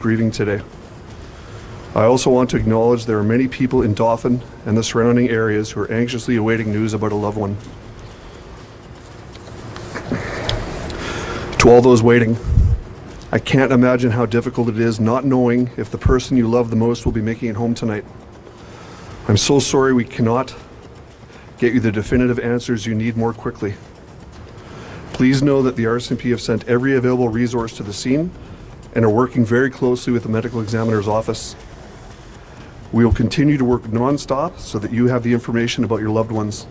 grieving today. I also want to acknowledge there are many people in Dauphin and the surrounding areas who are anxiously awaiting news about a loved one. To all those waiting, I can't imagine how difficult it is not knowing if the person you love the most will be making it home tonight. I'm so sorry we cannot get you the definitive answers you need more quickly. Please know that the RCMP have sent every available resource to the scene and are working very closely with the medical examiner's office. We will continue to work non-stop so that you have the information about your loved ones.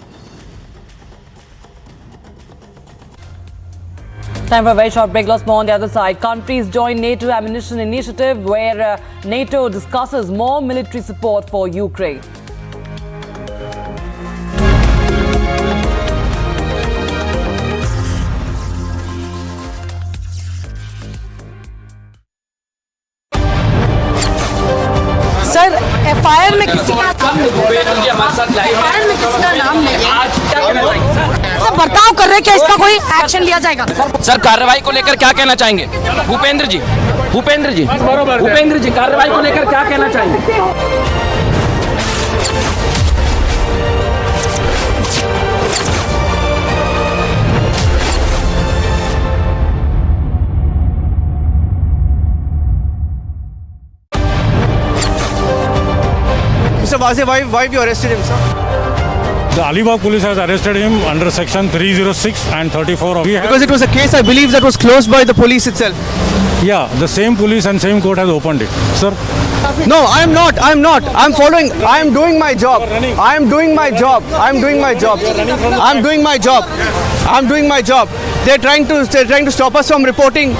Time for a very short break. Lots more on the other side. Countries join NATO ammunition initiative where NATO discusses more military support for Ukraine. Sir FIR में किसी का नाम नहीं है। Sir बर्ताव कर रहे क्या इसका कोई एक्शन लिया जाएगा? सर कार्रवाई को लेकर क्या कहना चाहेंगे? भूपेंद्र जी कार्रवाई को लेकर क्या कहना चाहेंगे? Mr. Vazir, why have you arrested him, sir? The Alibag police has arrested him under section 306 and 34 of... Because it was a case, I believe, that was closed by the police itself. Yeah, the same police and same court has opened it. Sir? No, I'm not. I'm following. I'm doing my job. I'm doing my job. They're trying to stop us from reporting.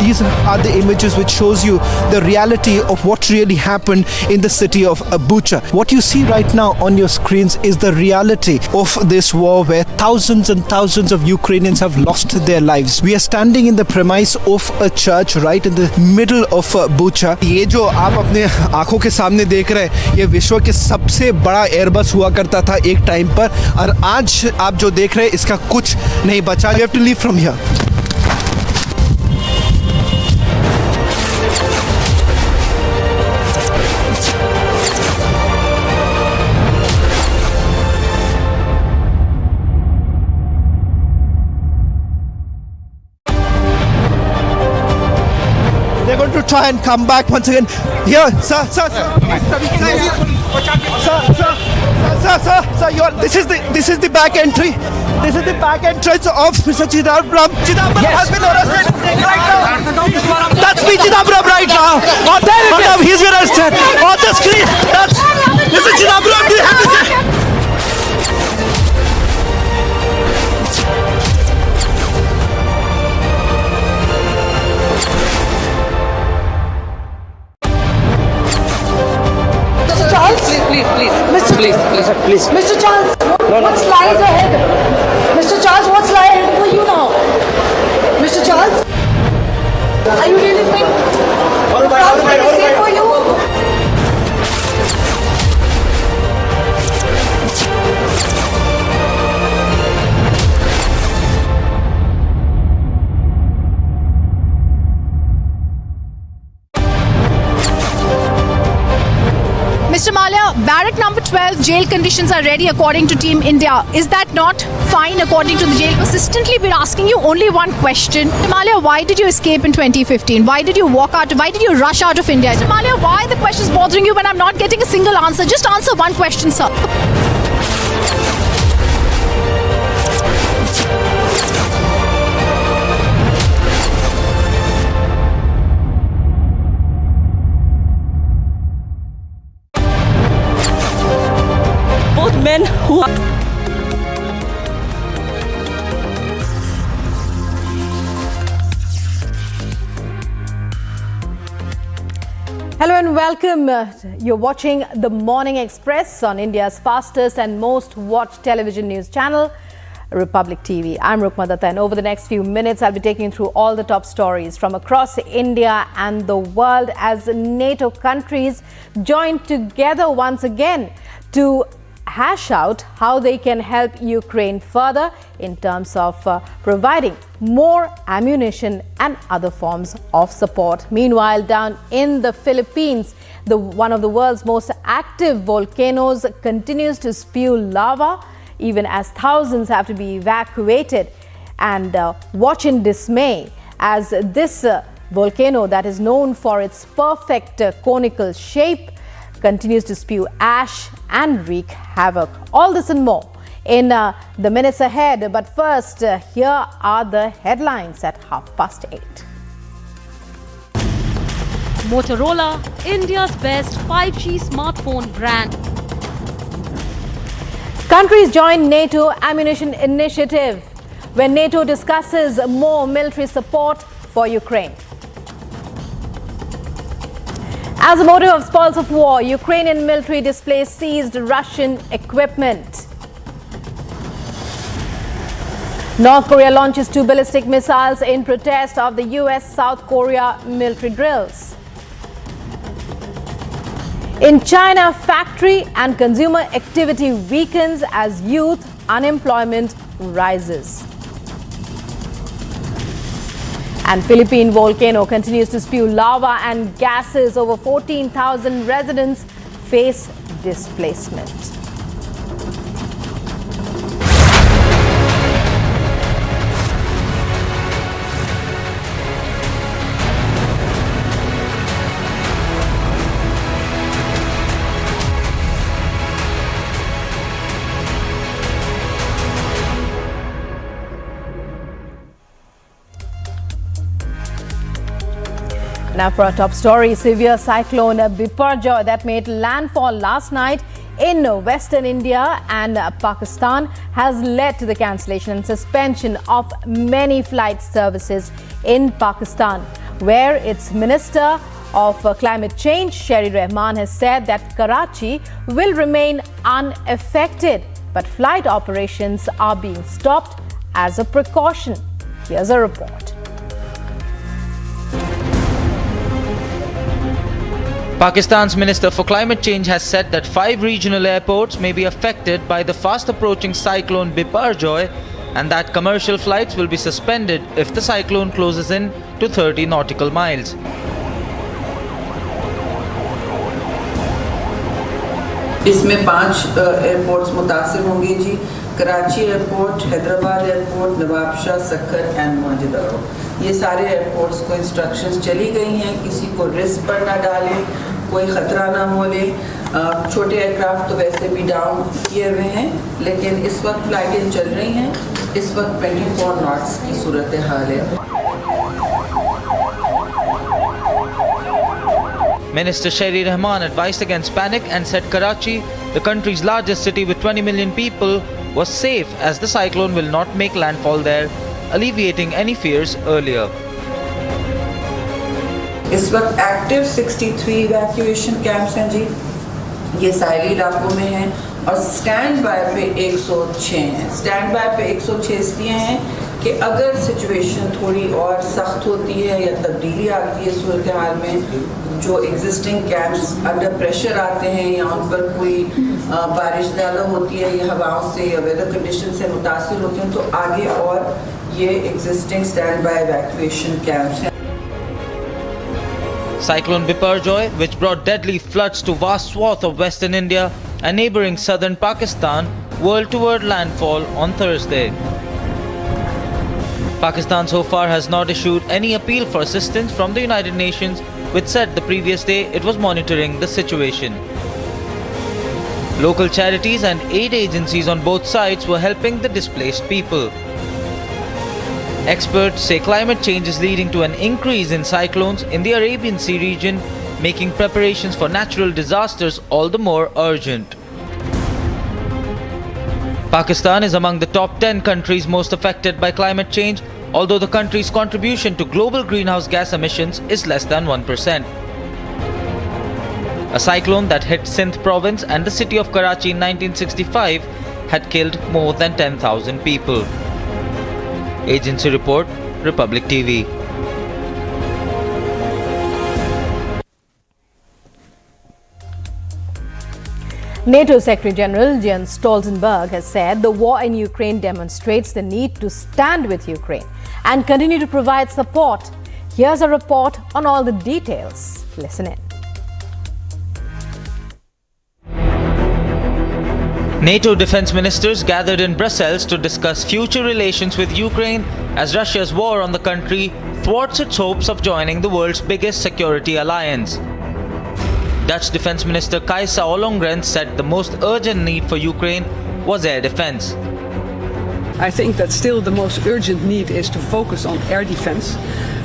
These are the images which shows you the reality of what really happened in the city of Bucha. What you see right now on your screens is the reality of this war where thousands and thousands of Ukrainians have lost their lives. We are standing in the premise of a church right in the middle of Bucha. ये जो आप अपने आंखों के सामने देख रहे हैं ये विश्व के सबसे बड़ा एयरबस हुआ करता था एक टाइम पर और आज आप जो देख रहे हैं इसका कुछ नहीं बचा. You have to leave from here. They're going to try and come back once again. Here, sir. This is the back entry. This is the back entrance of Mr. Chidambaram. Chidambaram has been arrested right now. That's me, Chidambaram, right now. On there, he's been arrested. On the screen, that's Mr. Chidambaram. Do you have to say? Please. Mr. Charles, what's lies ahead? Mr. Charles, what's lying ahead for you now? Mr. Charles, are you really think it's safe for you? Mr. Malia, barrack number 12, jail conditions are ready according to Team India. Is that not fine according to the jail? Consistently, we're asking you only one question. Mr. Malia, why did you escape in 2015? Why did you walk out? Why did you rush out of India? Mr. Malia, why are the questions bothering you when I'm not getting a single answer? Just answer one question, sir. Men who are Hello and welcome. You're watching The Morning Express on India's fastest and most watched television news channel. Republic TV. I'm Rukma Datta, and over the next few minutes I'll be taking you through all the top stories from across India and the world as NATO countries join together once again to hash out how they can help Ukraine further in terms of providing more ammunition and other forms of support. Meanwhile, down in the Philippines, one of the world's most active volcanoes continues to spew lava, even as thousands have to be evacuated. And watch in dismay as this volcano that is known for its perfect conical shape continues to spew ash and wreak havoc. All this and more in the minutes ahead. But first, here are the headlines at 8:30. Motorola, India's best 5G smartphone brand. Countries join NATO ammunition initiative when NATO discusses more military support for Ukraine. As a motive of spoils of war, Ukrainian military displays seized Russian equipment. North Korea launches 2 ballistic missiles in protest of the US-South Korea military drills. In China, factory and consumer activity weakens as youth unemployment rises. And Philippine volcano continues to spew lava and gases. Over 14,000 residents face displacement. Now for our top story, severe cyclone Biparjoy that made landfall last night in western India and Pakistan has led to the cancellation and suspension of many flight services in Pakistan, where its Minister of Climate Change, Sherry Rahman, has said that Karachi will remain unaffected, but flight operations are being stopped as a precaution. Here's a report. Pakistan's Minister for Climate Change has said that 5 regional airports may be affected by the fast-approaching cyclone Biparjoy and that commercial flights will be suspended if the cyclone closes in to 30 nautical miles. इसमें 5 airports मुतासिर होंगे जी। Karachi airport, Hyderabad airport, Nawabshah, Sukkur and Mohammadpur, ये सारे airports को instructions चली गई हैं, किसी को रिस्क पर ना डालें, कोई ख़तरा ना हो ले। छोटे एयरक्राफ्ट तो वैसे भी डाउन किए हुए हैं, लेकिन इस वक्त फ्लाइटें चल रही हैं। इस वक्त 24 नॉट्स की सूरत हाल है। Minister Sherry Rahman advised against panic and said Karachi, the country's largest city with 20 million people, was safe as the cyclone will not make landfall there, alleviating any fears earlier. इस वक्त active 63 evacuation camps हैं जी, ये साहिली इलाकों में हैं, और stand by पे 106 हैं। स्टैंड बाय पे 106 इसलिए हैं कि अगर सिचुएशन थोड़ी और सख्त होती है या तब्दीली आती है सूरत हाल में, जो एग्जिस्टिंग कैंप्स अंडर प्रेशर आते हैं या उन पर कोई बारिश ज़्यादा होती है या हवाओं से या वेदर कंडीशन से मुतासिर होते हैं, तो आगे और ये existing stand by evacuation camps हैं। Cyclone Biparjoy, which brought deadly floods to vast swath of western India and neighbouring southern Pakistan, whirled toward landfall on Thursday. Pakistan so far has not issued any appeal for assistance from the United Nations, which said the previous day it was monitoring the situation. Local charities and aid agencies on both sides were helping the displaced people. Experts say climate change is leading to an increase in cyclones in the Arabian Sea region, making preparations for natural disasters all the more urgent. Pakistan is among the top 10 countries most affected by climate change, although the country's contribution to global greenhouse gas emissions is less than 1%. A cyclone that hit Sindh province and the city of Karachi in 1965 had killed more than 10,000 people. Agency report, Republic TV. NATO Secretary General Jens Stoltenberg has said the war in Ukraine demonstrates the need to stand with Ukraine and continue to provide support. Here's a report on all the details. Listen in. NATO defense ministers gathered in Brussels to discuss future relations with Ukraine as Russia's war on the country thwarts its hopes of joining the world's biggest security alliance. Dutch Defense Minister Kajsa Ollongren said the most urgent need for Ukraine was air defense. I think that still the most urgent need is to focus on air defense.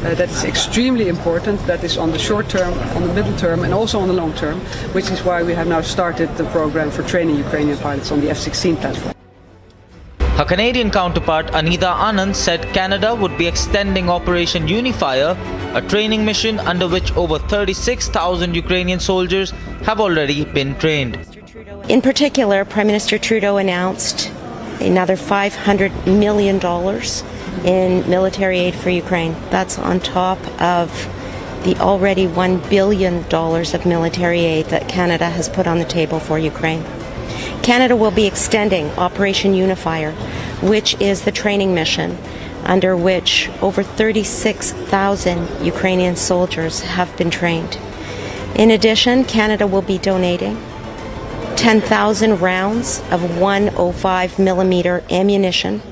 That is extremely important. That is on the short term, on the middle term and also on the long term, which is why we have now started the program for training Ukrainian pilots on the F-16 platform. Her Canadian counterpart Anita Anand said Canada would be extending Operation Unifier, a training mission under which over 36,000 Ukrainian soldiers have already been trained. In particular, Prime Minister Trudeau announced another $500 million in military aid for Ukraine. That's on top of the already $1 billion of military aid that Canada has put on the table for Ukraine. Canada will be extending Operation Unifier, which is the training mission under which over 36,000 Ukrainian soldiers have been trained. In addition, Canada will be donating 10,000 rounds of 105 millimeter ammunition,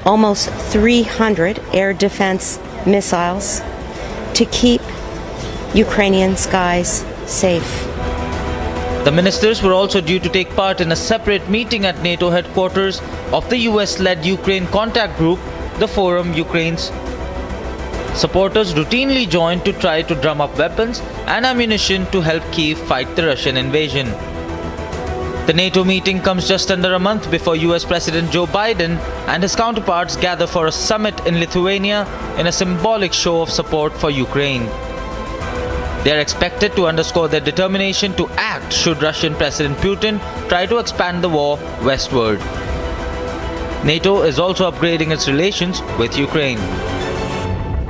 almost 300 air defense missiles to keep Ukrainian skies safe. The ministers were also due to take part in a separate meeting at NATO headquarters of the US-led Ukraine contact group, the Forum Ukraine's supporters routinely joined to try to drum up weapons and ammunition to help Kyiv fight the Russian invasion. The NATO meeting comes just under a month before US President Joe Biden and his counterparts gather for a summit in Lithuania in a symbolic show of support for Ukraine. They are expected to underscore their determination to act should Russian President Putin try to expand the war westward. NATO is also upgrading its relations with Ukraine.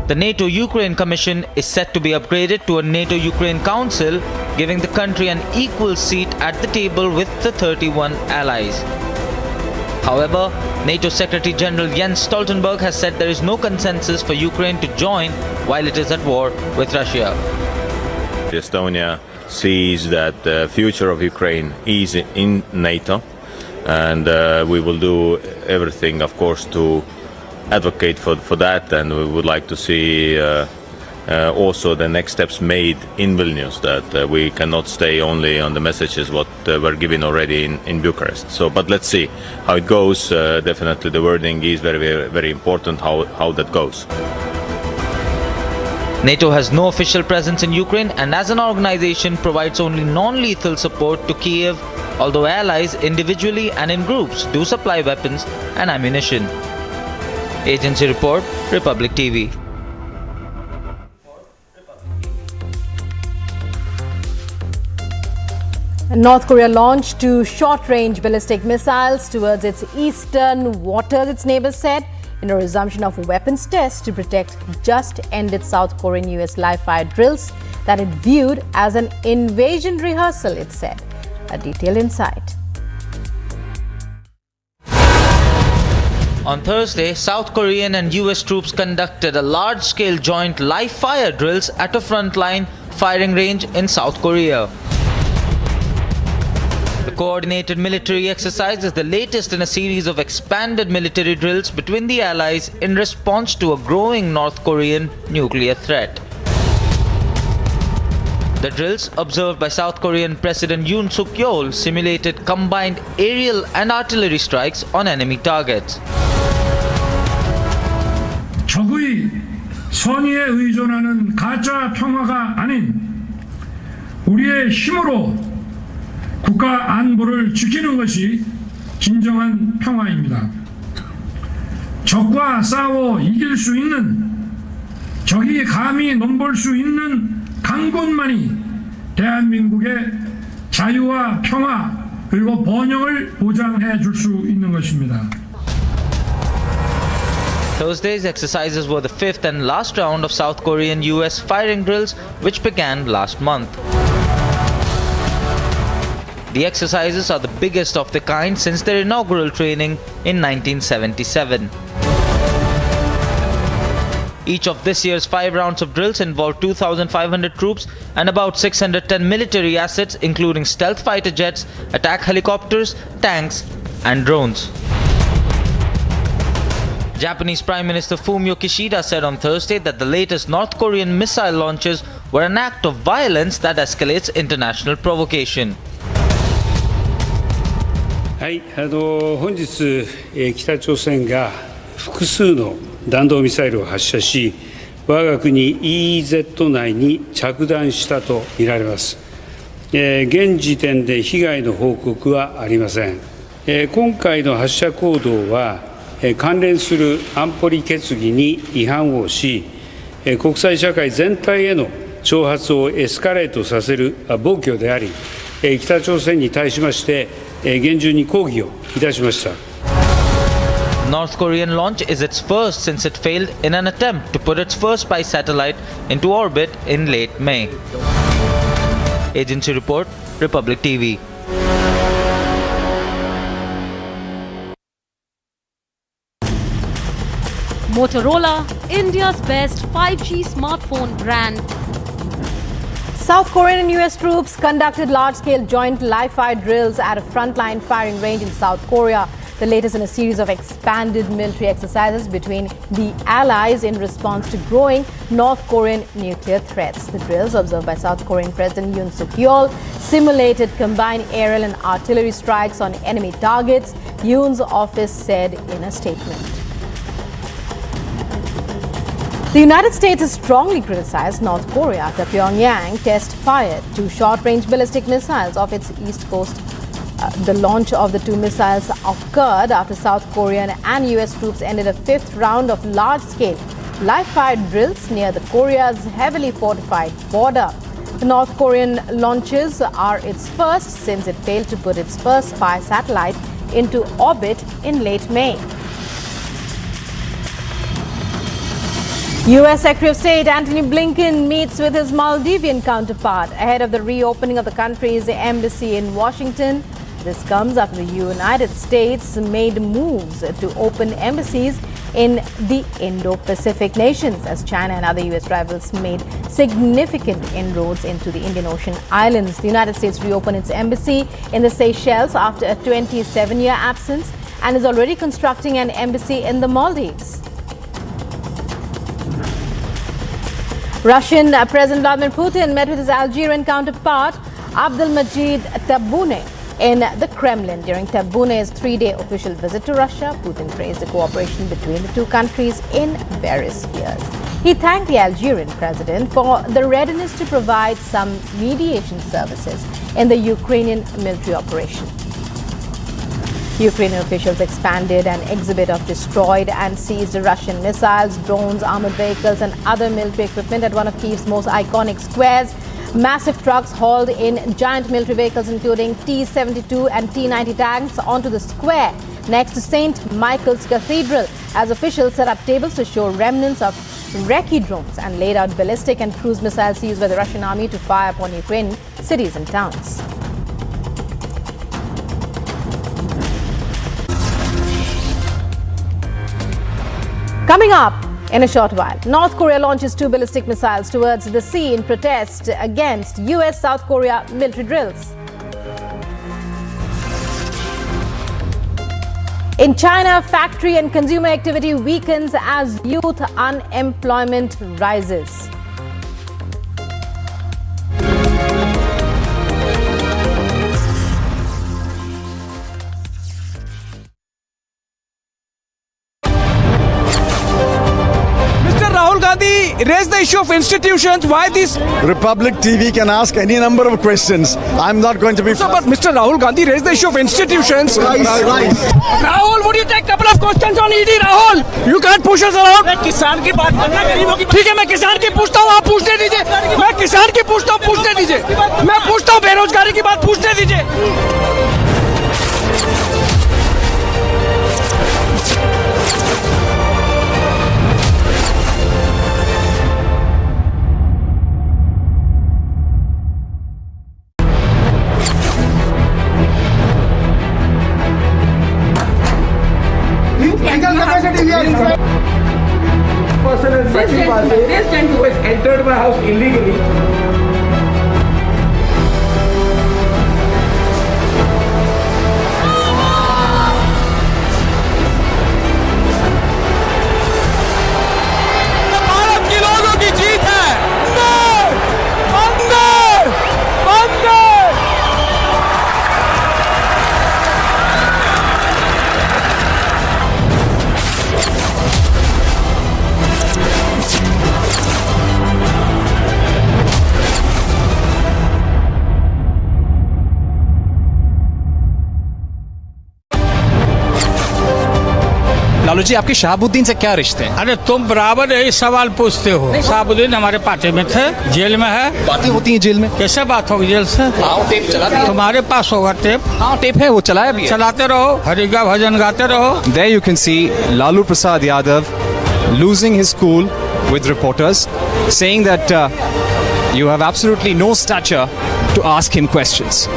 The NATO-Ukraine Commission is set to be upgraded to a NATO-Ukraine Council, giving the country an equal seat at the table with the 31 allies. However, NATO Secretary General Jens Stoltenberg has said there is no consensus for Ukraine to join while it is at war with Russia. Estonia sees that the future of Ukraine is in NATO, and we will do everything, of course, to advocate for that, and we would like to see also the next steps made in Vilnius, that we cannot stay only on the messages what were given already in Bucharest. So, but let's see how it goes. Definitely the wording is very, very important, how that goes. NATO has no official presence in Ukraine and as an organization provides only non-lethal support to Kyiv, although allies individually and in groups do supply weapons and ammunition. Agency report, Republic TV. North Korea launched two short-range ballistic missiles towards its eastern waters, its neighbors said, in a resumption of weapons tests to protect just-ended South Korean US live-fire drills that it viewed as an invasion rehearsal, it said. A detailed insight. On Thursday, South Korean and US troops conducted a large-scale joint live-fire drills at a frontline firing range in South Korea. The coordinated military exercise is the latest in a series of expanded military drills between the allies in response to a growing North Korean nuclear threat. The drills, observed by South Korean President Yoon Suk-yeol, simulated combined aerial and artillery strikes on enemy targets. 적의 선의에 의존하는 가짜 평화가 아닌 우리의 힘으로 국가 안보를 지키는 것이 진정한 평화입니다. 적과 싸워 이길 수 있는, 적이 감히 넘볼 수 있는 강 곳만이 대한민국의 자유와 평화 그리고 번영을 보장해 줄 수 있는 것입니다. Thursday's exercises were the fifth and last round of South Korean-US firing drills, which began last month. The exercises are the biggest of the kind since their inaugural training in 1977. Each of this year's 5 rounds of drills involved 2,500 troops and about 610 military assets, including stealth fighter jets, attack helicopters, tanks, and drones. Japanese Prime Minister Fumio Kishida said on Thursday that the latest North Korean missile launches were an act of violence that escalates international provocation. はい、本日、北朝鮮が複数の弾道ミサイルを発射し、我が国 EEZ 内に着弾したとみられます。現時点で被害の報告はありません。今回の発射行動は、関連する安保理決議に違反をし、国際社会全体への挑発をエスカレートさせる暴挙であり、北朝鮮に対しまして厳重に抗議をいたしました。North Korean launch is its first since it failed in an attempt to put its first spy satellite into orbit in late May. Agency report, Republic TV. Motorola, India's best 5G smartphone brand. South Korean and US troops conducted large-scale joint live-fire drills at a frontline firing range in South Korea, the latest in a series of expanded military exercises between the allies in response to growing North Korean nuclear threats. The drills, observed by South Korean President Yoon Suk-yeol, simulated combined aerial and artillery strikes on enemy targets, Yoon's office said in a statement. The United States has strongly criticized North Korea after Pyongyang test-fired 2 short-range ballistic missiles off its east coast. The launch of the 2 missiles occurred after South Korean and US troops ended a 5th round of large-scale live-fire drills near the Korea's heavily fortified border. The North Korean launches are its first since it failed to put its first spy satellite into orbit in late May. U.S. Secretary of State Antony Blinken meets with his Maldivian counterpart ahead of the reopening of the country's embassy in Washington. This comes after the United States made moves to open embassies in the Indo-Pacific nations as China and other U.S. rivals made significant inroads into the Indian Ocean islands. The United States reopened its embassy in the Seychelles after a 27-year absence and is already constructing an embassy in the Maldives. Russian President Vladimir Putin met with his Algerian counterpart Abdelmajid Tebboune in the Kremlin. During Tebboune's 3-day official visit to Russia, Putin praised the cooperation between the two countries in various spheres. He thanked the Algerian president for the readiness to provide some mediation services in the Ukrainian military operation. Ukrainian officials expanded an exhibit of destroyed and seized Russian missiles, drones, armored vehicles and other military equipment at one of Kyiv's most iconic squares. Massive trucks hauled in giant military vehicles including T-72 and T-90 tanks onto the square next to St. Michael's Cathedral as officials set up tables to show remnants of recce drones and laid out ballistic and cruise missiles used by the Russian army to fire upon Ukrainian cities and towns. Coming up in a short while, North Korea launches 2 ballistic missiles towards the sea in protest against US-South Korea military drills. In China, factory and consumer activity weakens as youth unemployment rises. Rahul Gandhi raised the issue of institutions. Why this? Republic TV can ask any number of questions. I'm not going to be. So, but Mr. Rahul Gandhi raised the issue of institutions. Rahul, would you take a couple of questions on ED? Rahul, you can't push us around. मैं किसान की बात करना गरीबों की. ठीक है, मैं किसान की पूछता हूँ, आप पूछने दीजिए. मैं किसान की पूछता हूँ, पूछने दीजिए. मैं पूछता हूँ, बेरोजगारी की बात पूछने दीजिए. लालू जी, आपके शहाबुद्दीन से क्या रिश्ते हैं? अरे तुम बराबर यही सवाल पूछते हो। शहाबुद्दीन हमारे पार्टी में थे, जेल में है। बातें होती हैं जेल में? कैसे बात होगी जेल से? टेप चलाते तुम्हारे पास होगा टेप? हाँ, टेप है, वो चलाया भी है। चलाते रहो, हरि का भजन गाते रहो। There you can see Lalu Prasad Yadav losing his cool with reporters, saying that you have absolutely no stature to ask him questions.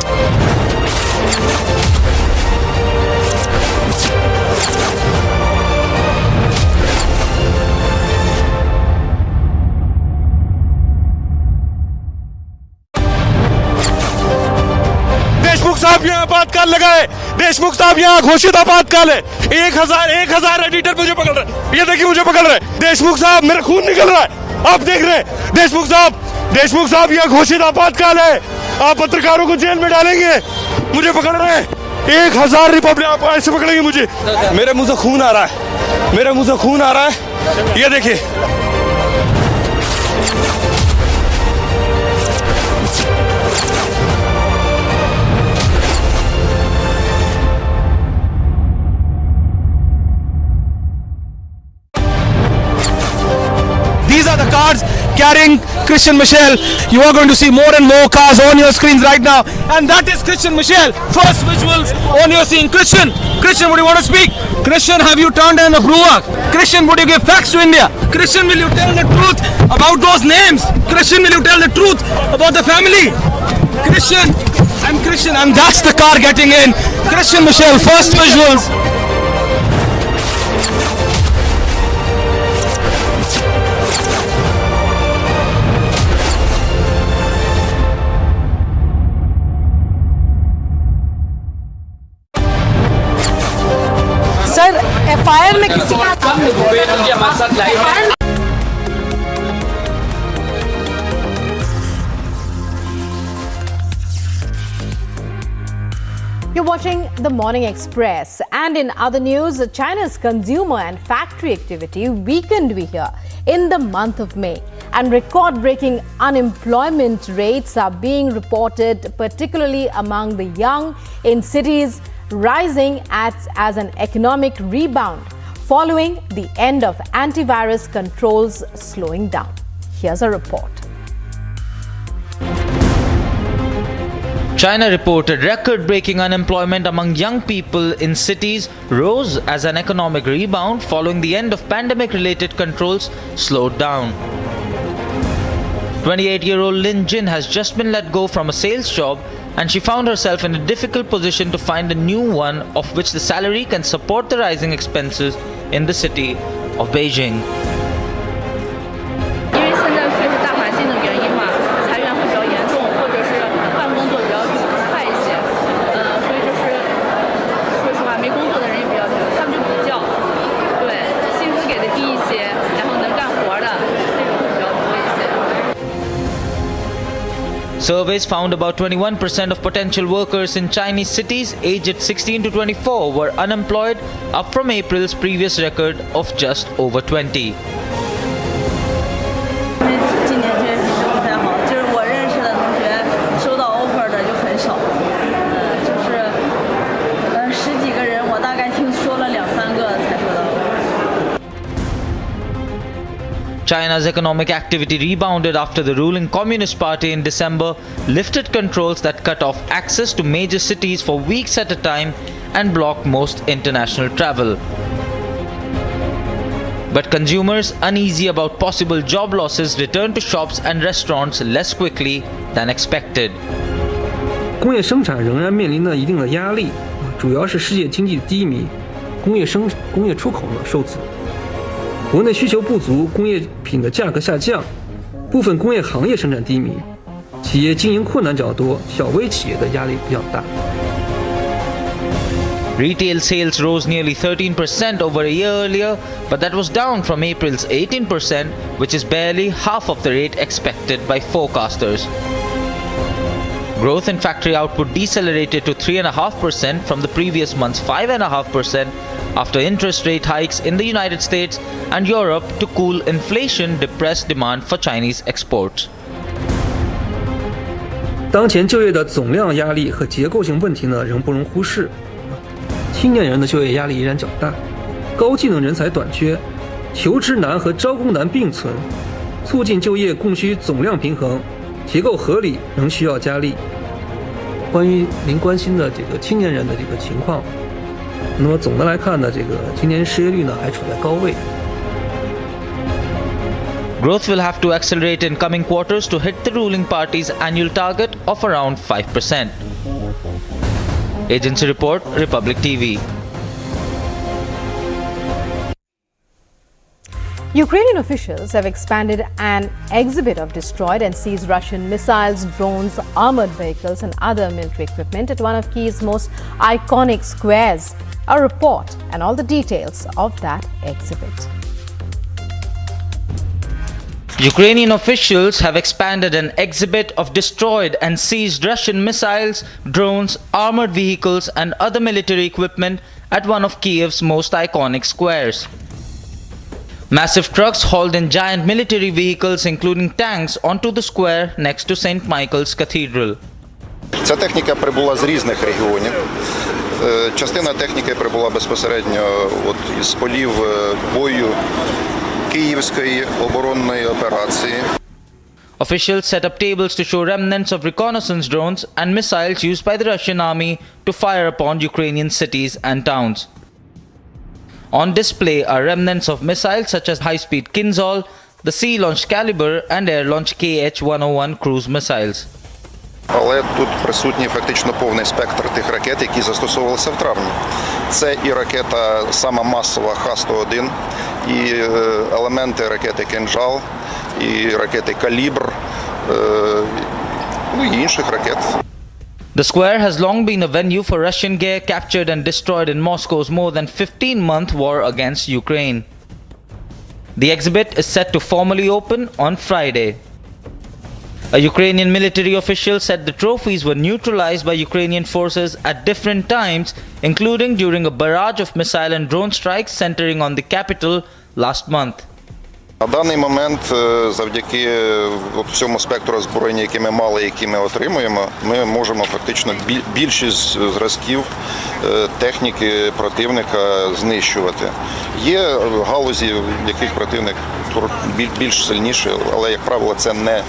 Deshmukh साहब यहाँ आपातकाल लगाए। देशमुख साहब यहाँ घोषित आपातकाल है। 1000 एडिटर मुझे पकड़ रहे। ये देखिए मुझे पकड़ रहे। देशमुख साहब, मेरा खून निकल रहा है। आप देख रहे हैं देशमुख साहब यहाँ घोषित आपातकाल है। आप पत्रकारों को जेल में डालेंगे। मुझे पकड़ रहे हैं। 1000 रिपब्लिक आप ऐसे पकड़ेंगे मुझे। मेरे मुंह से खून आ रहा है। ये देखिए। These are the cars carrying Christian Michel. You are going to see more and more cars on your screens right now. And that is Christian Michel. First visuals on your screen. Christian, would you want to speak? Christian, have you turned in approval? Christian, would you give facts to India? Christian, will you tell the truth about those names? Christian, will you tell the truth about the family? Christian, and that's the car getting in. Christian Michel, first visuals. Sir FIR में किसी का You're watching The Morning Express, and in other news, China's consumer and factory activity weakened, we hear, in the month of May, and record-breaking unemployment rates are being reported, particularly among the young in cities, rising as an economic rebound following the end of antivirus controls slowing down. Here's a report. China reported record-breaking unemployment among young people in cities rose as an economic rebound following the end of pandemic-related controls slowed down. 28-year-old Lin Jin has just been let go from a sales job, and she found herself in a difficult position to find a new one of which the salary can support the rising expenses in the city of Beijing. Surveys found about 21% of potential workers in Chinese cities aged 16 to 24 were unemployed, up from April's previous record of just over 20. China's economic activity rebounded after the ruling Communist Party in December lifted controls that cut off access to major cities for weeks at a time and blocked most international travel. But consumers, uneasy about possible job losses, returned to shops and restaurants less quickly than expected. 工业生产仍然面临着一定的压力，主要是世界经济低迷，工业出口受阻。 国内需求不足，工业品的价格下降，部分工业行业生产低迷，企业经营困难较多，小微企业的压力比较大。 Retail sales rose nearly 13% over a year earlier, but that was down from April's 18%, which is barely half of the rate expected by forecasters. Growth in factory output decelerated to 3.5% from the previous month's 5.5%, after interest rate hikes in the United States and Europe to cool inflation depressed demand for Chinese exports. 当前就业的总量压力和结构性问题呢，仍不容忽视。青年人的就业压力依然较大，高技能人才短缺，求职难和招工难并存，促进就业供需总量平衡，结构合理仍需要加力。关于您关心的这个青年人的这个情况，那么总的来看呢，这个今年失业率呢还处在高位。Growth will have to accelerate in coming quarters to hit the ruling party's annual target of around 5%. Agency report, Republic TV. Ukrainian officials have expanded an exhibit of destroyed and seized Russian missiles, drones, armored vehicles and other military equipment at one of Kyiv's most iconic squares. A report and all the details of that exhibit. Ukrainian officials have expanded an exhibit of destroyed and seized Russian missiles, drones, armored vehicles and other military equipment at one of Kyiv's most iconic squares. Massive trucks hauled in giant military vehicles including tanks onto the square next to St. Michael's Cathedral. Ця техніка прибула з різних регіонів. Частина техніки прибула безпосередньо із полів бою Київської оборонної операції. Officials set up tables to show remnants of reconnaissance drones and missiles used by the Russian army to fire upon Ukrainian cities and towns. On display are remnants of missiles such as high-speed Kinzhal, the sea-launched Caliber and air-launched KH-101 cruise missiles. Але тут присутній фактично повний спектр тих ракет, які застосовувалися в травні. Це і ракета сама масова Х-101, і елементи ракети «Кинжал», і ракети «Калібр», і інших ракет. The square has long been a venue for Russian gear captured and destroyed in Moscow's more than 15-month war against Ukraine. The exhibit is set to formally open on Friday. A Ukrainian military official said the trophies were neutralized by Ukrainian forces at different times, including during a barrage of missile and drone strikes centering on the capital last month. На даний момент, завдяки всьому спектру озброєння, яке ми мали, які ми отримуємо, ми можемо фактично більшість зразків техніки противника знищувати. Є галузі, в яких противник більш сильніший, але, як правило, це не.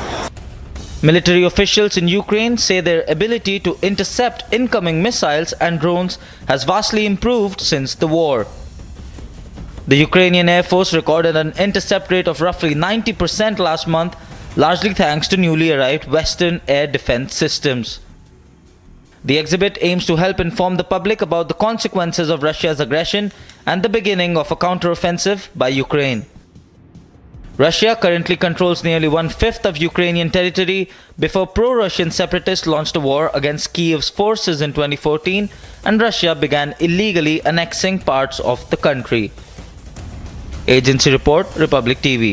Military officials in Ukraine say their ability to intercept incoming missiles and drones has vastly improved since the war. The Ukrainian Air Force recorded an intercept rate of roughly 90% last month, largely thanks to newly arrived Western air defense systems. The exhibit aims to help inform the public about the consequences of Russia's aggression and the beginning of a counteroffensive by Ukraine. Russia currently controls nearly 1/5 of Ukrainian territory before pro-Russian separatists launched a war against Kyiv's forces in 2014 and Russia began illegally annexing parts of the country. Agency report, Republic TV.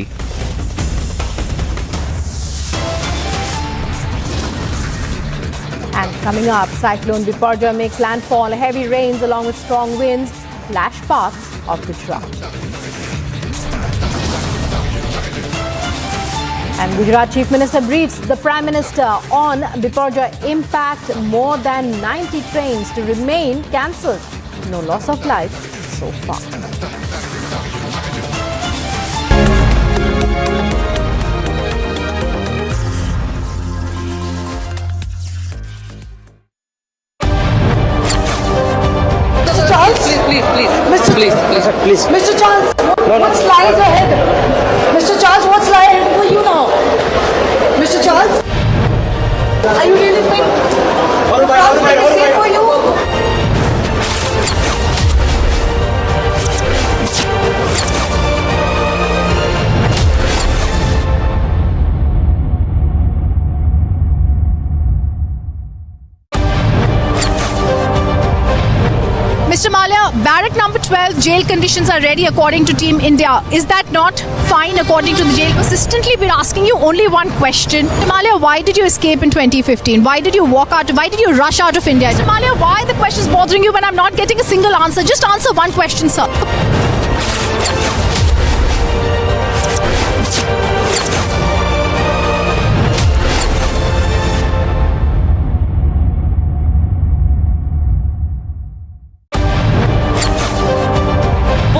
And coming up, Cyclone Biparjoy makes landfall. Heavy rains along with strong winds lash parts of Gujarat. And Gujarat Chief Minister briefs the Prime Minister on Biparjoy impact. More than 90 trains to remain cancelled. No loss of life so far. Mr. Charles? Please. Mr. Charles, what's lies ahead? Mr. Charles, what's lies ahead for you now? Mr. Charles? Are you really think the crowd's going to say for you? Mr. Malia, barrack number 12, jail conditions are ready according to Team India. Is that not fine according to the jail? Persistently been asking you only one question. Mr. Malia, why did you escape in 2015? Why did you walk out? Why did you rush out of India? Mr. Malia, why the question is bothering you when I'm not getting a single answer? Just answer one question, sir.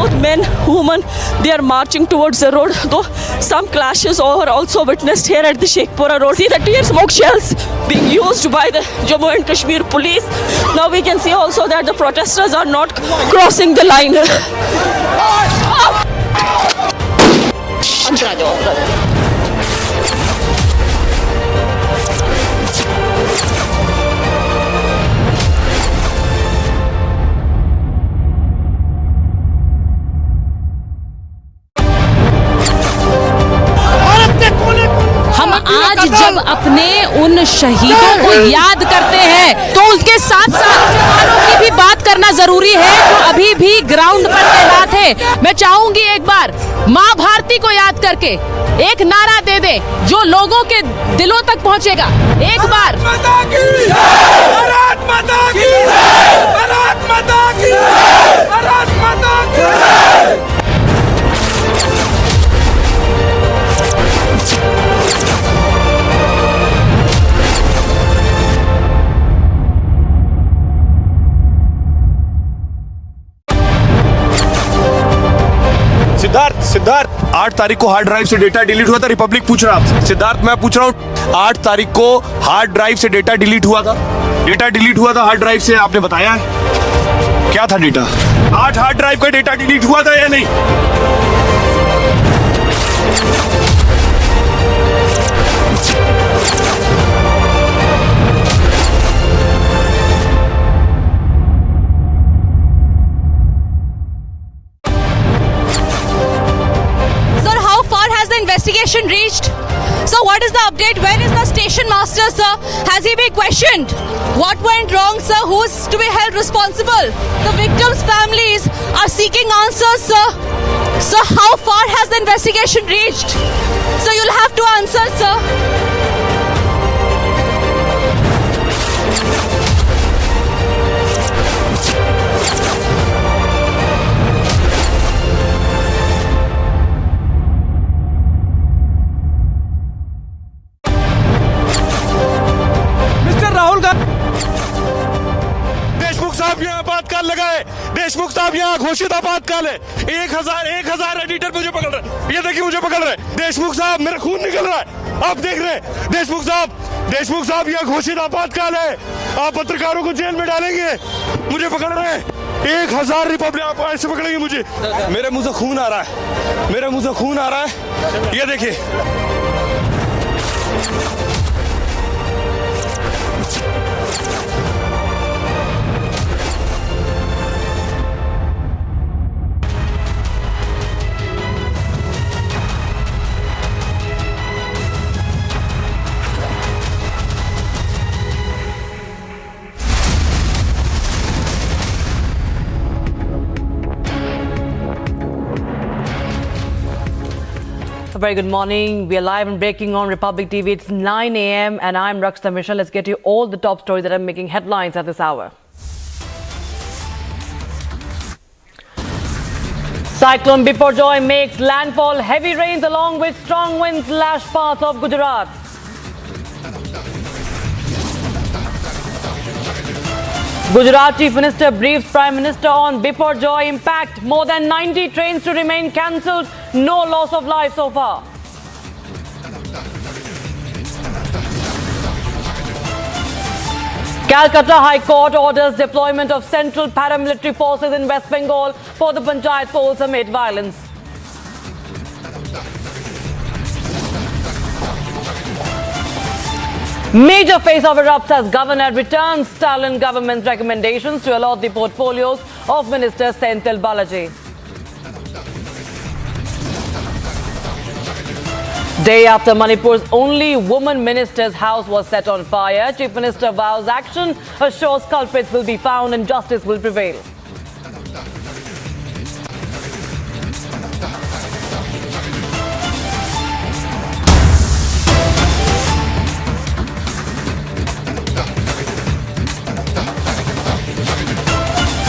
both men women, they are marching towards the road. Though some clashes are also witnessed here at the Sheikhpura road. See the tear smoke shells being used by the Jammu and Kashmir police. Now we can see also that the protesters are not crossing the line. हम आज जब अपने उन शहीदों को याद करते हैं तो उसके साथ साथ जवानों की भी बात करना जरूरी है जो अभी भी ग्राउंड पर तैनात है। मैं चाहूंगी एक बार माँ भारती को याद करके एक नारा दे दे जो लोगों के दिलों तक पहुंचेगा। एक बार सिद्धार्थ 8 तारीख को हार्ड ड्राइव से डेटा डिलीट हुआ था। रिपब्लिक पूछ रहा आपसे। सिद्धार्थ मैं पूछ रहा हूँ 8 तारीख को हार्ड ड्राइव से डेटा डिलीट हुआ था। डेटा डिलीट हुआ था हार्ड ड्राइव से, आपने बताया है क्या था डेटा? 8 हार्ड ड्राइव का डेटा डिलीट हुआ था या नहीं? Investigation reached. So what is the update? When is the station master, sir? Has he been questioned? What went wrong, sir? Who is to be held responsible? The victims' families are seeking answers, sir. So how far has the investigation reached? So you'll have to answer, sir. आपातकाल लगाए। देशमुख साहब यहाँ घोषित आपातकाल है। 1000 editor मुझे पकड़ रहे हैं। ये देखिए मुझे पकड़ रहे हैं। देशमुख साहब मेरा खून निकल रहा है, आप देख रहे हैं। देशमुख साहब यहाँ घोषित आपातकाल है। आप पत्रकारों को जेल में डालेंगे, मुझे पकड़ रहे हैं। 1000 रिपब्लिक आप ऐसे पकड़ेंगे मुझे। मेरे मुंह से खून आ रहा है, मेरे मुंह से खून आ रहा है। ये देखिए A very good morning. We are live and breaking on Republic TV. It's 9 a.m. and I'm Rakshita Mishra. Let's get you all the top stories that are making headlines at this hour. Cyclone Biparjoy makes landfall. Heavy rains along with strong winds lash parts of Gujarat. Gujarat Chief Minister briefs Prime Minister on Biparjoy impact. More than 90 trains to remain cancelled. No loss of life so far. Calcutta High Court orders deployment of central paramilitary forces in West Bengal for the Panchayat polls amid violence. Major face-off erupts as Governor returns Stalin government's recommendations to allot the portfolios of Minister Senthil Balaji. Day after Manipur's only woman minister's house was set on fire, Chief Minister vows action, assures culprits will be found and justice will prevail.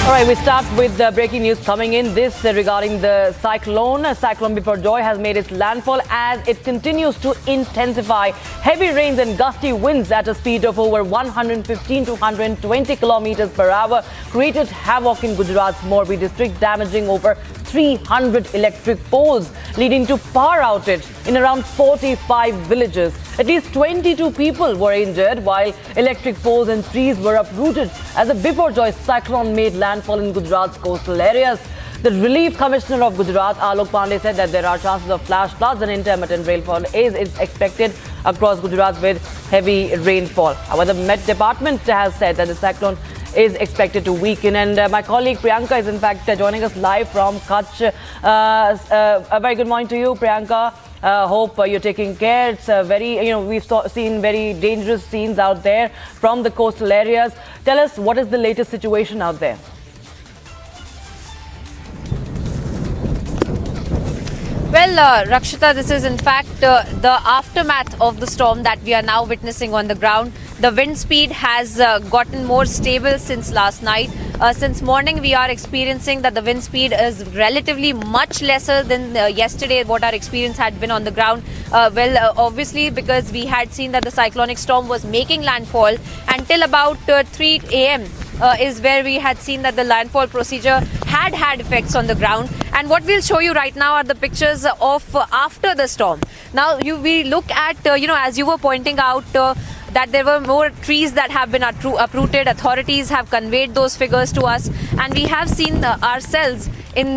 All right, we start with the breaking news coming in. This regarding the Cyclone Biparjoy has made its landfall as it continues to intensify. Heavy rains and gusty winds at a speed of over 115 to 120 kilometers per hour created havoc in Gujarat's Morbi district, damaging over 300 electric poles, leading to power outage in around 45 villages. At least 22 people were injured, while electric poles and trees were uprooted as a Biparjoy cyclone made landfall in Gujarat's coastal areas. The Relief Commissioner of Gujarat, Alok Pandey, said that there are chances of flash floods and intermittent rainfall is expected across Gujarat with heavy rainfall. However, the Met Department has said that the cyclone is expected to weaken. And my colleague Priyanka is in fact joining us live from Kutch. A very good morning to you, Priyanka. Hope you're taking care. It's we've seen very dangerous scenes out there from the coastal areas. Tell us, what is the latest situation out there? Well, Rakshita, this is in fact the aftermath of the storm that we are now witnessing on the ground. The wind speed has gotten more stable since last night. Since morning, we are experiencing that the wind speed is relatively much lesser than yesterday, what our experience had been on the ground. Obviously, because we had seen that the cyclonic storm was making landfall until about 3 a.m. Is where we had seen that the landfall procedure had effects on the ground. And what we'll show you right now are the pictures of after the storm. Now, we look at, as you were pointing out, that there were more trees that have been uprooted. Authorities have conveyed those figures to us, and we have seen ourselves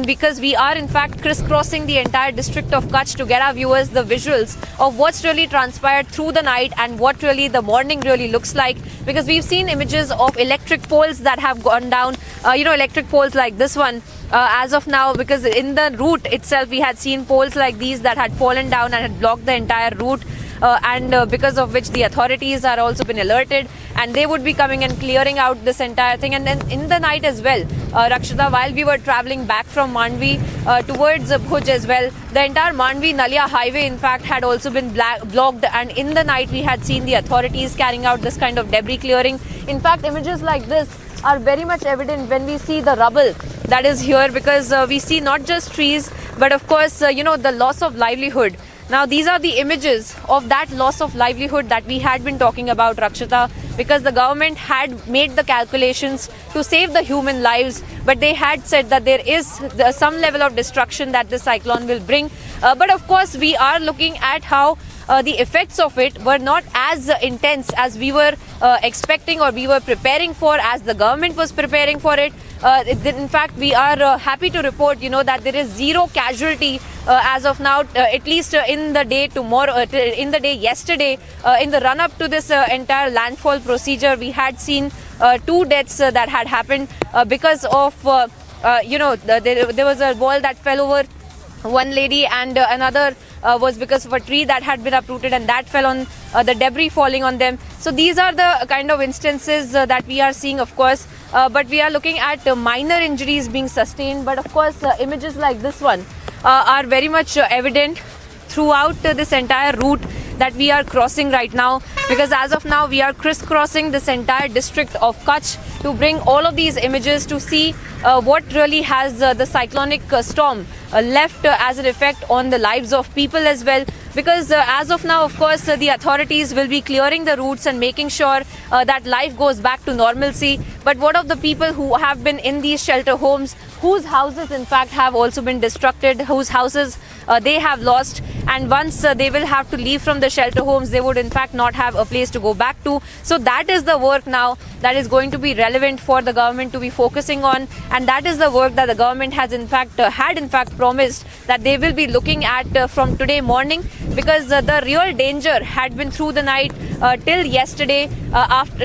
because we are in fact crisscrossing the entire district of Kutch to get our viewers the visuals of what's really transpired through the night and what really the morning really looks like, because we've seen images of electric poles that have gone down, electric poles like this one. As of now, because in the route itself we had seen poles like these that had fallen down and had blocked the entire route, and because of which the authorities are also been alerted, and they would be coming and clearing out this entire thing. And then in the night as well, Rakshita, while we were traveling back from Mandvi towards Bhuj as well, the entire Mandvi-Nalia highway in fact had also been blocked, and in the night we had seen the authorities carrying out this kind of debris clearing. In fact, images like this are very much evident when we see the rubble that is here, because we see not just trees, but of course, the loss of livelihood. Now, these are the images of that loss of livelihood that we had been talking about, Rakshita, because the government had made the calculations to save the human lives, but they had said that there is some level of destruction that the cyclone will bring. But of course, we are looking at how the effects of it were not as intense as we were expecting or we were preparing for, as the government was preparing for it. In fact, we are happy to report, that there is zero casualty as of now, at least in the day yesterday, in the run-up to this entire landfall procedure. We had seen 2 deaths that had happened because of, there was a wall that fell over one lady, and another was because of a tree that had been uprooted, and that fell on the debris falling on them. So these are the kind of instances that we are seeing, of course, but we are looking at minor injuries being sustained. But of course, images like this one are very much evident throughout this entire route that we are crossing right now, because as of now we are crisscrossing this entire district of Kutch to bring all of these images to see what really has the cyclonic storm left as an effect on the lives of people as well. Because as of now, of course, the authorities will be clearing the routes and making sure that life goes back to normalcy. But what of the people who have been in these shelter homes, whose houses in fact have also been destructed, whose houses they have lost, and once they will have to leave from the shelter homes, they would in fact not have a place to go back to. So that is the work now that is going to be relevant for the government to be focusing on, and that is the work that the government has in fact promised that they will be looking at from today morning, because the real danger had been through the night till yesterday,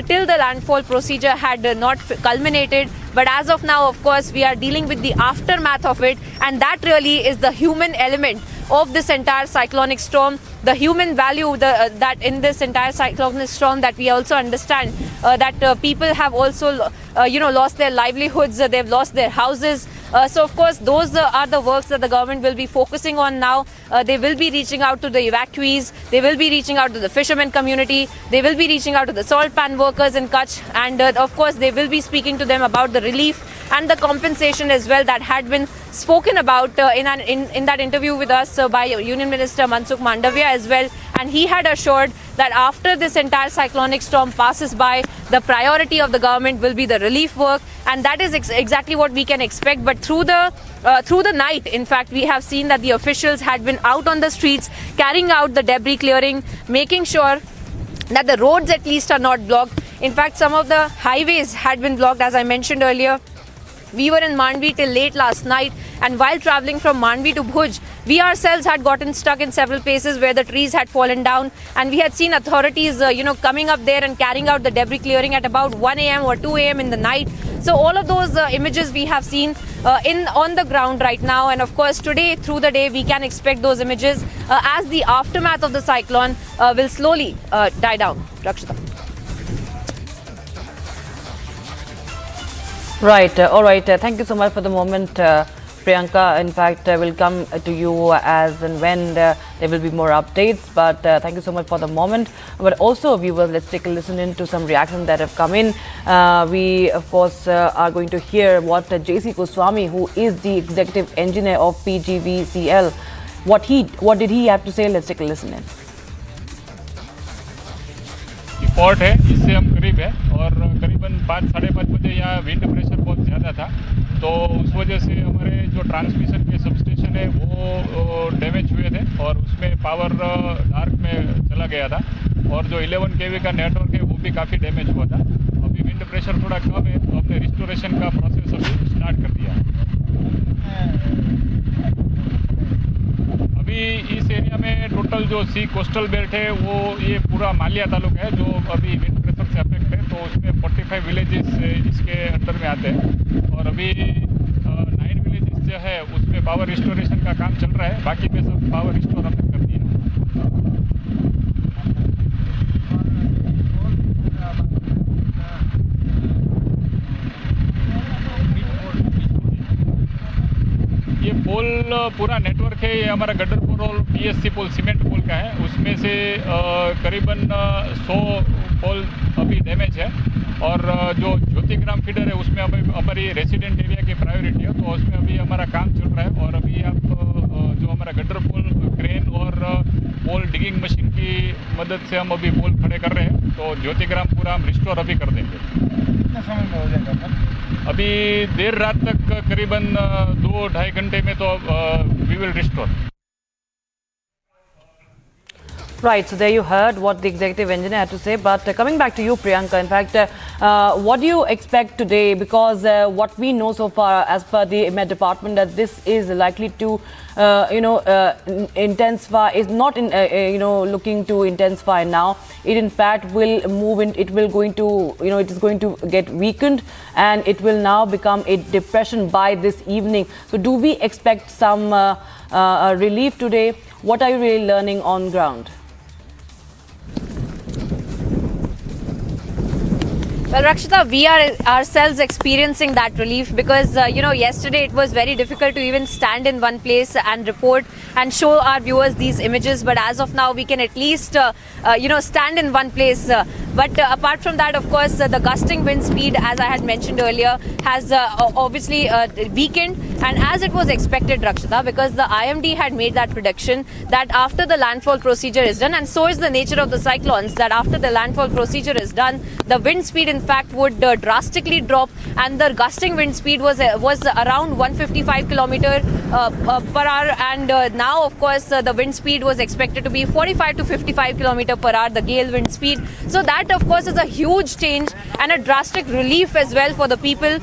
till the landfall procedure had not culminated. But as of now, of course, we are dealing with the aftermath of it, and that really is the human element of this entire cyclonic storm, the human value that in this entire cyclonic storm, that we also understand that people have also lost their livelihoods, they've lost their houses. So of course, those are the works that the government will be focusing on now. They will be reaching out to the evacuees, they will be reaching out to the fishermen community, they will be reaching out to the salt pan workers in Kutch, and of course they will be speaking to them about the relief and the compensation as well that had been spoken about in that interview with us by Union Minister Mansukh Mandavia as well. And he had assured that after this entire cyclonic storm passes by, the priority of the government will be the relief work, and that is exactly what we can expect. But through the night, in fact, we have seen that the officials had been out on the streets carrying out the debris clearing, making sure that the roads at least are not blocked. In fact, some of the highways had been blocked, as I mentioned earlier. We were in Mandvi till late last night, and while travelling from Mandvi to Bhuj, we ourselves had gotten stuck in several places where the trees had fallen down, and we had seen authorities coming up there and carrying out the debris clearing at about 1 a.m. or 2 a.m. in the night. So all of those images we have seen on the ground right now, and of course today through the day we can expect those images as the aftermath of the cyclone will slowly die down. Rakshita. Right. All right. Thank you so much for the moment, Priyanka. In fact, we'll come to you as and when there will be more updates. But thank you so much for the moment. But also, viewers, let's take a listen into some reactions that have come in. We, of course, are going to hear what J.C. Goswami, who is the executive engineer of PGVCL, what did he have to say? Let's take a listen in. Port है, इससे हम करीब है और करीबन 5-5:30 बजे यहाँ wind pressure बहुत ज़्यादा था, तो उस वजह से हमारे जो ट्रांसमिशन के सबस्टेशन है वो डैमेज हुए थे और उसमें पावर डार्क में चला गया था और जो 11 kV का नेटवर्क है वो भी काफ़ी डैमेज हुआ था। अभी विंड प्रेशर थोड़ा कम है तो हमने रिस्टोरेशन का प्रोसेस अभी स्टार्ट कर दिया। अभी इस एरिया में टोटल जो सी कोस्टल बेल्ट है वो ये पूरा मालिया तालुका है जो अभी विंड प्रेशर से अफेक्ट है, तो उसमें 45 विलेजेस इसके अंडर में आते हैं और अभी 9 विलेजेस जो है उसमें पावर रिस्टोरेशन का काम चल रहा है, बाकी पे सब पावर रिस्टोर हमने कर दिया। ये पोल पूरा नेटवर्क है, ये हमारा गड्डरपुर और PSC पोल सीमेंट पोल का है, उसमें से करीबन 100 पोल अभी डैमेज है और जो ज्योतिग्राम फीडर है उसमें हमारी रेसिडेंट एरिया की प्रायोरिटी है, तो उसमें अभी हमारा काम चल रहा है और अभी आप जो हमारा गड्डरपुल क्रेन और पोल डिगिंग मशीन की मदद से हम अभी पोल खड़े कर रहे हैं, तो ज्योतिग्राम पूरा हम रिस्टोर अभी कर देंगे। कितना समय में हो जाएगा? अभी देर रात तक करीबन 2-2.5 घंटे में तो we will restore. Right, so there you heard what the executive engineer had to say. But coming back to you, Priyanka, in fact, what do you expect today? Because what we know so far, as per the Met Department, that this is likely to, intensify. Is not in, looking to intensify now. It in fact will move in. It will going to, it is going to get weakened, and it will now become a depression by this evening. So, do we expect some relief today? What are you really learning on ground? Well, Rakshita, we are ourselves experiencing that relief because, yesterday it was very difficult to even stand in one place and report and show our viewers these images. But as of now, we can at least, stand in one place. But apart from that, of course, the gusting wind speed, as I had mentioned earlier, has obviously weakened. And as it was expected, Rakshita, because the IMD had made that prediction that after the landfall procedure is done, and so is the nature of the cyclones, that after the landfall procedure is done, the wind speed in fact would drastically drop, and the gusting wind speed was around 155 km per hour, and now of course the wind speed was expected to be 45 to 55 km per hour, the gale wind speed. So that of course is a huge change and a drastic relief as well for the people,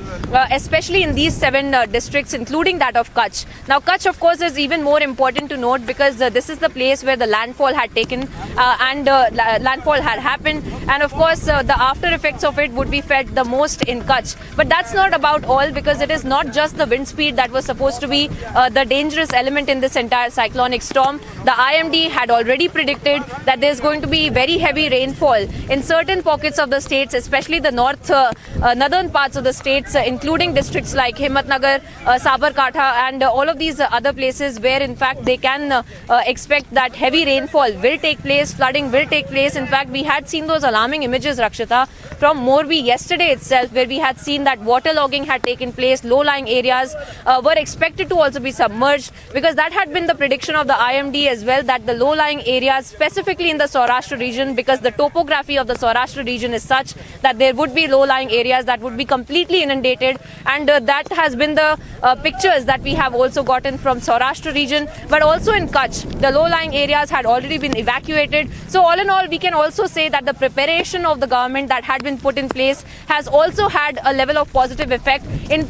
especially in these 7 districts, including that of Kutch. Now Kutch of course is even more important to note because this is the place where the landfall had taken and landfall had happened, and of course the after effects of it would be felt the most in Kutch. But that's not about all, because it is not just the wind speed that was supposed to be the dangerous element in this entire cyclonic storm. The IMD had already predicted that there's going to be very heavy rainfall in certain pockets of the states, especially the northern parts of the states, including districts like Himmatnagar, Sabarkantha, and all of these other places where in fact they can expect that heavy rainfall will take place, flooding will take place. In fact, we had seen those alarming images, Rakshita, from Morbi yesterday itself, where we had seen that waterlogging had taken place, low-lying areas were expected to also be submerged, because that had been the prediction of the IMD as well, that the low-lying areas, specifically in the Saurashtra region, because the topography of the Saurashtra region is such that there would be low-lying areas that would be completely inundated, and that has been the pictures that we have also gotten from Saurashtra region, but also in Kutch, the low-lying areas had already been evacuated. So all in all, we can also say that the preparation of the government that had been put in place has also had a level of positive effect in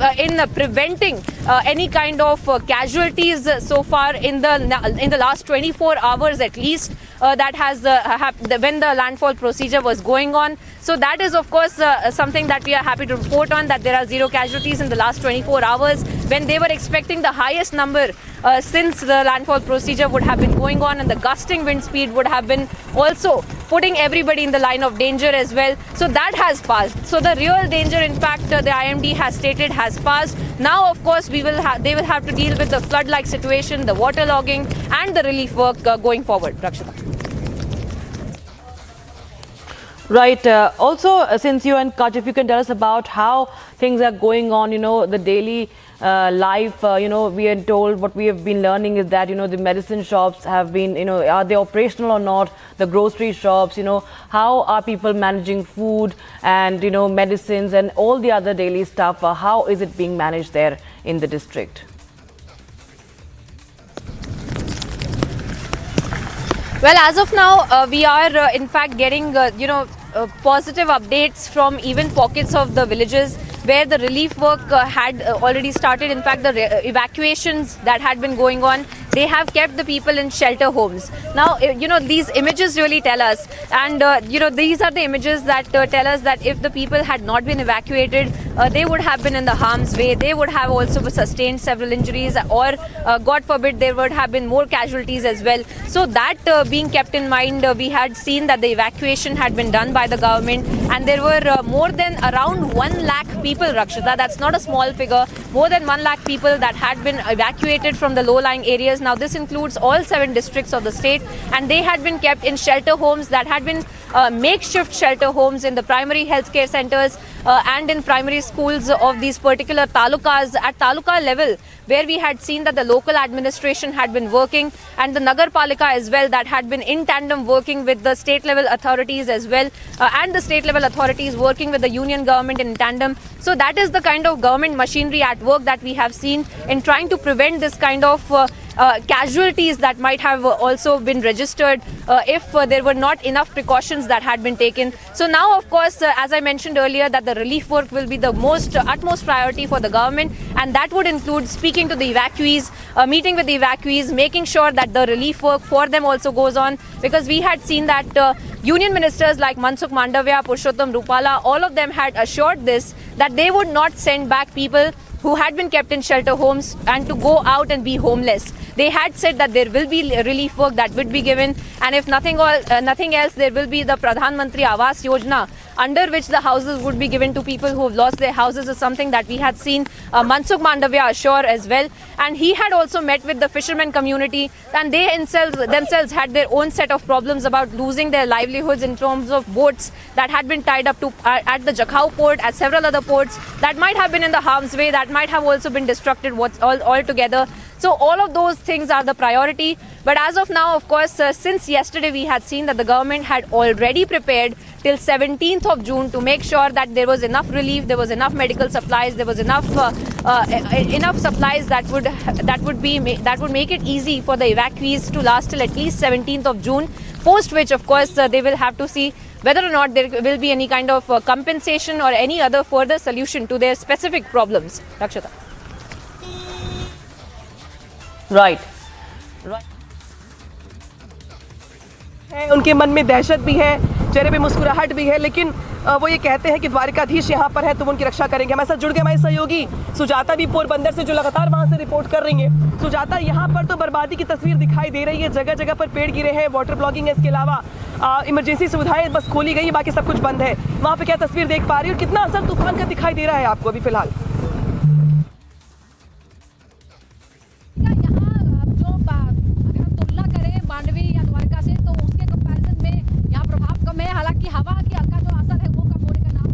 preventing any kind of casualties so far in the last 24 hours at least, that has when the landfall procedure was going on. So that is of course something that we are happy to report on, that there are 0 casualties in the last 24 hours, when they were expecting the highest number since the landfall procedure would have been going on, and the gusting wind speed would have been also putting everybody in the line of danger as well. So that has passed. So the real danger, in fact, the IMD has stated, has passed. Now, of course, they will have to deal with the flood-like situation, the waterlogging, and the relief work going forward. Rakshita. Right. Also, since you're in Kutch, if you can tell us about how things are going on, the daily life, we are told, what we have been learning is that, the medicine shops have been, are they operational or not? The grocery shops, how are people managing food and, medicines and all the other daily stuff? How is it being managed there in the district? Well, as of now, we are in fact getting, positive updates from even pockets of the villages where the relief work had already started. In fact, the evacuations that had been going on, they have kept the people in shelter homes. Now, these images really tell us, and these are the images that tell us that if the people had not been evacuated, they would have been in the harm's way. They would have also sustained several injuries, or God forbid, there would have been more casualties as well. So that being kept in mind, we had seen that the evacuation had been done by the government, and there were more than around 1 lakh people, Rakshita. That's not a small figure. More than 1 lakh people that had been evacuated from the low-lying areas. Now, this includes all 7 districts of the state, and they had been kept in shelter homes that had been makeshift shelter homes in the primary healthcare centers and in primary schools of these particular talukas at taluka level, where we had seen that the local administration had been working, and the Nagar Palika as well, that had been in tandem working with the state level authorities as well, and the state level authorities working with the union government in tandem. So that is the kind of government machinery at work that we have seen in trying to prevent this kind of casualties that might have also been registered if there were not enough precautions that had been taken. So now, of course, as I mentioned earlier, that the relief work will be the utmost priority for the government, and that would include speaking to the evacuees, meeting with the evacuees, making sure that the relief work for them also goes on, because we had seen that union ministers like Mansukh Mandavya, Purushottam Rupala, all of them had assured this, that they would not send back people who had been kept in shelter homes and to go out and be homeless. They had said that there will be relief work that would be given, and if nothing else, there will be the Pradhan Mantri Awas Yojana, under which the houses would be given to people who have lost their houses, is something that we had seen Mansukh Mandavya assure as well. And he had also met with the fishermen community, and they themselves had their own set of problems about losing their livelihoods in terms of boats that had been tied up to at the Jakhau port, at several other ports that might have been in the harm's way, that might have also been destructed altogether. So all of those things are the priority. But as of now, of course, since yesterday we had seen that the government had already prepared till 17th of June to make sure that there was enough relief, there was enough medical supplies, there was enough supplies that would make it easy for the evacuees to last till at least 17th of June. Post which, of course, they will have to see whether or not there will be any kind of compensation or any other further solution to their specific problems. Rakshita. Right. उनके मन में दहशत भी है, चेहरे पे मुस्कुराहट भी है, लेकिन वो ये कहते हैं कि द्वारिकाधीश यहाँ पर है तो वो उनकी रक्षा करेंगे। हमारे साथ जुड़ गए हमारे सहयोगी सुजाता भी पोरबंदर से, जो लगातार वहाँ से रिपोर्ट कर रही हैं। सुजाता, यहाँ पर तो बर्बादी की तस्वीर दिखाई दे रही है, जगह जगह पर पेड़ गिरे हैं, वाटर ब्लॉगिंग है, इसके अलावा इमरजेंसी सुविधाएं बस खोली गई, बाकी सब कुछ बंद है। वहाँ पे क्या तस्वीर देख पा रही है और कितना असर तूफान का दिखाई दे रहा है आपको अभी फिलहाल? हालांकि हवा का जो असर है वो कम होने का नाम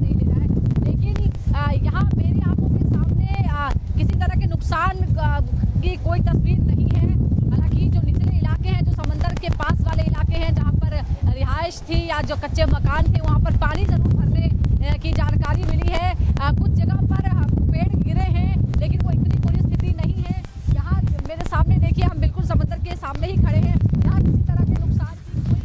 की कोई तस्वीर नहीं है। हालांकि जो निचले इलाके हैं, जो समंदर के पास वाले इलाके हैं, जहां पर रिहाइश थी या जो कच्चे मकान थे, वहां पर पानी जरूर भरने की जानकारी मिली है। कुछ जगह पर पेड़ गिरे हैं, लेकिन वो इतनी बुरी स्थिति नहीं है। यहाँ मेरे सामने देखिए, हम बिल्कुल समंदर के सामने ही खड़े हैं। यहाँ किसी तरह के नुकसान की कोई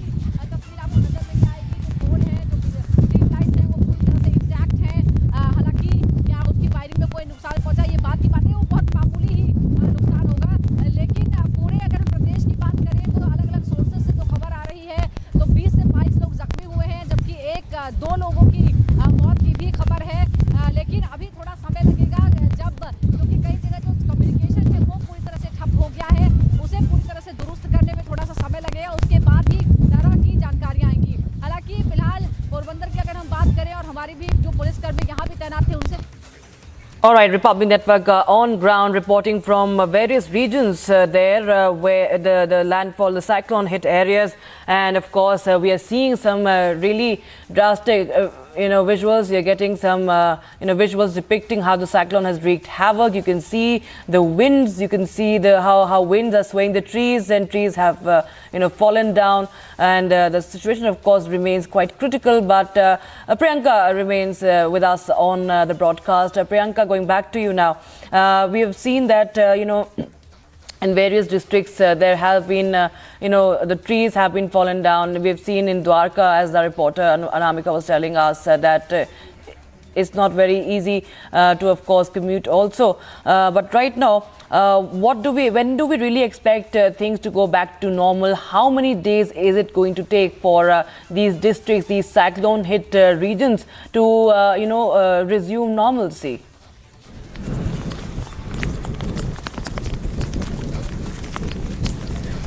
तस्वीर आपको नजर नहीं आएगी। जो पोल है, जो स्ट्रीट लाइट्स हैं, वो पूरी तरह से इंटैक्ट हैं। हालांकि क्या उसकी वायरिंग में कोई नुकसान पहुंचा, ये बात की बात है, वो बहुत मामूली ही नुकसान होगा। लेकिन पूरे अगर हम प्रदेश की बात करें तो अलग अलग सोर्सेज से जो खबर आ रही है, तो 20 से 22 लोग जख्मी हुए हैं, जबकि 1-2 लोगों की मौत की भी खबर है। लेकिन अभी थोड़ा समय लगेगा, क्योंकि कई जगह जो कम्युनिकेशन है वो पूरी तरह से ठप हो गया है, उसे पूरी तरह से दुरुस्त करने में थोड़ा सा समय लगेगा। उसके बाद ही तरह की जानकारियां आएंगी। हालांकि फिलहाल पोरबंदर की अगर हम बात करें, और हमारी भी जो पुलिसकर्मी यहाँ भी तैनात थे, उनसे All right, Republic Network on ground reporting from various regions there where the landfall, the cyclone hit areas, and of course we are seeing some really drastic visuals. You're getting some visuals depicting how the cyclone has wreaked havoc. You can see the winds, you can see how winds are swaying the trees, and trees have fallen down, and the situation of course remains quite critical. But Priyanka remains with us on the broadcast. Priyanka, going back to you now, we have seen that in various districts there have been the trees have been fallen down. We have seen in Dwarka, as the reporter Anamika was telling us, that it's not very easy to of course commute also, but right now when do we really expect things to go back to normal? How many days is it going to take for these districts, these cyclone hit regions to resume normalcy?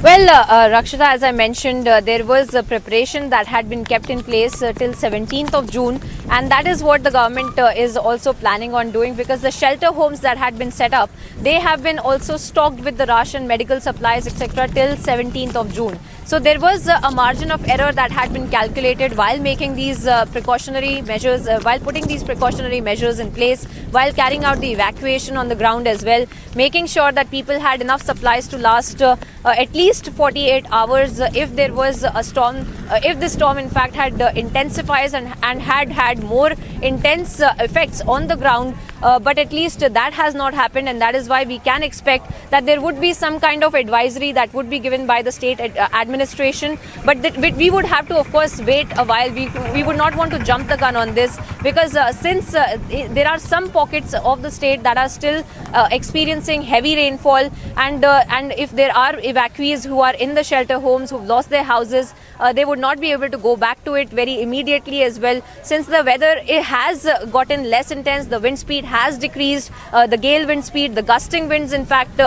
Well, Rakshita, as I mentioned, there was a preparation that had been kept in place till 17th of June, and that is what the government is also planning on doing, because the shelter homes that had been set up, they have been also stocked with the ration, medical supplies, etc. till 17th of June. So there was a margin of error that had been calculated while making these precautionary measures, while putting these precautionary measures in place, while carrying out the evacuation on the ground as well, making sure that people had enough supplies to last at least 48 hours if there was a storm, if the storm in fact had intensified and had more intense effects on the ground. But at least that has not happened, and that is why we can expect that there would be some kind of advisory that would be given by the state administration. But we would have to of course wait a while. We would not want to jump the gun on this, because since there are some pockets of the state that are still experiencing heavy rainfall, and if there are evacuees who are in the shelter homes who've lost their houses, they would not be able to go back to it very immediately as well, since the weather has gotten less intense. The wind speed has decreased, the gale wind speed, the gusting winds, in fact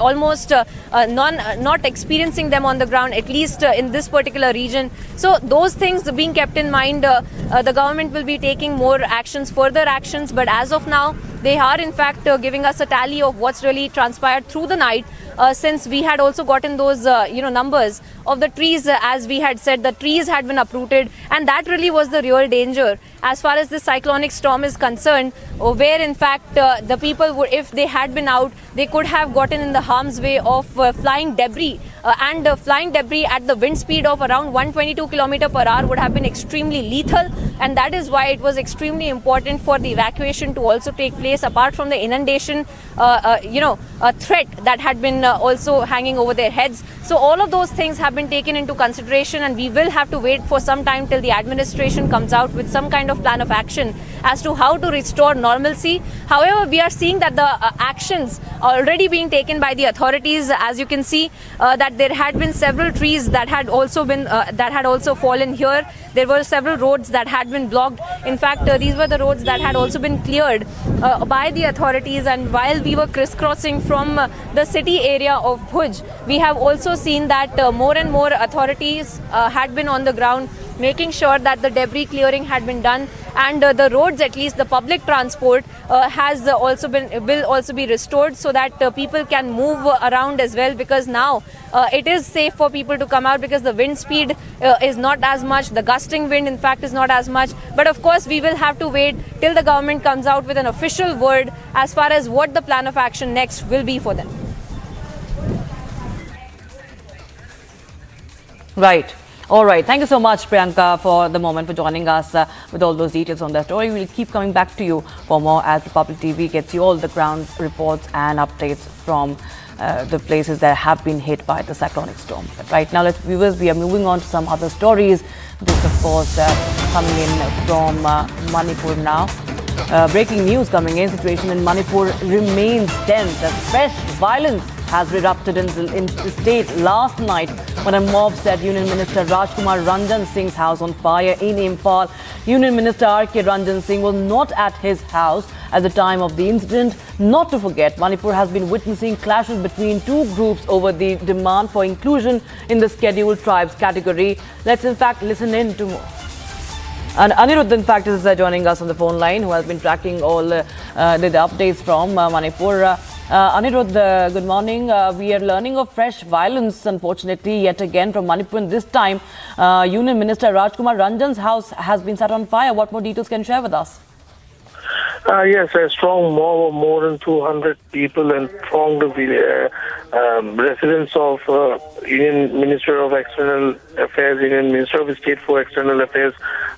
almost not experiencing them on the ground, at least in this particular region. So those things being kept in mind, the government will be taking more actions, further actions. But as of now, they are in fact giving us a tally of what's really transpired through the night, since we had also gotten those numbers of the trees. As we had said, the trees had been uprooted, and that really was the real danger as far as the cyclonic storm is concerned, where in fact the people would, if they had been out, they could have gotten in the harm's way of flying debris, and flying debris at the wind speed of around 122 km/h would have been extremely lethal. And that is why it was extremely important for the evacuation to also take place, apart from the inundation threat that had been also hanging over their heads. So all of those things have been taken into consideration, and we will have to wait for some time till the administration comes out with some kind of plan of action as to how to restore normalcy. However, we are seeing that the actions are already being taken by the authorities. As you can see, that there had been several trees that had also fallen here. There were several roads that had been blocked. In fact, these were the roads that had also been cleared by the authorities. And while we were crisscrossing from the city area of Bhuj, we have also seen that more and more authorities had been on the ground, making sure that the debris clearing had been done, and the roads, at least the public transport, will also be restored, so that people can move around as well, because now it is safe for people to come out, because the wind speed is not as much, the gusting wind in fact is not as much. But of course we will have to wait till the government comes out with an official word as far as what the plan of action next will be for them. Right. All right. Thank you so much, Priyanka, for the moment, for joining us with all those details on that story. We'll keep coming back to you for more as Republic TV gets you all the ground reports and updates from the places that have been hit by the cyclonic storm. But right now, viewers, we are moving on to some other stories. This, of course, coming in from Manipur now. Breaking news coming in. Situation in Manipur remains tense as fresh violence has erupted in the state last night when a mob set Union Minister Rajkumar Ranjan Singh's house on fire in Imphal. Union Minister R.K. Ranjan Singh was not at his house at the time of the incident. Not to forget, Manipur has been witnessing clashes between two groups over the demand for inclusion in the scheduled tribes category. Let's in fact listen in to more. And Anirudh, in fact, is joining us on the phone line, who has been tracking all the updates from Manipur. Anirudh, good morning. We are learning of fresh violence, unfortunately, yet again from Manipur. And this time, Union Minister Rajkumar Ranjan's house has been set on fire. What more details can you share with us? Yes, a strong mob of more than 200 people and thronged the residents of Union Minister of External Affairs, Union Minister of State for External Affairs,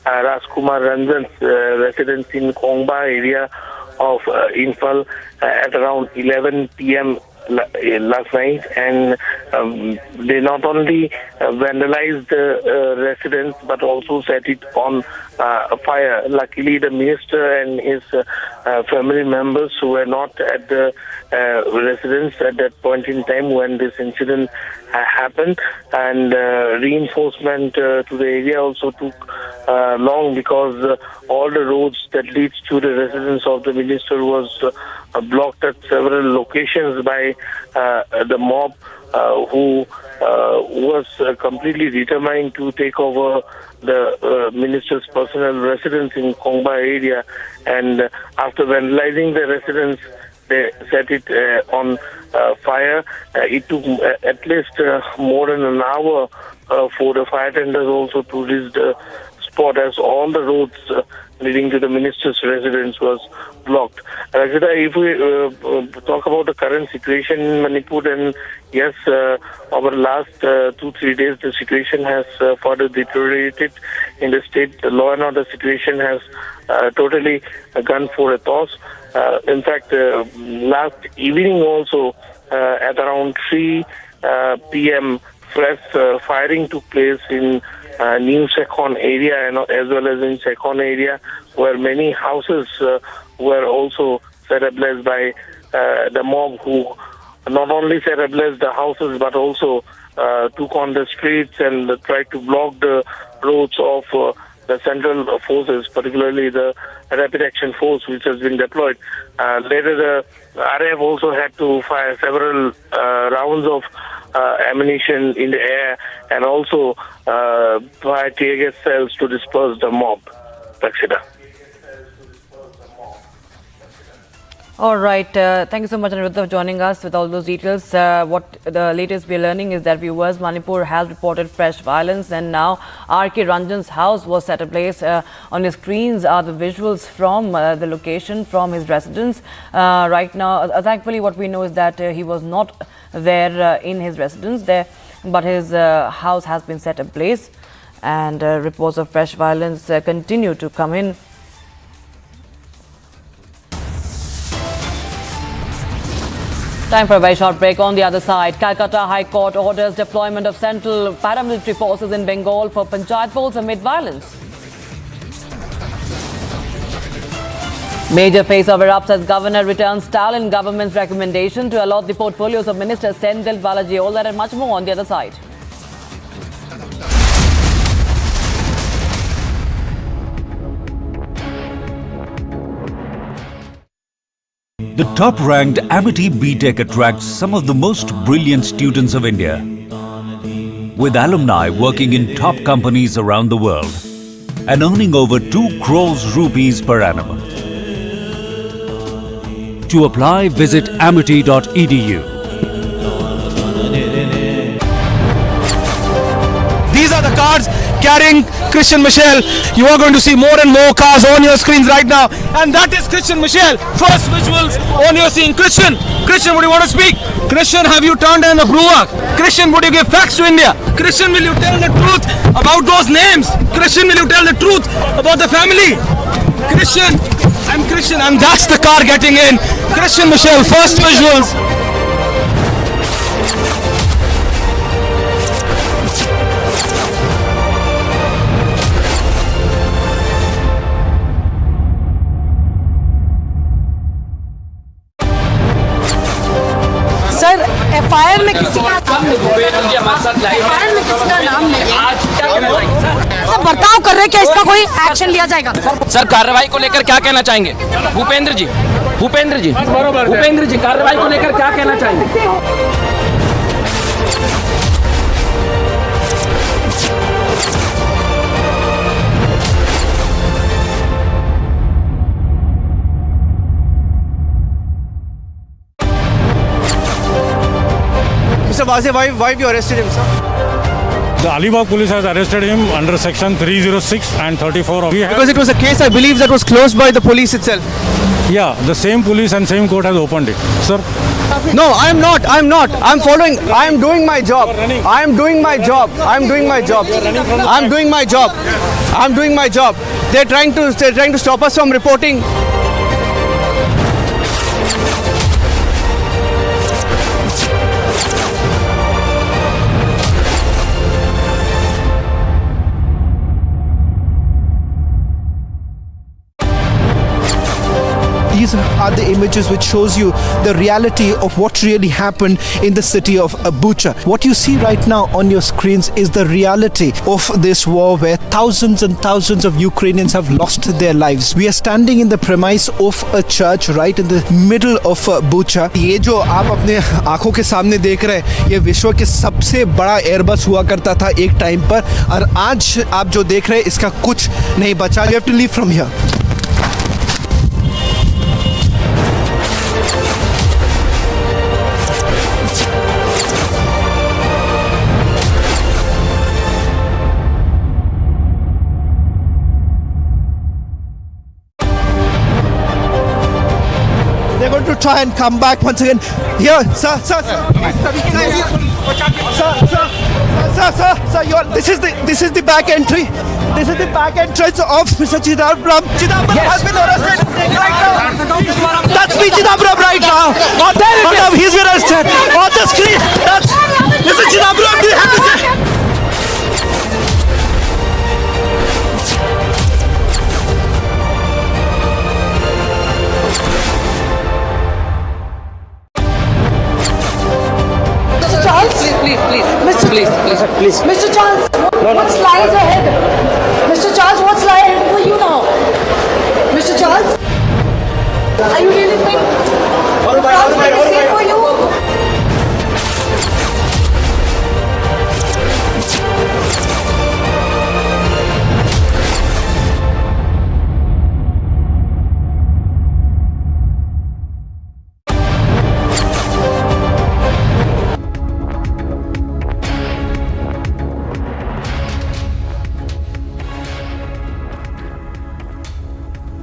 Rajkumar Ranjan's residence in Kongba area of Imphal at around 11 p.m. last night, and they not only vandalized the residence but also set it on fire. Luckily, the minister and his family members who were not at the residence at that point in time when this incident happened, and reinforcement to the area also took long because all the roads that leads to the residence of the minister was blocked at several locations by the mob who was completely determined to take over the minister's personal residence in Kongba area, and after vandalizing the residence, they set it on fire. It took at least more than an hour for the fire tenders also to reach the spot, as all the roads leading to the minister's residence was blocked. Rajita, if we talk about the current situation in Manipur, then yes, over the last 2-3 days, the situation has further deteriorated in the state. The law and order situation has totally gone for a toss. In fact, last evening also, at around 3 p.m., fresh firing took place in New Sekon area and as well as in Sekon area, where many houses were also set ablaze by the mob, who not only set ablaze the houses but also took on the streets and tried to block the roads of the central forces, particularly the Rapid Action Force, which has been deployed. Later, the RAF also had to fire several rounds of ammunition in the air and also fire tear gas cells to disperse the mob. Rakshita. All right. Thank you so much, Anirudh, for joining us with all those details. What the latest we are learning is that, viewers, Manipur has reported fresh violence, and now R.K. Ranjan's house was set ablaze. On your screens are the visuals from the location, from his residence. Right now, thankfully, what we know is that he was not there in his residence there, but his house has been set ablaze, and reports of fresh violence continue to come in. Time for a very short break. On the other side, Calcutta High Court orders deployment of central paramilitary forces in Bengal for panchayat polls amid violence. Major face-off erupts as governor returns Stalin government's recommendation to allot the portfolios of Minister Sendil Balaji. All that and much more on the other side. The top-ranked Amity BTech attracts some of the most brilliant students of India, with alumni working in top companies around the world and earning over 2 crores rupees per annum. To apply, visit amity.edu. These are the cards carrying Christian Michelle. You are going to see more and more cars on your screens right now. And that is Christian Michelle. First visuals on your scene. Christian, would you want to speak? Christian, have you turned down the brewer? Christian, would you give facts to India? Christian, will you tell the truth about those names? Christian, will you tell the truth about the family? Christian, and that's the car getting in. Christian Michelle, first visuals. Sir FIR में किसी का नाम नहीं है sir, बर्ताव कर रहे हैं, क्या इसका कोई एक्शन लिया जाएगा? सर कार्रवाई को लेकर क्या कहना चाहेंगे? भूपेंद्र जी कार्रवाई को लेकर क्या कहना चाहेंगे? Mr. Wazir, why have you arrested him, sir? The Alibag police has arrested him under section 306 and 34 of... Because it was a case, I believe, that was closed by the police itself. Yeah, the same police and same court has opened it. Sir? No, I'm not. I'm following. I'm doing my job. I'm doing my job. They're trying to stop us from reporting. These are the images which shows you the reality of what really happened in the city of Bucha. What you see right now on your screens is the reality of this war where thousands and thousands of Ukrainians have lost their lives. We are standing in the premise of a church right in the middle of Bucha. ये जो आप अपने आंखों के सामने देख रहे हैं, ये विश्व के सबसे बड़ा एयरबस हुआ करता था एक टाइम पर, और आज आप जो देख रहे हैं इसका कुछ नहीं बचा. You have to leave from here. They're going to try and come back once again. Here, sir. This is the back entry. This is the back entrance of Mr. Chidambaram. Chidambaram has been arrested right now. That's me, Chidambaram, right now. He's been arrested on the screen. That's Mr. Chidambaram. Do you have to say? Please. Mr. Charles, what's lies ahead? Mr. Charles, what's lies ahead for you now? Mr. Charles, are you really think France is safe for you?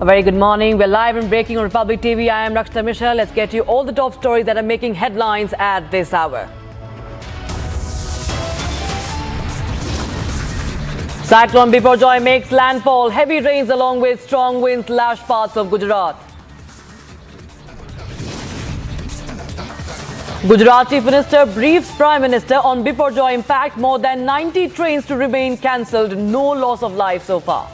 A very good morning. We're live and breaking on Republic TV. I am Rakshita Mishra. Let's get you all the top stories that are making headlines at this hour. Cyclone Biparjoy makes landfall. Heavy rains along with strong winds lash parts of Gujarat. Gujarat Chief Minister briefs Prime Minister on Biparjoy impact. More than 90 trains to remain cancelled. No loss of life so far.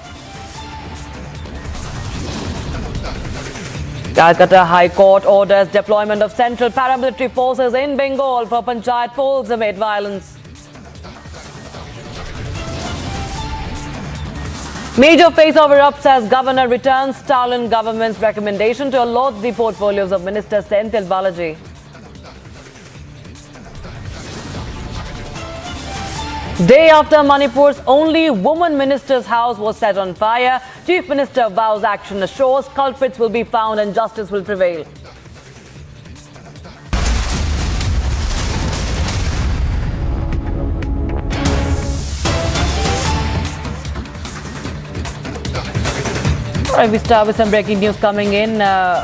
Calcutta High Court orders deployment of central paramilitary forces in Bengal for panchayat polls amid violence. Major face-off erupts as governor returns Stalin government's recommendation to allot the portfolios of Minister Senthil Balaji. Day after Manipur's only woman minister's house was set on fire, Chief Minister vows action assures culprits will be found and justice will prevail. All right, we start with some breaking news coming in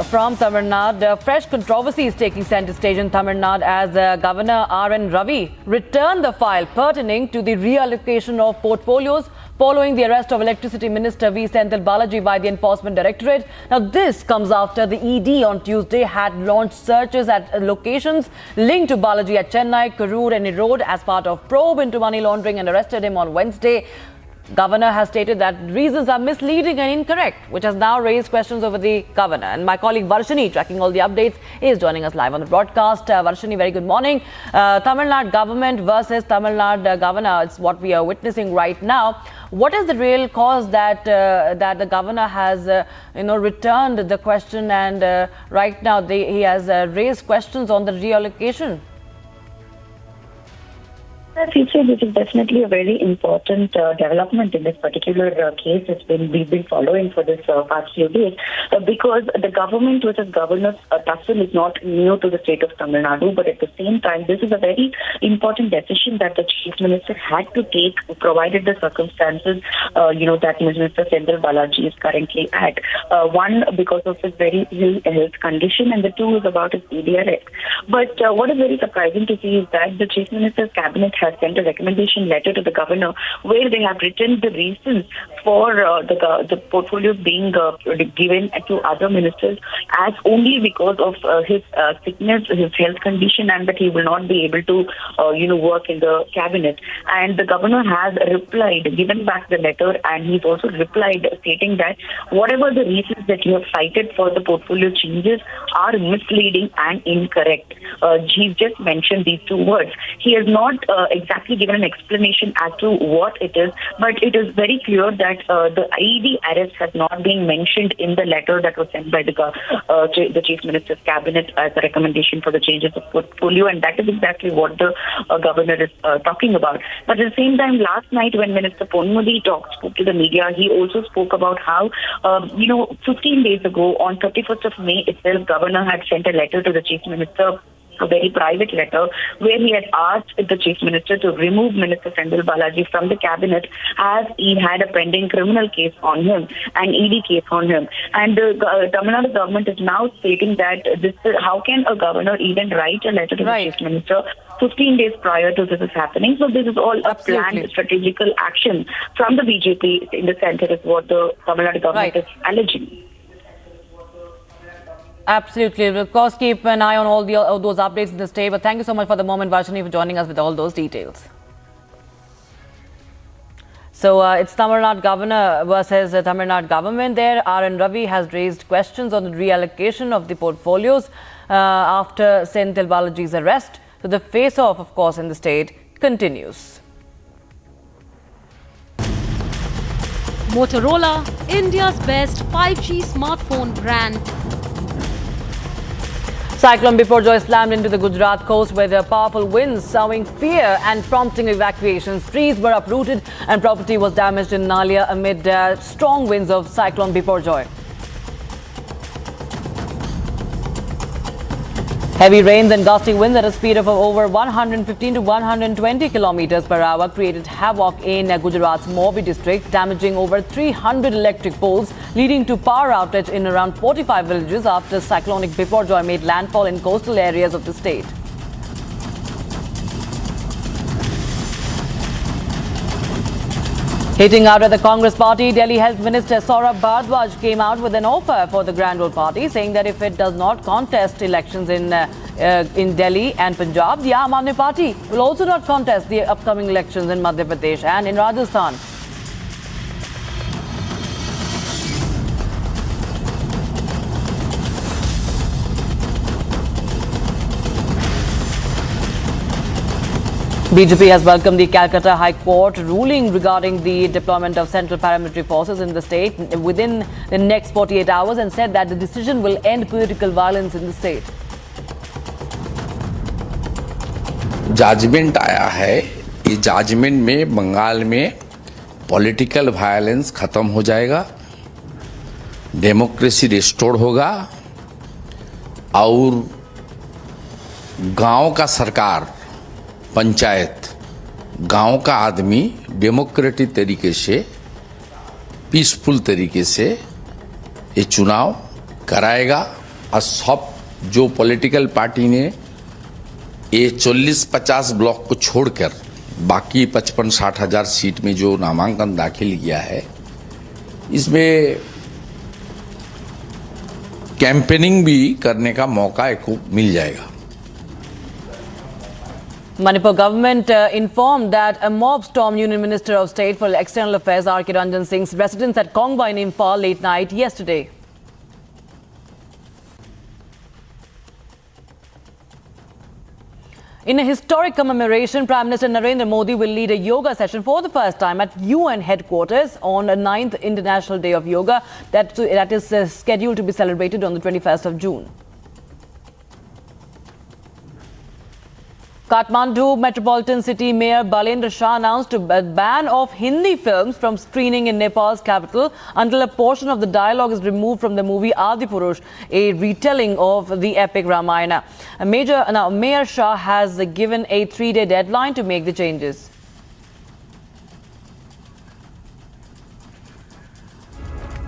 from Tamil Nadu. Fresh controversy is taking centre stage in Tamil Nadu as Governor R.N. Ravi returned the file pertaining to the reallocation of portfolios following the arrest of Electricity Minister V. Senthil Balaji by the Enforcement Directorate. Now, this comes after the ED on Tuesday had launched searches at locations linked to Balaji at Chennai, Karur and Erode as part of probe into money laundering and arrested him on Wednesday. Governor has stated that reasons are misleading and incorrect, which has now raised questions over the governor. And my colleague Varshini, tracking all the updates, is joining us live on the broadcast. Varshini, very good morning. Tamil Nadu government versus Tamil Nadu governor, it's what we are witnessing right now. What is the real cause that that the governor has, returned the question, and right now he has raised questions on the reallocation? This is definitely a very important development in this particular case. We've been following for this past few days because the government, which is Governor tussle, is not new to the state of Tamil Nadu, but at the same time, this is a very important decision that the Chief Minister had to take, provided the circumstances, that Minister Senthil Balaji is currently at. One, because of his very ill health condition, and the two is about his ED. But what is very surprising to see is that the Chief Minister's cabinet has sent a recommendation letter to the governor where they have written the reasons for the portfolios being given to other ministers as only because of his sickness, his health condition, and that he will not be able to, work in the cabinet. And the governor has replied, given back the letter, and he's also replied stating that whatever the reasons that you have cited for the portfolio changes are misleading and incorrect. He's just mentioned these two words. He has not exactly given an explanation as to what it is, but it is very clear that the ED arrest has not been mentioned in the letter that was sent by the Chief Minister's cabinet as a recommendation for the changes of portfolio, and that is exactly what the governor is talking about. But at the same time, last night when Minister Ponmudi spoke to the media, he also spoke about how, 15 days ago, on 31st of May itself, governor had sent a letter to the Chief Minister, a very private letter, where he had asked the Chief Minister to remove Minister Senthil Balaji from the cabinet as he had a pending criminal case on him, an ED case on him. And the Tamil Nadu government is now stating that how can a governor even write a letter to the Chief Minister 15 days prior to this is happening? So this is all a planned strategical action from the BJP in the center is what the Tamil Nadu government is alleging. Absolutely. We'll of course keep an eye on all those updates in the state. But thank you so much for the moment, Varshini, for joining us with all those details. So it's Tamil Nadu governor versus Tamil Nadu government there. R.N. Ravi has raised questions on the reallocation of the portfolios after Senthil Balaji's arrest. So the face-off, of course, in the state continues. Motorola, India's best 5G smartphone brand. Cyclone Biparjoy slammed into the Gujarat coast with powerful winds sowing fear and prompting evacuations. Trees were uprooted and property was damaged in Nalia amid strong winds of Cyclone Biparjoy. Heavy rains and gusty winds at a speed of over 115 to 120 kilometers per hour created havoc in Gujarat's Morbi district, damaging over 300 electric poles, leading to power outage in around 45 villages after cyclonic Biparjoy made landfall in coastal areas of the state. Hitting out at the Congress party, Delhi Health Minister Saurabh Bhardwaj came out with an offer for the Grand Old Party, saying that if it does not contest elections in Delhi and Punjab, the Aam Aadmi Party will also not contest the upcoming elections in Madhya Pradesh and in Rajasthan. BJP has welcomed the Calcutta High Court ruling regarding the deployment of central paramilitary forces in the state within the next 48 hours and said that the decision will end political violence in the state. Judgment आया है, ये judgement में बंगाल में political violence खत्म हो जाएगा, democracy restore होगा और गांव का सरकार, पंचायत, गांव का आदमी डेमोक्रेटिक तरीके से, पीसफुल तरीके से ये चुनाव कराएगा और सब जो पॉलिटिकल पार्टी ने ये 40-50 ब्लॉक को छोड़कर बाकी 55-60 हजार सीट में जो नामांकन दाखिल किया है, इसमें कैंपेनिंग भी करने का मौका को मिल जाएगा। Manipur government informed that a mob stormed Union Minister of State for External Affairs R.K. Ranjan Singh's residence at Kongba in Imphal late night yesterday. In a historic commemoration, Prime Minister Narendra Modi will lead a yoga session for the first time at UN headquarters on the 9th International Day of Yoga that is scheduled to be celebrated on the 21st of June. Kathmandu Metropolitan City Mayor Balendra Shah announced a ban of Hindi films from screening in Nepal's capital until a portion of the dialogue is removed from the movie Adipurush, a retelling of the epic Ramayana. Mayor Shah has given a 3-day deadline to make the changes.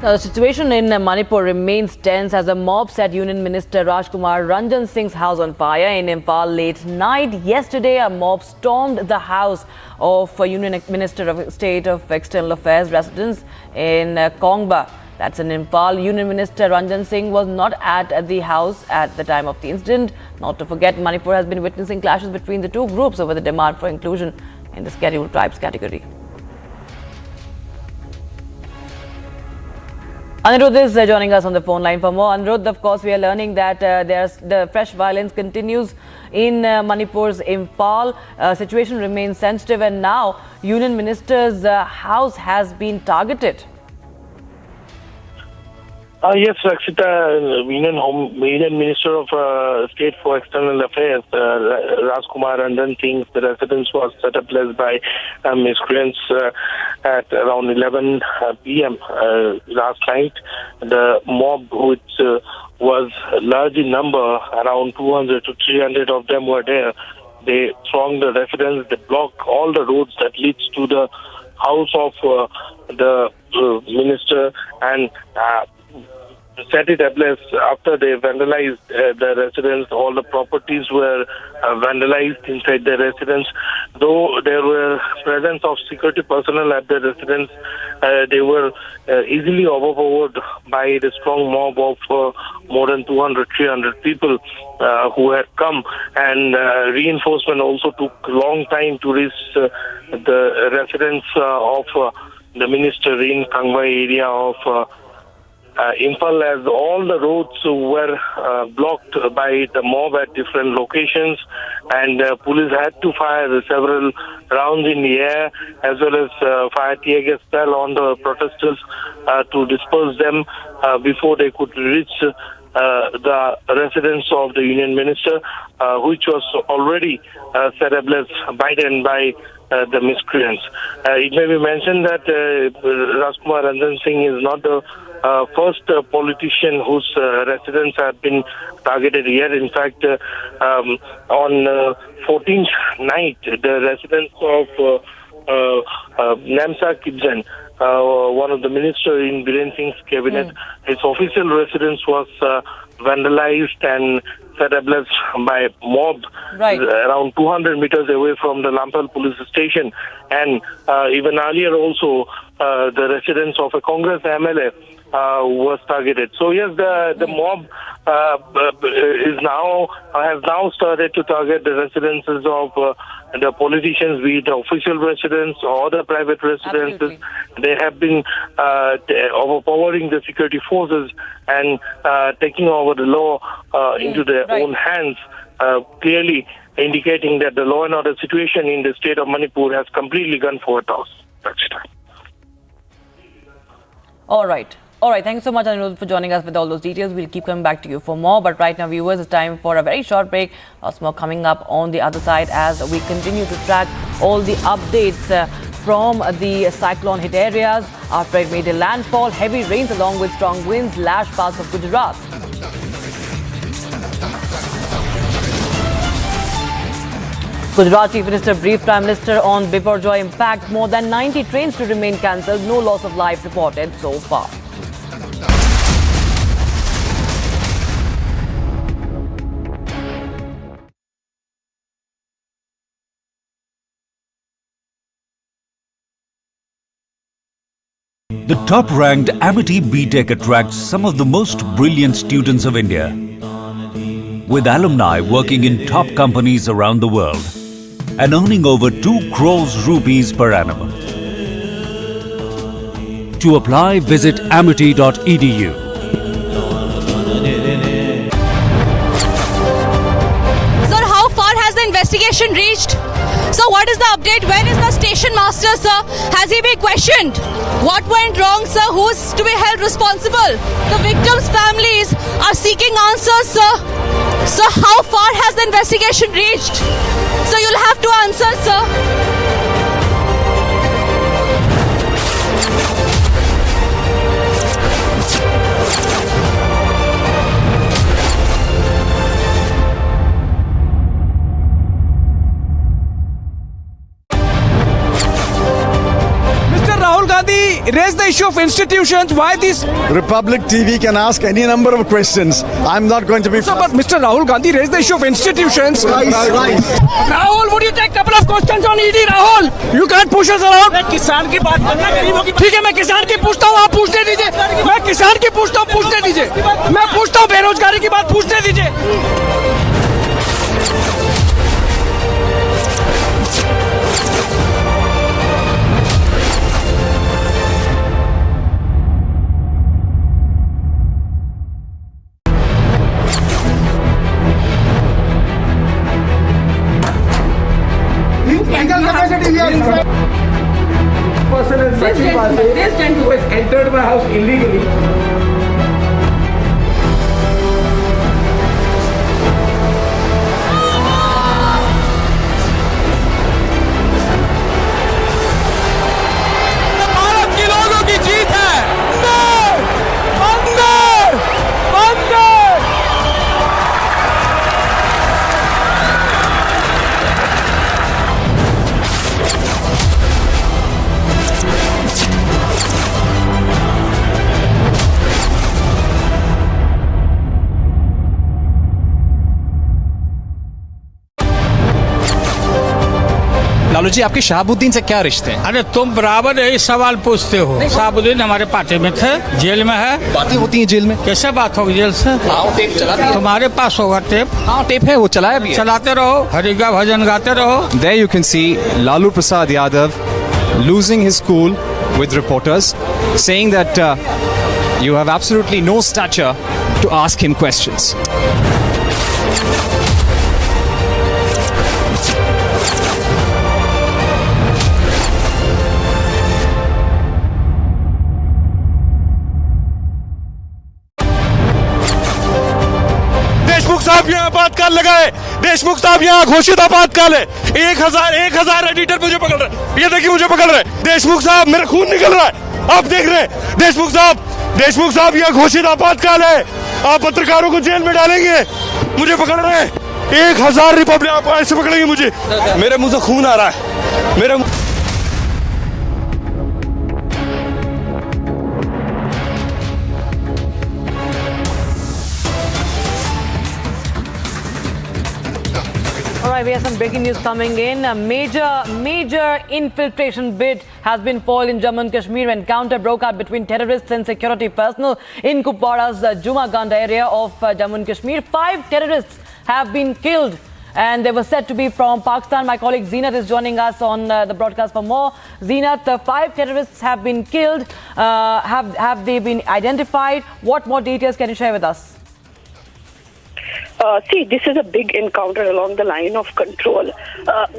Now, the situation in Manipur remains tense as a mob set Union Minister Rajkumar Ranjan Singh's house on fire in Imphal late night. Yesterday, a mob stormed the house of Union Minister of State of External Affairs residence in Kongba. That's in Imphal. Union Minister Ranjan Singh was not at the house at the time of the incident. Not to forget, Manipur has been witnessing clashes between the two groups over the demand for inclusion in the scheduled tribes category. Anirudh is joining us on the phone line for more. Anirudh, of course, we are learning that the fresh violence continues in Manipur's Imphal. Situation remains sensitive, and now Union Minister's house has been targeted. Yes, Rakshita, Union Minister of State for External Affairs, Rajkumar Ranjan Singh's residence was set ablaze by miscreants at around 11 p.m. Last night. The mob, which was large in number, around 200 to 300 of them were there. They thronged the residence, they blocked all the roads that leads to the house of the minister and set it ablaze. After they vandalized the residence, all the properties were vandalized inside the residence. Though there were presence of security personnel at the residence, they were easily overpowered by the strong mob of more than 200-300 people who had come, and reinforcement also took a long time to reach the residence of the minister in Kangwai area of Imphal, as all the roads were blocked by the mob at different locations, and police had to fire several rounds in the air, as well as fire tear gas fell on the protesters to disperse them before they could reach the residence of the Union Minister, which was already set ablaze by then by the miscreants. It may be mentioned that Rajkumar Ranjan Singh is not the first politician whose residence have been targeted here. In fact, on 14th night, the residence of Namsa Kidjan, one of the ministers in Biren Singh's cabinet, his official residence was vandalized and set ablaze by mob around 200 meters away from the Lampal police station. And even earlier also, the residence of a Congress MLA was targeted. So yes, the mob has now started to target the residences of the politicians, be it the official residence or the private residences. Absolutely. They have been overpowering the security forces and taking over the law into their own hands, clearly indicating that the law and order situation in the state of Manipur has completely gone for a toss. All right. Thank you so much, Anirudh, for joining us with all those details. We'll keep coming back to you for more. But right now, viewers, it's time for a very short break. Lots more coming up on the other side as we continue to track all the updates from the cyclone hit areas. After it made a landfall, heavy rains along with strong winds lashed parts of Gujarat. Gujarat Chief Minister briefed Prime Minister on Biparjoy impact. More than 90 trains to remain cancelled. No loss of life reported so far. The top-ranked Amity BTech attracts some of the most brilliant students of India, with alumni working in top companies around the world and earning over 2 crores rupees per annum. To apply, visit amity.edu. Sir, how far has the investigation reached? So what is the update? Where is the station master, sir? Has he been questioned? What went wrong, sir? Who's to be held responsible? The victims' families are seeking answers, sir. So how far has the investigation reached? So you'll have to answer, sir. Raise the issue of institutions. Why this? Republic TV can ask any number of questions. I'm not going to be. So, but Mr. Rahul Gandhi raised the issue of institutions. Rahul, would you take a couple of questions on ED? Rahul, you can't push us around. किसान की बात करना गरीबों की. ठीक है, मैं किसान की पूछता हूँ, आप पूछने दीजिए. मैं किसान की पूछता हूँ, पूछने दीजिए. मैं पूछता हूँ, बेरोजगारी की बात पूछने दीजिए. This gentleman who has entered my house illegally. Bharat के लोगों की जीत है. अंदर लालू जी, आपके शहाबुद्दीन से क्या रिश्ते हैं? अरे तुम बराबर यही सवाल पूछते हो. शहाबुद्दीन हमारे पार्टी में थे, जेल में है. बातें होती हैं जेल में. कैसे बात होगी जेल से? टेप चलाते हैं. तुम्हारे पास होगा टेप. हाँ, टेप है, वो चलाया भी है. चलाते रहो, हरि का भजन गाते रहो. There you can see Lalu Prasad Yadav losing his cool with reporters, saying that you have absolutely no stature to ask him questions. Deshmukh साहब यहाँ आपातकाल लगाए. देशमुख साहब यहाँ घोषित आपातकाल है. 1000 एडिटर मुझे पकड़ रहे. ये देखिए मुझे पकड़ रहे. देशमुख साहब, मेरा खून निकल रहा है. आप देख रहे हैं. देशमुख साहब यहाँ घोषित आपातकाल है. आप पत्रकारों को जेल में डालेंगे. मुझे पकड़ रहे हैं. 1000 रिपब्लिक आप ऐसे पकड़ेंगे मुझे. मेरे मुंह से खून आ रहा है. मेरे All right, we have some breaking news coming in. A major infiltration bid has been foiled in Jammu and Kashmir when encounter broke out between terrorists and security personnel in Kupwara's Jumagand area of Jammu and Kashmir. 5 terrorists have been killed and they were said to be from Pakistan. My colleague Zeenat is joining us on the broadcast for more. Zeenat, 5 terrorists have been killed. Have they been identified? What more details can you share with us? See, this is a big encounter along the line of control.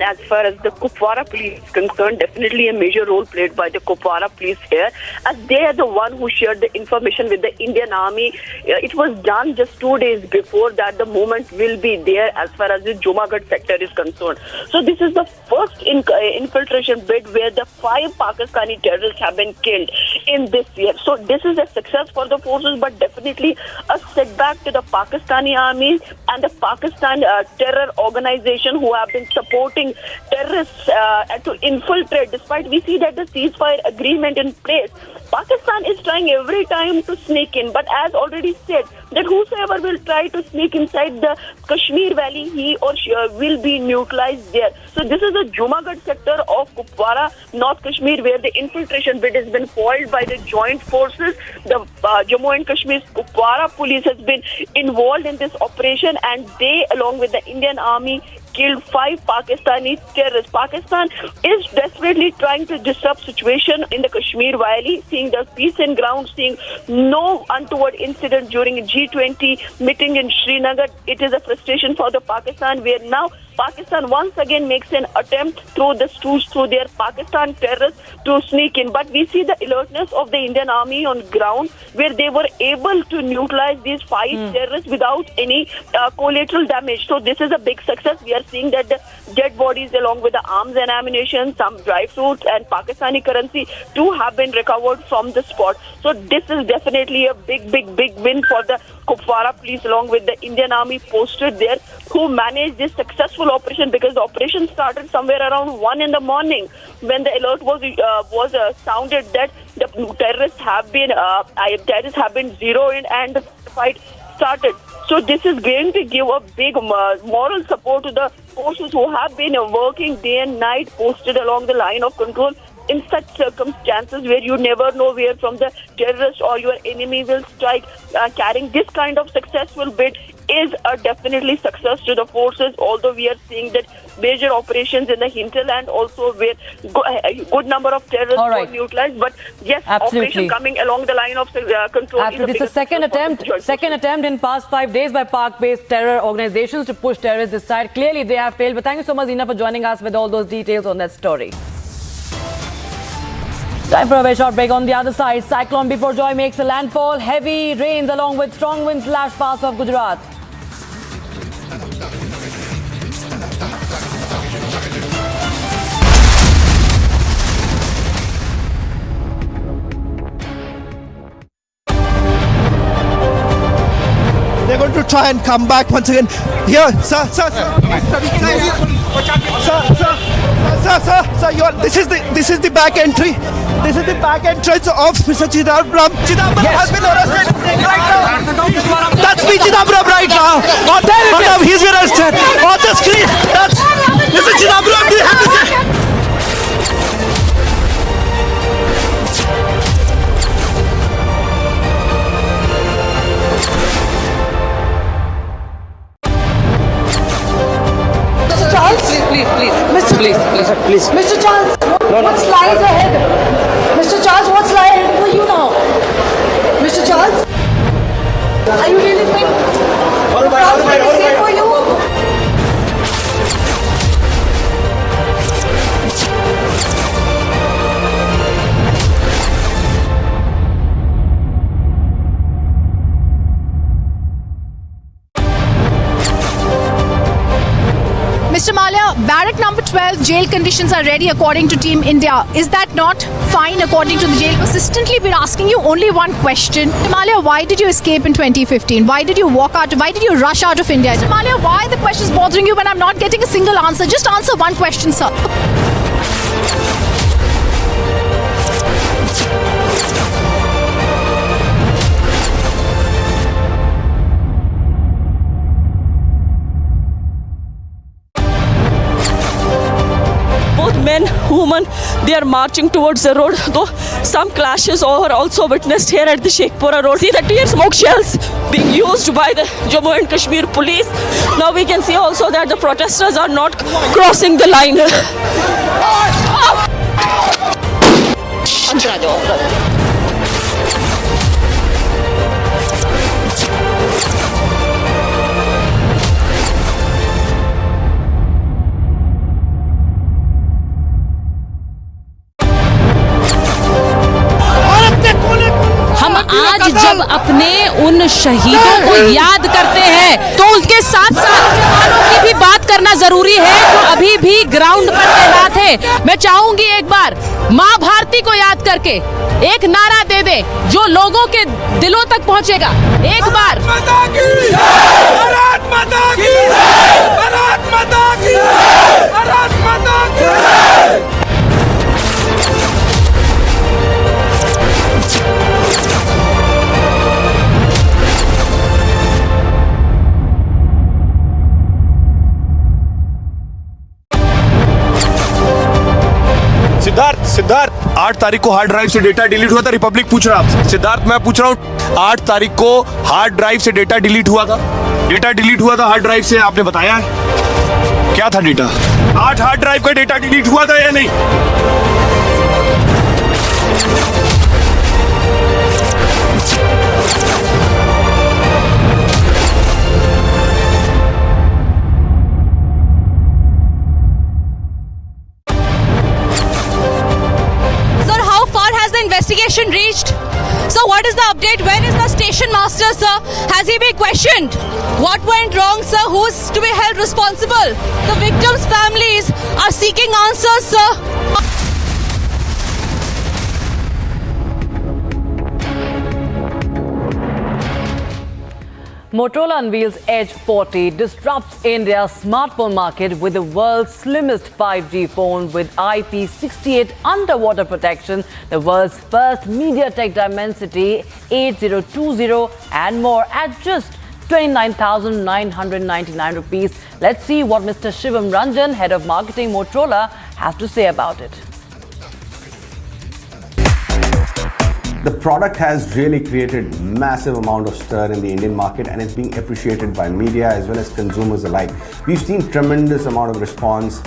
As far as the Kupwara police is concerned, definitely a major role played by the Kupwara police here, as they are the one who shared the information with the Indian Army. It was done just 2 days before that the movement will be there as far as the Jumagad sector is concerned. So this is the first infiltration bid where the 5 Pakistani terrorists have been killed in this year. So this is a success for the forces, but definitely a setback to the Pakistani army and the Pakistan terror organization who have been supporting terrorists to infiltrate. Despite we see that the ceasefire agreement in place, Pakistan is trying every time to sneak in. But as already said, that whosoever will try to sneak inside the Kashmir Valley, he or she will be neutralized there. So this is the Junagadh sector of Kupwara, North Kashmir, where the infiltration bid has been foiled by the joint forces. The Jammu and Kashmir Kupwara police has been involved in this operation, and they, along with the Indian Army, killed 5 Pakistani terrorists. Pakistan is desperately trying to disrupt situation in the Kashmir Valley, seeing the peace and ground, seeing no untoward incident during a G20 meeting in Srinagar. It is a frustration for the Pakistan, where now Pakistan once again makes an attempt through their Pakistan terrorists to sneak in. But we see the alertness of the Indian Army on ground, where they were able to neutralize these 5 terrorists without any collateral damage. So this is a big success. We are seeing that the dead bodies, along with the arms and ammunition, some dry fruits and Pakistani currency too, have been recovered from the spot. So this is definitely a big win for the Kupwara police, along with the Indian Army posted there, who managed this successful operation, because the operation started somewhere around 1 in the morning when the alert was sounded that the terrorists have been zeroed in and the fight started. So this is going to give a big moral support to the forces who have been working day and night, posted along the line of control in such circumstances where you never know where from the terrorist or your enemy will strike. Carrying this kind of successful bid is a definitely success to the forces, although we are seeing that major operations in the hinterland also, where a good number of terrorists were neutralized. But yes, operation coming along the line of control. Absolutely. It's a second attempt in past 5 days by Pak-based terror organizations to push terrorists this side. Clearly they have failed. But thank you so much, Zina, for joining us with all those details on that story. Time for a very short break. On the other side, Cyclone Biparjoy makes a landfall. Heavy rains along with strong winds lash parts of Gujarat. They're going to try and come back once again. Here, sir. Sir, this is the back entry. This is the back entrance of Mr. Chidambaram. Chidambaram has been arrested right now. That's me, Chidambaram, right now. He's been arrested. On the screen. That's Mr. Chidambaram. Do you have to say? Please. Mr. Charles, what's lies ahead? Mr. Charles, what's lies ahead for you now? Mr. Charles, are you really think France will be safe for you? Mr. Malia, barrack number 12, jail conditions are ready according to Team India. Is that not fine according to the jail? Persistently been asking you only one question. Mr. Malia, why did you escape in 2015? Why did you walk out? Why did you rush out of India? Mr. Malia, why the question is bothering you when I'm not getting a single answer? Just answer one question, sir. Men, women, they are marching towards the road, though some clashes are also witnessed here at the Sheikhpura road. See the tear smoke shells being used by the Jammu and Kashmir police. Now we can see also that the protesters are not crossing the line. आज जब अपने उन शहीदों को याद करते हैं तो उसके साथ साथ जवानों की भी बात करना जरूरी है जो अभी भी ग्राउंड पर तैनात है। मैं चाहूंगी एक बार माँ भारती को याद करके एक नारा दे दे जो लोगों के दिलों तक पहुंचेगा। एक बार भारत माता की जय! भारत माता की जय! भारत माता की जय! सिद्धार्थ 8 तारीख को हार्ड ड्राइव से डेटा डिलीट हुआ था, रिपब्लिक पूछ रहा आपसे। सिद्धार्थ मैं पूछ रहा हूँ 8 तारीख को हार्ड ड्राइव से डेटा डिलीट हुआ था, डेटा डिलीट हुआ था हार्ड ड्राइव से, आपने बताया है क्या था डेटा? 8 हार्ड ड्राइव का डेटा डिलीट हुआ था या नहीं? Investigation reached. So what is the update? When is the station master, sir? Has he been questioned? What went wrong, sir? Who's to be held responsible? The victims' families are seeking answers, sir. Motorola unveils Edge 40, disrupts India's smartphone market with the world's slimmest 5G phone with IP68 underwater protection, the world's first MediaTek Dimensity 8020 and more at just 29,999 rupees. Let's see what Mr. Shivam Ranjan, head of marketing Motorola, has to say about it. The product has really created massive amount of stir in the Indian market and is being appreciated by media as well as consumers alike. We've seen tremendous amount of response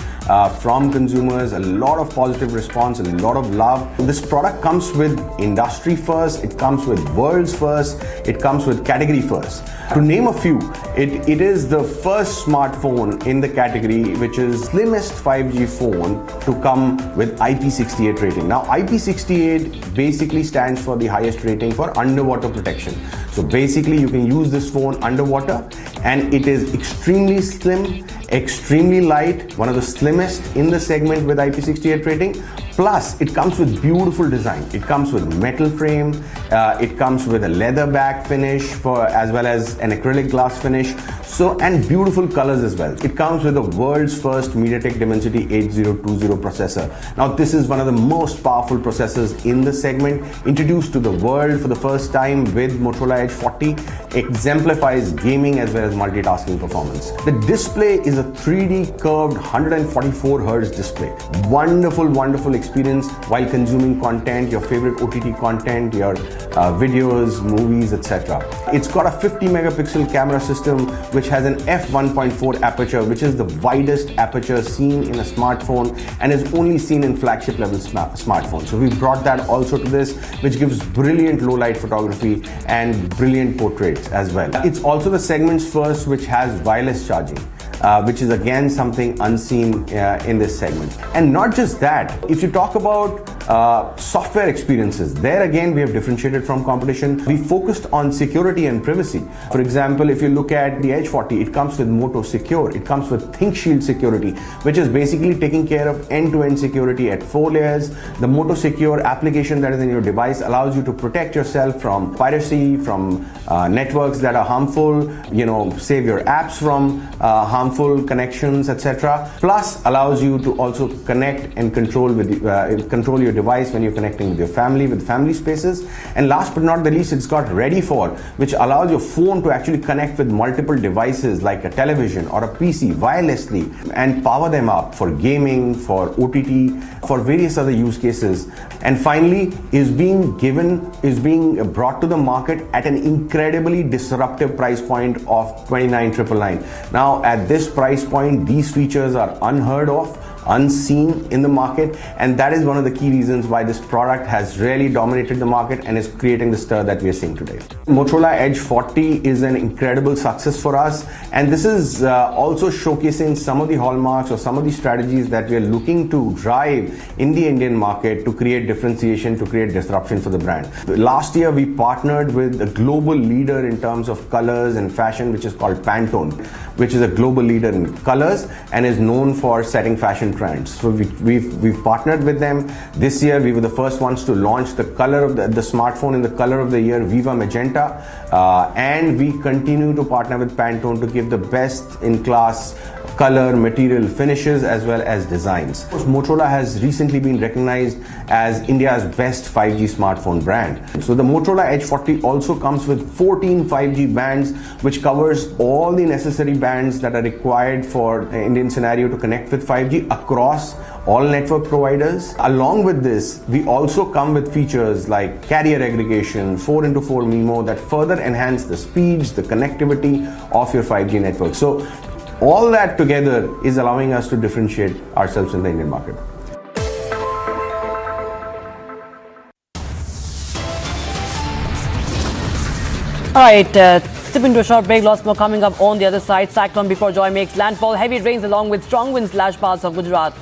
from consumers, a lot of positive response and a lot of love. This product comes with industry first, it comes with world's first, it comes with category first. To name a few, it is the first smartphone in the category which is slimmest 5G phone to come with IP68 rating. Now IP68 basically stands for the highest rating for underwater protection. So basically you can use this phone underwater and it is extremely slim, extremely light, one of the slimmest in the segment with IP68 rating. Plus it comes with beautiful design. It comes with metal frame, it comes with a leather back finish as well as an acrylic glass finish. So, and beautiful colors as well. It comes with the world's first MediaTek Dimensity 8020 processor. Now this is one of the most powerful processors in the segment, introduced to the world for the first time with Motorola Edge 40, exemplifies gaming as well as multitasking performance. The display is a 3D curved 144 Hz display. Wonderful, wonderful experience while consuming content, your favorite OTT content, your videos, movies, etc. It's got a 50 megapixel camera system which has an f1.4 aperture, which is the widest aperture seen in a smartphone and is only seen in flagship level smartphones. So we brought that also to this, which gives brilliant low light photography and brilliant portraits as well. It's also the segment's first which has wireless charging. Which is again something unseen in this segment. And not just that, if you talk about software experiences, there again we have differentiated from competition. We focused on security and privacy. For example, if you look at the Edge 40, it comes with Moto Secure, it comes with ThinkShield security, which is basically taking care of end-to-end security at 4 layers. The Moto Secure application that is in your device allows you to protect yourself from piracy, from networks that are harmful, save your apps from harmful connections, etc. Plus allows you to also connect and control your device when you're connecting with your family, with family spaces. And last but not the least, it's got Ready For, which allows your phone to actually connect with multiple devices like a television or a PC wirelessly and power them up for gaming, for OTT, for various other use cases. And finally, is being brought to the market at an incredibly disruptive price point of 29,999. Now at this price point, these features are unheard of, unseen in the market, and that is one of the key reasons why this product has really dominated the market and is creating the stir that we are seeing today. Motorola Edge 40 is an incredible success for us, and this is also showcasing some of the hallmarks or some of the strategies that we are looking to drive in the Indian market to create differentiation, to create disruption for the brand. Last year we partnered with a global leader in terms of colors and fashion, which is called Pantone, which is a global leader in colors and is known for setting fashion trends. So we've partnered with them. This year we were the first ones to launch the color of the smartphone in the color of the year, Viva Magenta, and we continue to partner with Pantone to give the best in class color, material, finishes, as well as designs. Motorola has recently been recognized as India's best 5G smartphone brand. So the Motorola Edge 40 also comes with 14 5G bands, which covers all the necessary bands that are required for the Indian scenario to connect with 5G across all network providers. Along with this, we also come with features like carrier aggregation, 4x4 MIMO that further enhance the speeds, the connectivity of your 5G network. So all that together is allowing us to differentiate ourselves in the Indian market. All right, step into a short break. Lots more coming up on the other side. Cyclone Biparjoy makes landfall. Heavy rains along with strong winds lash parts of Gujarat.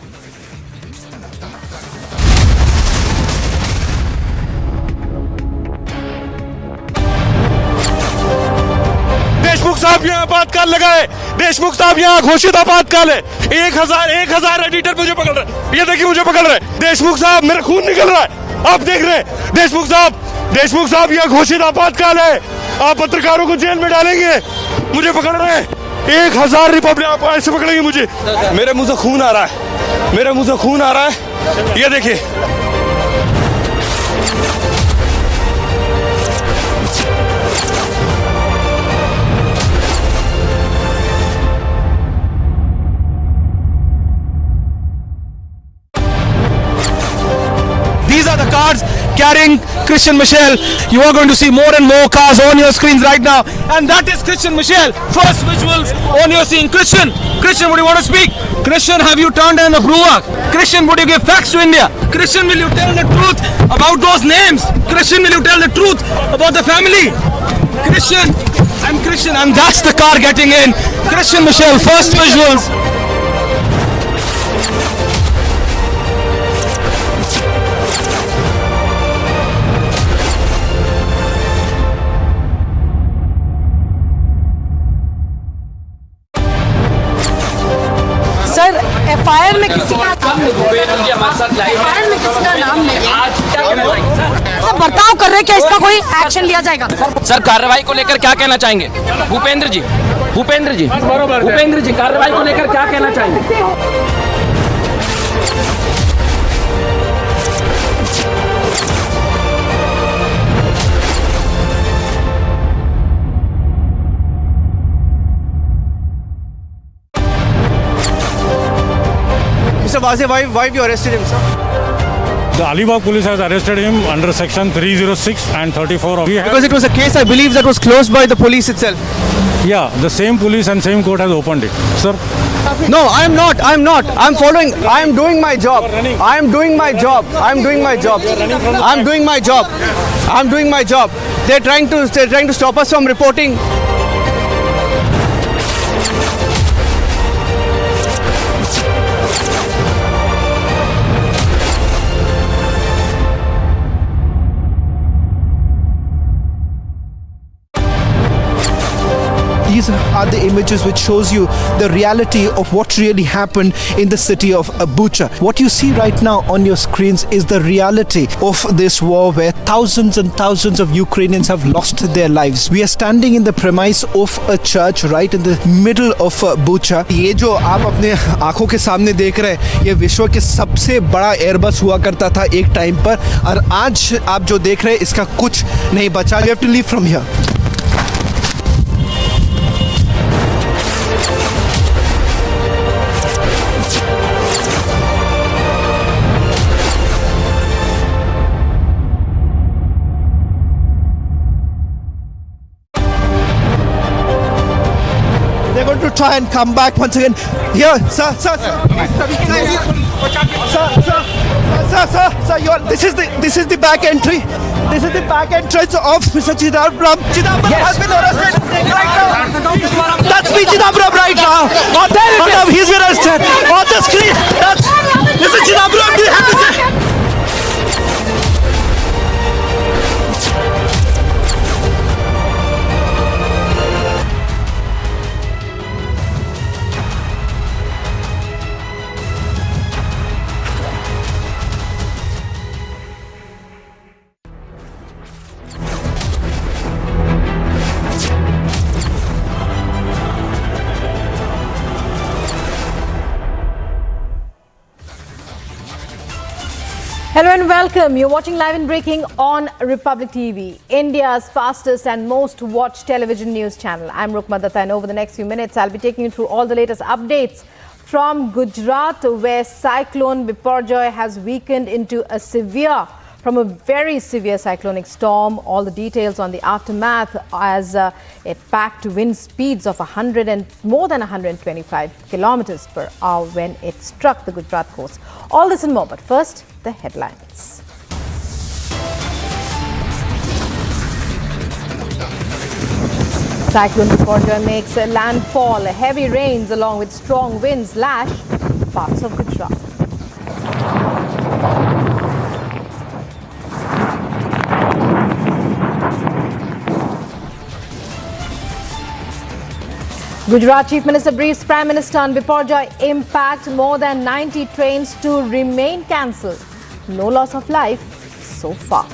Deshmukh साहब यहाँ आपातकाल लगाए। देशमुख साहब यहाँ घोषित आपातकाल है। 1000 editor मुझे पकड़ रहे। ये देखिए मुझे पकड़ रहे। देशमुख साहब मेरा खून निकल रहा है। आप देख रहे हैं देशमुख साहब यहाँ घोषित आपातकाल है। आप पत्रकारों को जेल में डालेंगे। मुझे पकड़ रहे हैं। 1000 रिपब्लिक आप ऐसे पकड़ेंगे मुझे। मेरे मुंह से खून आ रहा है। ये देखिए। These are the cars carrying Christian Michel. You are going to see more and more cars on your screens right now. And that is Christian Michel. First visuals on your scene. Christian, would you want to speak? Christian, have you turned an approval? Christian, would you give facts to India? Christian, will you tell the truth about those names? Christian, will you tell the truth about the family? Christian, and that's the car getting in. Christian Michel, first visuals. Sir FIR में किसी का नाम नहीं है। Sir बर्ताव कर रहे, क्या इसका कोई एक्शन लिया जाएगा? सर कार्रवाई को लेकर क्या कहना चाहेंगे? भूपेंद्र जी कार्रवाई को लेकर क्या कहना चाहेंगे? Mr. Wazir, why have you arrested him, sir? The Alibag police has arrested him under section 306 and 34 of... Because it was a case, I believe, that was closed by the police itself. Yeah, the same police and same court has opened it. Sir? No, I'm not. I'm following. I'm doing my job. I'm doing my job. They're trying to stop us from reporting. These are the images which shows you the reality of what really happened in the city of Bucha. What you see right now on your screens is the reality of this war where thousands and thousands of Ukrainians have lost their lives. We are standing in the premise of a church right in the middle of Bucha. ये जो आप अपने आंखों के सामने देख रहे हैं, ये विश्व के सबसे बड़ा एयरबस हुआ करता था एक टाइम पर, और आज आप जो देख रहे हैं इसका कुछ नहीं बचा. You have to leave from here. They're going to try and come back once again. Here, sir. This is the back entry. This is the back entrance of Mr. Chidambaram. Chidambaram has been arrested right now. That's me, Chidambaram, right now. He's been arrested on the screen. That's Mr. Chidambaram. Do you have to say? Hello and welcome. You're watching Live and Breaking on Republic TV, India's fastest and most watched television news channel. I'm Rukma Datta, and over the next few minutes, I'll be taking you through all the latest updates from Gujarat, where Cyclone Biparjoy has weakened into from a very severe cyclonic storm. All the details on the aftermath as it packed wind speeds of more than 125 kilometers per hour when it struck the Gujarat coast. All this and more, but first, the headlines. Cyclone Biparjoy makes landfall. Heavy rains along with strong winds lash parts of Gujarat. Gujarat Chief Minister briefs Prime Minister on Biparjoy impact. More than 90 trains to remain cancelled. No loss of life so far.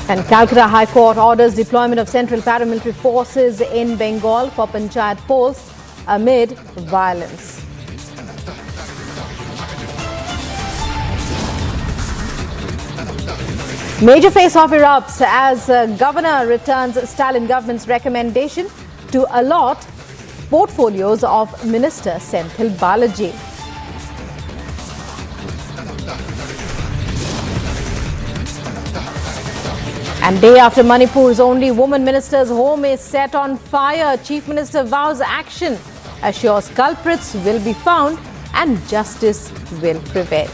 And Calcutta High Court orders deployment of central paramilitary forces in Bengal for panchayat polls amid violence. Major face-off erupts as Governor returns Stalin government's recommendation to allot portfolios of Minister Senthil Balaji. And day after Manipur's only woman minister's home is set on fire, Chief Minister vows action, assures culprits will be found and justice will prevail.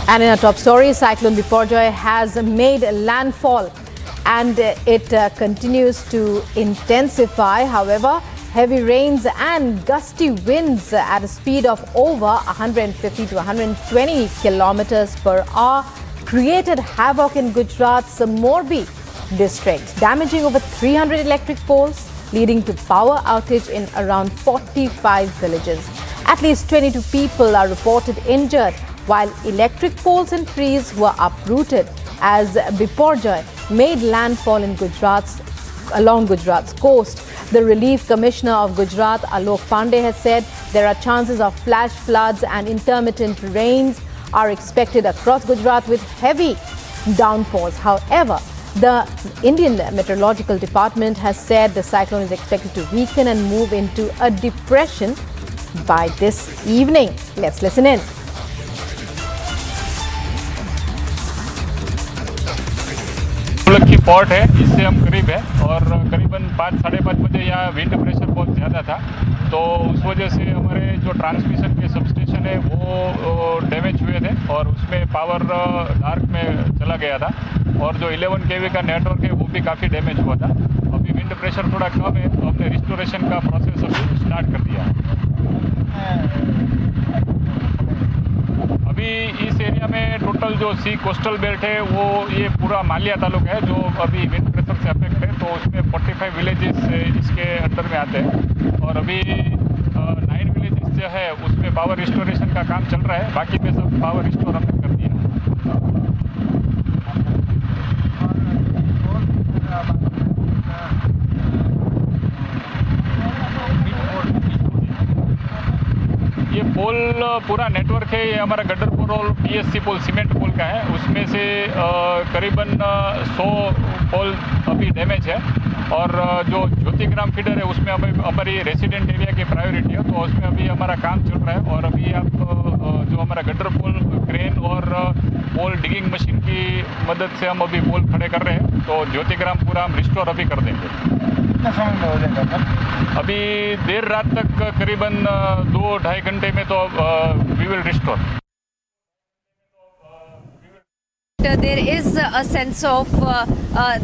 And in our top story, Cyclone Biparjoy has made landfall and it continues to intensify. However, heavy rains and gusty winds at a speed of over 150 to 120 kilometers per hour created havoc in Gujarat's Morbi district, damaging over 300 electric poles, leading to power outage in around 45 villages. At least 22 people are reported injured, while electric poles and trees were uprooted as Biparjoy made landfall in along Gujarat's coast. The Relief Commissioner of Gujarat, Alok Pandey, has said there are chances of flash floods and intermittent rains are expected across Gujarat with heavy downpours. However, the Indian Meteorological Department has said the cyclone is expected to weaken and move into a depression by this evening. Let's listen in. की port है, इससे हम करीब है और करीबन 5-5:30 बजे यहाँ विंड प्रेशर बहुत ज़्यादा था, तो उस वजह से हमारे जो ट्रांसमिशन के सबस्टेशन है वो डैमेज हुए थे और उसमें पावर डार्क में चला गया था और जो 11 kV का नेटवर्क है वो भी काफ़ी डैमेज हुआ था। अभी विंड प्रेशर थोड़ा कम है तो हमने रिस्टोरेशन का प्रोसेस अभी स्टार्ट कर दिया है। अभी इस एरिया में टोटल जो सी कोस्टल बेल्ट है वो ये पूरा मालिया तालुका है जो अभी विंड प्रेशर से अफेक्ट है, तो उसमें 45 विलेजेस इसके अंडर में आते हैं और अभी 9 विलेजेस जो है उसमें पावर रिस्टोरेशन का काम चल रहा है, बाकी पे सब पावर रिस्टोर हमने कर दिया। ये पोल पूरा नेटवर्क है, ये हमारा गड्डरपुर और PSC पोल सीमेंट पोल का है, उसमें से करीबन 100 पोल अभी डैमेज है और जो ज्योतिग्राम फीडर है उसमें हमारी रेसिडेंट एरिया की प्रायोरिटी है, तो उसमें अभी हमारा काम चल रहा है और अभी आप जो हमारा गड्डर पोल क्रेन और पोल डिगिंग मशीन की मदद से हम अभी पोल खड़े कर रहे हैं, तो ज्योतिग्राम पूरा हम रिस्टोर अभी कर देंगे। कितना समय में हो जाएगा? अभी देर रात तक करीबन 2-2.5 घंटे में तो we will restore. There is a sense of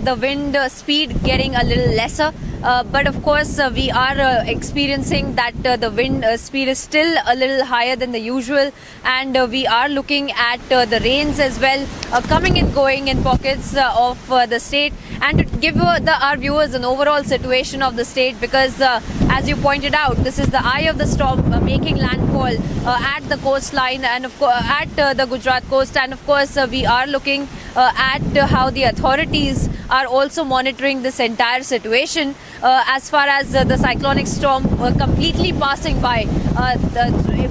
the wind speed getting a little lesser. But of course, we are experiencing that the wind speed is still a little higher than the usual, and we are looking at the rains as well coming and going in pockets of the state. And to give our viewers an overall situation of the state, because as you pointed out, this is the eye of the storm making landfall at the coastline and of course at the Gujarat coast, and of course we are looking at how the authorities are also monitoring this entire situation as far as the cyclonic storm completely passing by,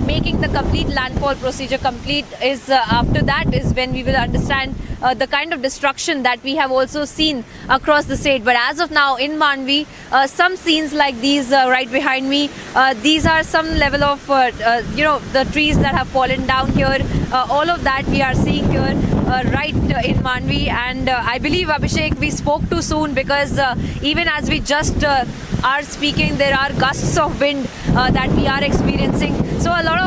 making the complete landfall procedure complete. Is after that is when we will understand the kind of destruction that we have also seen across the state. But as of now in Manvi, some scenes like these right behind me, these are some level of the trees that have fallen down here. All of that we are seeing here right in Manvi, and I believe, Abhishek, we spoke too soon, because even as we just are speaking, there are gusts of wind that we are experiencing. So a lot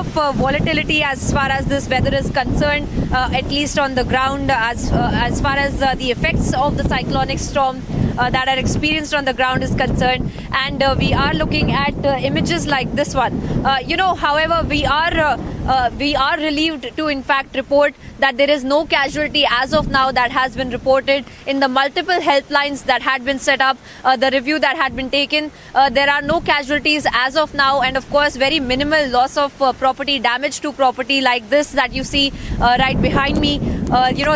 of volatility as far as this weather is concerned, at least on the ground, as far as the effects of the cyclonic storm that are experienced on the ground is concerned. And we are looking at images like this one. However, we are relieved to in fact report that there is no casualty as of now that has been reported in the multiple helplines that had been set up, the review that had been taken. There are no casualties as of now, and of course very minimal loss of property, damage to property like this that you see right behind me.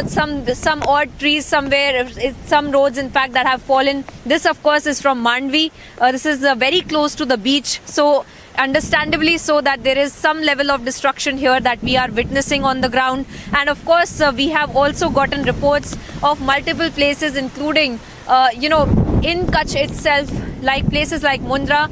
Some odd trees somewhere, some roads in fact that have fallen. This of course is from Mandvi. This is very close to the beach, so understandably so that there is some level of destruction here that we are witnessing on the ground. And of course we have also gotten reports of multiple places, including in Kutch itself, like places like Mundra,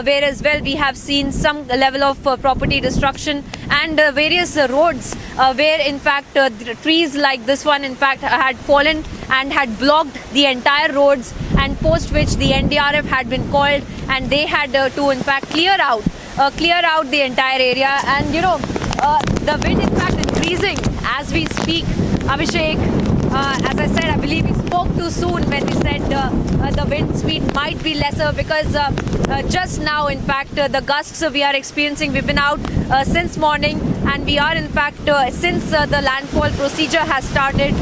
where as well we have seen some level of property destruction, and various roads where in fact trees like this one in fact had fallen and had blocked the entire roads, and post which the NDRF had been called, and they had to in fact clear out the entire area. And the wind in fact increasing as we speak, Abhishek. As I said, I believe we spoke too soon when we said the wind speed might be lesser, because just now in fact the gusts we are experiencing, we've been out since morning, and we are in fact since the landfall procedure has started,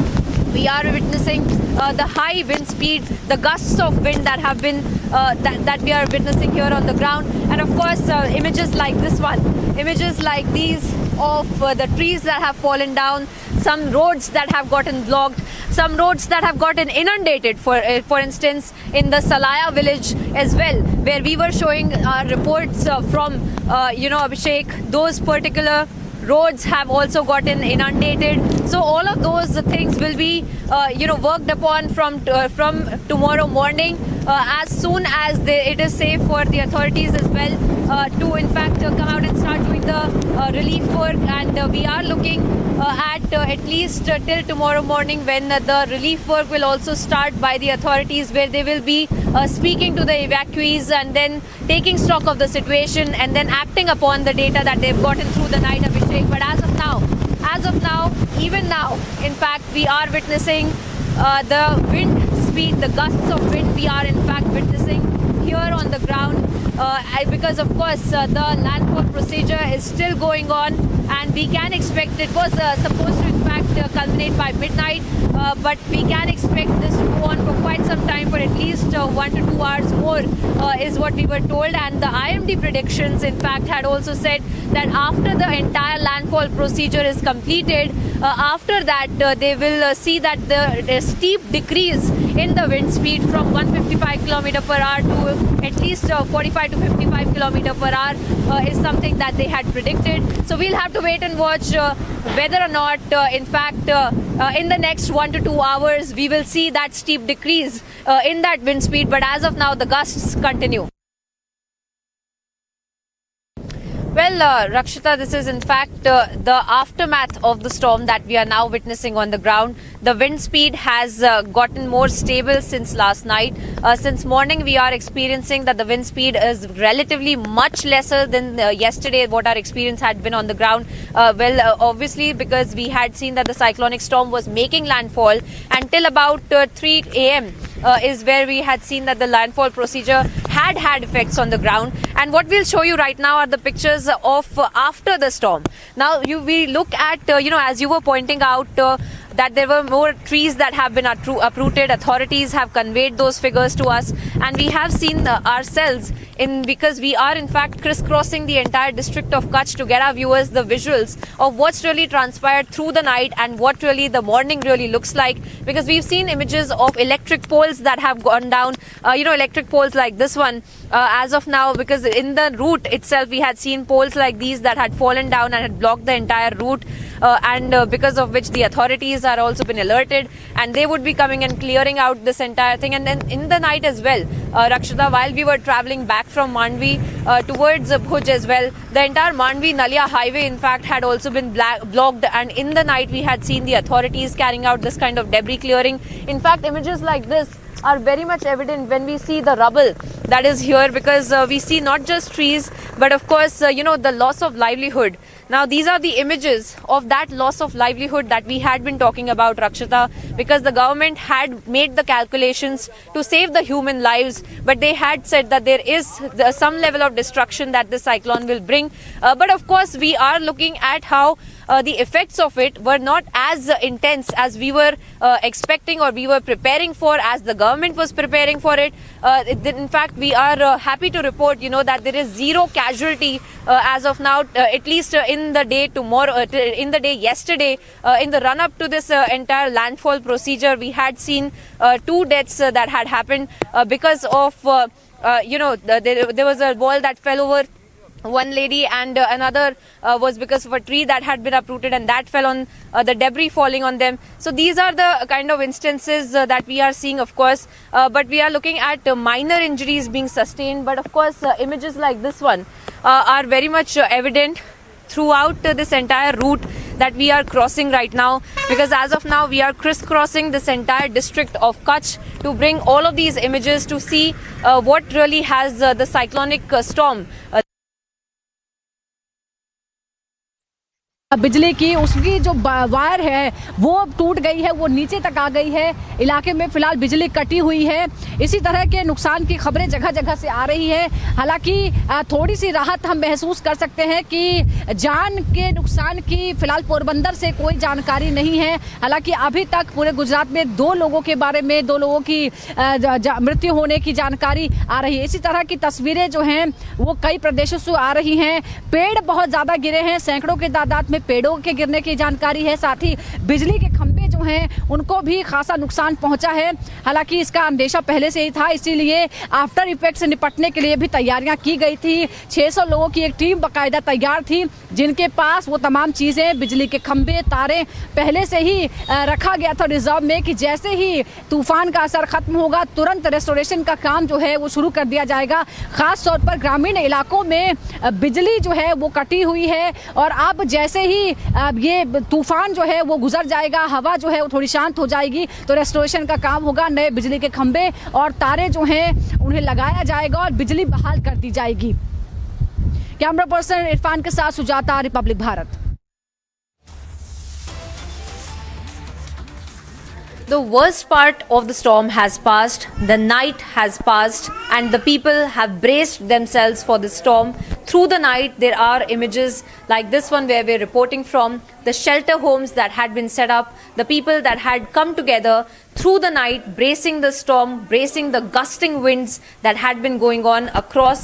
we are witnessing the high wind speed, the gusts of wind that have been that we are witnessing here on the ground. And of course images like this one, images like these of the trees that have fallen down, some roads that have gotten blocked, some roads that have gotten inundated, for instance in the Salaya village as well, where we were showing reports from Abhishek, those particular roads have also gotten inundated. So all of those things will be worked upon from tomorrow morning, as soon as it is safe for the authorities as well to in fact come out and start doing the relief work. And we are looking at least till tomorrow morning, when the relief work will also start by the authorities, where they will be speaking to the evacuees and then taking stock of the situation and then acting upon the data that they've gotten through the night, Abhishek. But as of now, even now, in fact, we are witnessing the wind speed, the gusts of wind we are in fact witnessing here on the ground, because of course the landfall procedure is still going on, and we can expect, it was supposed to in fact culminate by midnight, but we can expect this to go on for quite some time, for at least 1 to 2 hours more is what we were told. And the IMD predictions in fact had also said that after the entire landfall procedure is completed, after that they will see that the steep decrease in the wind speed from 155 km per hour to at least 45 to 55 km per hour is something that they had predicted. So we'll have to wait and watch whether or not in fact in the next 1 to 2 hours we will see that steep decrease in that wind speed. But as of now, the gusts continue. Well, Rakshita, this is in fact the aftermath of the storm that we are now witnessing on the ground. The wind speed has gotten more stable since last night. Since morning, we are experiencing that the wind speed is relatively much lesser than yesterday, what our experience had been on the ground. Obviously, because we had seen that the cyclonic storm was making landfall until about 3 a.m. Is where we had seen that the landfall procedure had effects on the ground. And what we'll show you right now are the pictures of after the storm. Now, we look at, as you were pointing out, that there were more trees that have been uprooted. Authorities have conveyed those figures to us, and we have seen ourselves because we are in fact crisscrossing the entire district of Kutch to get our viewers the visuals of what's really transpired through the night and what really the morning really looks like, because we've seen images of electric poles that have gone down, electric poles like this one as of now, because in the route itself we had seen poles like these that had fallen down and had blocked the entire route, and because of which the authorities are also been alerted, and they would be coming and clearing out this entire thing. And then in the night as well, Rakshita, while we were traveling back from Mandvi towards Bhuj as well, the entire Mandvi-Nalia highway in fact had also been blocked, and in the night we had seen the authorities carrying out this kind of debris clearing. In fact, images like this are very much evident when we see the rubble that is here, because we see not just trees, but of course, the loss of livelihood. Now, these are the images of that loss of livelihood that we had been talking about, Rakshita, because the government had made the calculations to save the human lives, but they had said that there is some level of destruction that this cyclone will bring. But of course, we are looking at how the effects of it were not as intense as we were expecting or we were preparing for, as the government was preparing for it. In fact, we are happy to report, that there is zero casualty as of now, at least in the day yesterday, in the run-up to this entire landfall procedure. We had seen 2 deaths that had happened because of, there was a wall that fell over one lady, and another was because of a tree that had been uprooted, and that fell on the debris falling on them. So these are the kind of instances that we are seeing, of course, but we are looking at minor injuries being sustained. But of course, images like this one are very much evident throughout this entire route that we are crossing right now, because as of now we are crisscrossing this entire district of Kutch to bring all of these images to see what really has the cyclonic storm. बिजली की उसकी जो wire है वो टूट गई है, वो नीचे तक आ गई है। इलाके में फिलहाल बिजली कटी हुई है। इसी तरह के नुकसान की खबरें जगह जगह से आ रही है। हालांकि थोड़ी सी राहत हम महसूस कर सकते हैं कि जान के नुकसान की फिलहाल पोरबंदर से कोई जानकारी नहीं है। हालांकि अभी तक पूरे गुजरात में 2 लोगों के बारे में 2 लोगों की मृत्यु होने की जानकारी आ रही है। इसी तरह की तस्वीरें जो हैं वो कई प्रदेशों से आ रही हैं। पेड़ बहुत ज़्यादा गिरे हैं, सैकड़ों के तादाद में पेड़ों के गिरने की जानकारी है। साथ ही बिजली के खंभे जो हैं उनको भी खासा नुकसान पहुंचा है। हालांकि इसका अंदेशा पहले से ही था, इसीलिए आफ्टर इफेक्ट से निपटने के लिए भी तैयारियां की गई थी। 600 लोगों की एक टीम बाकायदा तैयार थी, जिनके पास वो तमाम चीज़ें, बिजली के खंभे, तारें पहले से ही रखा गया था रिजर्व में कि जैसे ही तूफान का असर खत्म होगा तुरंत रेस्टोरेशन का काम जो है वो शुरू कर दिया जाएगा। खास तौर पर ग्रामीण इलाकों में बिजली जो है वो कटी हुई है, और अब जैसे ही ये तूफान जो है वो गुजर जाएगा, हवा जो है वो थोड़ी शांत हो जाएगी, तो रेस्टोरेशन का काम होगा। नए बिजली के खंभे और तारें जो हैं उन्हें लगाया जाएगा और बिजली बहाल कर दी जाएगी। कैमरा पर्सन इरफान के साथ Sujata, Republic Bharat. The worst part of the storm has passed, the night has passed, and the people have braced themselves for the storm. Through the night, there are images like this one where we're reporting from, the shelter homes that had been set up, the people that had come together through the night, bracing the storm, bracing the gusting winds that had been going on across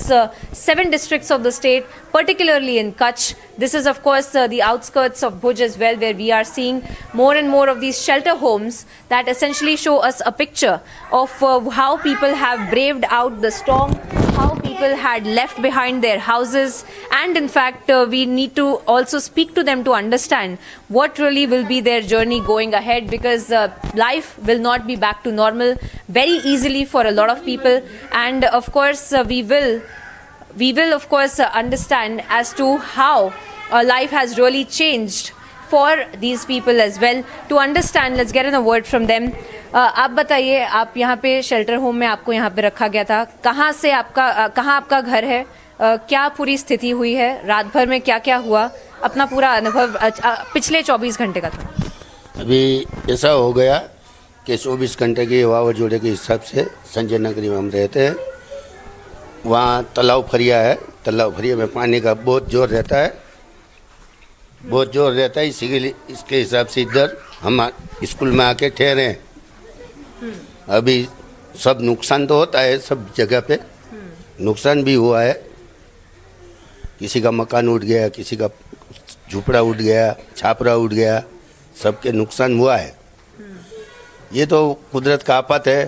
7 districts of the state, particularly in Kutch. This is, of course, the outskirts of Bhuj as well, where we are seeing more and more of these shelter homes that essentially show us a picture of how people have braved out the storm, how people had left behind their houses, and in fact we need to also speak to them to understand what really will be their journey going ahead, because life will not be back to normal very easily for a lot of people, and of course we will we will of course understand as to how life has really changed for these people as well. To understand, let's get in a word from them. आप बताइए, आप यहाँ पे shelter home में आपको यहाँ पे रखा गया था, कहाँ आपका घर है, क्या पूरी स्थिति हुई है, रात भर में क्या क्या हुआ, अपना पूरा अनुभव पिछले 24 घंटे का था। अभी ऐसा हो गया कि 24 घंटे के वावाजोड़े के हिसाब से संजय नगरी में हम रहते हैं। वहाँ तालाब फरिया है, तालाब फरिया में पानी का बहुत जोर रहता है, इसी के लिए इसके हिसाब से इधर हम स्कूल में आके ठहरे हैं। अभी सब नुकसान तो होता है, सब जगह पे नुकसान भी हुआ है, किसी का मकान उठ गया, किसी का झुपड़ा उठ गया, छापरा उठ गया, सबके नुकसान हुआ है। ये तो कुदरत का आफत है,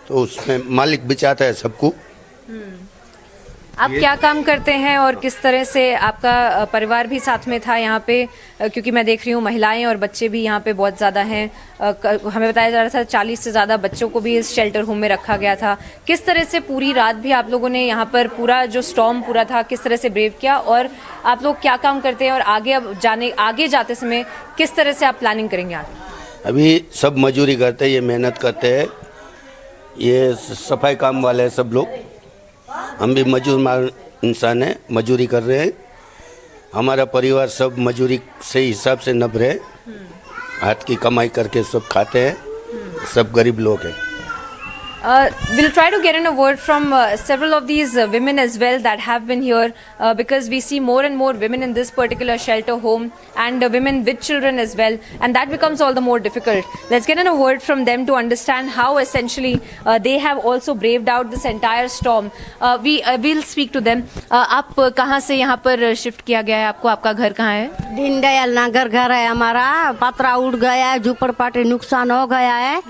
तो उसमें मालिक बचाता है सबको। आप क्या काम करते हैं और किस तरह से आपका परिवार भी साथ में था यहाँ पे, क्योंकि मैं देख रही हूँ महिलाएं और बच्चे भी यहाँ पे बहुत ज़्यादा हैं। हमें बताया जा रहा था 40 से ज़्यादा बच्चों को भी इस शेल्टर होम में रखा गया था। किस तरह से पूरी रात भी आप लोगों ने यहाँ पर पूरा जो स्टॉर्म पूरा था किस तरह से ब्रेव किया, और आप लोग क्या काम करते हैं और आगे जाते समय किस तरह से आप प्लानिंग करेंगे आगे? अभी सब मजदूरी करते हैं, ये मेहनत करते हैं, ये सफाई काम वाले हैं सब लोग। हम भी मजदूर इंसान हैं, मजदूरी कर रहे हैं। हमारा परिवार सब मजदूरी से हिसाब से नब रहे, हाथ की कमाई करके सब खाते हैं, सब गरीब लोग हैं। We'll try to get in a word from several of these women as well that have been here, because we see more and more women in this particular shelter home, and women with children as well, and that becomes all the more difficult. Let's get in a word from them to understand how essentially they have also braved out this entire storm. We'll speak to them. आप कहाँ से यहाँ पर shift किया गया है आपको? आपका घर कहाँ है? दीनदयाल नगर घर है हमारा, पतरा उड़ गया है, झुपड़पट्टी नुकसान हो गया है।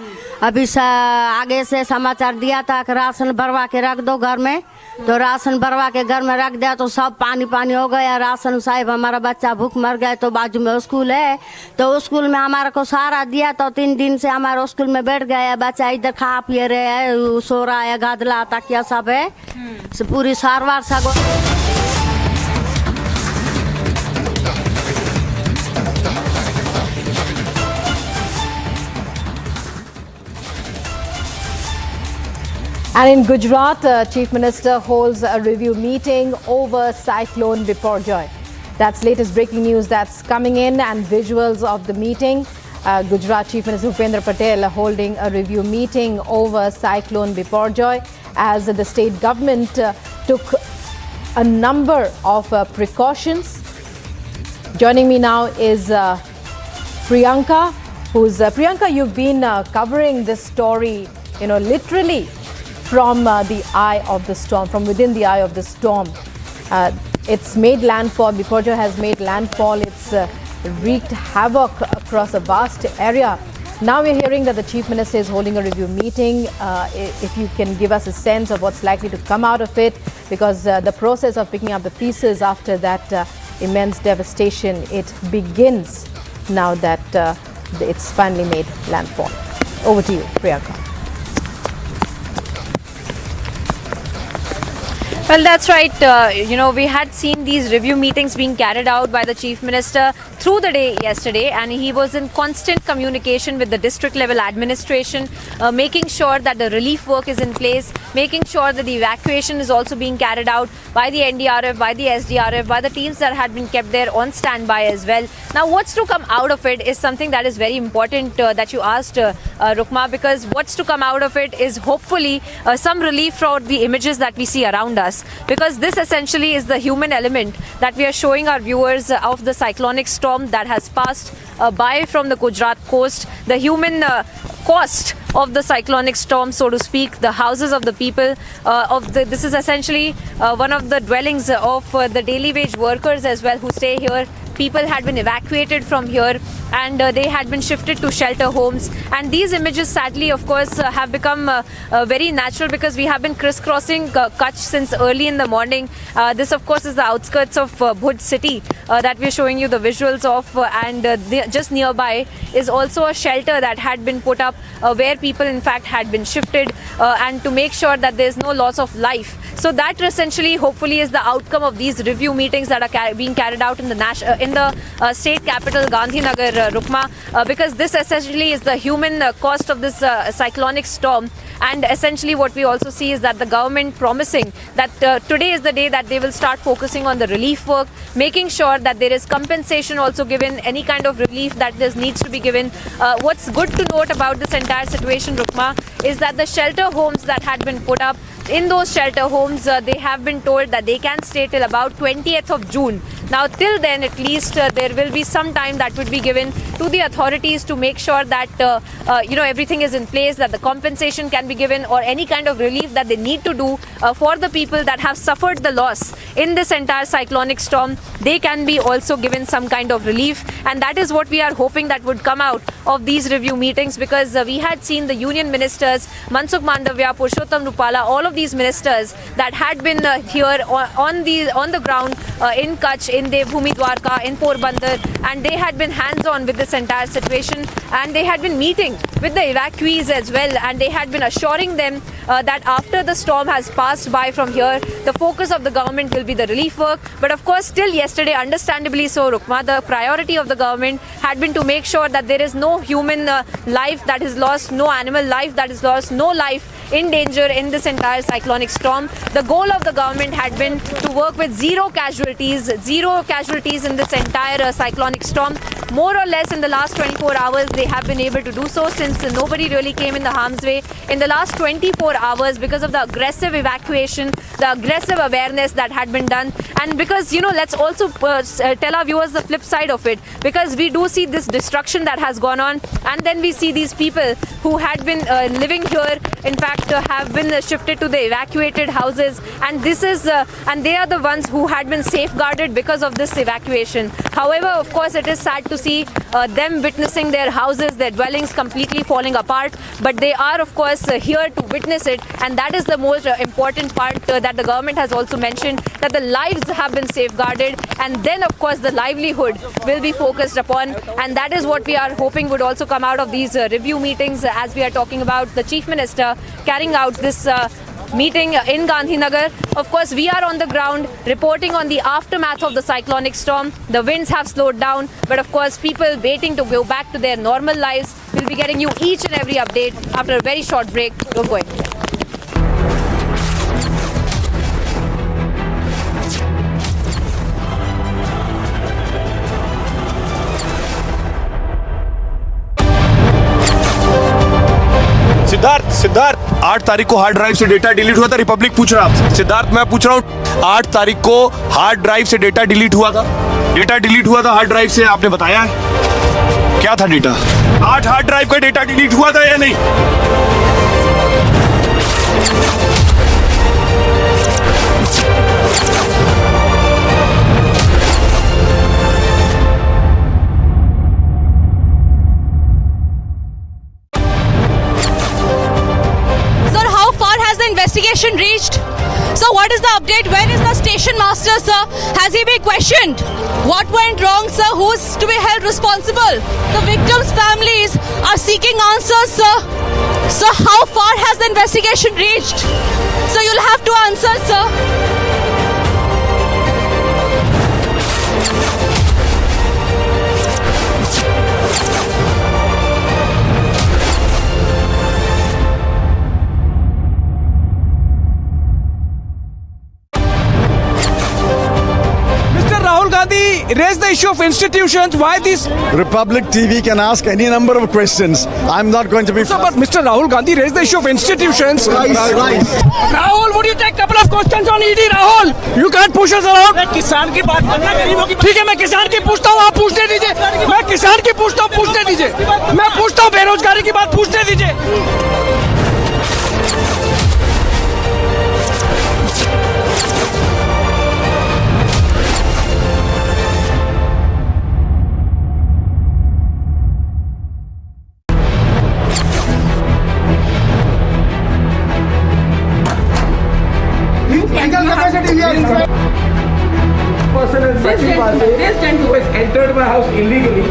अभी आगे से समाचार दिया था कि राशन भरवा के रख दो घर में, तो राशन भरवा के घर में रख दिया तो सब पानी पानी हो गया राशन। साहिब हमारा बच्चा भूख मर गया, तो बाजू में स्कूल है, तो स्कूल में हमारे को सहारा दिया, तो 3 दिन से हमारे स्कूल में बैठ गया बच्चा, इधर खा पी रहे है, सो रहा है, गादला तकिया सब है, पूरी सारवार सगो। And in Gujarat, Chief Minister holds a review meeting over Cyclone Biparjoy. That's latest breaking news that's coming in, and visuals of the meeting. Gujarat Chief Minister Bhupendra Patel holding a review meeting over Cyclone Biparjoy, as the state government took a number of precautions. Joining me now is Priyanka, Priyanka, you've been covering this story, literally from the eye of the storm, from within the eye of the storm. It's made landfall. Biparjoy has made landfall. It's wreaked havoc across a vast area. Now we're hearing that the Chief Minister is holding a review meeting. If you can give us a sense of what's likely to come out of it, because the process of picking up the pieces after that immense devastation, it begins now that it's finally made landfall. Over to you, Priyanka. Well, that's right. We had seen these review meetings being carried out by the Chief Minister through the day yesterday, and he was in constant communication with the district level administration, making sure that the relief work is in place, making sure that the evacuation is also being carried out by the NDRF, by the SDRF, by the teams that had been kept there on standby as well. Now, what's to come out of it is something that is very important that you asked, Rukma, because what's to come out of it is hopefully some relief from the images that we see around us. Because this essentially is the human element that we are showing our viewers of the cyclonic storm that has passed by from the Gujarat coast, the human cost of the cyclonic storm, so to speak, the houses of the people. This is essentially one of the dwellings of the daily wage workers as well who stay here. People had been evacuated from here, and they had been shifted to shelter homes. And these images, sadly, of course, have become very natural, because we have been crisscrossing Kutch since early in the morning. This, of course, is the outskirts of Bhuj city that we're showing you the visuals of, and just nearby is also a shelter that had been put up where people, in fact, had been shifted, and to make sure that there's no loss of life. So that essentially, hopefully, is the outcome of these review meetings that are being carried out in the state capital, Gandhinagar, Rukma, because this essentially is the human cost of this cyclonic storm. And essentially what we also see is that the government promising that today is the day that they will start focusing on the relief work, making sure that there is compensation also given, any kind of relief that needs to be given. What's good to note about this entire situation, Rukma, is that the shelter homes that had been put up, in those shelter homes, they have been told that they can stay till about 20th of June. Now, till then, at least, there will be some time that would be given to the authorities to make sure that, everything is in place, that the compensation can be given, or any kind of relief that they need to do for the people that have suffered the loss in this entire cyclonic storm. They can be also given some kind of relief. And that is what we are hoping that would come out of these review meetings, because we had seen the union ministers, Mansukh Mandavya, Purushottam Rupala, all of these ministers that had been here on the ground in Kutch, in Devbhoomi Dwarka, in Porbandar, and they had been hands-on with this entire situation, and they had been meeting with the evacuees as well, and they had been assuring them that after the storm has passed by from here, the focus of the government will be the relief work. But of course, still yesterday, understandably so, Rukma, the priority of the government had been to make sure that there is no human life that is lost, no animal life that is lost, no life in danger in this entire cyclonic storm. The goal of the government had been to work with zero casualties in this entire cyclonic storm. More or less in the last 24 hours, they have been able to do so, since nobody really came in the harm's way. In the last 24 hours, because of the aggressive evacuation, the aggressive awareness that had been done, and because, let's also tell our viewers the flip side of it, because we do see this destruction that has gone on, and then we see these people who had been living here, in fact, have been shifted to the evacuated houses, and they are the ones who had been safeguarded because of this evacuation. However, of course, it is sad to see them witnessing their houses, their dwellings completely falling apart, but they are, of course, here to witness it, and that is the most important part that the government has also mentioned, that the lives have been safeguarded, and then, of course, the livelihood will be focused upon, and that is what we are hoping would also come out of these review meetings, as we are talking about the Chief Minister carrying out this meeting in Gandhinagar. Of course, we are on the ground reporting on the aftermath of the cyclonic storm. The winds have slowed down, but of course, people waiting to go back to their normal lives. We'll be getting you each and every update after a very short break. Don't go anywhere. Siddharth 8 तारीख को hard drive से data delete हुआ था, Republic पूछ रहा आपसे। सिद्धार्थ, मैं पूछ रहा हूँ, 8 तारीख को हार्ड ड्राइव से डेटा डिलीट हुआ था हार्ड ड्राइव से, आपने बताया है क्या था डेटा? 8 हार्ड ड्राइव का डेटा डिलीट हुआ था या नहीं? Investigation reached. So what is the update? When is the station master, sir? Has he been questioned? What went wrong, sir? Who's to be held responsible? The victims' families are seeking answers, sir. So how far has the investigation reached? So you'll have to answer, sir. Raise the issue of institutions. Why this? Republic TV can ask any number of questions. I'm not going to be... Sir, but Mr. Rahul Gandhi raised the issue of institutions. Rahul, would you take a couple of questions on ED, Rahul? You can't push us around. किसान की बात करना, गरीबों की। ठीक है, मैं किसान की पूछता हूँ, आप पूछने दीजिए। मैं किसान की पूछता हूँ, पूछने दीजिए। मैं पूछता हूँ, बेरोजगारी की बात पूछने दीजिए। This gentleman who has entered my house illegally.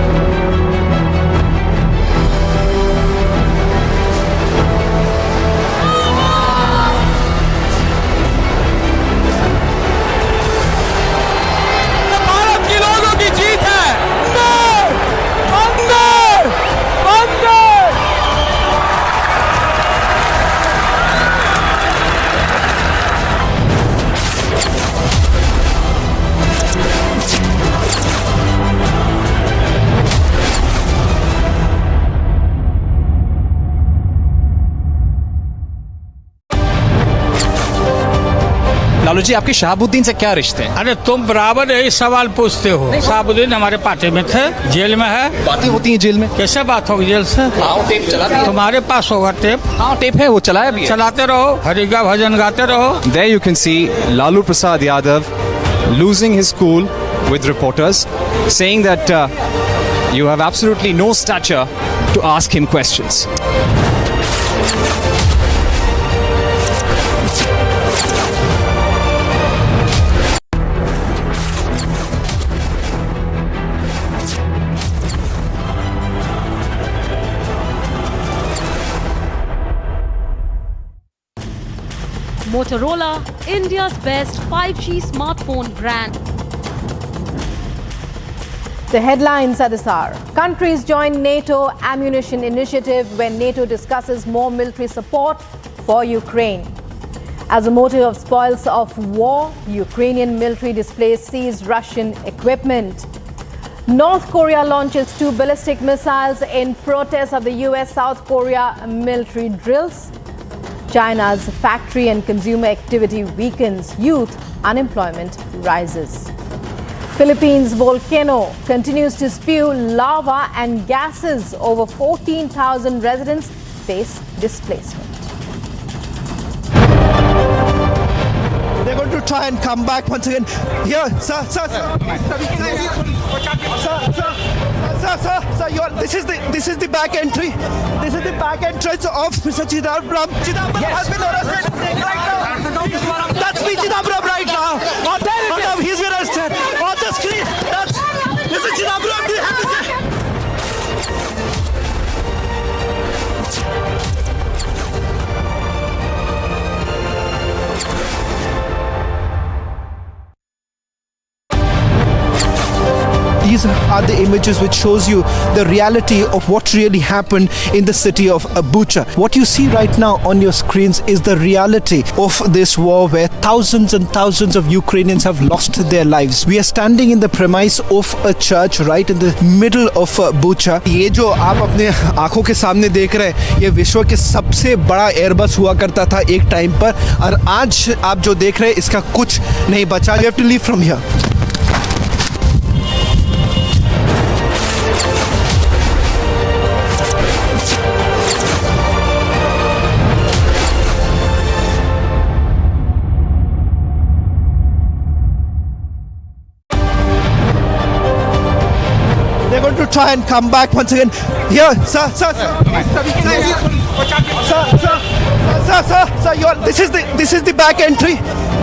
Lalu ji, आपके शहाबुद्दीन से क्या रिश्ते हैं? अरे तुम बराबर यही सवाल पूछते हो। शहाबुद्दीन हमारे पार्टी में थे, जेल में है। बातें होती हैं जेल में? कैसे बात होगी जेल से? टेप चलाते तुम्हारे पास होगा टेप? हाँ, टेप है, वो चलाया भी है। चलाते रहो, हरि का भजन गाते रहो। There you can see Lalu Prasad Yadav losing his cool with reporters, saying that you have absolutely no stature to ask him questions. Motorola, India's best 5G smartphone brand. The headlines at this hour. Countries join NATO ammunition initiative when NATO discusses more military support for Ukraine. As a motive of spoils of war, Ukrainian military displays seize Russian equipment. North Korea launches 2 ballistic missiles in protest of the US-South Korea military drills. China's factory and consumer activity weakens. Youth unemployment rises. Philippines volcano continues to spew lava and gases. Over 14,000 residents face displacement. They're going to try and come back once again. Here, sir. Sir, this is the back entry. This is the back entrance of Mr. Chidambaram. Chidambaram has been arrested right now. That's me, Chidambaram, right now. He's been arrested on the screen. That's Mr. Chidambaram. Do you have to say? These are the images which shows you the reality of what really happened in the city of Bucha. What you see right now on your screens is the reality of this war where thousands and thousands of Ukrainians have lost their lives. We are standing in the premise of a church right in the middle of Bucha. ये जो आप अपने आंखों के सामने देख रहे हैं, ये विश्व के सबसे बड़ा एयरबस हुआ करता था एक टाइम पर, और आज आप जो देख रहे हैं इसका कुछ नहीं बचा. You have to leave from here. To try and come back once again. Here, sir. This is the back entry.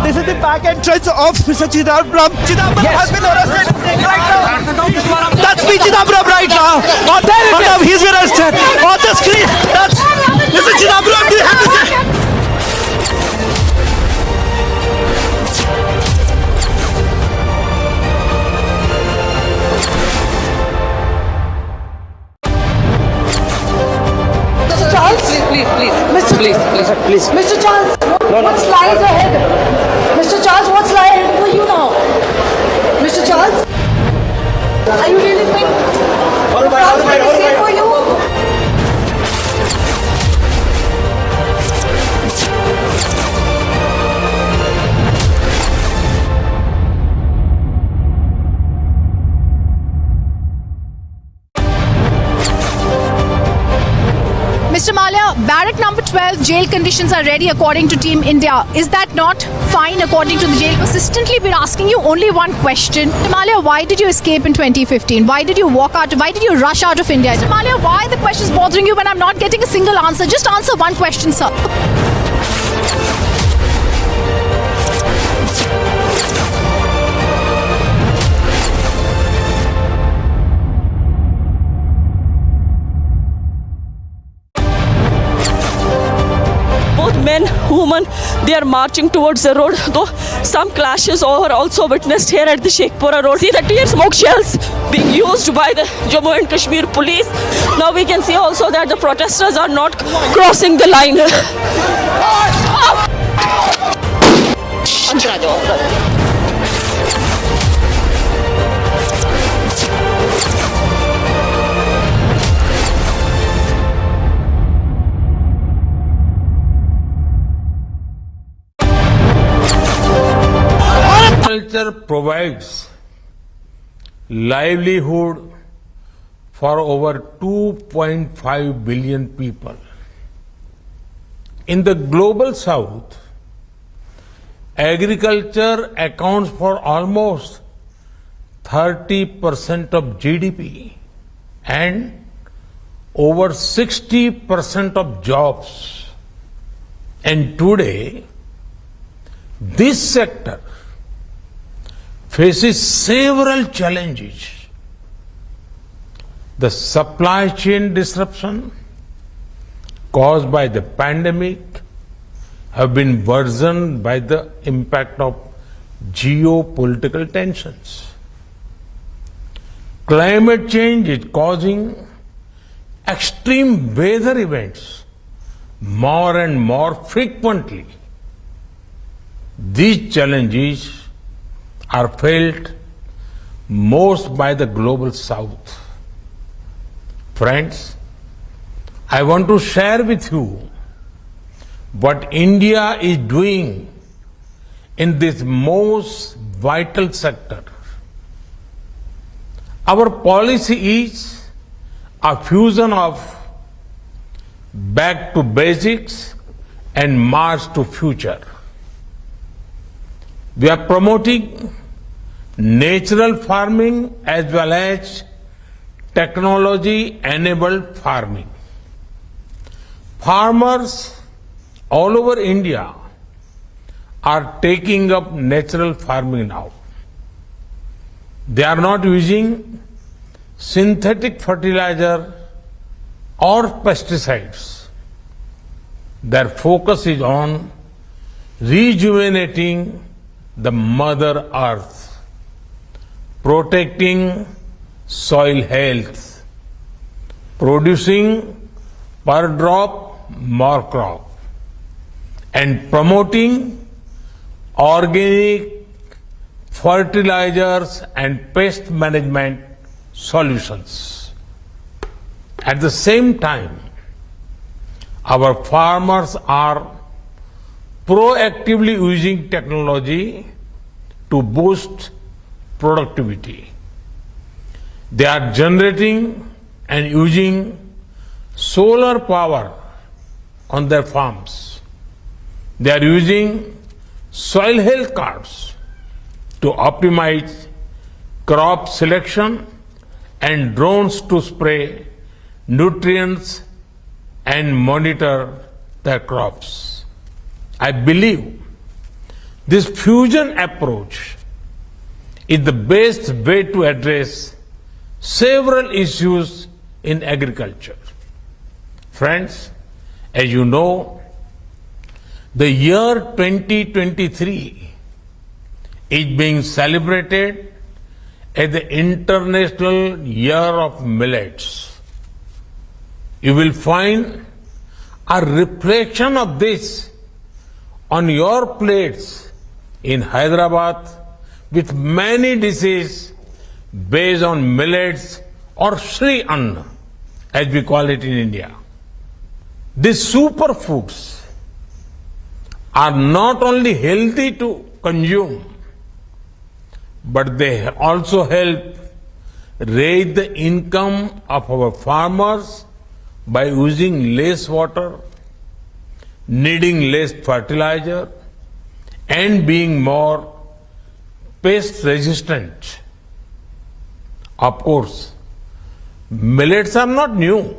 This is the back entrance of Mr. Chidambaram. Chidambaram has been arrested right now. That's me, Chidambaram, right now. He's been arrested on the screen. That's Mr. Chidambaram. Do you have to say? Please. Mr. Charles, what's lies ahead? Mr. Charles, what's lie ahead for you now? Mr. Charles, are you really think France will be safe for you? Mr. Malia, barrack number 12 jail conditions are ready according to Team India. Is that not fine according to the jail? Persistently been asking you only one question. Mr. Malia, why did you escape in 2015? Why did you walk out? Why did you rush out of India? Mr. Malia, why the question is bothering you when I'm not getting a single answer? Just answer one question, sir. Men, women, they are marching towards the road. Though some clashes are also witnessed here at the Sheikhpura road. See the tear smoke shells being used by the Jammu and Kashmir police. Now we can see also that the protesters are not crossing the line. Agriculture provides livelihood for over 2.5 billion people. In the global south, agriculture accounts for almost 30% of GDP and over 60% of jobs. And today, this sector faces several challenges. The supply chain disruption caused by the pandemic have been worsened by the impact of geopolitical tensions. Climate change is causing extreme weather events more and more frequently. These challenges are felt most by the global south. Friends, I want to share with you what India is doing in this most vital sector. Our policy is a fusion of back to basics and march to future. We are promoting natural farming as well as technology-enabled farming. Farmers all over India are taking up natural farming now. They are not using synthetic fertilizer or pesticides. Their focus is on rejuvenating the Mother Earth, protecting soil health, producing per drop more crop, and promoting organic fertilizers and pest management solutions. At the same time, our farmers are proactively using technology to boost productivity. They are generating and using solar power on their farms. They are using soil health cards to optimize crop selection and drones to spray nutrients and monitor their crops. I believe this fusion approach is the best way to address several issues in agriculture. Friends, as you know, the year 2023 is being celebrated as the International Year of Millets. You will find a reflection of this on your plates in Hyderabad with many dishes based on millets or Sri Anna, as we call it in India. These superfoods are not only healthy to consume, but they also help raise the income of our farmers by using less water, needing less fertilizer, and being more pest resistant. Of course, millets are not new.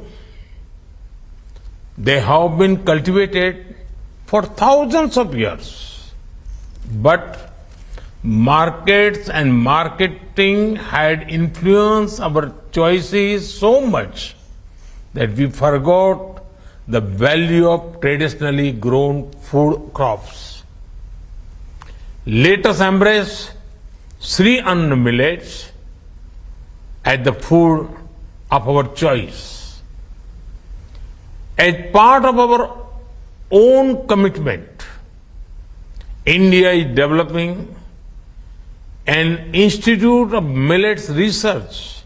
They have been cultivated for thousands of years. But markets and marketing had influenced our choices so much that we forgot the value of traditionally grown food crops. Let us embrace Sri Anna millets as the food of our choice. As part of our own commitment, India is developing an Institute of Millets Research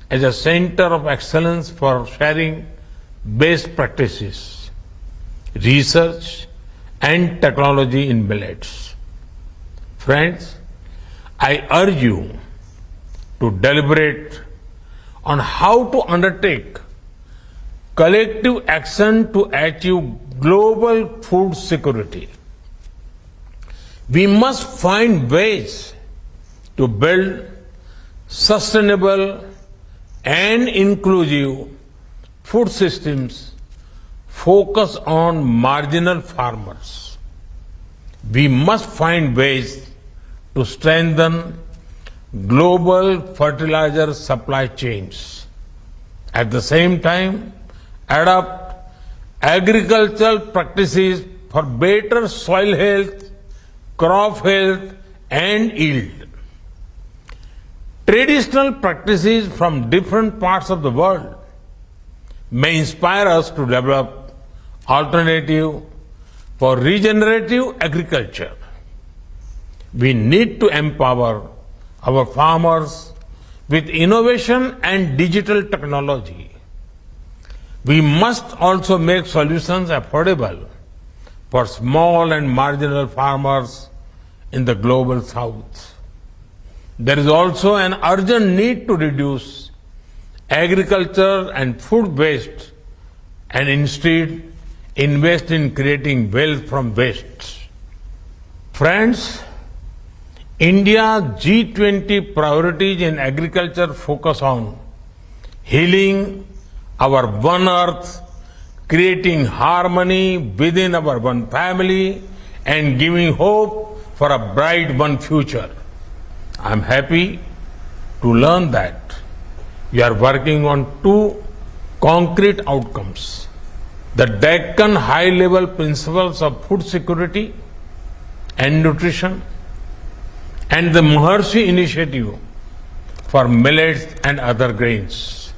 as a center of excellence for sharing best practices, research and technology in millets. Friends, I urge you to deliberate on how to undertake collective action to achieve global food security. We must find ways to build sustainable and inclusive food systems focused on marginal farmers. We must find ways to strengthen global fertilizer supply chains. At the same time, adopt agricultural practices for better soil health, crop health, and yield. Traditional practices from different parts of the world may inspire us to develop alternative for regenerative agriculture. We need to empower our farmers with innovation and digital technology. We must also make solutions affordable for small and marginal farmers in the global south. There is also an urgent need to reduce agriculture and food waste and instead invest in creating wealth from waste. Friends, India's G20 priorities in agriculture focus on healing our one earth, creating harmony within our one family, and giving hope for a bright one future. I am happy to learn that you are working on two concrete outcomes: the Deccan high-level principles of food security and nutrition, and the Maharshi initiative for millets and other grains.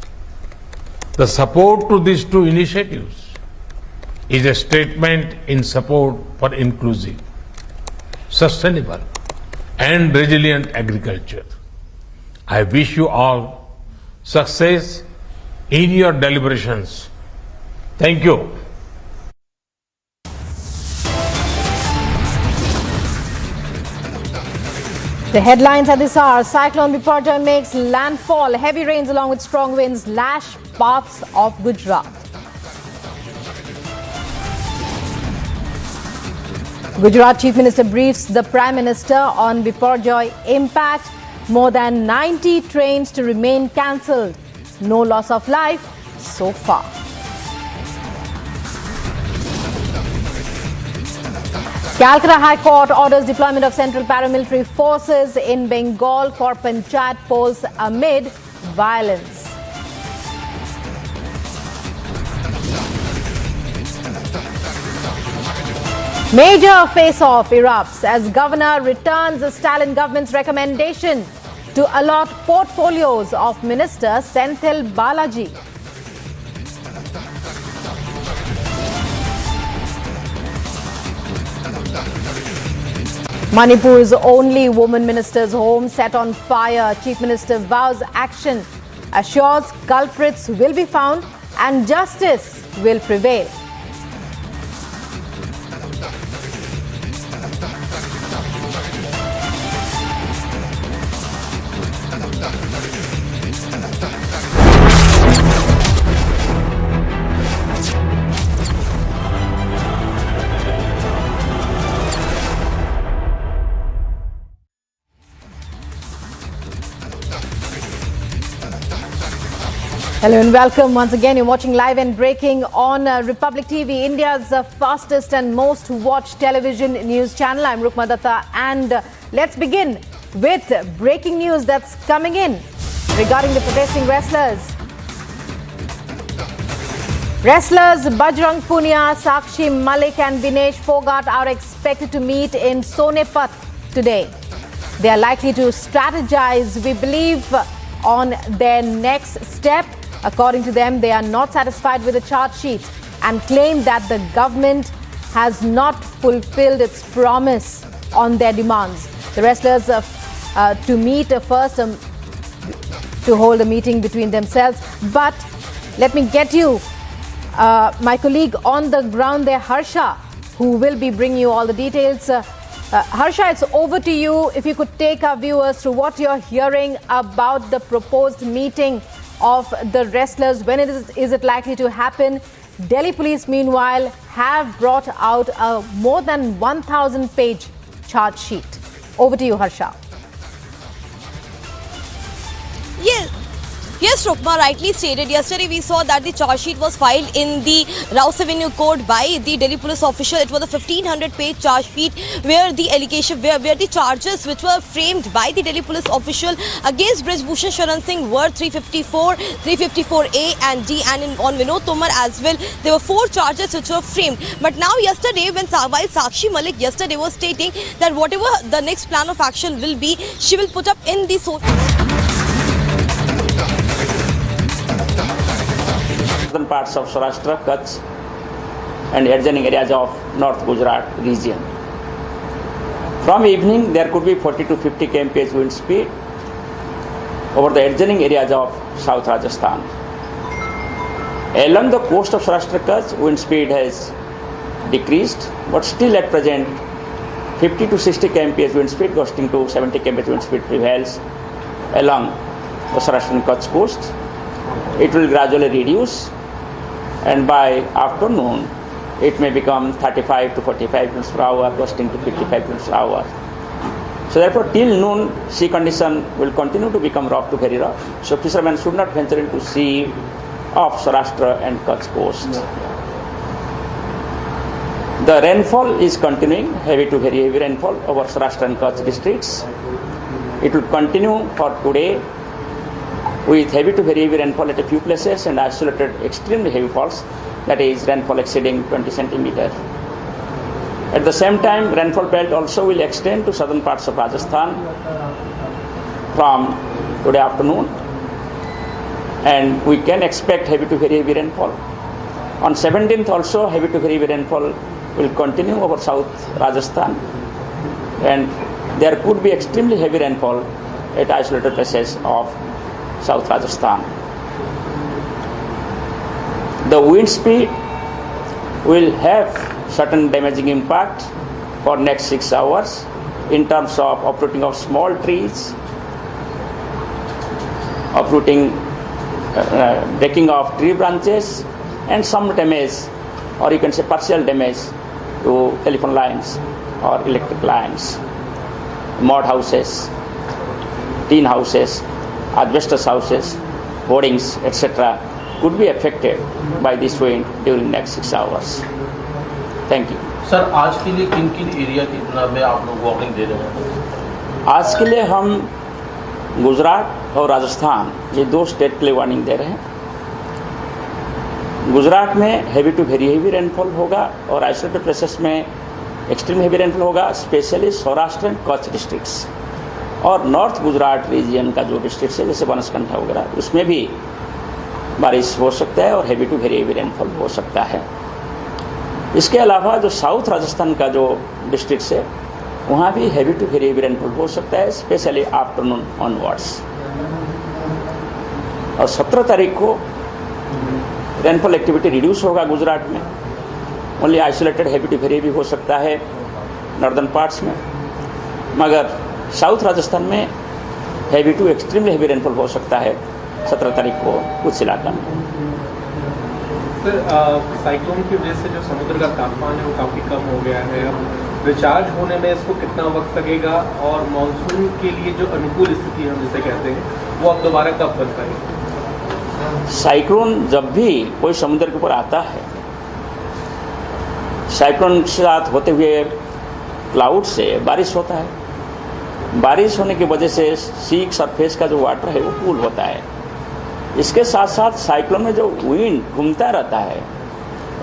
The support to these two initiatives is a statement in support for inclusive, sustainable, and resilient agriculture. I wish you all success in your deliberations. Thank you. The headlines at this hour: Cyclone Biparjoy makes landfall. Heavy rains along with strong winds lash parts of Gujarat. Gujarat Chief Minister briefs the Prime Minister on Biparjoy impact. More than 90 trains to remain cancelled. No loss of life so far. Calcutta High Court orders deployment of central paramilitary forces in Bengal for panchayat polls amid violence. Major face-off erupts as governor returns the Stalin government's recommendation to allot portfolios of Minister Senthil Balaji. Manipur's only woman minister's home set on fire. Chief Minister vows action, assures culprits will be found and justice will prevail. Hello and welcome once again. You're watching Live and Breaking on Republic TV, India's fastest and most watched television news channel. I'm Rukma Datta, and let's begin with breaking news that's coming in regarding the protesting wrestlers. Wrestlers Bajrang Punia, Sakshi Malik and Vinesh Fogart are expected to meet in Sonepat today. They are likely to strategize, we believe, on their next step. According to them, they are not satisfied with the charge sheet and claim that the government has not fulfilled its promise on their demands. The wrestlers to meet first to hold a meeting between themselves. But let me get you my colleague on the ground there, Harsha, who will be bringing you all the details. Harsha, it's over to you. If you could take our viewers through what you're hearing about the proposed meeting of the wrestlers. When is it likely to happen? Delhi police, meanwhile, have brought out a more than 1,000-page charge sheet. Over to you, Harsha. Yes, Rukma, rightly stated. Yesterday we saw that the charge sheet was filed in the Rouse Avenue Court by the Delhi police official. It was a 1500-page charge sheet where the allegation, where the charges which were framed by the Delhi police official against Brij Bhushan Sharan Singh were 354, 354A and D, and on Vinod Tomar as well, there were 4 charges which were framed. But now yesterday, while Sakshi Malik yesterday was stating that whatever the next plan of action will be, she will put up in the southern parts of Saurashtra, Kutch and adjoining areas of North Gujarat region. From evening, there could be 40 to 50 kmph wind speed over the adjoining areas of South Rajasthan. Along the coast of Saurashtra, Kutch, wind speed has decreased, but still at present, 50 to 60 kmph wind speed, gusting to 70 kmph wind speed prevails along the Saurashtra and Kutch coast. It will gradually reduce, and by afternoon it may become 35 to 45 km per hour, gusting to 55 km per hour. So therefore, till noon, sea condition will continue to become rough to very rough. So fishermen should not venture into sea of Saurashtra and Kutch coast. The rainfall is continuing, heavy to very heavy rainfall over Saurashtra and Kutch districts. It will continue for today, with heavy to very heavy rainfall at a few places and isolated extremely heavy falls, that is rainfall exceeding 20 centimeters. At the same time, rainfall belt also will extend to southern parts of Rajasthan from today afternoon, and we can expect heavy to very heavy rainfall. On 17th also, heavy to very heavy rainfall will continue over South Rajasthan, and there could be extremely heavy rainfall at isolated places of South Rajasthan. The wind speed will have certain damaging impact for next 6 hours in terms of uprooting of small trees, uprooting, breaking of tree branches, and some damage, or you can say partial damage, to telephone lines or electric lines, mud houses, tin houses, asbestos houses, hoardings, etc. could be affected by this wind during next 6 hours. Thank you. Sir, आज के लिए किन किन area में आप लोग warning दे रहे हैं? आज के लिए हम गुजरात और राजस्थान, ये 2 स्टेट के लिए वार्निंग दे रहे हैं। गुजरात में heavy to very heavy rainfall होगा और आइसोलेटेड प्लेसेस में एक्सट्रीम हेवी रेनफॉल होगा, specially Saurashtra and Kutch districts. और नॉर्थ गुजरात रीजन का जो डिस्ट्रिक्ट है, जैसे बनासकांठा वगैरह, उसमें भी बारिश हो सकता है और heavy to very heavy rainfall हो सकता है। इसके अलावा जो साउथ राजस्थान का जो डिस्ट्रिक्ट है, वहाँ भी heavy to very heavy rainfall हो सकता है, स्पेशली आफ्टरनून ऑनवर्ड्स। और 17 तारीख को रेनफॉल एक्टिविटी रिड्यूस होगा गुजरात में, only isolated heavy to very heavy हो सकता है नॉर्दर्न पार्ट्स में, मगर साउथ राजस्थान में heavy to extremely heavy rainfall हो सकता है 17 तारीख को कुछ इलाका में। सर, साइक्लोन की वजह से जो समुद्र का तापमान है वो काफ़ी कम हो गया है, अब रिचार्ज होने में इसको कितना वक्त लगेगा, और मानसून के लिए जो अनुकूल स्थिति हम जिसे कहते हैं वो अब दोबारा कब बन पाएगी? साइक्लोन जब भी कोई समुद्र के ऊपर आता है, साइक्लोन के साथ होते हुए क्लाउड से बारिश होता है। बारिश होने की वजह से सी सरफेस का जो वाटर है वो कूल होता है। इसके साथ साथ साइक्लोन में जो विंड घूमता रहता है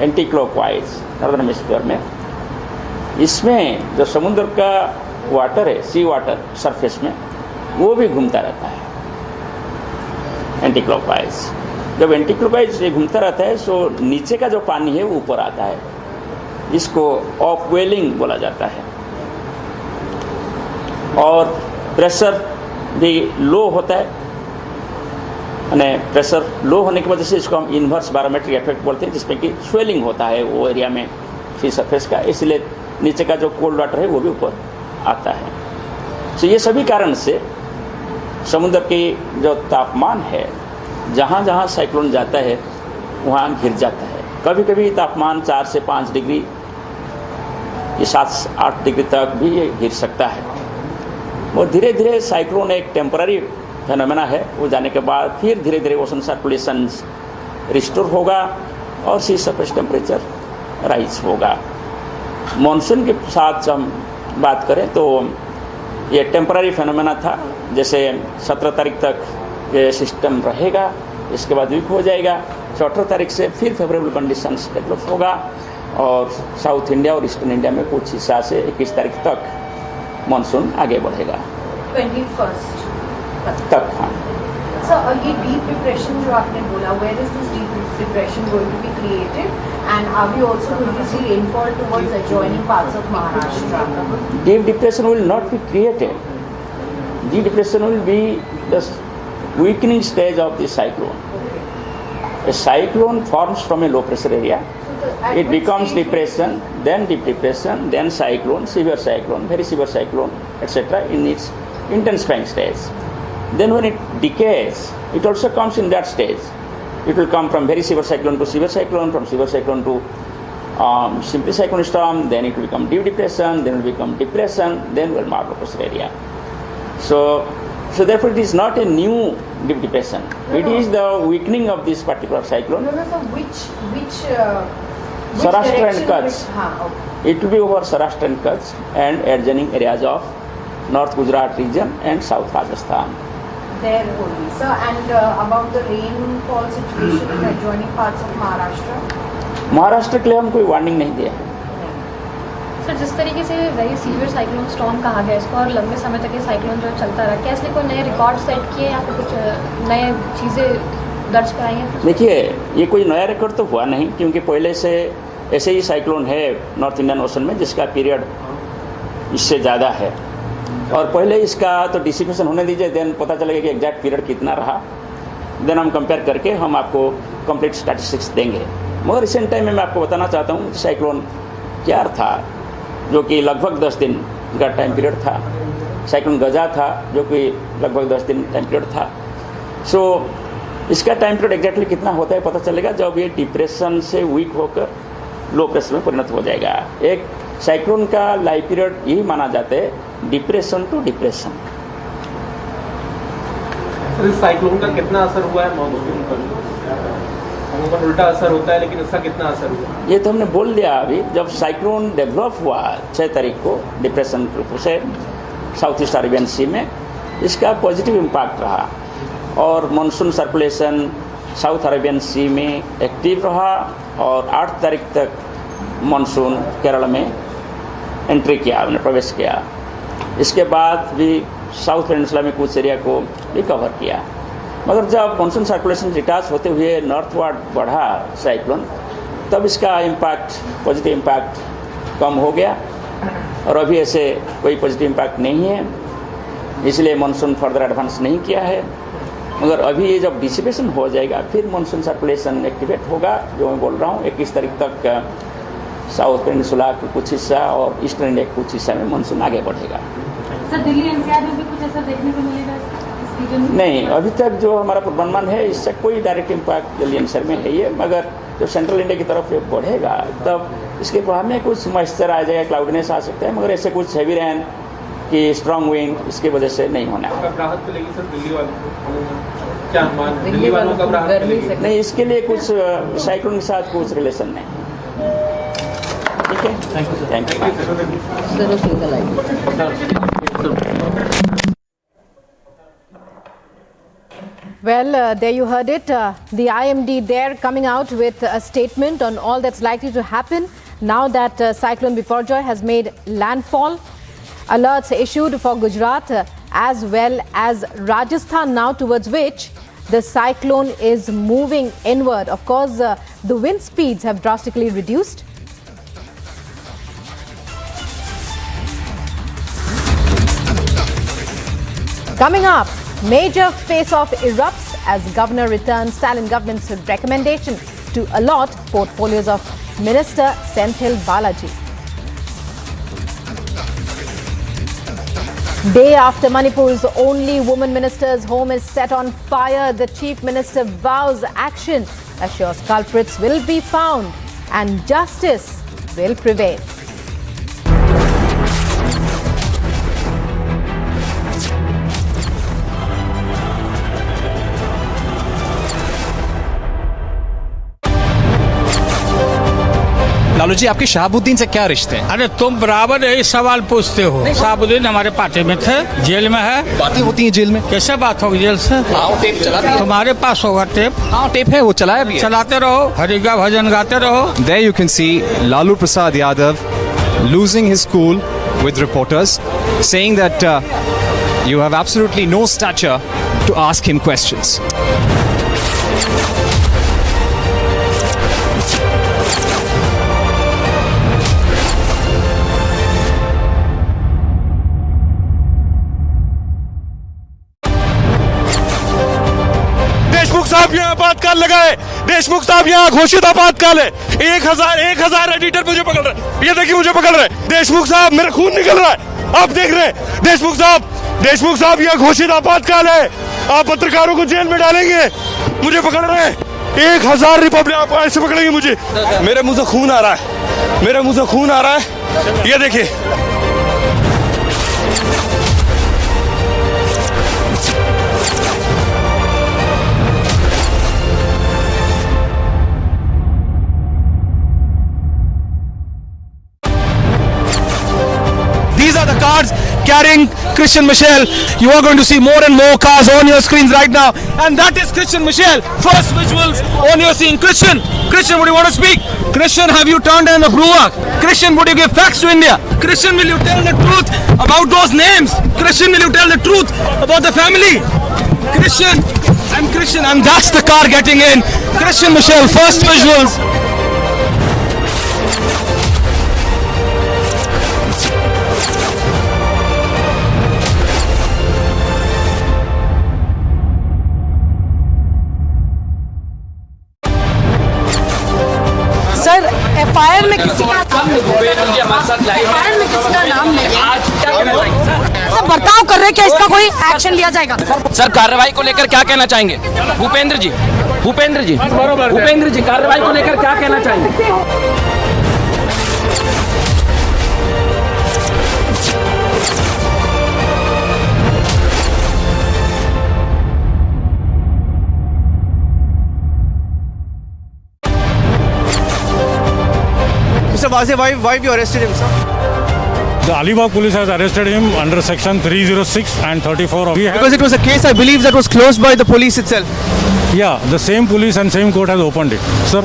एंटी क्लॉकवाइज नॉर्दर्न हेमिस्फीयर में, इसमें जो समुद्र का वाटर है, सी वाटर सरफेस में, वो भी घूमता रहता है एंटी क्लॉकवाइज। जब एंटी क्लॉकवाइज घूमता रहता है तो नीचे का जो पानी है वो ऊपर आता है, इसको ऑफवेलिंग बोला जाता है। और प्रेशर भी लो होता है, प्रेशर लो होने की वजह से इसको हम इन्वर्स बैरोमेट्रिक इफेक्ट बोलते हैं, जिसमें कि स्वेलिंग होता है वो एरिया में सी सरफेस का, इसलिए नीचे का जो कोल्ड वाटर है वो भी ऊपर आता है। तो ये सभी कारण से समुद्र की जो तापमान है, जहाँ जहाँ साइक्लोन जाता है वहाँ गिर जाता है। कभी कभी तापमान 4 से 5 डिग्री या 7-8 डिग्री तक भी ये गिर सकता है। और धीरे धीरे साइक्लोन एक टेम्पररी फेनोमेना है, वो जाने के बाद फिर धीरे धीरे ओशन सर्कुलेशन रिस्टोर होगा और सी सरफेस टेम्परेचर राइज होगा। मानसून के साथ जब हम बात करें तो ये टेम्पररी फेनोमेना था, जैसे 17 तारीख तक ये सिस्टम रहेगा, इसके बाद वीक हो जाएगा। 18 तारीख से फिर फेवरेबल कंडीशंस डेवलप होगा और साउथ इंडिया और ईस्टर्न इंडिया में कुछ हिस्सा से 21 तारीख तक मानसून आगे बढ़ेगा। 21st तक। हाँ सर, ये डीप डिप्रेशन जो आपने बोला, where is this deep depression going to be created and are we also going to see rainfall towards adjoining parts of Maharashtra? Deep depression will not be created. Deep depression will be the weakening stage of the cyclone. A cyclone forms from a low pressure area. It becomes depression, then deep depression, then cyclone, severe cyclone, very severe cyclone, etc. in its intensifying stage. Then when it decays, it also comes in that stage. It will come from very severe cyclone to severe cyclone, from severe cyclone to simply cyclone storm, then it will become deep depression, then it will become depression, then will mark low pressure area. So therefore it is not a new deep depression. It is the weakening of this particular cyclone. No, so which Saurashtra and direction Kutch. It will be over Saurashtra and Kutch and adjoining areas of North Gujarat region and South Rajasthan. There only, sir. And about the rainfall situation in adjoining parts of Maharashtra? Maharashtra के लिए हम कोई warning नहीं दिया है। Sir, जिस तरीके से वेरी सीवियर साइक्लोन स्टॉर्म कहा गया इसको और लंबे समय तक ये साइक्लोन जो चलता रहा, क्या इसने कोई नए रिकॉर्ड सेट किए या फिर कुछ नए चीज़ें दर्ज कराई हैं? देखिए, ये कोई नया रिकॉर्ड तो हुआ नहीं, क्योंकि पहले से ऐसे ही साइक्लोन है नॉर्थ इंडियन ओशन में जिसका पीरियड इससे ज़्यादा है। और पहले इसका तो डिसिपेशन होने दीजिए, देन पता चलेगा कि एग्जैक्ट पीरियड कितना रहा, देन हम कंपेयर करके हम आपको कंप्लीट स्टैटिस्टिक्स देंगे। मगर रिसेंट टाइम में मैं आपको बताना चाहता हूँ साइक्लोन क्या था, जो कि लगभग 10 दिन का टाइम पीरियड था। साइक्लोन गजा था जो कि लगभग 10 दिन टाइम पीरियड था। सो इसका टाइम पीरियड एग्जैक्टली कितना होता है पता चलेगा जब ये डिप्रेशन से वीक होकर लो प्रेशर में परिणत हो जाएगा। एक साइक्लोन का लाइफ पीरियड यही माना जाता है, डिप्रेशन टू डिप्रेशन। इस साइक्लोन का कितना असर हुआ है मॉनसून पर? अमूमन उल्टा असर होता है, लेकिन इसका कितना असर हुआ? ये तो हमने बोल दिया अभी। जब साइक्लोन डेवलप हुआ 6 तारीख को डिप्रेशन के रूप से साउथ ईस्ट अरेबियन सी में, इसका पॉजिटिव इम्पैक्ट रहा और मानसून सर्कुलेशन साउथ अरेबियन सी में एक्टिव रहा और 8 तारीख तक मानसून केरल में एंट्री किया, हमने प्रवेश किया। इसके बाद भी साउथ पेनिनसुला में कुछ एरिया को भी कवर किया। मगर जब मानसून सर्कुलेशन डिटाच होते हुए नॉर्थवर्ड बढ़ा साइक्लोन, तब इसका इम्पैक्ट, पॉजिटिव इम्पैक्ट कम हो गया और अभी ऐसे कोई पॉजिटिव इम्पैक्ट नहीं है, इसलिए मानसून फर्दर एडवांस नहीं किया है। मगर अभी ये जब डिसिपेशन हो जाएगा फिर मानसून सर्कुलेशन एक्टिवेट होगा, जो मैं बोल रहा हूँ 21 तारीख तक साउथ पेनिनसुला के कुछ हिस्सा और ईस्टर्न इंडिया के कुछ हिस्सा में मानसून आगे बढ़ेगा। सर, दिल्ली एनसीआर में भी कुछ असर देखने को मिलेगा? नहीं, अभी तक जो हमारा पूर्वानुमान है इससे कोई डायरेक्ट इम्पैक्ट दिल्ली एनसीआर में है ये, मगर जब सेंट्रल इंडिया की तरफ ये बढ़ेगा तब इसके प्रभाव में कुछ मॉइस्चर आ जाएगा, क्लाउडनेस आ सकता है, मगर ऐसे कुछ हैवी रेन की स्ट्रॉन्ग विंड इसकी वजह से नहीं होना है। राहत मिलेगी सर दिल्ली वालों को? क्या अनुमान है दिल्ली वालों का राहत मिलेगी? नहीं, इसके लिए कुछ साइक्लोन के साथ कुछ रिलेशन नहीं। ठीक है, thank you. Well, there you heard it. The IMD there coming out with a statement on all that's likely to happen now that Cyclone Biparjoy has made landfall. Alerts issued for Gujarat as well as Rajasthan now, towards which the cyclone is moving inward. Of course, the wind speeds have drastically reduced. Coming up, major face-off erupts as Governor returns Stalin government's recommendation to allot portfolios of Minister Senthil Balaji. Day after Manipur's only woman minister's home is set on fire, the chief minister vows action, assures culprits will be found and justice will prevail. Lalu ji, आपके शहाबुद्दीन से क्या रिश्ते हैं? अरे तुम बराबर यही सवाल पूछते हो। शहाबुद्दीन हमारे पार्टी में थे, जेल में है। बातें होती हैं जेल में? कैसे बात होगी जेल से? आओ टेप चलाते हैं। तुम्हारे पास होगा टेप? हाँ टेप है, वो चलाया भी है। चलाते रहो, हरिगा भजन गाते रहो। There you can see Lalu Prasad Yadav losing his cool with reporters, saying that you have absolutely no stature to ask him questions. Deshmukh साहब यहाँ आपातकाल लगाए। देशमुख साहब यहाँ घोषित आपातकाल है। 1000 एडिटर मुझे पकड़ रहे। ये देखिए मुझे पकड़ रहे। देशमुख साहब, मेरा खून निकल रहा है। आप देख रहे हैं देशमुख साहब यहाँ घोषित आपातकाल है। आप पत्रकारों को जेल में डालेंगे। मुझे पकड़ रहे हैं। 1000 रिपब्लिक आप ऐसे पकड़ेंगे मुझे। मेरे मुंह से खून आ रहा है। ये देखिए। These are the cars carrying Christian Michel. You are going to see more and more cars on your screens right now. And that is Christian Michel. First visuals on your screen. Christian, would you want to speak? Christian, have you turned down the brewer? Christian, would you give facts to India? Christian, will you tell the truth about those names? Christian, will you tell the truth about the family? Christian, and that's the car getting in. Christian Michel, first visuals. Sir, FIR में किसी का नाम नहीं है। सब बर्ताव कर रहे हैं, क्या इसका कोई एक्शन लिया जाएगा? सर, कार्रवाई को लेकर क्या कहना चाहेंगे? भूपेंद्र जी कार्रवाई को लेकर क्या कहना चाहेंगे? Mr. Wazir, why have you arrested him, sir? The Alibag police has arrested him under section 306 and 34 of... Because it was a case, I believe, that was closed by the police itself. Yeah, the same police and same court has opened it. Sir?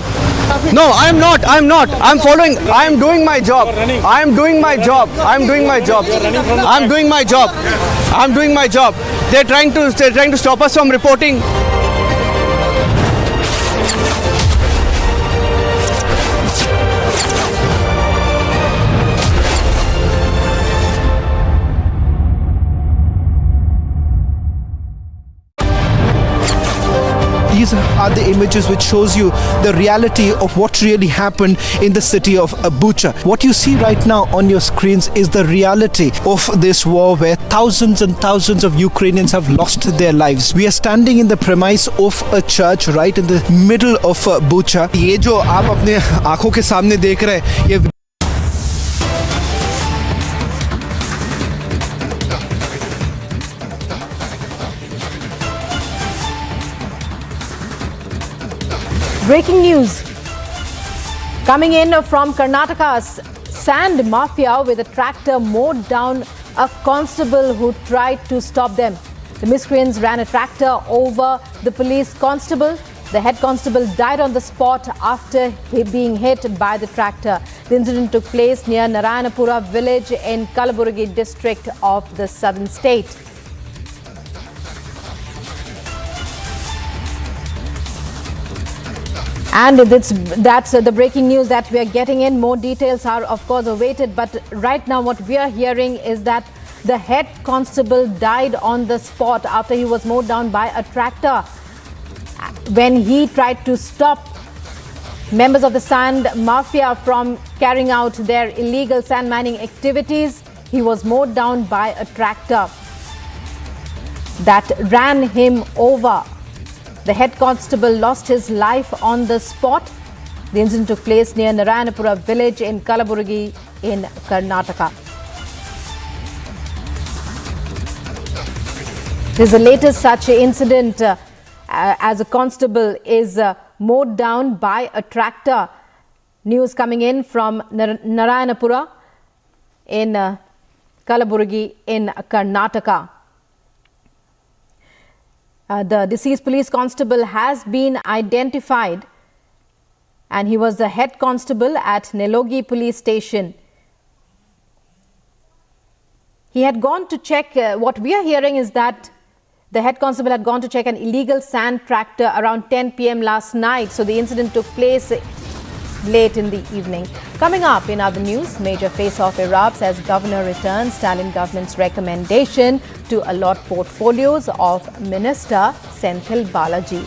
No, I'm not. I'm following. I'm doing my job. I'm doing my job. They're trying to stop us from reporting. These are the images which shows you the reality of what really happened in the city of Bucha. What you see right now on your screens is the reality of this war where thousands and thousands of Ukrainians have lost their lives. We are standing in the premise of a church right in the middle of Bucha. ये जो आप अपने आंखों के सामने देख रहे हैं, ये Breaking news coming in from Karnataka's sand mafia with a tractor mowed down a constable who tried to stop them. The miscreants ran a tractor over the police constable. The head constable died on the spot after being hit by the tractor. The incident took place near Narayanapura village in Kalaburagi district of the southern state. And that's the breaking news that we are getting in. More details are, of course, awaited. But right now, what we are hearing is that the head constable died on the spot after he was mowed down by a tractor when he tried to stop members of the sand mafia from carrying out their illegal sand mining activities. He was mowed down by a tractor that ran him over. The head constable lost his life on the spot. The incident took place near Narayanapura village in Kalaburagi in Karnataka. This is the latest such incident as a constable is mowed down by a tractor. News coming in from Narayanapura in Kalaburagi in Karnataka. The deceased police constable has been identified, and he was the head constable at Nelogi police station. He had gone to check, what we are hearing is that the head constable had gone to check an illegal sand tractor around 10 p.m. last night. So the incident took place late in the evening. Coming up in other news, major face-off erupts as governor returns Stalin government's recommendation to allot portfolios of Minister Senthil Balaji.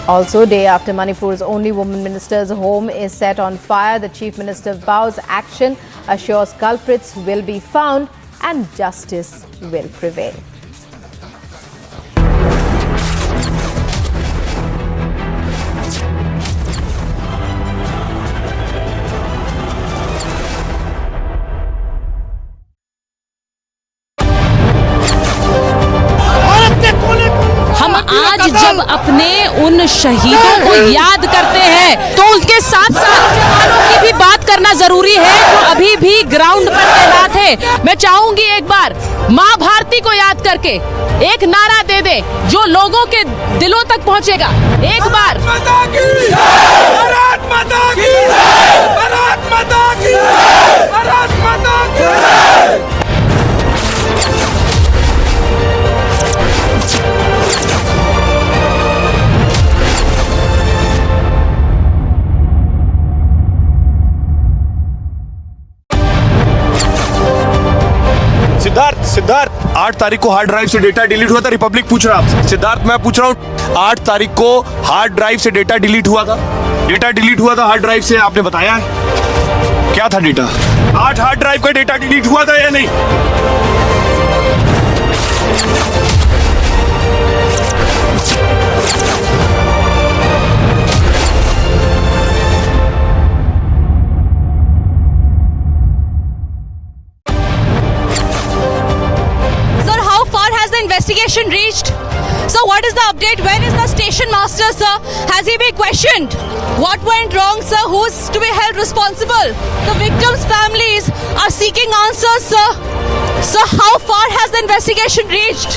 Also, day after Manipur's only woman minister's home is set on fire, the chief minister vows action, assures culprits will be found and justice will prevail. हम आज जब अपने उन शहीदों को याद करते हैं तो उसके साथ साथ जवानों की भी बात करना जरूरी है जो अभी भी ग्राउंड पर तैनात है। मैं चाहूंगी एक बार माँ भारती को याद करके एक नारा दे दे जो लोगों के दिलों तक पहुंचेगा। एक बार भारत माता की जय, भारत माता की जय, भारत माता की जय। सिद्धार्थ 8 तारीख को हार्ड ड्राइव से डेटा डिलीट हुआ था। रिपब्लिक पूछ रहा आपसे। सिद्धार्थ मैं पूछ रहा हूँ 8 तारीख को हार्ड ड्राइव से डेटा डिलीट हुआ था। डेटा डिलीट हुआ था हार्ड ड्राइव से, आपने बताया है क्या था डेटा? 8 हार्ड ड्राइव का डेटा डिलीट हुआ था या नहीं? Investigation reached. So what is the update? Where is the station master, sir? Has he been questioned? What went wrong, sir? Who's to be held responsible? The victims' families are seeking answers, sir. So how far has the investigation reached?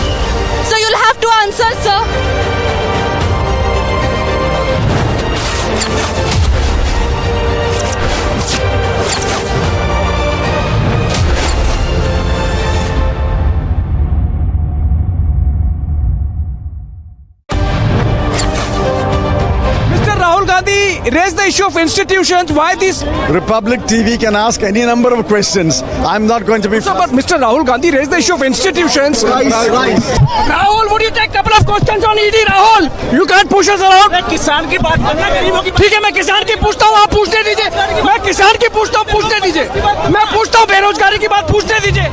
So you'll have to answer, sir. Raise the issue of institutions. Why this? Republic TV can ask any number of questions. I'm not going to be. So, but Mr. Rahul Gandhi raised the issue of institutions. Rahul, would you take a couple of questions on ED? Rahul, you can't push us around. किसान की बात करना गरीबों की। ठीक है, मैं किसान की पूछता हूँ, आप पूछने दीजिए। मैं किसान की पूछता हूँ, पूछने दीजिए। मैं पूछता हूँ बेरोजगारी की बात, पूछने दीजिए।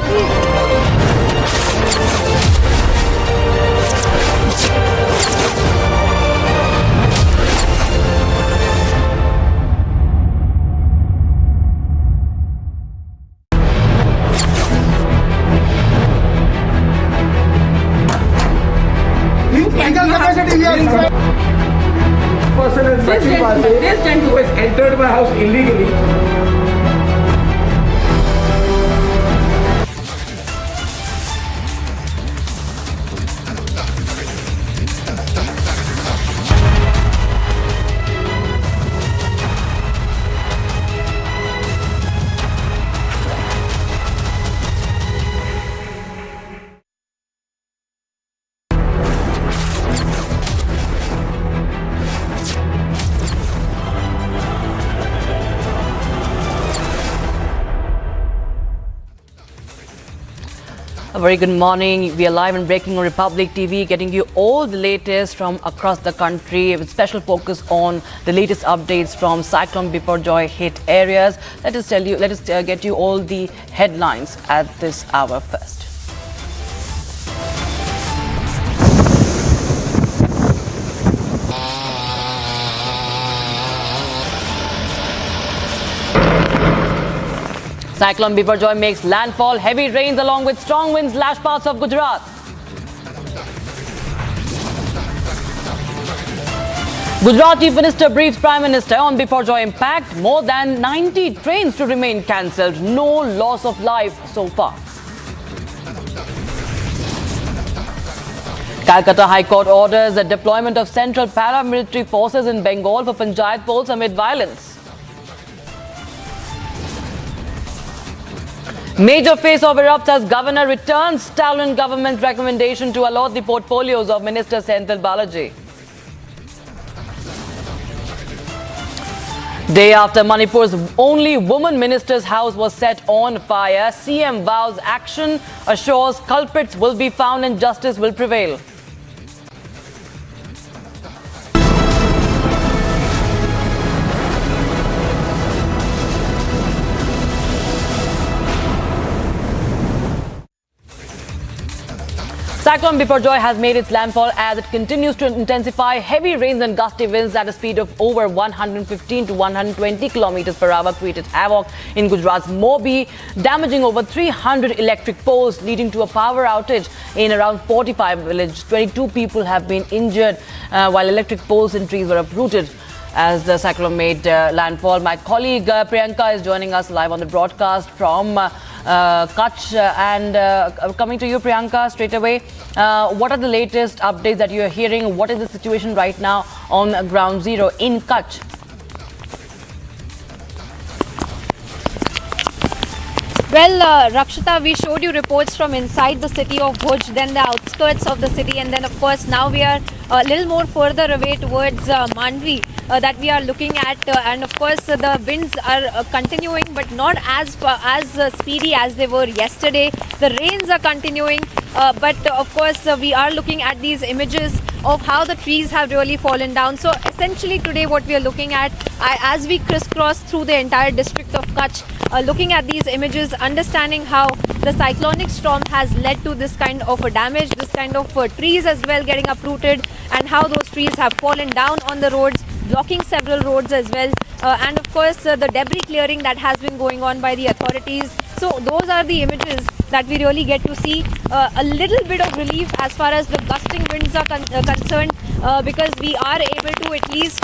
This gentleman who has entered my house illegally. A very good morning. We are live and breaking on Republic TV, getting you all the latest from across the country with special focus on the latest updates from Cyclone Biparjoy hit areas. Let us get you all the headlines at this hour first. Cyclone Biparjoy makes landfall. Heavy rains along with strong winds lash parts of Gujarat. Gujarat Chief Minister briefs Prime Minister on Biparjoy impact. More than 90 trains to remain cancelled. No loss of life so far. Calcutta High Court orders the deployment of central paramilitary forces in Bengal for panchayat polls amid violence. Major face-off erupts as governor returns stolen government recommendation to allot the portfolios of Minister Senthil Balaji. Day after Manipur's only woman minister's house was set on fire, CM vows action, assures culprits will be found and justice will prevail. Cyclone Biparjoy has made its landfall as it continues to intensify. Heavy rains and gusty winds at a speed of over 115 to 120 kilometers per hour created havoc in Gujarat's Morbi, damaging over 300 electric poles, leading to a power outage in around 45 villages. 22 people have been injured, while electric poles and trees were uprooted as the cyclone made landfall. My colleague Priyanka is joining us live on the broadcast from Kutch, and coming to you, Priyanka, straight away. What are the latest updates that you are hearing? What is the situation right now on ground zero in Kutch? Well, Rakshita, we showed you reports from inside the city of Bhuj, then the outskirts of the city, and then of course now we are a little more further away towards Mandvi that we are looking at, and of course the winds are continuing, but not as speedy as they were yesterday. The rains are continuing, but of course we are looking at these images of how the trees have really fallen down. So essentially today what we are looking at, as we crisscross through the entire district of Kutch, looking at these images, understanding how the cyclonic storm has led to this kind of a damage, this kind of trees as well getting uprooted, and how those trees have fallen down on the roads, blocking several roads as well, and of course the debris clearing that has been going on by the authorities. So those are the images that we really get to see. A little bit of relief as far as the gusting winds are concerned, because we are able to at least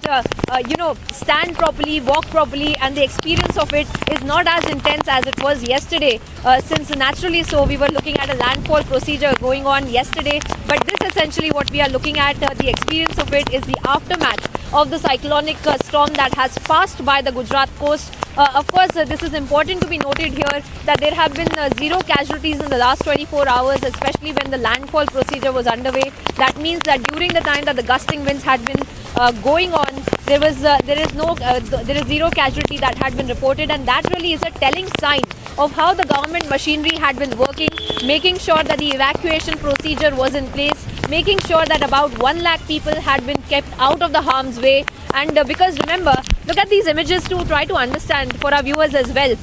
stand properly, walk properly, and the experience of it is not as intense as it was yesterday, since naturally so we were looking at a landfall procedure going on yesterday, but this essentially what we are looking at, the experience of it is the aftermath of the cyclonic storm that has passed by the Gujarat coast. Of course, this is important to be noted here that there have been zero casualties in the last 24 hours, especially when the landfall procedure was underway. That means that during the time that the gusting winds had been going on, there is zero casualty that had been reported, and that really is a telling sign of how the government machinery had been working, making sure that the evacuation procedure was in place, making sure that about 1 lakh people had been kept out of the harm's way. And because remember, look at these images to try to understand for our viewers as well,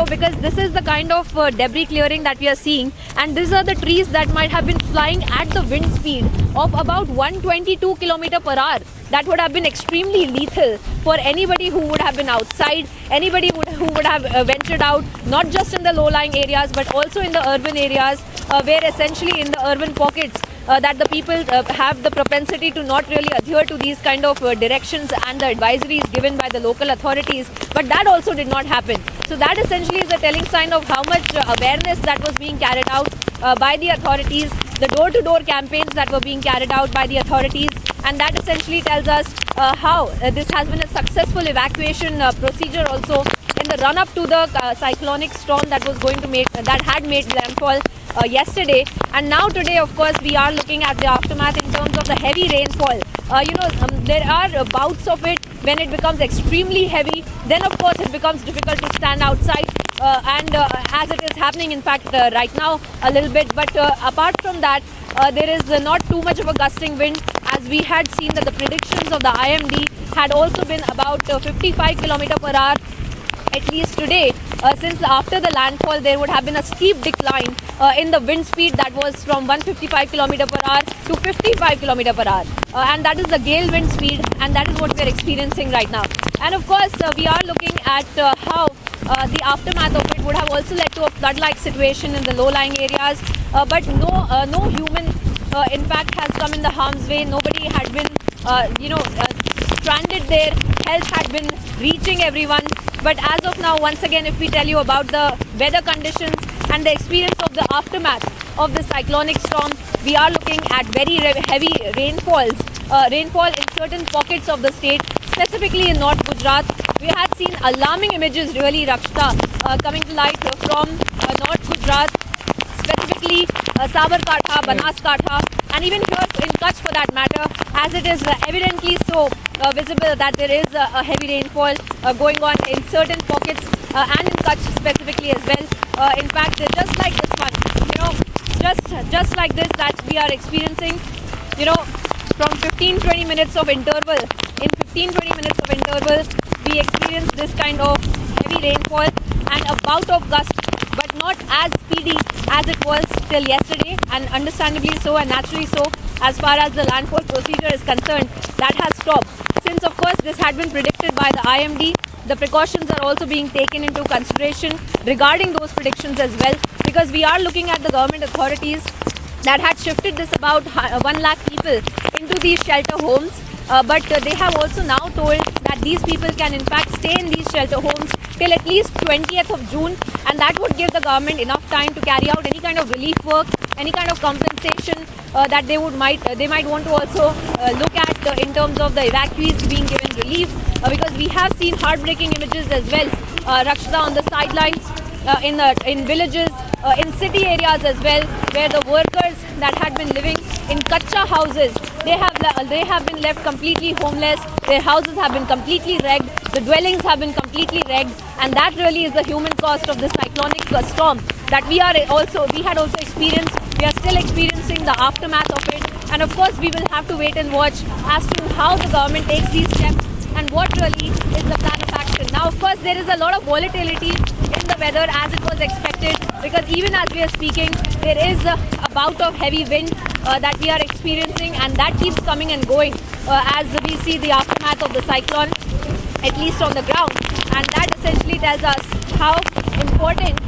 because this is the kind of debris clearing that we are seeing, and these are the trees that might have been flying at the wind speed of about 122 km per hour. That would have been extremely lethal for anybody who would have been outside, anybody who would have ventured out, not just in the low-lying areas but also in the urban areas, where essentially in the urban pockets that the people have the propensity to not really adhere to these kind of directions and the advisories given by the local authorities, but that also did not happen. So that essentially is a telling sign of how much awareness that was being carried out by the authorities, the door-to-door campaigns that were being carried out by the authorities, and that essentially tells us how this has been a successful evacuation procedure also in the run-up to the cyclonic storm that had made landfall yesterday. And now today, of course, we are looking at the aftermath in terms of the heavy rainfall there are bouts of it when it becomes extremely heavy. Then of course it becomes difficult to stand outside, and as it is happening in fact right now a little bit. But apart from that, there is not too much of a gusting wind, as we had seen that the predictions of the IMD had also been about 55 km/h. At least today, since after the landfall, there would have been a steep decline in the wind speed that was from 155 km/h to 55 km/h. And that is the gale wind speed, and that is what we are experiencing right now. And of course, we are looking at how the aftermath of it would have also led to a flood-like situation in the low-lying areas. But no human, in fact, has come in the harm's way. Nobody had been, stranded there. Help had been reaching everyone. But as of now, once again, if we tell you about the weather conditions and the experience of the aftermath of the cyclonic storm, we are looking at very heavy rainfalls. Rainfall in certain pockets of the state, specifically in North Gujarat. We had seen alarming images, really, Rakshita, coming to light from North Gujarat, specifically Sabarkantha, Banaskantha, and even here in Kutch for that matter, as it is evidently so visible that there is a heavy rainfall going on in certain pockets and in Kutch specifically as well. In fact, just like this one, just like this that we are experiencing, from 15-20 minutes of interval. In 15-20 minutes of interval, we experience this kind of heavy rainfall and a bout of gust, but not as speedy as it was till yesterday, and understandably so and naturally so. As far as the landfall procedure is concerned, that has stopped. Since of course this had been predicted by the IMD, the precautions are also being taken into consideration regarding those predictions as well, because we are looking at the government authorities that had shifted this about 1 lakh people into these shelter homes. But they have also now told that these people can in fact stay in these shelter homes till at least 20th of June, and that would give the government enough time to carry out any kind of relief work, any kind of compensation that they might want to also look at in terms of the evacuees being given relief, because we have seen heartbreaking images as well, Rakshita, on the sidelines, in villages, in city areas as well, where the workers that had been living in kacha houses, they have been left completely homeless. Their houses have been completely wrecked. The dwellings have been completely wrecked, and that really is the human cost of the cyclonic storm that we had also experienced. We are still experiencing the aftermath of it, and of course we will have to wait and watch as to how the government takes these steps and what really is the plan of action. Now, of course, there is a lot of volatility in the weather as it was expected, because even as we are speaking, there is a bout of heavy wind that we are experiencing, and that keeps coming and going as we see the aftermath of the cyclone, at least on the ground. And that essentially tells us how important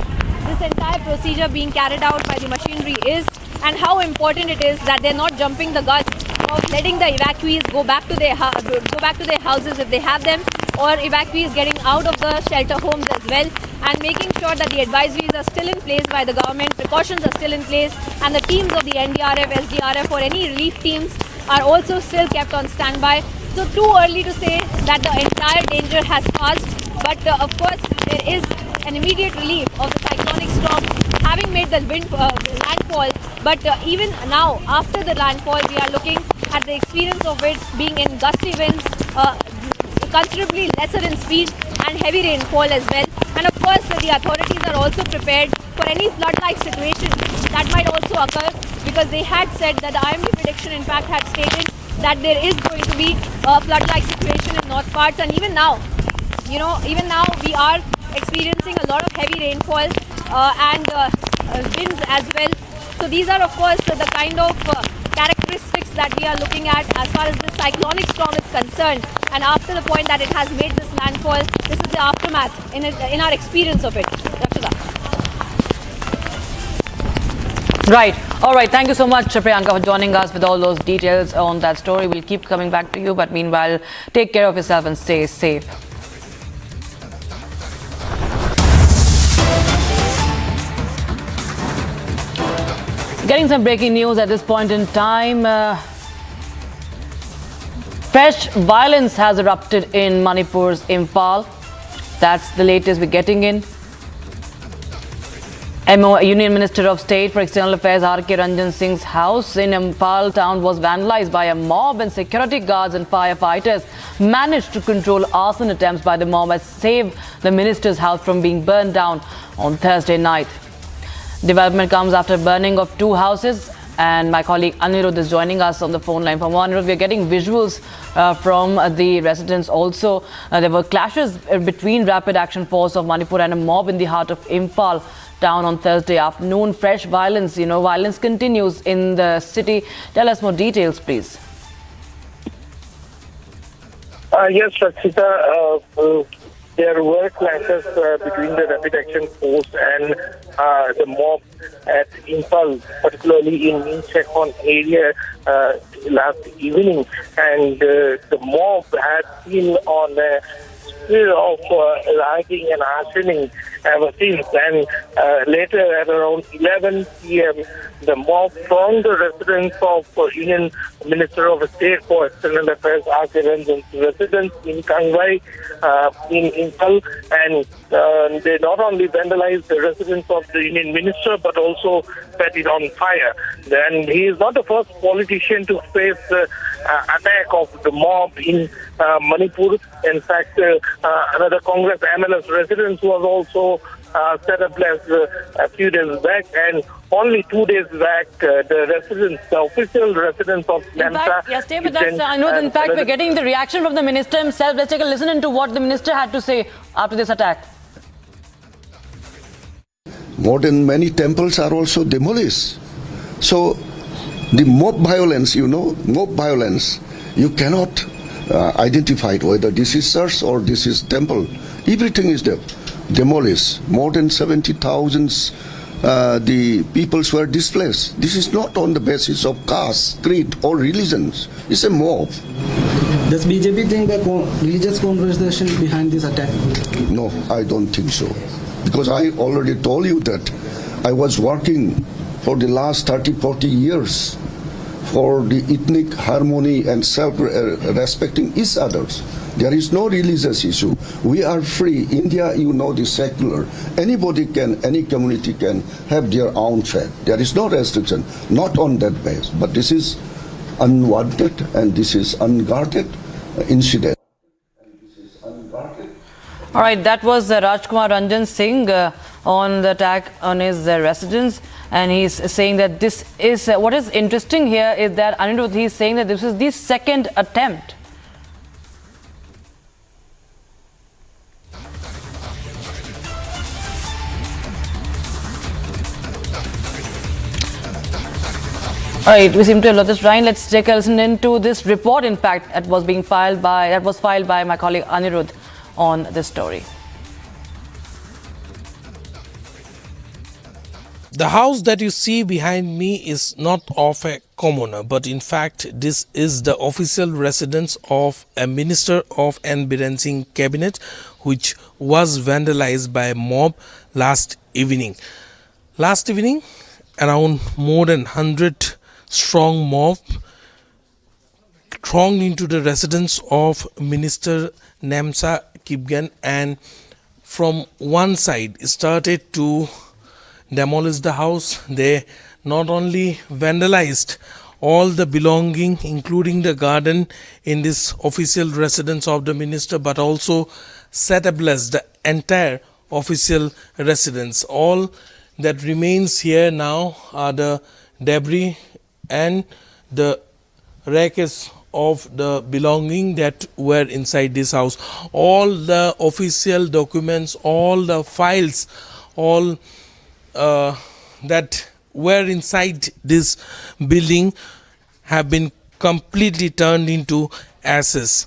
this entire procedure being carried out by the machinery is, and how important it is that they're not jumping the gun of letting the evacuees go back to their houses if they have them, or evacuees getting out of the shelter homes as well, and making sure that the advisories are still in place by the government, precautions are still in place, and the teams of the NDRF, SDRF or any relief teams are also still kept on standby. So too early to say that the entire danger has passed, but of course there is an immediate relief of the cyclonic storm having made the wind landfall. But even now, after the landfall, we are looking at the experience of it being in gusty winds, considerably lesser in speed, and heavy rainfall as well. And of course, the authorities are also prepared for any flood-like situation that might also occur, because they had said that the IMD prediction in fact had stated that there is going to be a flood-like situation in north parts, and even now, we are experiencing a lot of heavy rainfall and winds as well. So these are of course the kind of characteristics that we are looking at as far as this cyclonic storm is concerned. And after the point that it has made this landfall, this is the aftermath in our experience of it. Rakshita. Right. All right. Thank you so much, Priyanka, for joining us with all those details on that story. We'll keep coming back to you, but meanwhile, take care of yourself and stay safe. Getting some breaking news at this point in time. Fresh violence has erupted in Manipur's Imphal. That's the latest we're getting in. Union Minister of State for External Affairs R.K. Ranjan Singh's house in Imphal town was vandalized by a mob, and security guards and firefighters managed to control arson attempts by the mob and save the minister's house from being burned down on Thursday night. Development comes after burning of two houses, and my colleague Anirudh is joining us on the phone line. From Anirudh, we are getting visuals from the residents also. There were clashes between Rapid Action Force of Manipur and a mob in the heart of Imphal town on Thursday afternoon. Fresh violence, violence continues in the city. Tell us more details, please. Yes, Rakshita, there were clashes between the Rapid Action Force and the mob at Imphal, particularly in Chekon area last evening. And the mob had been on a spill of rioting and arsoning ever since. And later at around 11 p.m., the mob stormed the residence of Union Minister of State for External Affairs R.K. Ranjan's residence in Kangwai in Imphal, and they not only vandalized the residence of the Union Minister but also set it on fire. And he is not the first politician to face the attack of the mob in Manipur. In fact, another Congress MLS residence was also set up a few days back, and only 2 days back, the official residence of Namsa. Yes, stay with us. I know. In fact, we're getting the reaction from the minister himself. Let's take a listen into what the minister had to say after this attack. More than many temples are also demolished. So the mob violence, you cannot identify it, whether this is church or this is temple. Everything is demolished. More than 70,000 the peoples were displaced. This is not on the basis of caste, creed or religions. It's a mob. Does BJP think that religious conversation behind this attack? No, I don't think so. Because I already told you that I was working for the last 30-40 years for the ethnic harmony and self-respecting each others. There is no religious issue. We are free. India, is secular. Anybody can, any community can have their own faith. There is no restriction, not on that base. But this is unwanted and this is unguarded incident. All right, that was Rajkumar Ranjan Singh on the attack on his residence, and he's saying that this is what is interesting here is that Anirudh, he's saying that this is the second attempt. All right, we seem to have lost this line. Let's take a listen into this report, in fact, that was filed by my colleague Anirudh on this story. The house that you see behind me is not of a commoner, but in fact this is the official residence of a minister of N. Biren Singh cabinet, which was vandalized by a mob last evening. Last evening, around more than 100 strong mob thronged into the residence of Minister Namsa Kipgen, and from one side started to demolish the house. They not only vandalized all the belonging, including the garden in this official residence of the minister, but also set ablaze the entire official residence. All that remains here now are the debris and the wreckage of the belonging that were inside this house. All the official documents, all the files, all that were inside this building have been completely turned into ashes.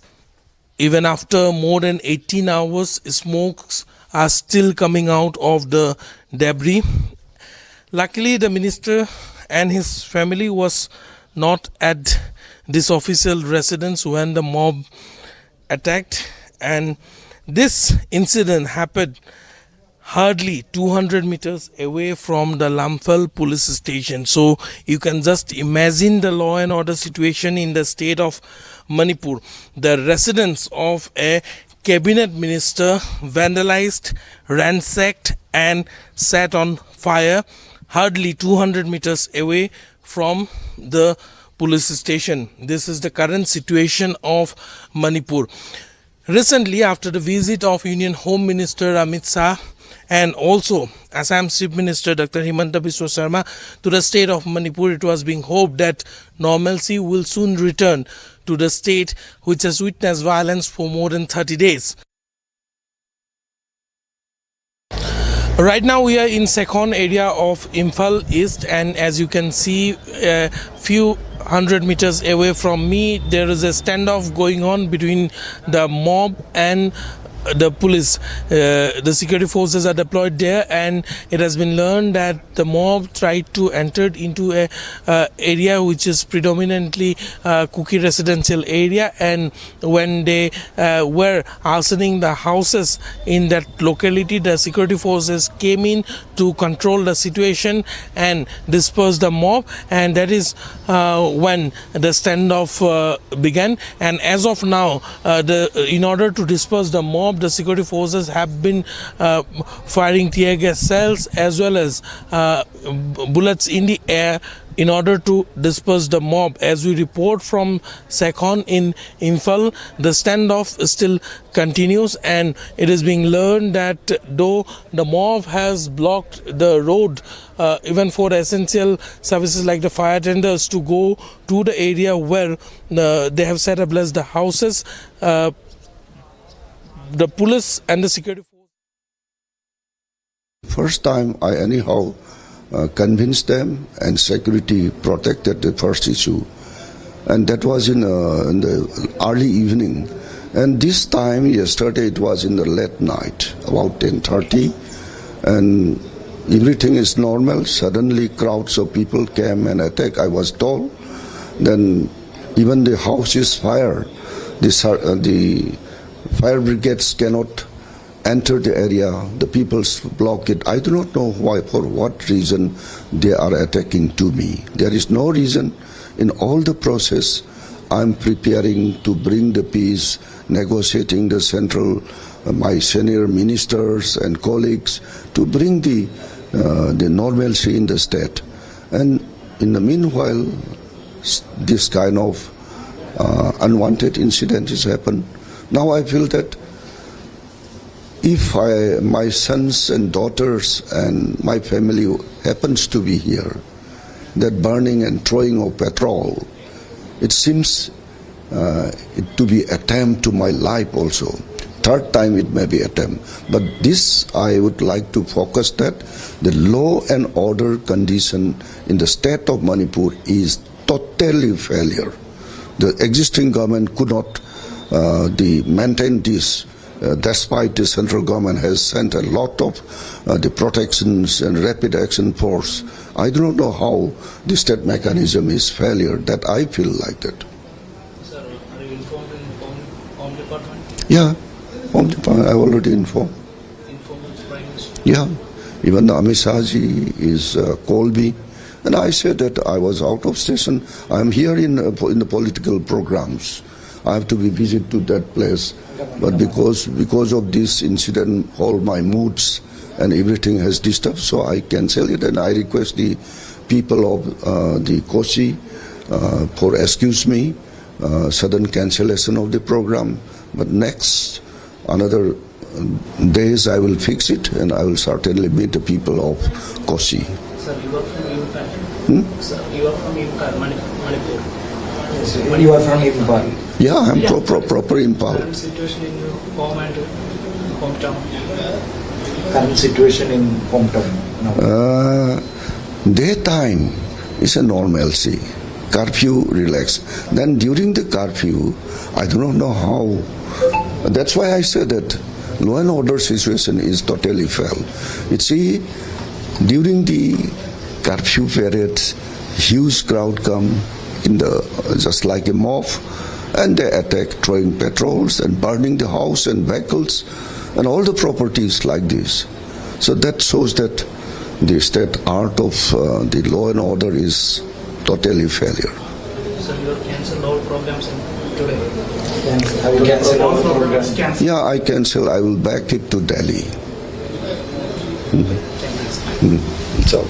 Even after more than 18 hours, smokes are still coming out of the debris. Luckily, the minister and his family was not at this official residence when the mob attacked, and this incident happened hardly 200 meters away from the Lamphal police station. So you can just imagine the law and order situation in the state of Manipur. The residence of a cabinet minister vandalized, ransacked and set on fire hardly 200 meters away from the police station. This is the current situation of Manipur. Recently, after the visit of Union Home Minister Amit Shah and also Assam Chief Minister Dr. Himanta Biswa Sarma to the state of Manipur, it was being hoped that normalcy will soon return to the state, which has witnessed violence for more than 30 days. Right now we are in Cyclone area of Imphal East, and as you can see a few hundred meters away from me there is a standoff going on between the mob and the police. The security forces are deployed there, and it has been learned that the mob tried to enter into a area which is predominantly Kuki residential area, and when they were arsoning the houses in that locality, the security forces came in to control the situation and disperse the mob, and that is when the standoff began. And as of now, in order to disperse the mob, the security forces have been firing tear gas cells as well as bullets in the air in order to disperse the mob. As we report from Cyclone in Imphal, the standoff still continues, and it is being learned that though the mob has blocked the road even for essential services like the fire tenders to go to the area where they have set ablaze the houses, the police and the security force. First time I anyhow convinced them, and security protected the first issue, and that was in the early evening. And this time yesterday it was in the late night, about 10:30, and everything is normal. Suddenly crowds of people came and attacked, I was told. Then even the house is fired. The fire brigades cannot enter the area. The people block it. I do not know why, for what reason they are attacking to me. There is no reason. In all the process, I am preparing to bring the peace, negotiating the central, my senior ministers and colleagues to bring the normalcy in the state. And in the meanwhile, this kind of unwanted incident has happened. Now I feel that if my sons and daughters and my family happens to be here, that burning and throwing of petrol, it seems it to be attempt to my life also. Third time it may be attempt. But this I would like to focus that the law and order condition in the state of Manipur is totally failure. The existing government could not maintain this, despite the central government has sent a lot of the protections and rapid action force. I do not know how the state mechanism is failure, that I feel like that. Sir, are you informed in Home Department? Yeah, Home Department I already informed. Informed the Prime Minister? Yeah, even Amit Shah ji is called me, and I said that I was out of station. I am here in the political programs. I have to be visit to that place, but because of this incident, all my moods and everything has disturbed, so I cancel it, and I request the people of the Kosi for excuse me, sudden cancellation of the program. But next another days I will fix it, and I will certainly meet the people of Kosi. Sir, you are from Imphal. Sir, you are from Imphal, Manipur. When you are from Imphal. Yeah, I am proper Imphal. Current situation in your home and hometown. Current situation in hometown now. Daytime is a normalcy. Curfew, relax. Then during the curfew, I do not know how. That's why I said that law and order situation is totally failed. You see, during the curfew periods, huge crowd come in just like a mob, and they attack, throwing petrols and burning the house and vehicles and all the properties like this. So that shows that the state art of the law and order is totally failure. So you have cancelled all programs in Yeah, I cancel. I will back it to Delhi. So.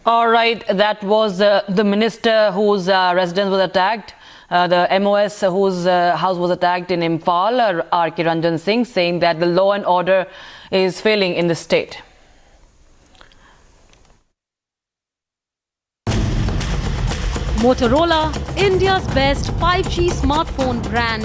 All right, that was the minister whose residence was attacked, the MOS whose house was attacked in Imphal, R.K. Ranjan Singh, saying that the law and order is failing in the state. Motorola, India's best 5G smartphone brand.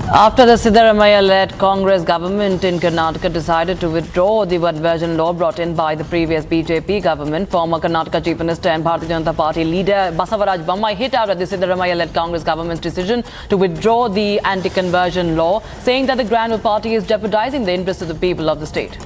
After the Siddaramaiah-led Congress government in Karnataka decided to withdraw the version law brought in by the previous BJP government, former Karnataka Chief Minister and Bharatiya Janata Party leader Basavaraj Bommai hit out at the Siddaramaiah-led Congress government's decision to withdraw the anti-conversion law, saying that the Grand Party is jeopardizing the interests of the people of the state.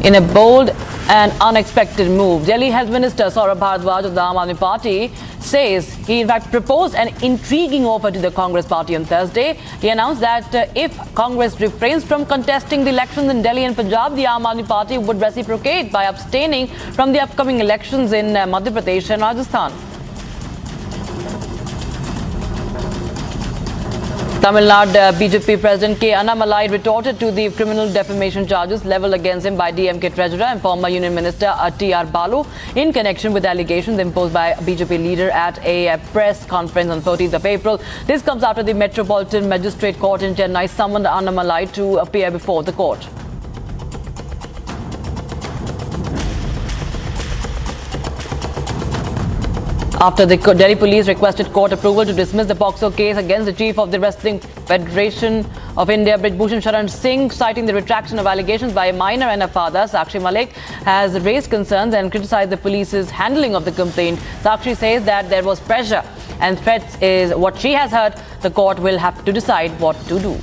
In a bold and unexpected move, Delhi Health Minister Saurabh Bharadwaj of the Aam Aadmi Party says he in fact proposed an intriguing offer to the Congress party on Thursday. He announced that if Congress refrains from contesting the elections in Delhi and Punjab, the Aam Aadmi Party would reciprocate by abstaining from the upcoming elections in Madhya Pradesh and Rajasthan. Tamil Nadu BJP President K. Annamalai retorted to the criminal defamation charges leveled against him by DMK Treasurer and former Union Minister T.R. Balu in connection with allegations imposed by BJP leader at a press conference on 14th of April. This comes after the Metropolitan Magistrate Court in Chennai summoned Annamalai to appear before the court. After the Delhi police requested court approval to dismiss the POCSO case against the chief of the Wrestling Federation of India, Brijbhushan Sharan Singh, citing the retraction of allegations by a minor and a father, Sakshi Malik, has raised concerns and criticized the police's handling of the complaint. Sakshi says that there was pressure and threats is what she has heard. The court will have to decide what to do.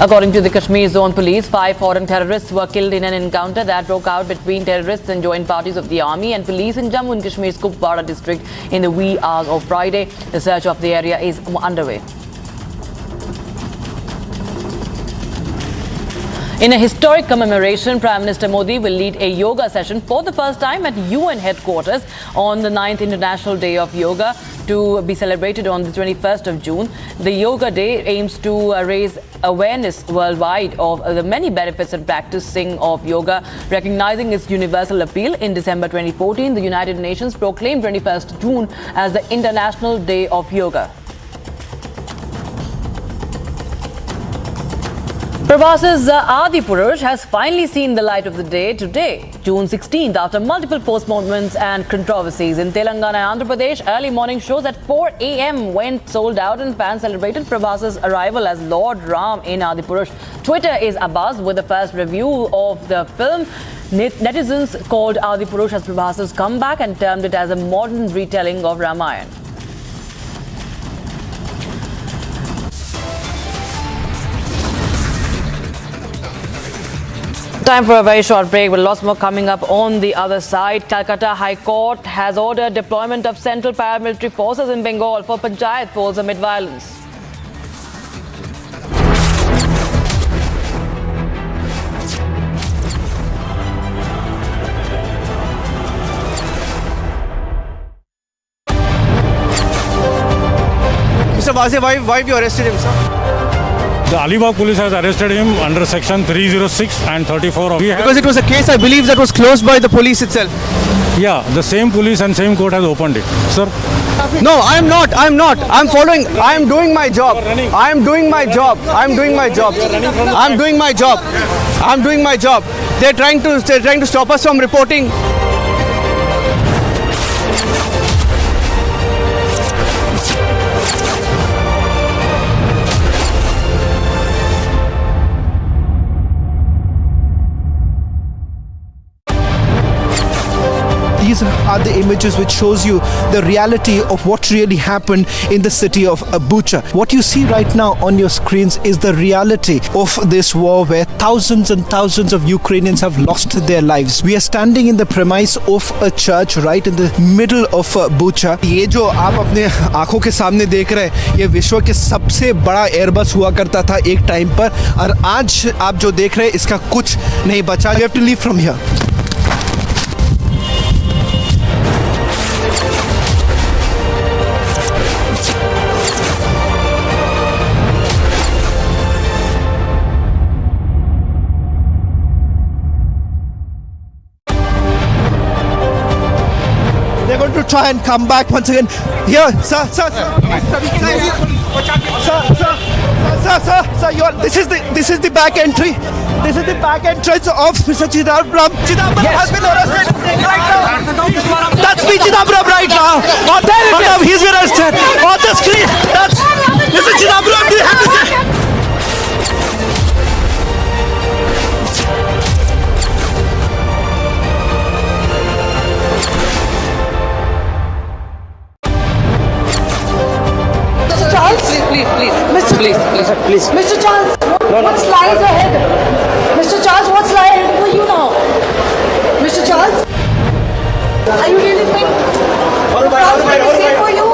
According to the Kashmir Zone Police, 5 foreign terrorists were killed in an encounter that broke out between terrorists and joint parties of the army and police in Jammu and Kashmir's Kupwara district in the wee hours of Friday. The search of the area is underway. In a historic commemoration, Prime Minister Modi will lead a yoga session for the first time at UN headquarters on the 9th International Day of Yoga, to be celebrated on the 21st of June. The Yoga Day aims to raise awareness worldwide of the many benefits and practicing of yoga. Recognizing its universal appeal, in December 2014, the United Nations proclaimed 21st June as the International Day of Yoga. Prabhas's Adi Purush has finally seen the light of the day today, June 16th, after multiple postponements and controversies. In Telangana and Andhra Pradesh, early morning shows at 4 a.m. went sold out and fans celebrated Prabhas's arrival as Lord Ram in Adi Purush. Twitter is abuzz with the first review of the film. Netizens called Adi Purush as Prabhas's comeback and termed it as a modern retelling of Ramayana. Time for a very short break, with lots more coming up on the other side. Calcutta High Court has ordered deployment of central paramilitary forces in Bengal for panchayat polls amid violence. Mr. Wazir, why you arrested him, sir? The Alibag police has arrested him under section 306 and 34 of... Because it was a case, I believe, that was closed by the police itself. Yeah, the same police and same court has opened it. Sir? No, I'm not. I'm following. I'm doing my job. I'm doing my job. I'm doing my job. I'm doing my job. I'm doing my job. They're trying to stop us from reporting. These are the images which shows you the reality of what really happened in the city of Bucha. What you see right now on your screens is the reality of this war where thousands and thousands of Ukrainians have lost their lives. We are standing in the premise of a church right in the middle of Bucha. ये जो आप अपने आंखों के सामने देख रहे हैं, ये विश्व के सबसे बड़ा एयरबस हुआ करता था एक टाइम पर, और आज आप जो देख रहे हैं इसका कुछ नहीं बचा. You have to leave from here. They're going to try and come back once again. Here, sir. This is the back entry. This is the back entrance of Mr. Chidambaram. Chidambaram has been arrested right now. That's me, Chidambaram, right now. He's been arrested. On the screen, that's Mr. Chidambaram. Do you have to say? Please. Mr. Charles, what's lies ahead? Mr. Charles, what's lying ahead for you now? Mr. Charles, are you really think France will be safe for you?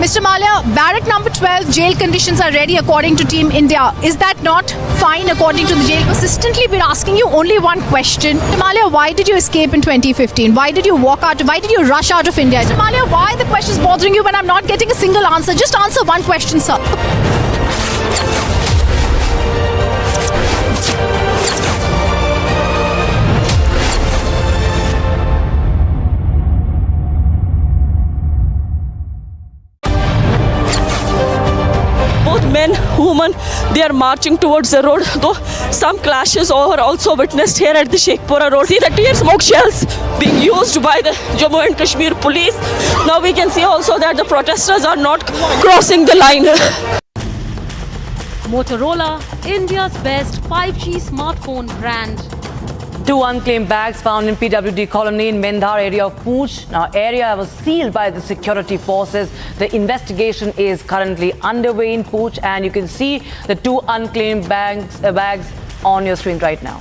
Mr. Malia, barrack number 12, jail conditions are ready according to Team India. Is that not fine according to the jail? Persistently, we're asking you only one question. Mr. Malia, why did you escape in 2015? Why did you walk out? Why did you rush out of India? Mr. Malia, why are the questions bothering you when I'm not getting a single answer? Just answer one question, sir. Men, women, they are marching towards the road, though some clashes are also witnessed here at the Sheikhpura road. See the tear smoke shells being used by the Jammu and Kashmir police. Now we can see also that the protesters are not crossing the line. Motorola, India's best 5G smartphone brand. 2 unclaimed bags found in PWD colony in Mendhar area of Poonch. Now, area was sealed by the security forces. The investigation is currently underway in Poonch, and you can see the 2 unclaimed bags on your screen right now.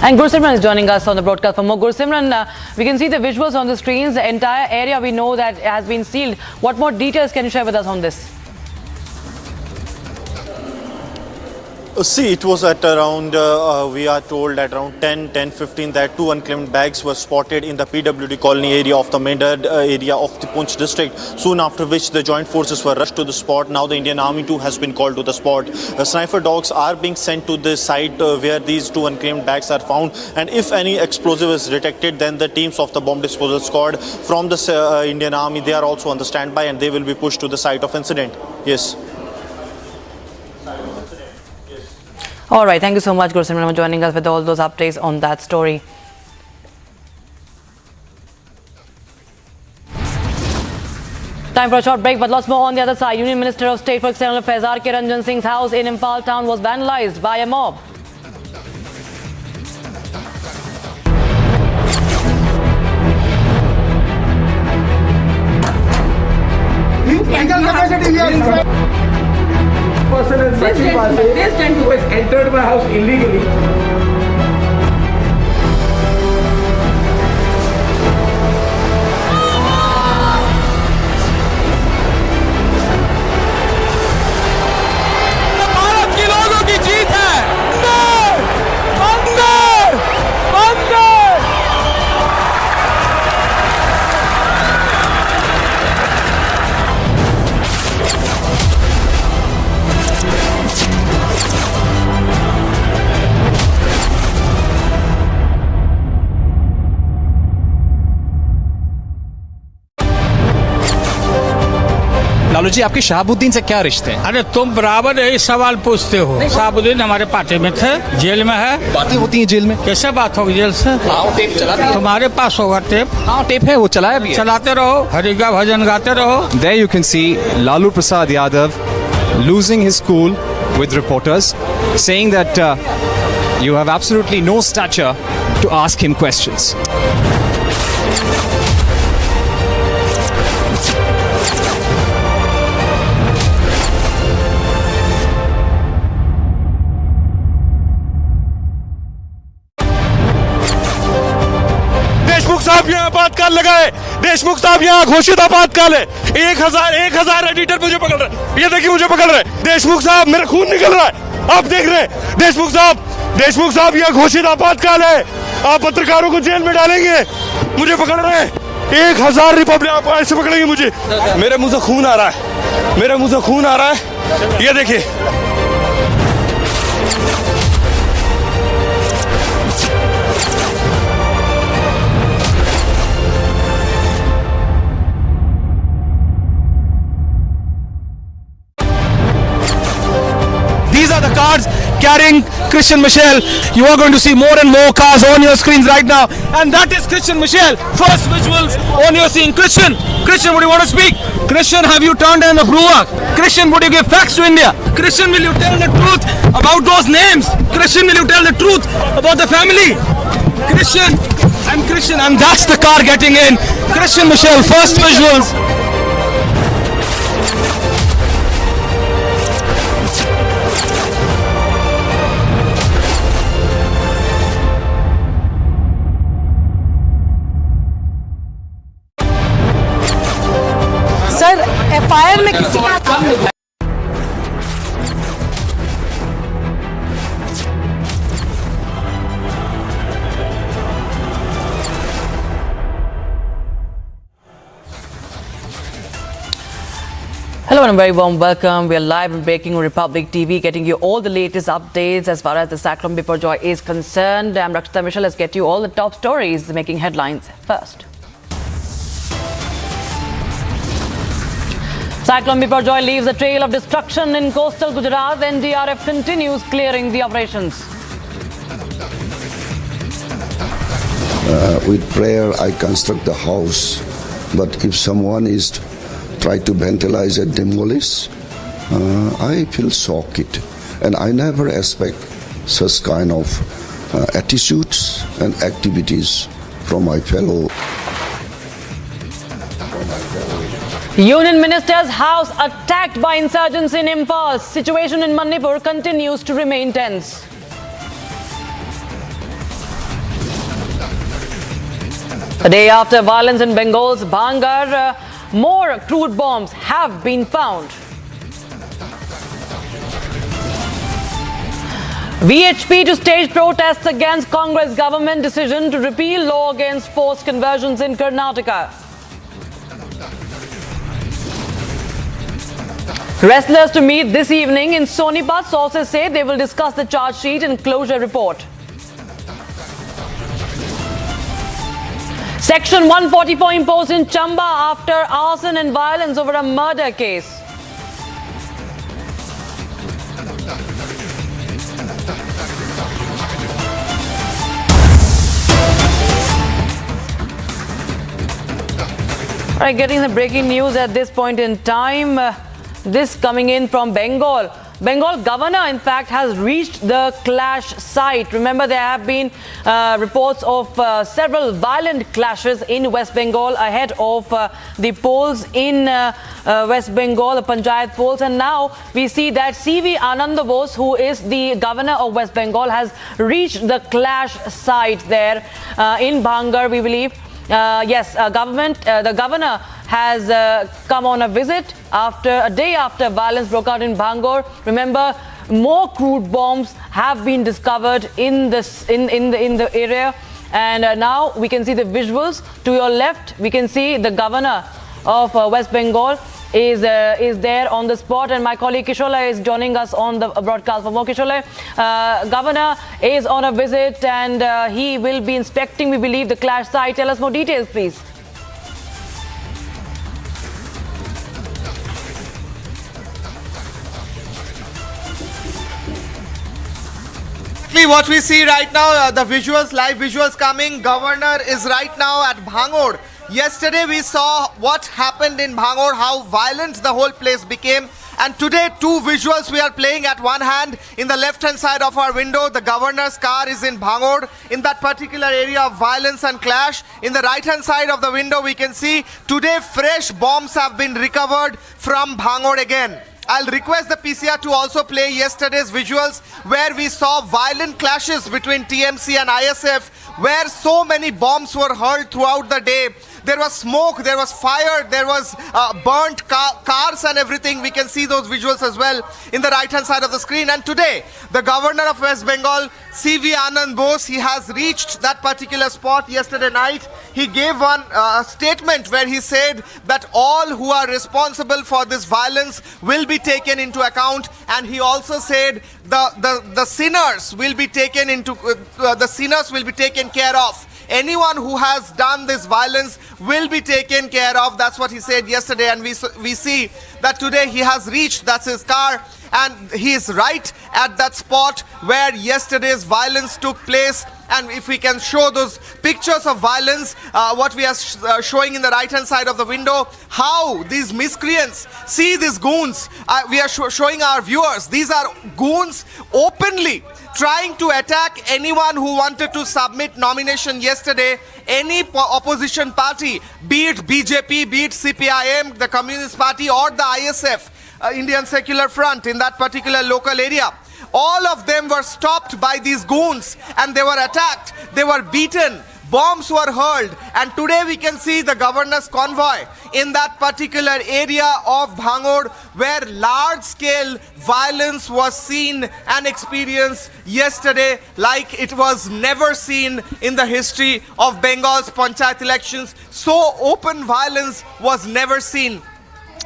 And Gursimran is joining us on the broadcast for more. Gursimran, we can see the visuals on the screens. The entire area we know that has been sealed. What more details can you share with us on this? See, it was at around, we are told at around 10:15 that 2 unclaimed bags were spotted in the PWD colony area of the Mendhar area of the Poonch district. Soon after which the joint forces were rushed to the spot. Now the Indian Army too has been called to the spot. Sniper dogs are being sent to the site where these 2 unclaimed bags are found. And if any explosive is detected, then the teams of the bomb disposal squad from the Indian Army, they are also on the standby and they will be pushed to the site of incident. Yes. All right, thank you so much, Gursimran, for joining us with all those updates on that story. Time for a short break, but lots more on the other side. Union Minister of State for External Affairs R.K. Ranjan Singh's house in Imphal town was vandalized by a mob. This gentleman who has entered my house illegally. Lalu ji, आपके शहाबुद्दीन से क्या रिश्ते हैं? अरे तुम बराबर यही सवाल पूछते हो। शहाबुद्दीन हमारे पार्टी में थे, जेल में है। बातें होती हैं जेल में? कैसे बात होगी जेल से? टेप चलाते तुम्हारे पास होगा टेप? हाँ, टेप है, वो चलाया भी है। चलाते रहो, हरिगा भजन गाते रहो। There you can see Lalu Prasad Yadav losing his cool with reporters, saying that you have absolutely no stature to ask him questions. Deshmukh साहब यहाँ आपातकाल लगाए। देशमुख साहब यहाँ घोषित आपातकाल है। 1000 एडिटर मुझे पकड़ रहे। ये देखिए मुझे पकड़ रहे। देशमुख साहब, मेरा खून निकल रहा है। आप देख रहे हैं देशमुख साहब यहाँ घोषित आपातकाल है। आप पत्रकारों को जेल में डालेंगे। मुझे पकड़ रहे हैं। 1000 रिपब्लिक आप ऐसे पकड़ेंगे मुझे। मेरे मुंह से खून आ रहा है। ये देखिए। These are the cars carrying Christian Michel. You are going to see more and more cars on your screens right now. And that is Christian Michel. First visuals on your scene. Christian, would you want to speak? Christian, have you turned down the brewer? Christian, would you give facts to India? Christian, will you tell the truth about those names? Christian, will you tell the truth about the family? Christian, and that's the car getting in. Christian Michel, first visuals. Sir FIR में किसी का Hello and a very warm welcome. We are live on Breaking Republic TV, getting you all the latest updates as far as the Cyclone Biparjoy is concerned. I'm Rajasthan Michelle. Let's get you all the top stories making headlines first. Cyclone Biparjoy leaves a trail of destruction in coastal Gujarat. NDRF continues clearing the operations. With prayer, I construct the house, but if someone is try to vandalize and demolish, I feel shocked, and I never expect such kind of attitudes and activities from my fellow. Union Minister's house attacked by insurgents in Imphal. Situation in Manipur continues to remain tense. A day after violence in Bengal's Bhangar, more crude bombs have been found. VHP to stage protests against Congress government decision to repeal law against forced conversions in Karnataka. Wrestlers to meet this evening in Sonipat. Sources say they will discuss the charge sheet and closure report. Section 144 imposed in Chamba after arson and violence over a murder case. All right, getting the breaking news at this point in time. This coming in from Bengal. Bengal governor, in fact, has reached the clash site. Remember, there have been reports of several violent clashes in West Bengal ahead of the polls in West Bengal, the Panchayat polls. And now we see that C.V. Anand Bose, who is the governor of West Bengal, has reached the clash site there in Bhangar, we believe. The governor has come on a visit after a day after violence broke out in Bhangar. Remember, more crude bombs have been discovered in the area, and now we can see the visuals. To your left, we can see the governor of West Bengal is there on the spot, and my colleague Kishola is joining us on the broadcast. For more, Kishola, governor is on a visit and he will be inspecting, we believe, the clash site. Tell us more details, please. exactly what we see right now. The visuals, live visuals coming. Governor is right now at Bhangod. Yesterday we saw what happened in Bhangod, how violent the whole place became. And today, two visuals we are playing. At one hand, in the left-hand side of our window, the governor's car is in Bhangod, in that particular area of violence and clash. In the right-hand side of the window, we can see today fresh bombs have been recovered from Bhangod again. I'll request the PCR to also play yesterday's visuals where we saw violent clashes between TMC and ISF, where so many bombs were hurled throughout the day. There was smoke, there was fire, there was burnt cars and everything. We can see those visuals as well in the right hand side of the screen. And today, the governor of West Bengal, C.V. Anand Bose, he has reached that particular spot yesterday night. He gave one statement where he said that all who are responsible for this violence will be taken into account. And he also said the sinners will be taken into the sinners will be taken care of. Anyone who has done this violence will be taken care of. That's what he said yesterday, and we see that today he has reached, that's his car, and he is right at that spot where yesterday's violence took place. And if we can show those pictures of violence, what we are showing in the right hand side of the window, how these miscreants, see these goons, we are showing our viewers, these are goons openly trying to attack anyone who wanted to submit nomination yesterday, any opposition party, be it BJP, be it CPIM, the Communist Party, or the ISF, Indian Secular Front in that particular local area. All of them were stopped by these goons and they were attacked, they were beaten, bombs were hurled, and today we can see the governor's convoy in that particular area of Bhangod where large-scale violence was seen and experienced yesterday like it was never seen in the history of Bengal's Panchayat elections. So open violence was never seen.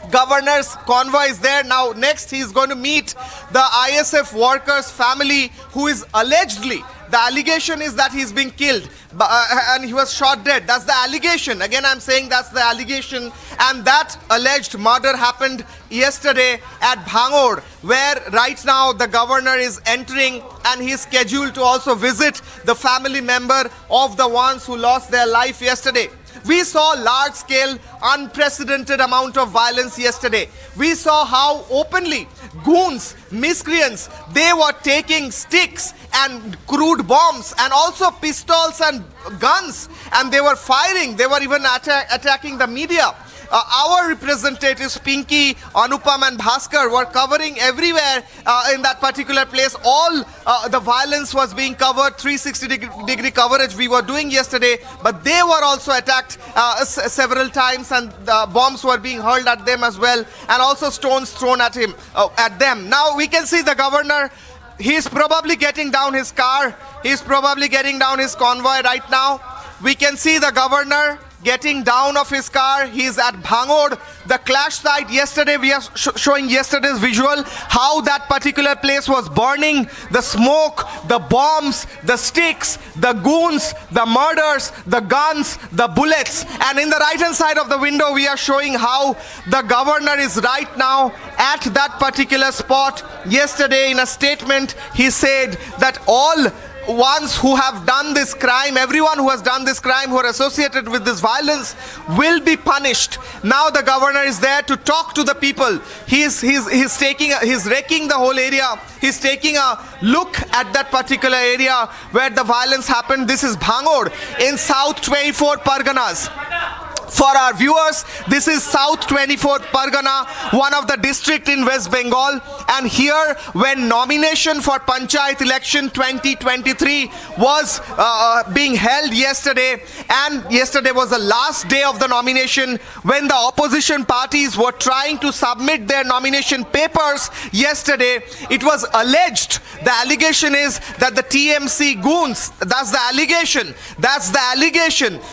Governor's convoy is there. Now next he is going to meet the ISF workers' family who is allegedly, the allegation is that he's been killed and he was shot dead. That's the allegation. Again, I'm saying that's the allegation. And that alleged murder happened yesterday at Bhangod, where right now the governor is entering and he is scheduled to also visit the family member of the ones who lost their life yesterday. We saw large-scale, unprecedented amount of violence yesterday. We saw how openly goons, miscreants, they were taking sticks and crude bombs and also pistols and guns, and they were firing. They were even attacking the media. Our representatives, Pinky, Anupam and Bhaskar, were covering everywhere in that particular place. All the violence was being covered, 360-degree coverage we were doing yesterday, but they were also attacked several times, and bombs were being hurled at them as well, and also stones thrown at them. Now we can see the governor. He's probably getting down his car. He's probably getting down his convoy right now. We can see the governor getting down of his car. He's at Bhangod, the clash site. Yesterday we are showing yesterday's visual, how that particular place was burning, the smoke, the bombs, the sticks, the goons, the murders, the guns, the bullets. And in the right hand side of the window we are showing how the governor is right now at that particular spot. Yesterday in a statement he said that all ones who have done this crime, everyone who has done this crime, who are associated with this violence, will be punished. Now the governor is there to talk to the people. He's wrecking the whole area. He's taking a look at that particular area where the violence happened. This is Bhangod in South 24 Parganas. For our viewers, this is South 24th Pargana, one of the district in West Bengal. And here, when nomination for Panchayat election 2023 was being held yesterday, and yesterday was the last day of the nomination, when the opposition parties were trying to submit their nomination papers yesterday, it was alleged, the allegation is that the TMC goons, that's the allegation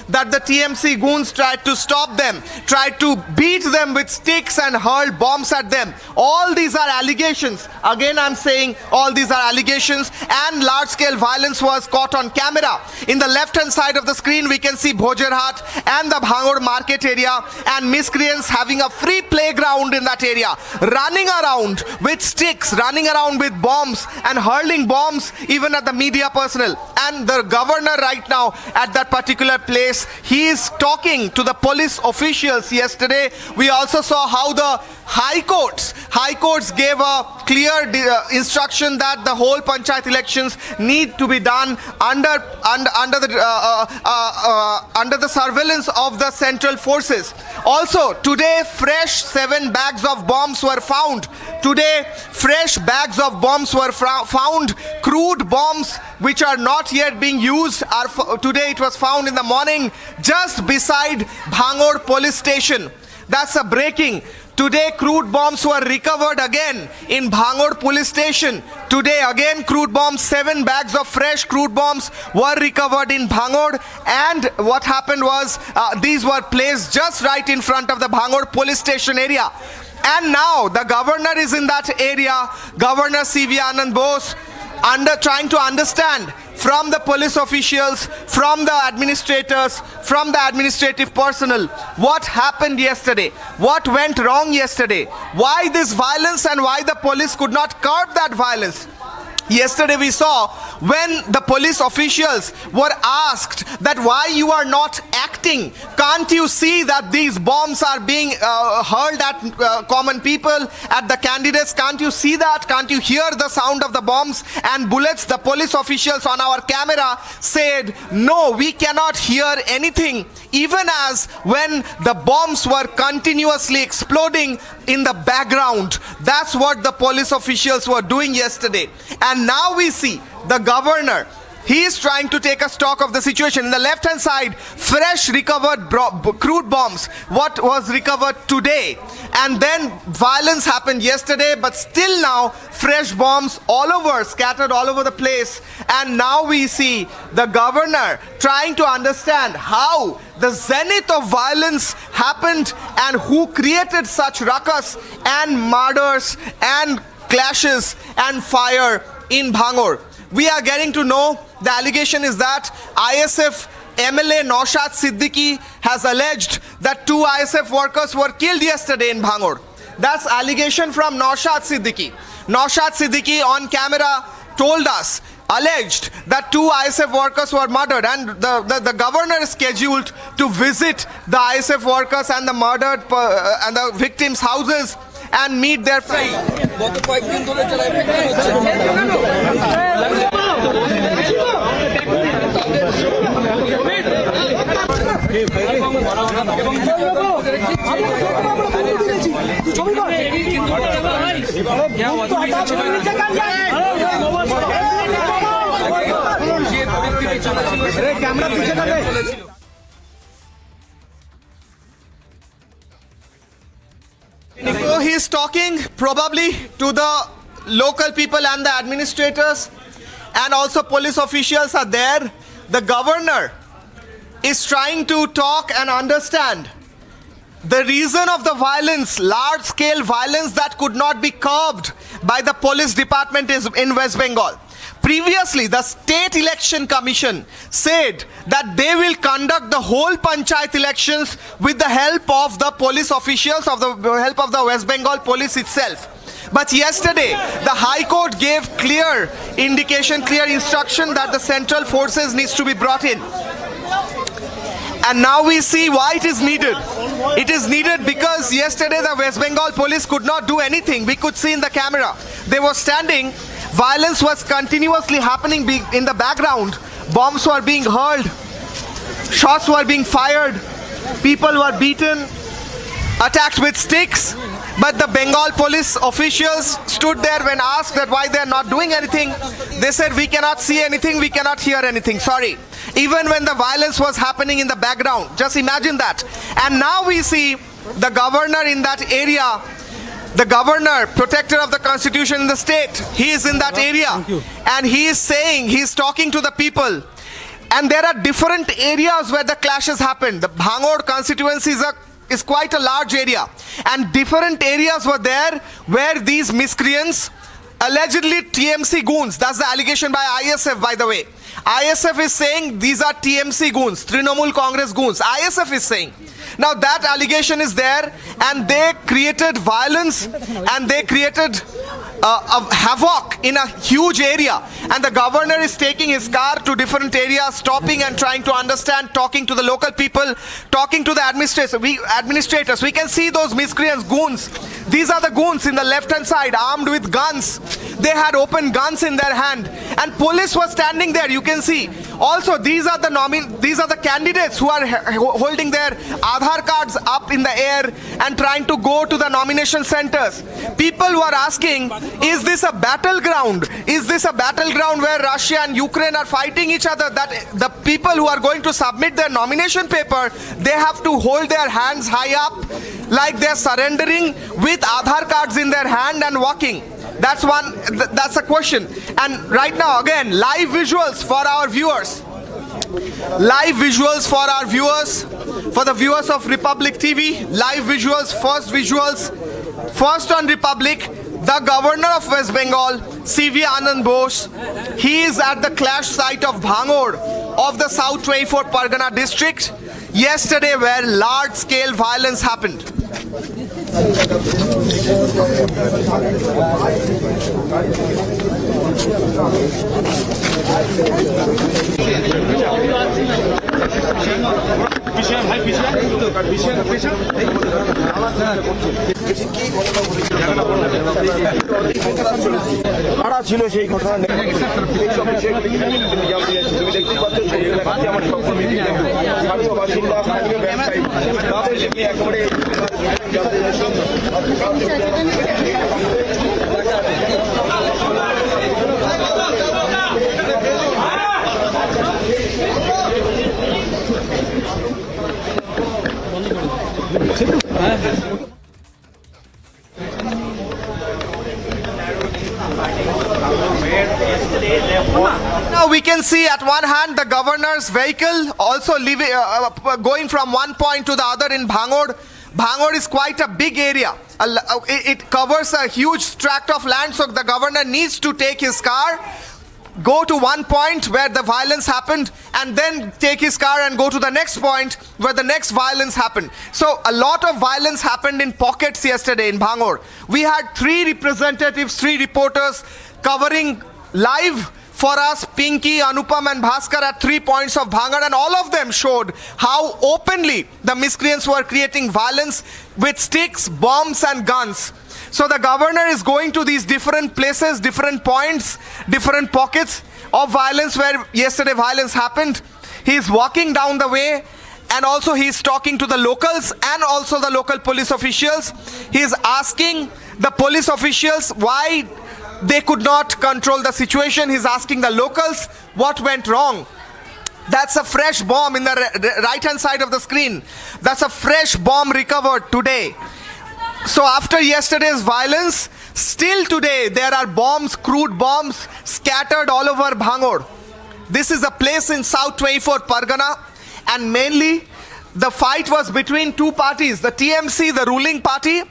that the TMC goons tried to to stop them, tried to beat them with sticks and hurled bombs at them. All these are allegations. Again, I'm saying all these are allegations, and large-scale violence was caught on camera. In the left-hand side of the screen, we can see Bhojerhat and the Bhangor market area, and miscreants having a free playground in that area, running around with sticks, running around with bombs and hurling bombs even at the media personnel. And the governor right now at that particular place, he is talking to the police officials yesterday. We also saw how the high courts gave a clear instruction that the whole panchayat elections need to be done under the surveillance of the central forces. Also today, fresh 7 bags of bombs were found. Today, fresh bags of bombs were found. Crude bombs which are not yet being used today it was found in the morning just beside Bhangor police station. That's a breaking. Today, crude bombs were recovered again in Bhangor police station. Today, again, crude bombs, 7 bags of fresh crude bombs were recovered in Bhangor. And what happened was, these were placed just right in front of the Bhangor police station area. And now, the governor is in that area, Governor C.V. Anand Bose, trying to understand from the police officials, from the administrators, from the administrative personnel, what happened yesterday, what went wrong yesterday, why this violence and why the police could not curb that violence. Yesterday we saw when the police officials were asked that why you are not acting, can't you see that these bombs are being hurled at common people, at the candidates, can't you see that, can't you hear the sound of the bombs and bullets? The police officials on our camera said, no, we cannot hear anything, even as when the bombs were continuously exploding in the background. That's what the police officials were doing yesterday. And now we see the governor, he is trying to take a stock of the situation. In the left hand side, fresh recovered crude bombs, what was recovered today. And then violence happened yesterday, but still now fresh bombs all over, scattered all over the place. And now we see the governor trying to understand how the zenith of violence happened and who created such ruckus and murders and clashes and fire in Bhangor. We are getting to know, the allegation is that ISF MLA Naushad Siddiqui has alleged that 2 ISF workers were killed yesterday in Bhangor. That's allegation from Naushad Siddiqui. Naushad Siddiqui on camera told us, alleged that 2 ISF workers were murdered, and the governor is scheduled to visit the ISF workers and the murdered and the victims' houses and meet their friends. So he is talking probably to the local people and the administrators, and also police officials are there. The governor is trying to talk and understand the reason of the violence, large-scale violence that could not be curbed by the police department is in West Bengal. Previously, the State Election Commission said that they will conduct the whole panchayat elections with the help of the police officials, of the help of the West Bengal police itself. But yesterday, the High Court gave clear indication, clear instruction that the central forces needs to be brought in. And now we see why it is needed. It is needed because yesterday the West Bengal police could not do anything. We could see in the camera. They were standing. Violence was continuously happening in the background. Bombs were being hurled. Shots were being fired. People were beaten, attacked with sticks. But the Bengal police officials stood there when asked that why they are not doing anything. They said, we cannot see anything, we cannot hear anything. Sorry. Even when the violence was happening in the background. Just imagine that. And now we see the governor in that area, the governor, protector of the constitution in the state, he is in that area. And he is saying, he is talking to the people. And there are different areas where the clashes happened. The Bhangoor constituency is quite a large area. And different areas were there where these miscreants, allegedly TMC goons, that's the allegation by ISF, by the way. ISF is saying these are TMC goons, Trinamool Congress goons. ISF is saying. Now that allegation is there, and they created violence and they created a havoc in a huge area, and the governor is taking his car to different areas, stopping and trying to understand, talking to the local people, talking to the administrators. We can see those miscreants, goons. These are the goons in the left hand side, armed with guns. They had open guns in their hand, and police was standing there. You can see. Also, these are the candidates who are holding their Aadhaar cards up in the air and trying to go to the nomination centers. People were asking, is this a battleground? Is this a battleground where Russia and Ukraine are fighting each other? That the people who are going to submit their nomination paper, they have to hold their hands high up like they're surrendering with Aadhaar cards in their hand and walking. That's a question. And right now, again, live visuals for our viewers. Live visuals for our viewers, for the viewers of Republic TV. Live visuals, first on Republic. The governor of West Bengal, CV Anand Bose, he is at the clash site of Bhangoor of the South 24 Pargana district yesterday, where large-scale violence happened. ছিল সেই ঘটনা তুমি দেখতে পাচ্ছ আমার স্থানীয় বাসিন্দা স্থানীয় ব্যবসায়ী তাদের একেবারে Now we can see at one hand the governor's vehicle also going from one point to the other in Bhangoor. Bhangoor is quite a big area. It covers a huge tract of land, so the governor needs to take his car, go to one point where the violence happened, and then take his car and go to the next point where the next violence happened. So a lot of violence happened in pockets yesterday in Bhangoor. We had 3 representatives, 3 reporters covering live for us, Pinky, Anupam and Bhaskar at 3 points of Bhangoor, and all of them showed how openly the miscreants were creating violence with sticks, bombs and guns. So the governor is going to these different places, different points, different pockets of violence where yesterday violence happened. He is walking down the way, and also he is talking to the locals and also the local police officials. He is asking the police officials why they could not control the situation. He's asking the locals what went wrong. That's a fresh bomb in the right hand side of the screen. That's a fresh bomb recovered today. So after yesterday's violence, still today there are bombs, crude bombs scattered all over Bhangoor. This is a place in South 24 Pargana, and mainly the fight was between 2 parties, the TMC, the ruling party,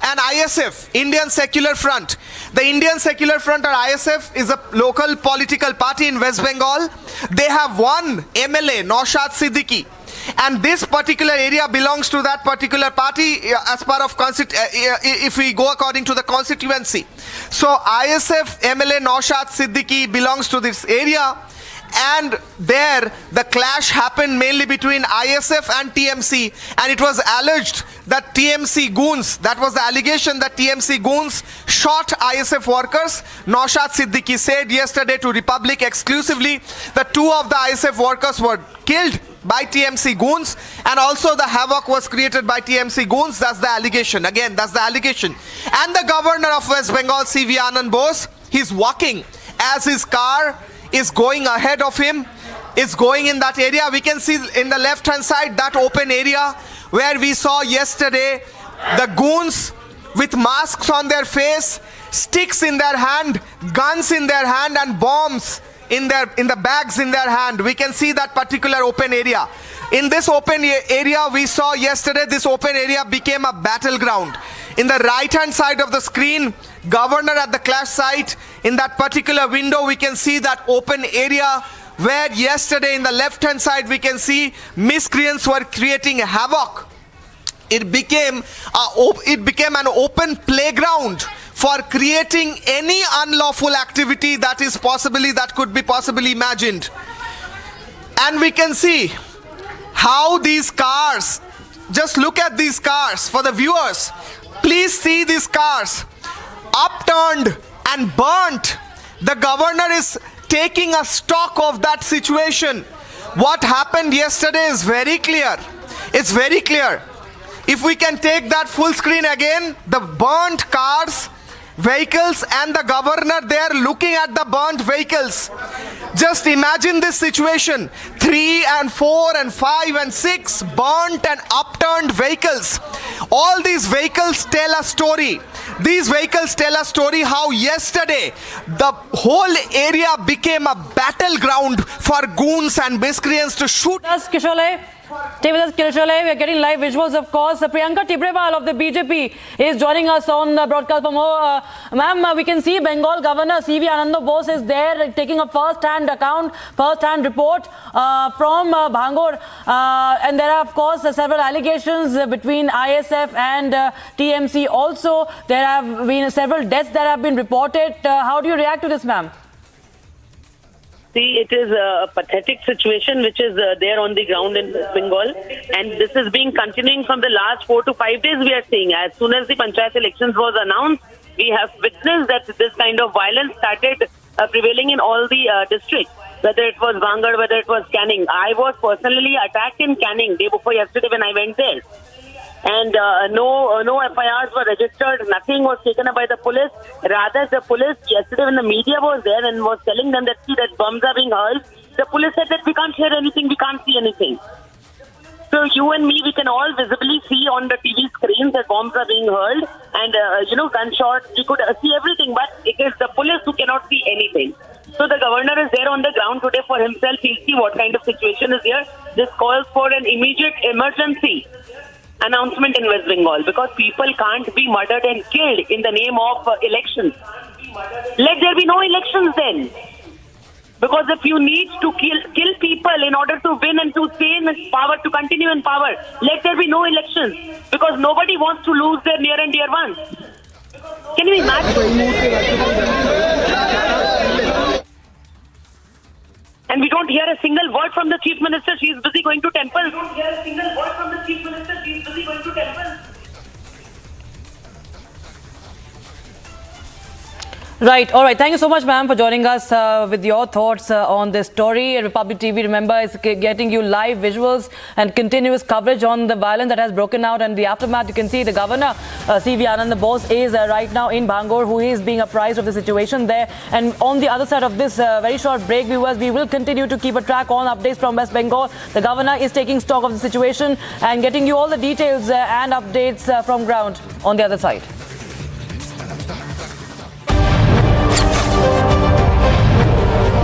and ISF, Indian Secular Front. The Indian Secular Front, or ISF, is a local political party in West Bengal. They have one MLA, Naushad Siddiqui. And this particular area belongs to that particular party as part of, if we go according to the constituency. So ISF MLA Naushad Siddiqui belongs to this area. And there the clash happened mainly between ISF and TMC, and it was alleged that TMC goons, that was the allegation, that TMC goons shot ISF workers. Naushad Siddiqui said yesterday to Republic exclusively that 2 of the ISF workers were killed by TMC goons, and also the havoc was created by TMC goons. That's the allegation. Again, that's the allegation. And the governor of West Bengal, CV Anand Bose, he's walking as his car is going ahead of him, is going in that area. We can see in the left hand side that open area where we saw yesterday the goons with masks on their face, sticks in their hand, guns in their hand and bombs in the bags in their hand. We can see that particular open area. In this open area, we saw yesterday, this open area became a battleground. In the right hand side of the screen, governor at the clash site, in that particular window, we can see that open area where yesterday in the left hand side, we can see miscreants were creating havoc. It became an open playground for creating any unlawful activity that could be possibly imagined. And we can see how these cars, just look at these cars for the viewers. Please see these cars upturned and burnt. The governor is taking a stock of that situation. What happened yesterday is very clear. It's very clear. If we can take that full screen again, the burnt cars, vehicles, and the governor there looking at the burnt vehicles. Just imagine this situation. 3 and 4 and 5 and 6 burnt and upturned vehicles. All these vehicles tell a story. These vehicles tell a story how yesterday the whole area became a battleground for goons and miscreants to shoot. Stay with us, Kirshale. We are getting live visuals, of course. Priyanka Tibrewal of the BJP is joining us on the broadcast for more. Ma'am, we can see Bengal Governor C.V. Ananda Bose is there taking a first-hand report from Bhangur. And there are, of course, several allegations between ISF and TMC. Also, there have been several deaths that have been reported. How do you react to this, ma'am? See, it is a pathetic situation which is there on the ground in Bengal, and this is being continuing from the last 4 to 5 days. We are seeing as soon as the panchayat elections was announced, we have witnessed that this kind of violence started prevailing in all the districts, whether it was Bhangar, whether it was Canning. I was personally attacked in Canning day before yesterday when I went there. And no FIRs were registered, nothing was taken up by the police. Rather, the police, yesterday when the media was there and was telling them that, see, that bombs are being hurled, the police said that we can't hear anything, we can't see anything. So you and me, we can all visibly see on the TV screens that bombs are being hurled and, gunshots, we could see everything, but it is the police who cannot see anything. So the governor is there on the ground today for himself. He'll see what kind of situation is here. This calls for an immediate emergency announcement in West Bengal because people can't be murdered and killed in the name of elections. Let there be no elections then. Because if you need to kill people in order to win and to stay in power, to continue in power, let there be no elections. Because nobody wants to lose their near and dear ones. Can you imagine? And we don't hear a single word from the Chief Minister. She is busy going to temples. We don't hear a single word from the Chief Minister. She is busy going to temples. Right. All right. Thank you so much, ma'am, for joining us with your thoughts on this story. Republic TV, remember, is getting you live visuals and continuous coverage on the violence that has broken out and the aftermath. You can see the governor, C.V. Ananda Bose, is right now in Bhangur, who is being apprised of the situation there. And on the other side of this very short break, viewers, we will continue to keep a track on updates from West Bengal. The governor is taking stock of the situation and getting you all the details and updates from ground on the other side.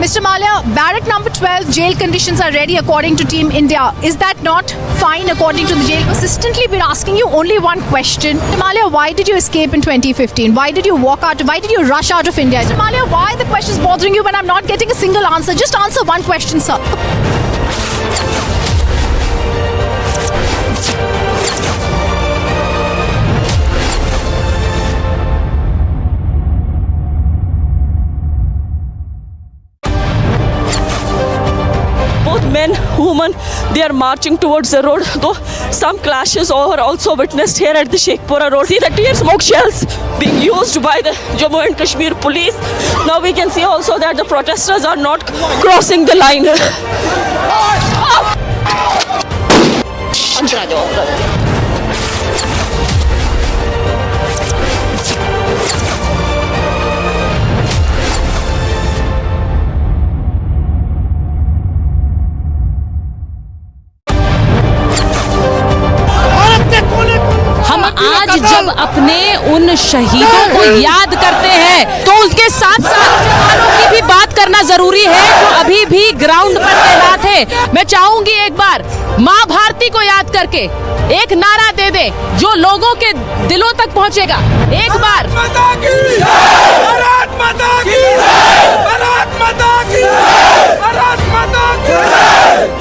Mr. Malia, barrack number 12, jail conditions are ready according to Team India. Is that not fine according to the jail? Persistently been asking you only one question. Mr. Malia, why did you escape in 2015? Why did you walk out? Why did you rush out of India? Mr. Malia, why are the questions bothering you when I'm not getting a single answer? Just answer one question, sir. Men, women, they are marching towards the road, though some clashes are also witnessed here at the Sheikhpura road. See the tear smoke shells being used by the Jammu and Kashmir police. Now we can see also that the protesters are not crossing the line. हम आज जब अपने उन शहीदों को याद करते हैं तो उसके साथ साथ जवानों की भी बात करना जरूरी है जो अभी भी ग्राउंड पर तैनात है। मैं चाहूंगी एक बार माँ भारती को याद करके एक नारा दे दे जो लोगों के दिलों तक पहुंचेगा। एक बार भारत माता की जय, भारत माता की जय, भारत माता की जय।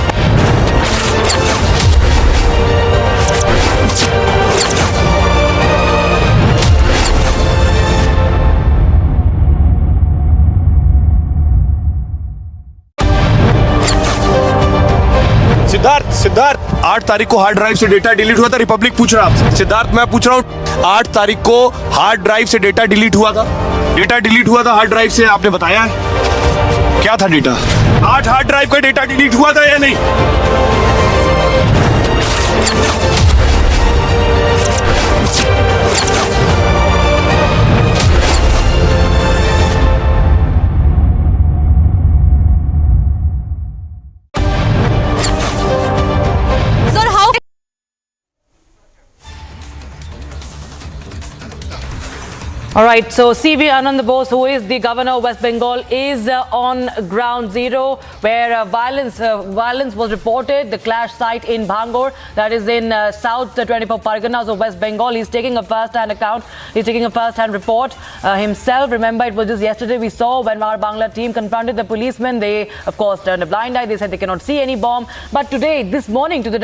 सिद्धार्थ 8 तारीख को हार्ड ड्राइव से डेटा डिलीट हुआ था। रिपब्लिक पूछ रहा आपसे। सिद्धार्थ मैं पूछ रहा हूँ 8 तारीख को हार्ड ड्राइव से डेटा डिलीट हुआ था। डेटा डिलीट हुआ था हार्ड ड्राइव से, आपने बताया है क्या था डेटा? 8 हार्ड ड्राइव का डेटा डिलीट हुआ था या नहीं? All right, so CV Anand Bose, who is the governor of West Bengal, is on ground zero where violence was reported, the clash site in Bhangur, that is in South 24 Parganas of West Bengal. He's taking a first-hand account, he's taking a first-hand report himself. Remember, it was just yesterday we saw when our Bangla team confronted the policemen. They, of course, turned a blind eye. They said they cannot see any bomb. But today, this morning, to the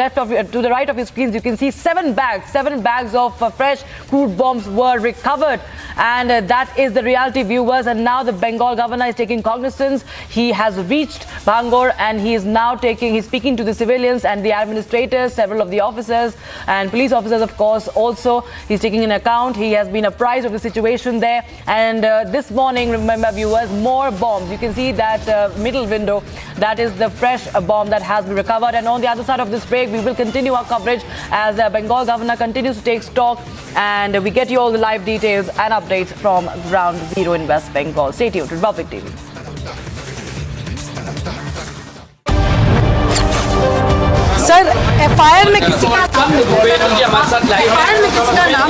right of your screens, you can see 7 bags of fresh crude bombs were recovered. And that is the reality, viewers. And now the Bengal governor is taking cognizance. He has reached Bhangur and he is now he's speaking to the civilians and the administrators, several of the officers and police officers, of course, also. He's taking an account. He has been apprised of the situation there. And this morning, remember, viewers, more bombs. You can see that middle window. That is the fresh bomb that has been recovered. And on the other side of this break, we will continue our coverage as the Bengal governor continues to take stock. And we get you all the live details and updates from ground zero in West Bengal. Stay tuned to Republic TV. Sir FIR में किसी का नाम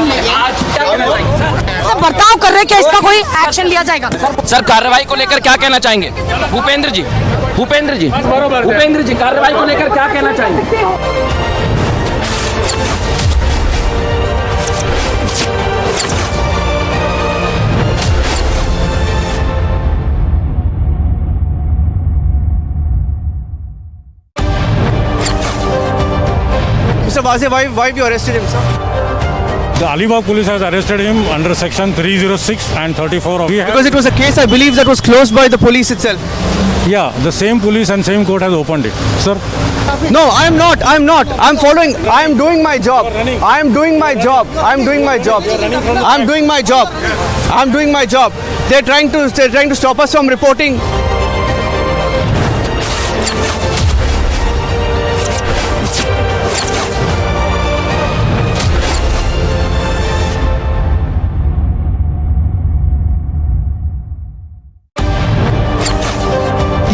नहीं है, sir बर्ताव कर रहे हैं, क्या इसका कोई एक्शन लिया जाएगा? सर कार्रवाई को लेकर क्या कहना चाहेंगे? भूपेंद्र जी कार्रवाई को लेकर क्या कहना चाहेंगे? Mr. Wazir, why have you arrested him, sir? The Alibag police has arrested him under section 306 and 34 of... Because it was a case, I believe, that was closed by the police itself. Yeah, the same police and same court has opened it. Sir? No, I'm not. I'm following. I'm doing my job. I'm doing my job. They're trying to stop us from reporting.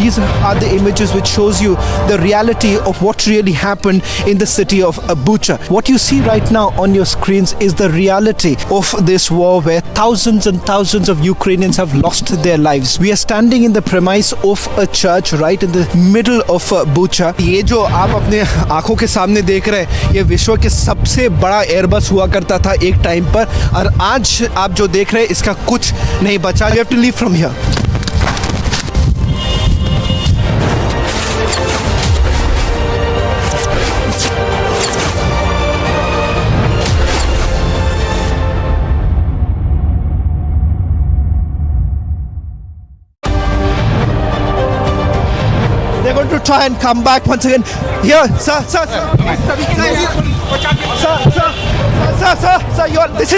These are the images which shows you the reality of what really happened in the city of Bucha. What you see right now on your screens is the reality of this war where thousands and thousands of Ukrainians have lost their lives. We are standing in the premise of a church right in the middle of Bucha. ये जो आप अपने आंखों के सामने देख रहे हैं, ये विश्व के सबसे बड़ा एयरबस हुआ करता था एक टाइम पर, और आज आप जो देख रहे हैं इसका कुछ नहीं बचा. You have to leave from here. They're going to try and come back once again. Here, sir. This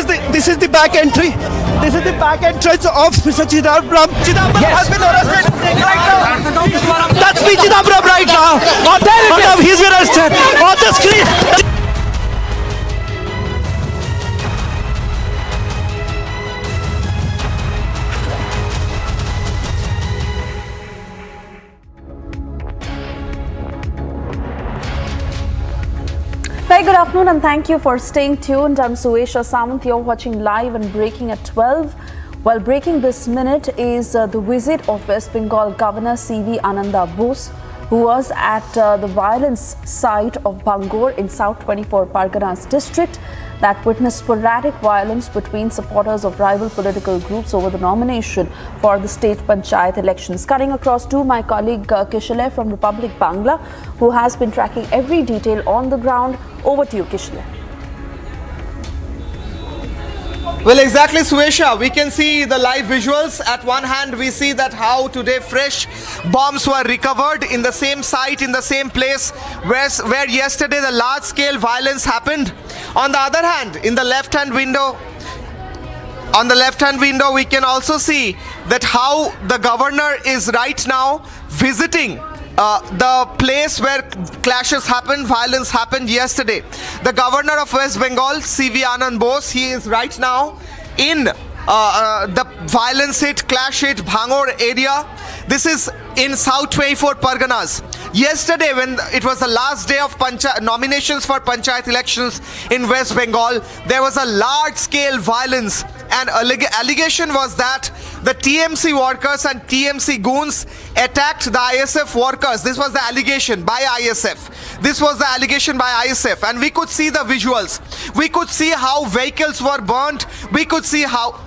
is the back entry. This is the back entrance of Mr. Chidambaram. Chidambaram has been arrested right now. That's me, Chidambaram, right now. He's been arrested on the screen. Very good afternoon. afternoon and thank you for staying tuned. I'm Suesha Samant. You're watching live and breaking at 12. Well, breaking this minute is the visit of West Bengal Governor C.V. Ananda Bose, who was at the violence site of Bangor in South 24 Parganas district that witnessed sporadic violence between supporters of rival political groups over the nomination for the state panchayat elections. Cutting across to my colleague Kishale from Republic Bangla, who has been tracking every detail on the ground. Over to you, Kishale. Well, exactly, Suesha. We can see the live visuals. At one hand, we see that how today fresh bombs were recovered in the same site, in the same place where yesterday the large-scale violence happened. On the other hand, in the left-hand window, we can also see that how the governor is right now visiting the place where clashes happened, violence happened yesterday. The governor of West Bengal, C.V. Anand Bose, he is right now in the violence hit, clash hit Bangor area. This is in South 24 Parganas. Yesterday, when it was the last day of nominations for panchayat elections in West Bengal, there was a large-scale violence, and allegation was that the TMC workers and TMC goons attacked the ISF workers. This was the allegation by ISF. This was the allegation by ISF, and we could see the visuals. We could see how vehicles were burnt. We could see how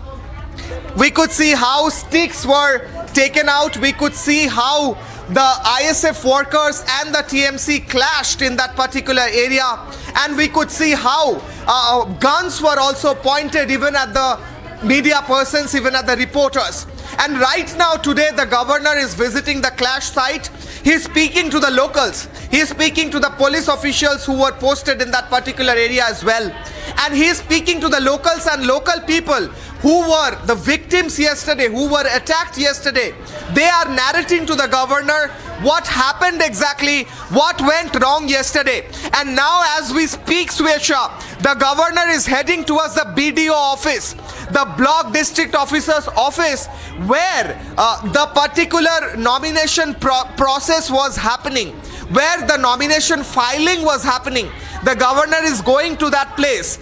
sticks were taken out. We could see how the ISF workers and the TMC clashed in that particular area, and we could see how guns were also pointed even at the media persons, even at the reporters. And right now today the governor is visiting the clash site. He is speaking to the locals. He is speaking to the police officials who were posted in that particular area as well. And he is speaking to the locals and local people who were the victims yesterday, who were attacked yesterday. They are narrating to the governor what happened exactly, what went wrong yesterday. And now as we speak, Suesha, the governor is heading towards the BDO office, the block district officer's office, where the particular nomination process was happening, where the nomination filing was happening. The governor is going to that place.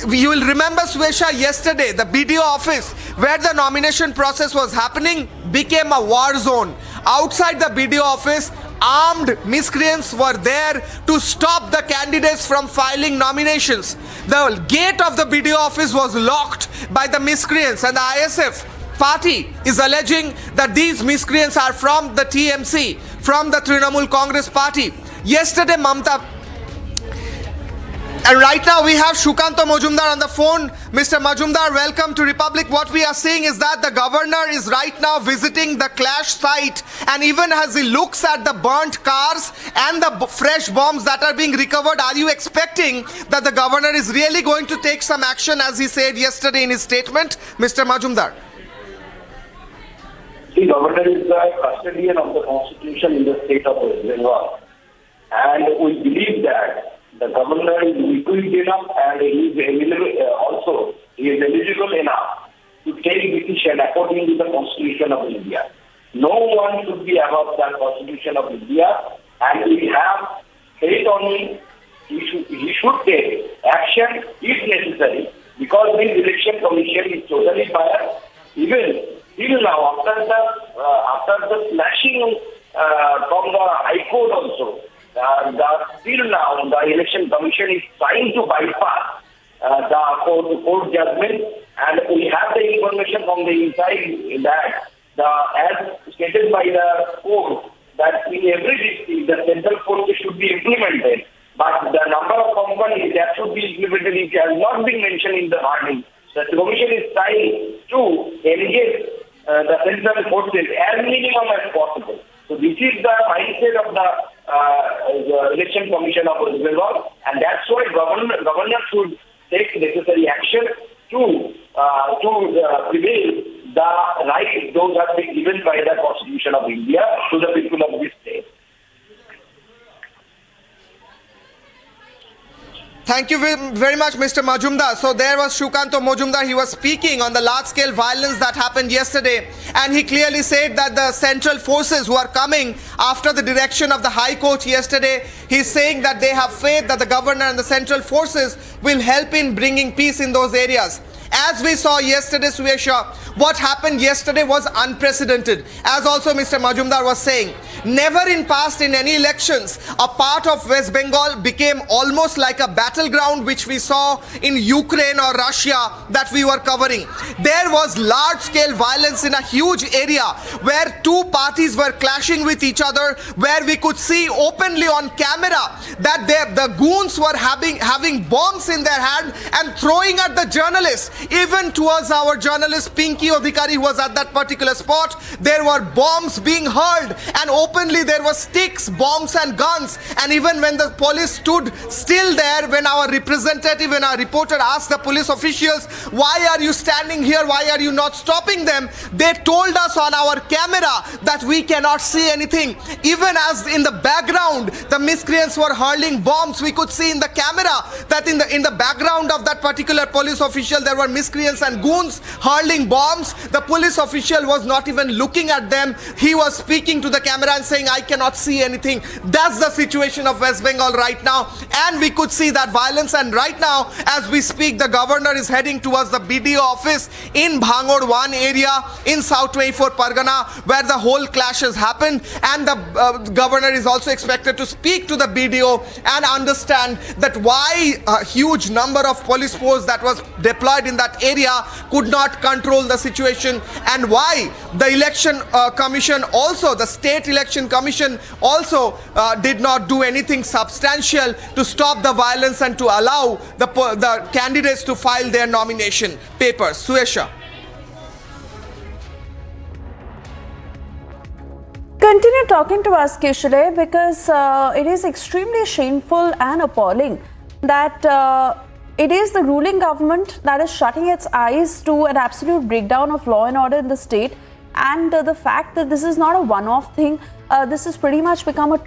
You will remember, Suesha, yesterday the BDO office where the nomination process was happening became a war zone. Outside the BDO office, armed miscreants were there to stop the candidates from filing nominations. The gate of the BDO office was locked by the miscreants, and the ISF party is alleging that these miscreants are from the TMC, from the Trinamool Congress party. Yesterday, and right now we have Shukanto Majumdar on the phone. Mr. Majumdar, welcome to Republic. What we are seeing is that the governor is right now visiting the clash site, and even as he looks at the burnt cars and the fresh bombs that are being recovered, are you expecting that the governor is really going to take some action, as he said yesterday in his statement? Mr. Majumdar. The governor is the custodian of the constitution in the state of West Bengal, and we believe that the governor is liquid enough and he is eligible enough to take decision according to the Constitution of India. No one should be above the Constitution of India, and we have faith on him. He should take action if necessary, because this election commission is totally biased. Even till now, after the slashing from the High Court also, till now, the election commission is trying to bypass the court judgment, and we have the information from the inside that, as stated by the court, that in every district the central force should be implemented, but the number of companies that should be implemented, it has not been mentioned in the warning. The commission is trying to engage the central forces as minimum as possible. So this is the mindset of the election commission of West Bengal, and that's why governor should take necessary action to prevail the rights those have been given by the Constitution of India to the people of this state. Thank you very much, Mr. Majumdar. So there was Shukanto Majumdar. He was speaking on the large-scale violence that happened yesterday, and he clearly said that the central forces who are coming after the direction of the High Court yesterday, he's saying that they have faith that the governor and the central forces will help in bringing peace in those areas. As we saw yesterday, Suesha, what happened yesterday was unprecedented. As also Mr. Majumdar was saying, never in past in any elections, a part of West Bengal became almost like a battleground which we saw in Ukraine or Russia that we were covering. There was large-scale violence in a huge area where two parties were clashing with each other, where we could see openly on camera that the goons were having bombs in their hand and throwing at the journalists. Even towards our journalist Pinky Adhikari, who was at that particular spot, there were bombs being hurled, and openly there were sticks, bombs and guns. And even when the police stood still there, when our representative and our reporter asked the police officials, why are you standing here, why are you not stopping them, they told us on our camera that we cannot see anything. Even as in the background the miscreants were hurling bombs, we could see in the camera that in the background of that particular police official there were miscreants and goons hurling bombs. The police official was not even looking at them. He was speaking to the camera and saying, I cannot see anything. That's the situation of West Bengal right now. And we could see that violence. And right now, as we speak, the governor is heading towards the BDO office in Bhangor 1 area in South 24 Pargana, where the whole clash has happened. And the governor is also expected to speak to the BDO and understand that why a huge number of police force that was deployed in that area could not control the situation, and why the election commission also, the state election commission also did not do anything substantial to stop the violence and to allow the candidates to file their nomination papers. Suesha. Continue talking to us, Kishore, because it is extremely shameful and appalling that it is the ruling government that is shutting its eyes to an absolute breakdown of law and order in the state, and the fact that this is not a one-off thing, this has pretty much become a...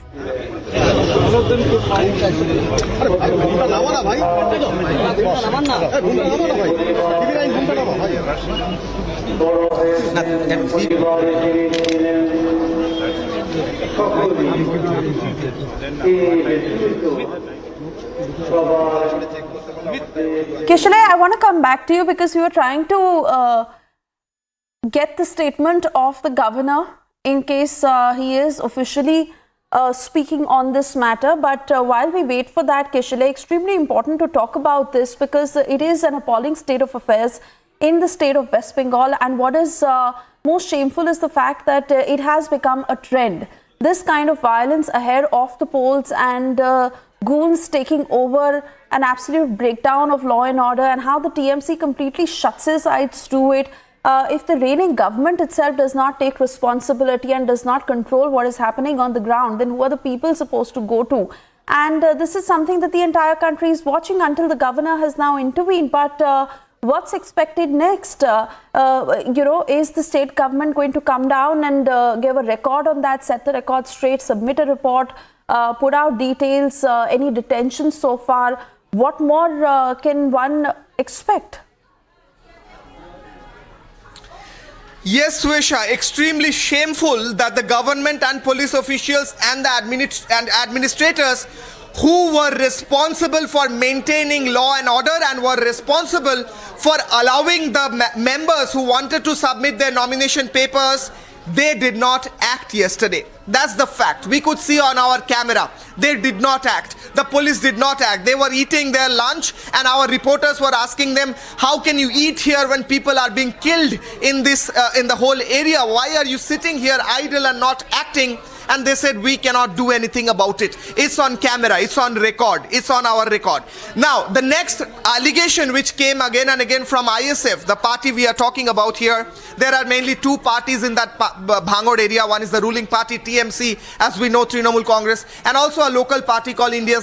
Kishore, I want to come back to you because we were trying to get the statement of the governor in case he is officially speaking on this matter. But while we wait for that, Kishore, extremely important to talk about this because it is an appalling state of affairs in the state of West Bengal. And what is most shameful is the fact that it has become a trend. This kind of violence ahead of the polls and goons taking over, an absolute breakdown of law and order, and how the TMC completely shuts its eyes to it. If the reigning government itself does not take responsibility and does not control what is happening on the ground, then who are the people supposed to go to? And this is something that the entire country is watching until the governor has now intervened. But what's expected next? Is the state government going to come down and give a record on that, set the record straight, submit a report, put out details, any detentions so far? What more can one expect? Yes, Suesha, extremely shameful that the government and police officials and the administrators who were responsible for maintaining law and order and were responsible for allowing the members who wanted to submit their nomination papers, they did not act yesterday. That's the fact. We could see on our camera. They did not act. The police did not act. They were eating their lunch and our reporters were asking them, how can you eat here when people are being killed in the whole area? Why are you sitting here idle and not acting? And they said, we cannot do anything about it. It's on camera, it's on record, it's on our record. Now, the next allegation which came again and again from ISF, the party we are talking about here, there are mainly two parties in that Bhangor area. One is the ruling party, TMC, as we know, Trinamool Congress, and also a local party called Indian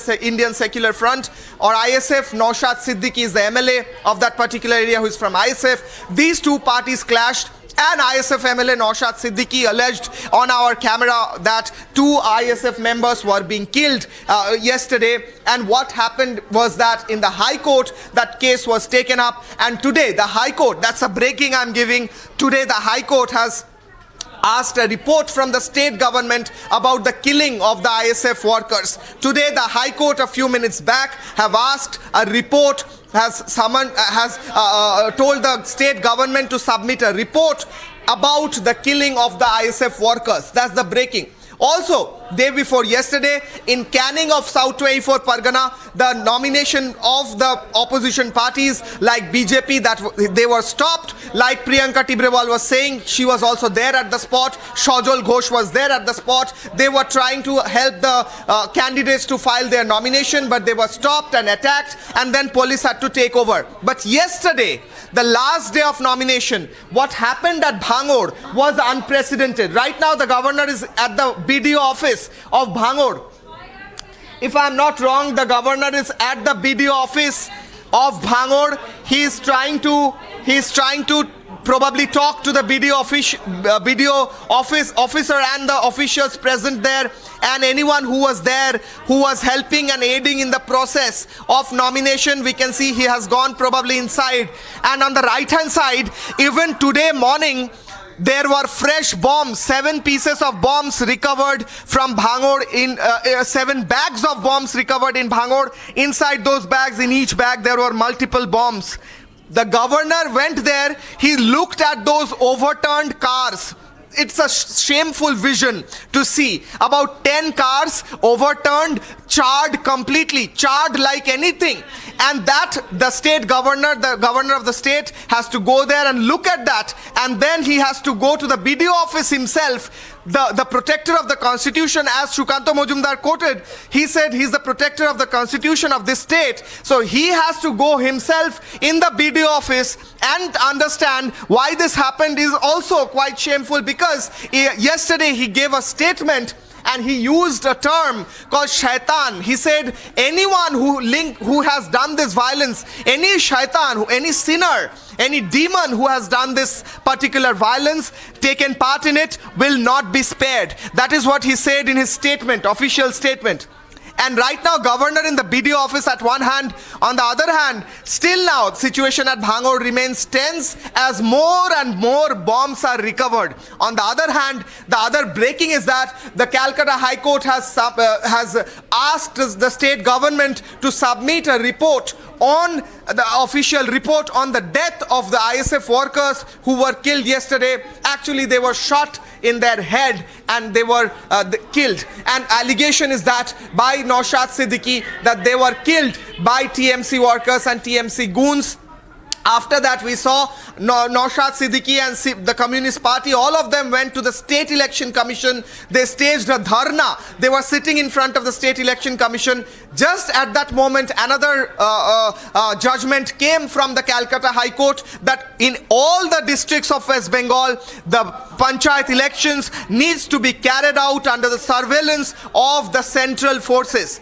Secular Front, or ISF. Naushad Siddiqui is the MLA of that particular area who is from ISF. These two parties clashed. And ISF MLA Naushad Siddiqui alleged on our camera that 2 ISF members were being killed yesterday. And what happened was that in the High Court, that case was taken up. And today, the High Court, that's a breaking I'm giving, today the High Court has asked a report from the state government about the killing of the ISF workers. Today, the High Court a few minutes back have asked a report, told the state government to submit a report about the killing of the ISF workers. That's the breaking. Also, day before yesterday, in Canning of South 24 Pargana, the nomination of the opposition parties like BJP, that they were stopped. Like Priyanka Tibrewal was saying, she was also there at the spot. Shajol Ghosh was there at the spot. They were trying to help the candidates to file their nomination, but they were stopped and attacked, and then police had to take over. But yesterday, the last day of nomination, what happened at Bhangor was unprecedented. Right now, the governor is at the BDO office of Bhangor. If I'm not wrong, the governor is at the BDO office of Bhangor. He is trying to probably talk to the BDO officer and the officials present there, and anyone who was there who was helping and aiding in the process of nomination. We can see he has gone probably inside. And on the right hand side, even today morning, there were fresh bombs, 7 pieces of bombs recovered from Bhangor, 7 bags of bombs recovered in Bhangor. Inside those bags, in each bag, there were multiple bombs. The governor went there, he looked at those overturned cars. It's a shameful vision to see. About 10 cars overturned, charred completely, charred like anything. And that the state governor, the governor of the state, has to go there and look at that. And then he has to go to the BDO office himself, the protector of the constitution, as Shukanto Mojumdar quoted. He said he's the protector of the constitution of this state. So he has to go himself in the BDO office and understand why this happened is also quite shameful, because yesterday he gave a statement and he used a term called shaitan. He said anyone who has done this violence, any shaitan, any sinner, any demon who has done this particular violence, taken part in it, will not be spared. That is what he said in his statement, official statement. And right now, governor in the BDO office at one hand. On the other hand, still now, situation at Bhangor remains tense as more and more bombs are recovered. On the other hand, the other breaking is that the Calcutta High Court has asked the state government to submit a report on the official report on the death of the ISF workers who were killed yesterday. Actually, they were shot in their head and they were killed. And allegation is that by Naushad Siddiqui that they were killed by TMC workers and TMC goons. After that, we saw Naushad Siddiqui and the Communist Party, all of them went to the State Election Commission. They staged a dharna. They were sitting in front of the State Election Commission. Just at that moment, another judgment came from the Calcutta High Court that in all the districts of West Bengal, the panchayat elections needs to be carried out under the surveillance of the central forces.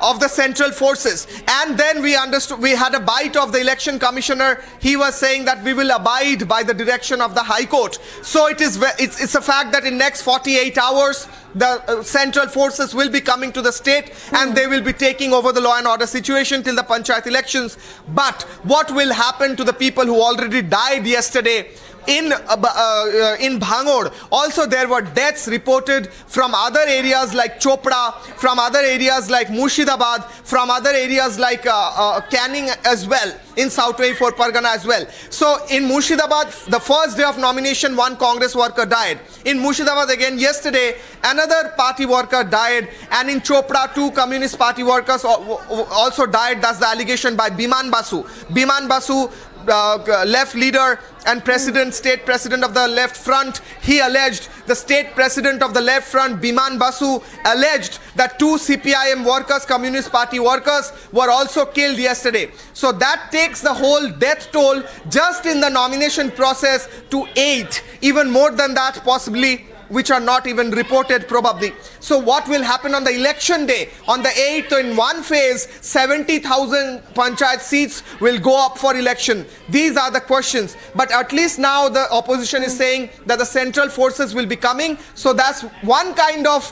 And then we understood, we had a bite of the election commissioner. He was saying that we will abide by the direction of the High Court. So it's a fact that in next 48 hours, the central forces will be coming to the state and they will be taking over the law and order situation till the panchayat elections. But what will happen to the people who already died yesterday in Bhangor? Also, there were deaths reported from other areas like Chopra, from other areas like Murshidabad, from other areas like Canning as well, in South 24 Pargana as well. So in Murshidabad, the first day of nomination, one Congress worker died. In Murshidabad again yesterday, another party worker died. And in Chopra, 2 Communist Party workers also died. That's the allegation by Biman Basu. Biman Basu, left leader and state president of the left front, he alleged, the state president of the left front, Biman Basu, alleged that 2 CPIM workers, Communist Party workers, were also killed yesterday. So that takes the whole death toll just in the nomination process to 8, even more than that possibly. which are not even reported probably. So what will happen on the election day? On the 8th, in one phase, 70,000 panchayat seats will go up for election. These are the questions. But at least now the opposition is saying that the central forces will be coming. So that's one kind of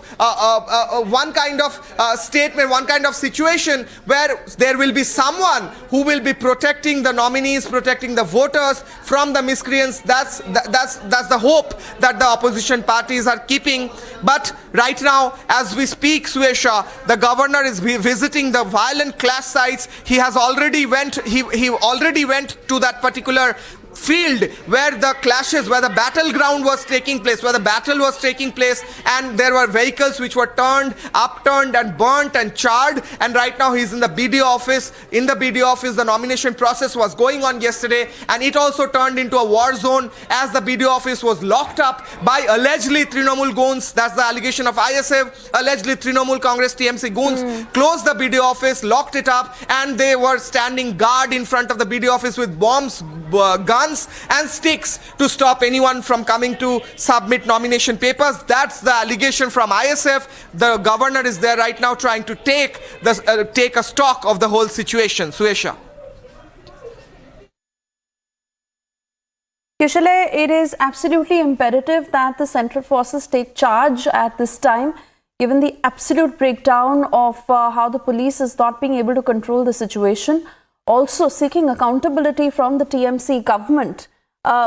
statement, one kind of situation where there will be someone who will be protecting the nominees, protecting the voters from the miscreants. That's the hope that the opposition parties are keeping. But right now, as we speak, Suesha, the governor is visiting the violent clash sites. He has already went. He already went to that particular field where the clashes, where the battleground was taking place, where the battle was taking place, and there were vehicles which were turned, upturned and burnt and charred. And right now he's in the BDO office. In the BDO office, the nomination process was going on yesterday, and it also turned into a war zone as the BDO office was locked up by allegedly Trinamool goons. That's the allegation of ISF. Allegedly Trinamool Congress TMC goons closed the BDO office, locked it up, and they were standing guard in front of the BDO office with bombs, guns and sticks to stop anyone from coming to submit nomination papers. That's the allegation from ISF. The governor is there right now trying to take a stock of the whole situation. Suesha. Kishale, it is absolutely imperative that the central forces take charge at this time, given the absolute breakdown of how the police is not being able to control the situation. Also, seeking accountability from the TMC government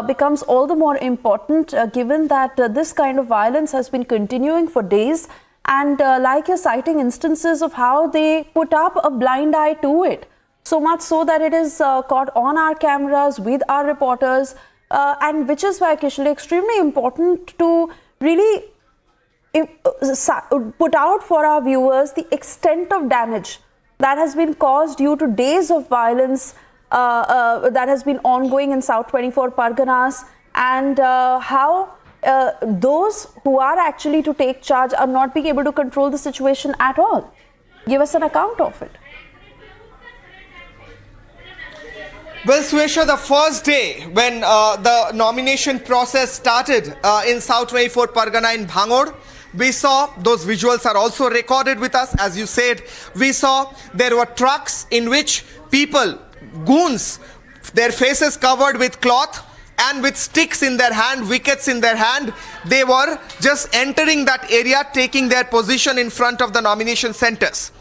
becomes all the more important given that this kind of violence has been continuing for days, and like you're citing instances of how they put up a blind eye to it, so much so that it is caught on our cameras with our reporters, and which is why, Kishale, extremely important to really put out for our viewers the extent of damage that has been caused due to days of violence that has been ongoing in South 24 Parganas, and how those who are actually to take charge are not being able to control the situation at all. Give us an account of it. Well, Suesha, the first day when the nomination process started in South 24 Pargana in Bhangor, we saw, those visuals are also recorded with us, as you said, we saw there were trucks in which people, goons, their faces covered with cloth and with sticks in their hand, wickets in their hand, they were just entering that area, taking their position in front of the nomination centers.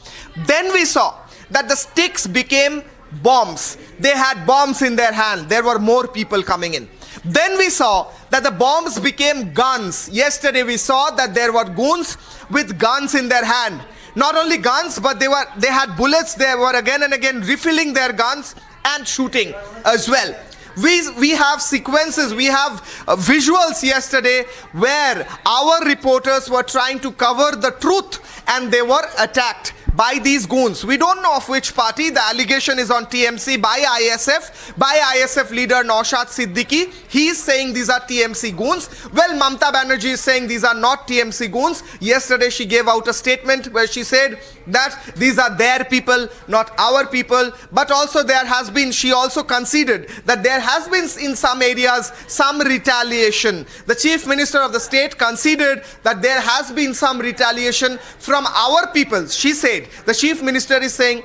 Then we saw that the sticks became bombs. They had bombs in their hand. There were more people coming in. Then we saw that the bombs became guns. Yesterday we saw that there were goons with guns in their hand. Not only guns, but they had bullets. They were again and again refilling their guns and shooting as well. We have sequences, we have visuals yesterday where our reporters were trying to cover the truth, and they were attacked by these goons. We don't know of which party. The allegation is on TMC by ISF leader Naushad Siddiqui. He is saying these are TMC goons. Well, Mamta Banerjee is saying these are not TMC goons. Yesterday she gave out a statement where she said that these are their people, not our people. But also there has been, she also conceded that there has been in some areas some retaliation. The Chief Minister of the state conceded that there has been some retaliation from our people. She said, the Chief Minister is saying,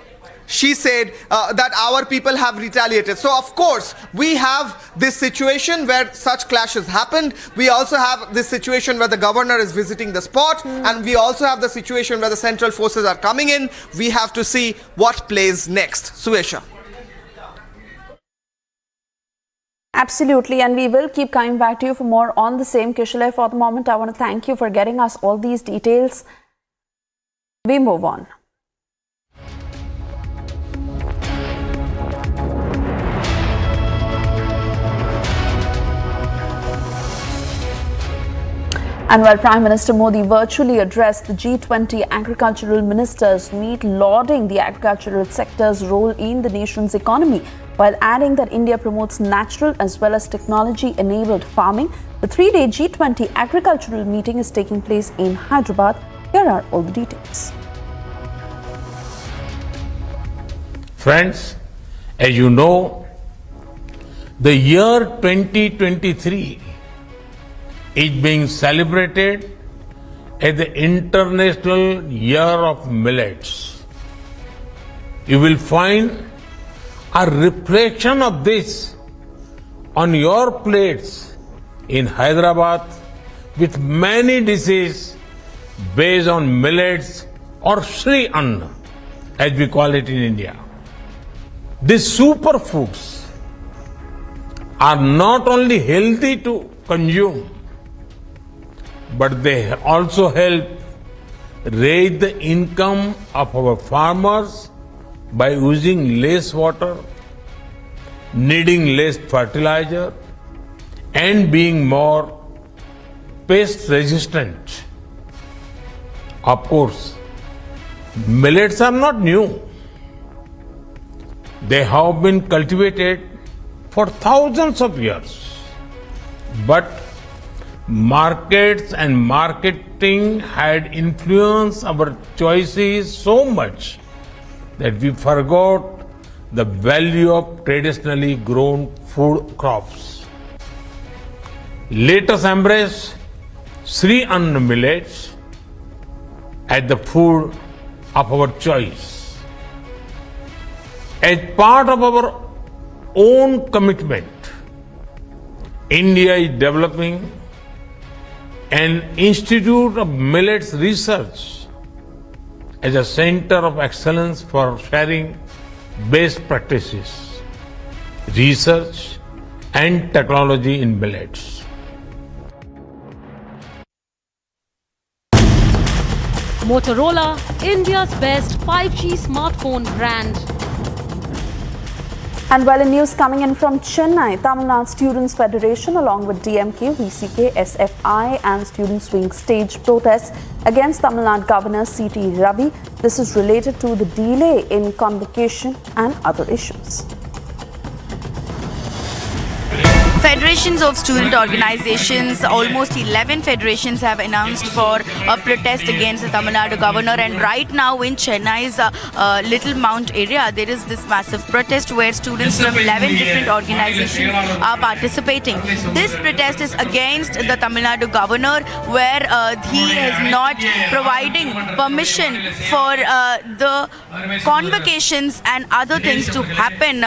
she said that our people have retaliated. So of course we have this situation where such clashes happened. We also have this situation where the governor is visiting the spot, and we also have the situation where the central forces are coming in. We have to see what plays next. Suesha. Absolutely, and we will keep coming back to you for more on the same. Kishale, for the moment I want to thank you for getting us all these details. We move on. And while Prime Minister Modi virtually addressed the G20 agricultural ministers meet, lauding the agricultural sector's role in the nation's economy, while adding that India promotes natural as well as technology-enabled farming, the three-day G20 agricultural meeting is taking place in Hyderabad. Here are all the details. Friends, as you know, the year 2023 is being celebrated as the International Year of Millets. You will find a reflection of this on your plates in Hyderabad with many dishes based on millets or Sri Anna, as we call it in India. These superfoods are not only healthy to consume, but they also help raise the income of our farmers by using less water, needing less fertilizer, and being more pest resistant. Of course, millets are not new. They have been cultivated for thousands of years. But markets and marketing had influenced our choices so much that we forgot the value of traditionally grown food crops. Let us embrace Sri Anna millets as the food of our choice. As part of our own commitment, India is developing an Institute of Millets Research as a center of excellence for sharing best practices, research and technology in millets. Motorola, India's best 5G smartphone brand. And well, in news coming in from Chennai, Tamil Nadu Students Federation along with DMK, VCK, SFI and Students Wing stage protests against Tamil Nadu Governor C.T. Ravi. This is related to the delay in convocation and other issues. Federations of student organizations, almost 11 federations have announced for a protest against the Tamil Nadu governor, and right now in Chennai's Little Mount area there is this massive protest where students from 11 different organizations are participating. This protest is against the Tamil Nadu governor where he is not providing permission for the convocations and other things to happen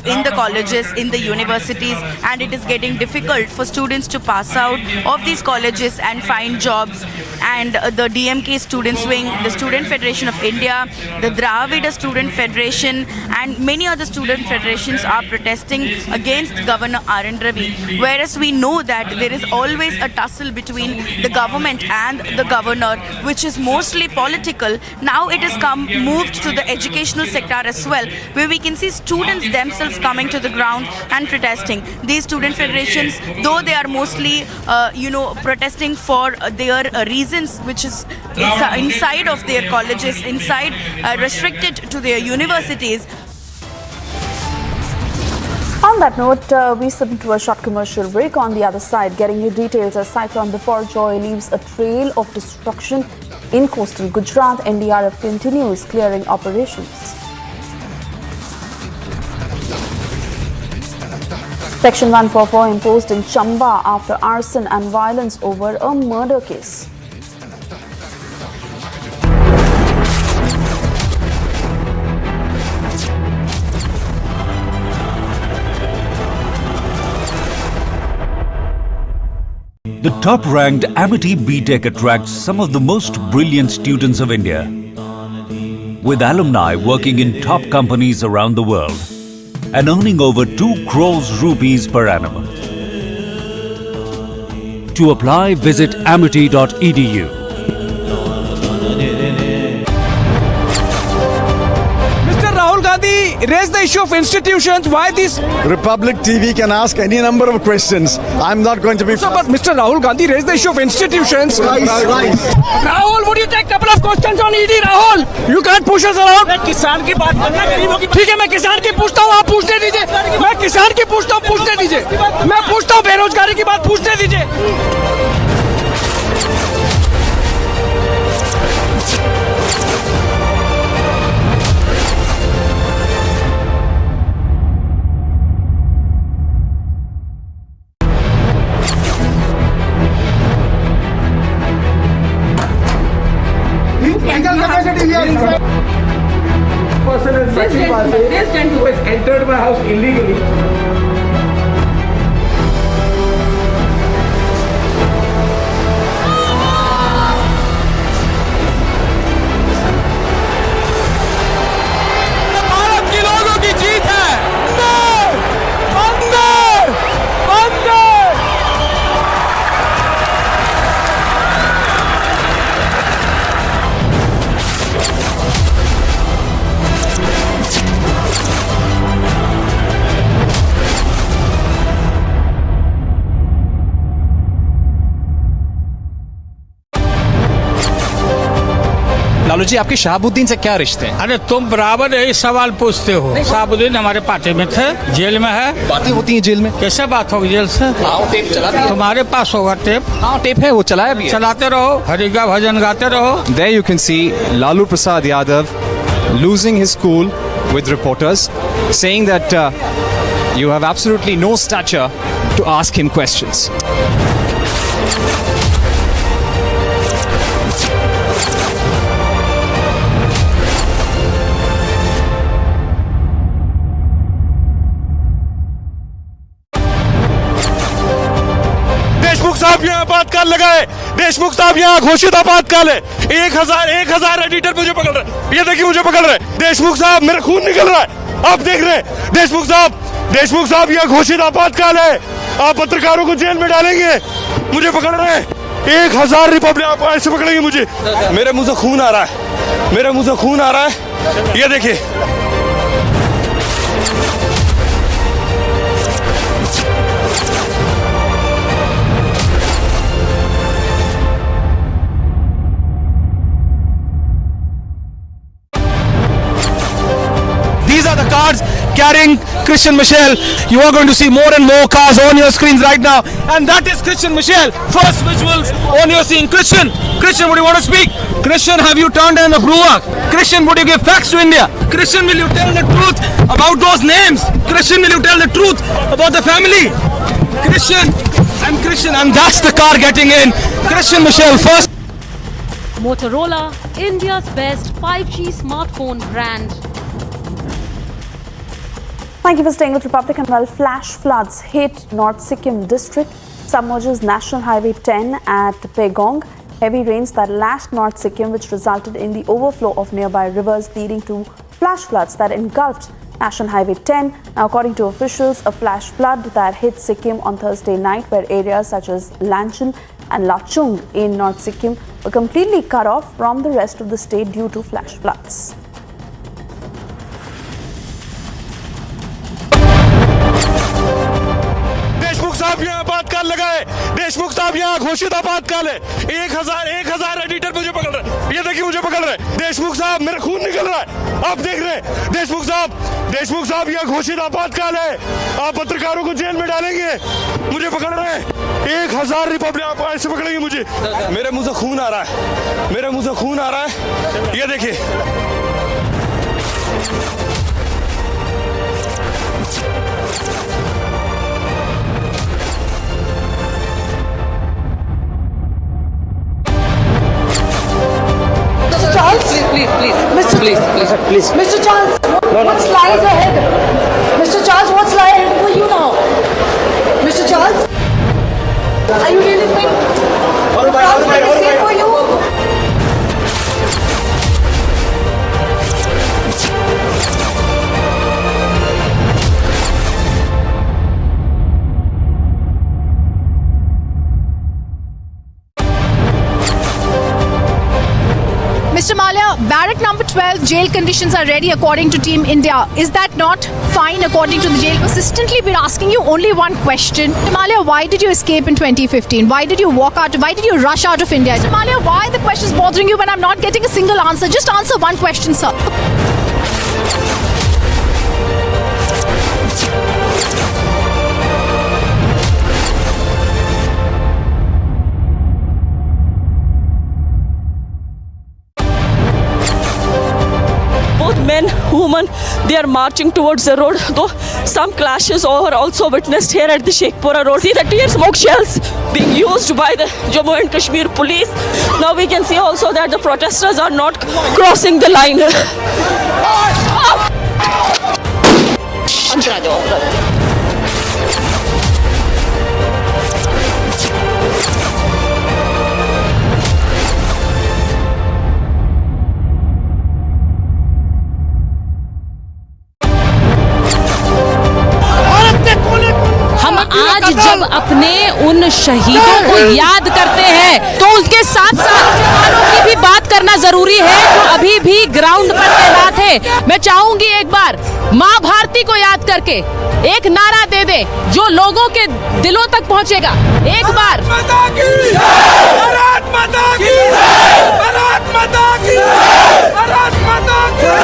in the colleges, in the universities, and it is getting difficult for students to pass out of these colleges and find jobs. And the DMK Students Wing, the Student Federation of India, the Dravida Student Federation and many other student federations are protesting against Governor R.N. Ravi. Whereas we know that there is always a tussle between the government and the governor, which is mostly political. Now it has moved to the educational sector as well, where we can see students themselves coming to the ground and protesting. These student federations, though they are mostly, protesting for their reasons, which is inside of their colleges, restricted to their universities. On that note, we slip into a short commercial break. On the other side, getting you details as Cyclone Biparjoy leaves a trail of destruction in coastal Gujarat. NDRF continues clearing operations. Section 144 imposed in Chamba after arson and violence over a murder case. The top-ranked Amity BTech attracts some of the most brilliant students of India, with alumni working in top companies around the world and earning over 2 crores rupees per annum. To apply, visit amity.edu. Rahul Gandhi raised the issue of institutions. Why this? Republic TV can ask any number of questions. I'm not going to be... So, but Mr. Rahul Gandhi raised the issue of institutions. Right. Rahul, would you take a couple of questions on ED, Rahul? You can't push us around. किसान की बात करना गरीबों की. ठीक है, मैं किसान की पूछता हूँ, आप पूछने दीजिए. मैं किसान की पूछता हूँ, पूछने दीजिए. मैं पूछता हूँ, बेरोजगारी की बात पूछने दीजिए. भारत के लोगों की जीत है। अंदर अंदर लालू जी, आपके शहाबुद्दीन से क्या रिश्ते हैं? अरे तुम बराबर यही सवाल पूछते हो। शहाबुद्दीन हमारे पार्टी में थे, जेल में है। बातें होती हैं जेल में? कैसे बात होगी जेल से? टेप चला दिया? तुम्हारे पास होगा टेप? हाँ, टेप है, वो चलाया भी है। चलाते रहो, हरि का भजन गाते रहो। There you can see Lalu Prasad Yadav losing his cool with reporters, saying that you have absolutely no stature to ask him questions. Deshmukh साहब यहाँ आपातकाल लगाए। देशमुख साहब यहाँ घोषित आपातकाल है। 1000 एडिटर मुझे पकड़ रहे। ये देखिए मुझे पकड़ रहे। देशमुख साहब, मेरा खून निकल रहा है। आप देख रहे हैं देशमुख साहब यहाँ घोषित आपातकाल है। आप पत्रकारों को जेल में डालेंगे। मुझे पकड़ रहे हैं। 1000 रिपब्लिक आप ऐसे पकड़ेंगे मुझे। मेरे मुंह से खून आ रहा है। मेरे मुंह से खून आ रहा है। ये देखिए। These are the cars carrying Christian Michel. You are going to see more and more cars on your screens right now. And that is Christian Michel. First visuals on your screen. Christian, would you want to speak? Christian, have you turned in a brewer? Christian, would you give facts to India? Christian, will you tell the truth about those names? Christian, will you tell the truth about the family? Christian, and that's the car getting in. Christian Michel first. Motorola, India's best 5G smartphone brand. Thank you for staying with Republic. And while flash floods hit North Sikkim district, submerges National Highway 10 at Pegong. Heavy rains that lashed North Sikkim, which resulted in the overflow of nearby rivers, leading to flash floods that engulfed National Highway 10. Now, according to officials, a flash flood that hit Sikkim on Thursday night, where areas such as Lanchen and Lachung in North Sikkim were completely cut off from the rest of the state due to flash floods. Deshmukh साहब यहाँ आपातकाल लगाए। देशमुख साहब यहाँ घोषित आपातकाल है। 1000 editor मुझे पकड़ रहे। ये देखिए मुझे पकड़ रहे। देशमुख साहब, मेरा खून निकल रहा है। आप देख रहे हैं देशमुख साहब यहाँ घोषित आपातकाल है। आप पत्रकारों को जेल में डालेंगे। मुझे पकड़ रहे हैं। 1000 रिपब्लिक आप ऐसे पकड़ेंगे मुझे। मेरे मुंह से खून आ रहा है। मेरे मुंह से खून आ रहा है। ये देखिए। Mr. Charles? Please. Mr. Charles, what's lies ahead? Mr. Charles, what's lie ahead for you now? Mr. Charles? Are you really think the crowd's going to say for you? Mr. Malia, barrack number 12, jail conditions are ready according to Team India. Is that not fine according to the jail? Persistently been asking you only one question. Mr. Malia, why did you escape in 2015? Why did you walk out? Why did you rush out of India? Mr. Malia, why the question is bothering you when I'm not getting a single answer? Just answer one question, sir. Men, women, they are marching towards the road, though some clashes are also witnessed here at the Sheikhpura road. See the tear smoke shells being used by the Jammu and Kashmir police. Now we can see also that the protesters are not crossing the line. आज जब अपने उन शहीदों को याद करते हैं तो उसके साथ साथ जवानों की भी बात करना जरूरी है जो अभी भी ग्राउंड पर तैनात है। मैं चाहूंगी एक बार माँ भारती को याद करके एक नारा दे दे जो लोगों के दिलों तक पहुंचेगा। एक बार भारत माता की भारत माता की भारत माता की।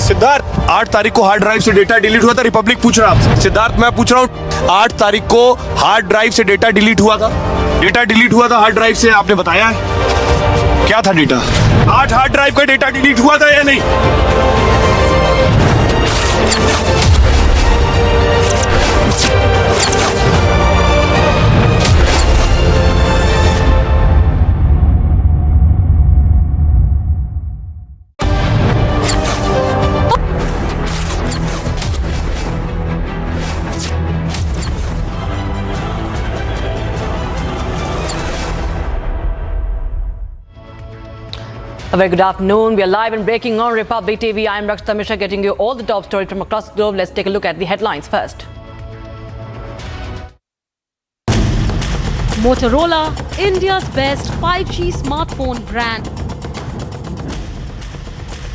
सिद्धार्थ 8 तारीख को हार्ड ड्राइव से डेटा डिलीट हुआ था। रिपब्लिक पूछ रहा आपसे। सिद्धार्थ मैं पूछ रहा हूँ 8 तारीख को हार्ड ड्राइव से डेटा डिलीट हुआ था। डेटा डिलीट हुआ था हार्ड ड्राइव से, आपने बताया है क्या था डेटा? 8 हार्ड ड्राइव का डेटा डिलीट हुआ था या नहीं? A very good afternoon. We are live and breaking on Republic TV. I am Rajasthan Mishra getting you all the top stories from across the globe. Let's take a look at the headlines first. Motorola, India's best 5G smartphone brand.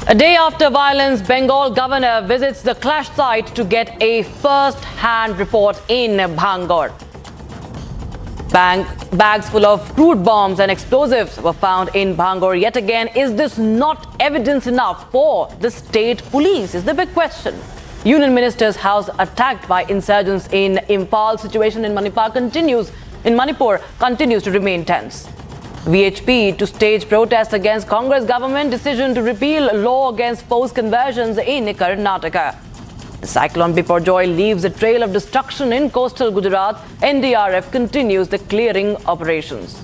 A day after violence, Bengal governor visits the clash site to get a first-hand report in Bhangar. Bags full of crude bombs and explosives were found in Bhangar yet again. Is this not evidence enough for the state police? Is the big question. Union Minister's house attacked by insurgents in Imphal. Situation in Manipur continues to remain tense. VHP to stage protests against Congress government decision to repeal law against forced conversions in Karnataka. Cyclone Biparjoy leaves a trail of destruction in coastal Gujarat. NDRF continues the clearing operations.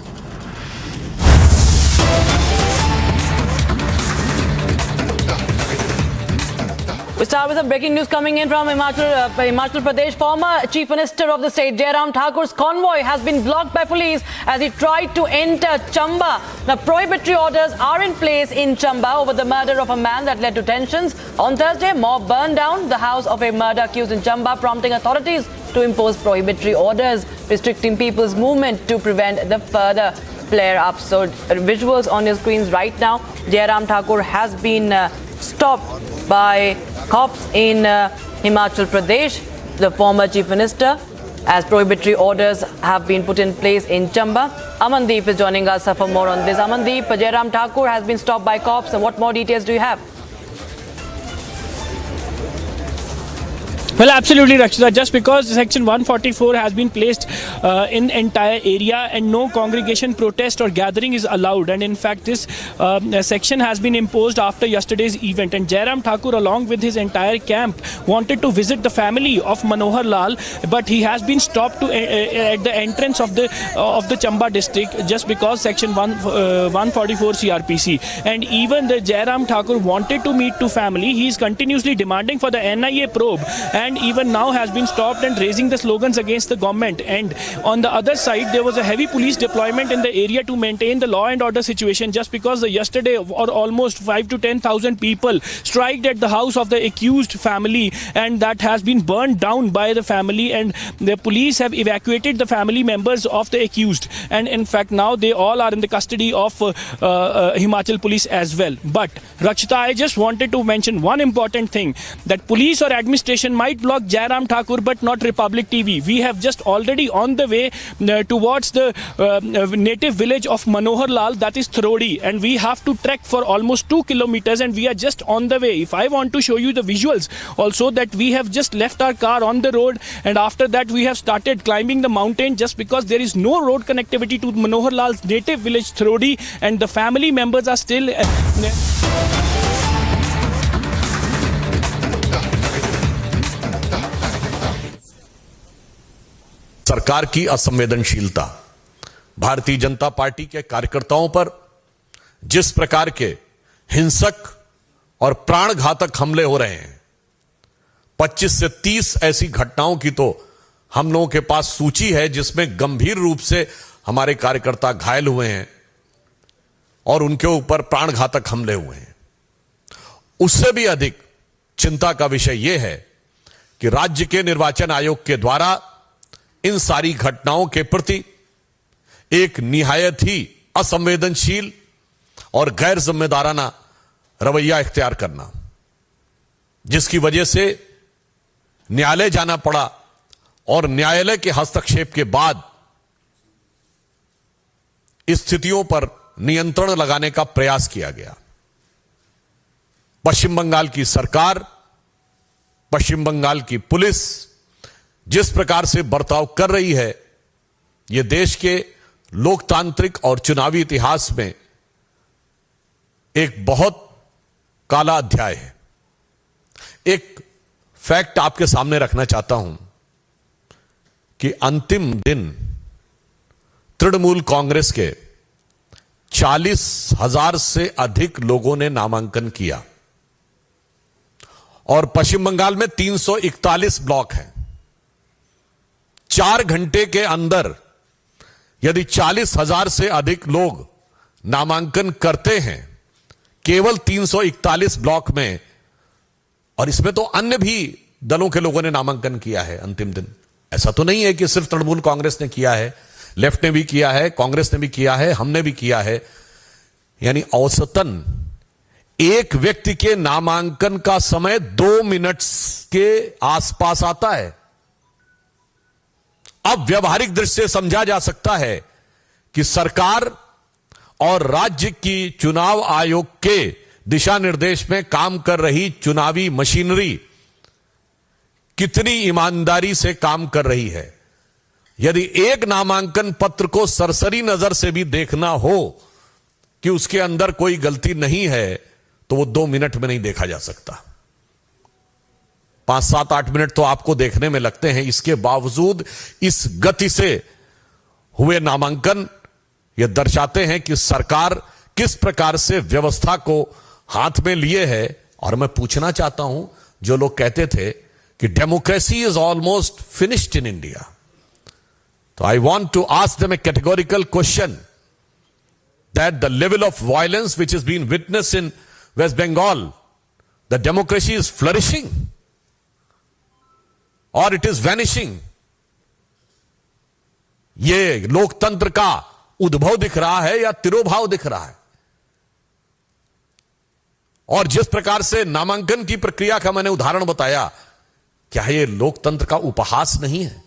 We start with some breaking news coming in from Himachal Pradesh. Former Chief Minister of the state, Jairam Thakur's convoy has been blocked by police as he tried to enter Chamba. Now, prohibitory orders are in place in Chamba over the murder of a man that led to tensions. On Thursday, mob burned down the house of a murder accused in Chamba, prompting authorities to impose prohibitory orders restricting people's movement to prevent the further flare-up. So, visuals on your screens right now. Jairam Thakur has been stopped by cops in Himachal Pradesh, the former chief minister, as prohibitory orders have been put in place in Chamba. Amandeep is joining us for more on this. Amandeep, Jairam Thakur has been stopped by cops. What more details do you have? Well, absolutely, Rakshita. Just because Section 144 has been placed in the entire area and no congregation, protest or gathering is allowed. And in fact, this section has been imposed after yesterday's event. And Jairam Thakur, along with his entire camp, wanted to visit the family of Manohar Lal, but he has been stopped at the entrance of the Chamba district just because Section 144 CRPC. And even the Jairam Thakur wanted to meet to family. He is continuously demanding for the NIA probe. And even now has been stopped and raising the slogans against the government. And on the other side, there was a heavy police deployment in the area to maintain the law and order situation just because yesterday or almost 5 to 10,000 people striked at the house of the accused family, and that has been burned down by the family, and the police have evacuated the family members of the accused. And in fact, now they all are in the custody of Himachal police as well. But Rakshita, I just wanted to mention one important thing, that police or administration might block Jairam Thakur but not Republic TV. We have just already on the way towards the native village of Manohar Lal, that is Throdi, and we have to trek for almost 2 kilometers and we are just on the way. If I want to show you the visuals also, that we have just left our car on the road and after that we have started climbing the mountain just because there is no road connectivity to Manohar Lal's native village Throdi, and the family members are still सरकार की असंवेदनशीलता, Bharatiya Janata party के कार्यकर्ताओं पर जिस प्रकार के हिंसक और प्राणघातक हमले हो रहे हैं, 25 से 30 ऐसी घटनाओं की तो हम लोगों के पास सूची है जिसमें गंभीर रूप से हमारे कार्यकर्ता घायल हुए हैं और उनके ऊपर प्राणघातक हमले हुए हैं। उससे भी अधिक चिंता का विषय यह है कि राज्य के निर्वाचन आयोग के द्वारा इन सारी घटनाओं के प्रति एक निहायत ही असंवेदनशील और गैर जिम्मेदाराना रवैया इख्तियार करना, जिसकी वजह से न्यायालय जाना पड़ा और न्यायालय के हस्तक्षेप के बाद स्थितियों पर नियंत्रण लगाने का प्रयास किया गया। पश्चिम बंगाल की सरकार, पश्चिम बंगाल की पुलिस जिस प्रकार से बर्ताव कर रही है, यह देश के लोकतांत्रिक और चुनावी इतिहास में एक बहुत काला अध्याय है। एक फैक्ट आपके सामने रखना चाहता हूं कि अंतिम दिन तृणमूल कांग्रेस के 40,000 से अधिक लोगों ने नामांकन किया और पश्चिम बंगाल में 341 ब्लॉक हैं। 4 घंटे के अंदर यदि 40,000 से अधिक लोग नामांकन करते हैं केवल 341 ब्लॉक में, और इसमें तो अन्य भी दलों के लोगों ने नामांकन किया है अंतिम दिन, ऐसा तो नहीं है कि सिर्फ तृणमूल कांग्रेस ने किया है, लेफ्ट ने भी किया है, कांग्रेस ने भी किया है, हमने भी किया है। यानी औसतन एक व्यक्ति के नामांकन का समय 2 मिनट के आसपास आता है। अब व्यवहारिक दृष्टि से समझा जा सकता है कि सरकार और राज्य की चुनाव आयोग के दिशा निर्देश में काम कर रही चुनावी मशीनरी कितनी ईमानदारी से काम कर रही है। यदि एक नामांकन पत्र को सरसरी नजर से भी देखना हो कि उसके अंदर कोई गलती नहीं है, तो वो 2 मिनट में नहीं देखा जा सकता। 5, 7, 8 मिनट तो आपको देखने में लगते हैं। इसके बावजूद इस गति से हुए नामांकन यह दर्शाते हैं कि सरकार किस प्रकार से व्यवस्था को हाथ में लिए है। और मैं पूछना चाहता हूं, जो लोग कहते थे कि democracy is almost finished in India, तो I want to ask them a categorical question that the level of violence which is being witnessed in West Bengal, the democracy is flourishing or it is vanishing? ये लोकतंत्र का उद्भव दिख रहा है या तिरोभाव दिख रहा है? और जिस प्रकार से नामांकन की प्रक्रिया का मैंने उदाहरण बताया, क्या ये लोकतंत्र का उपहास नहीं है?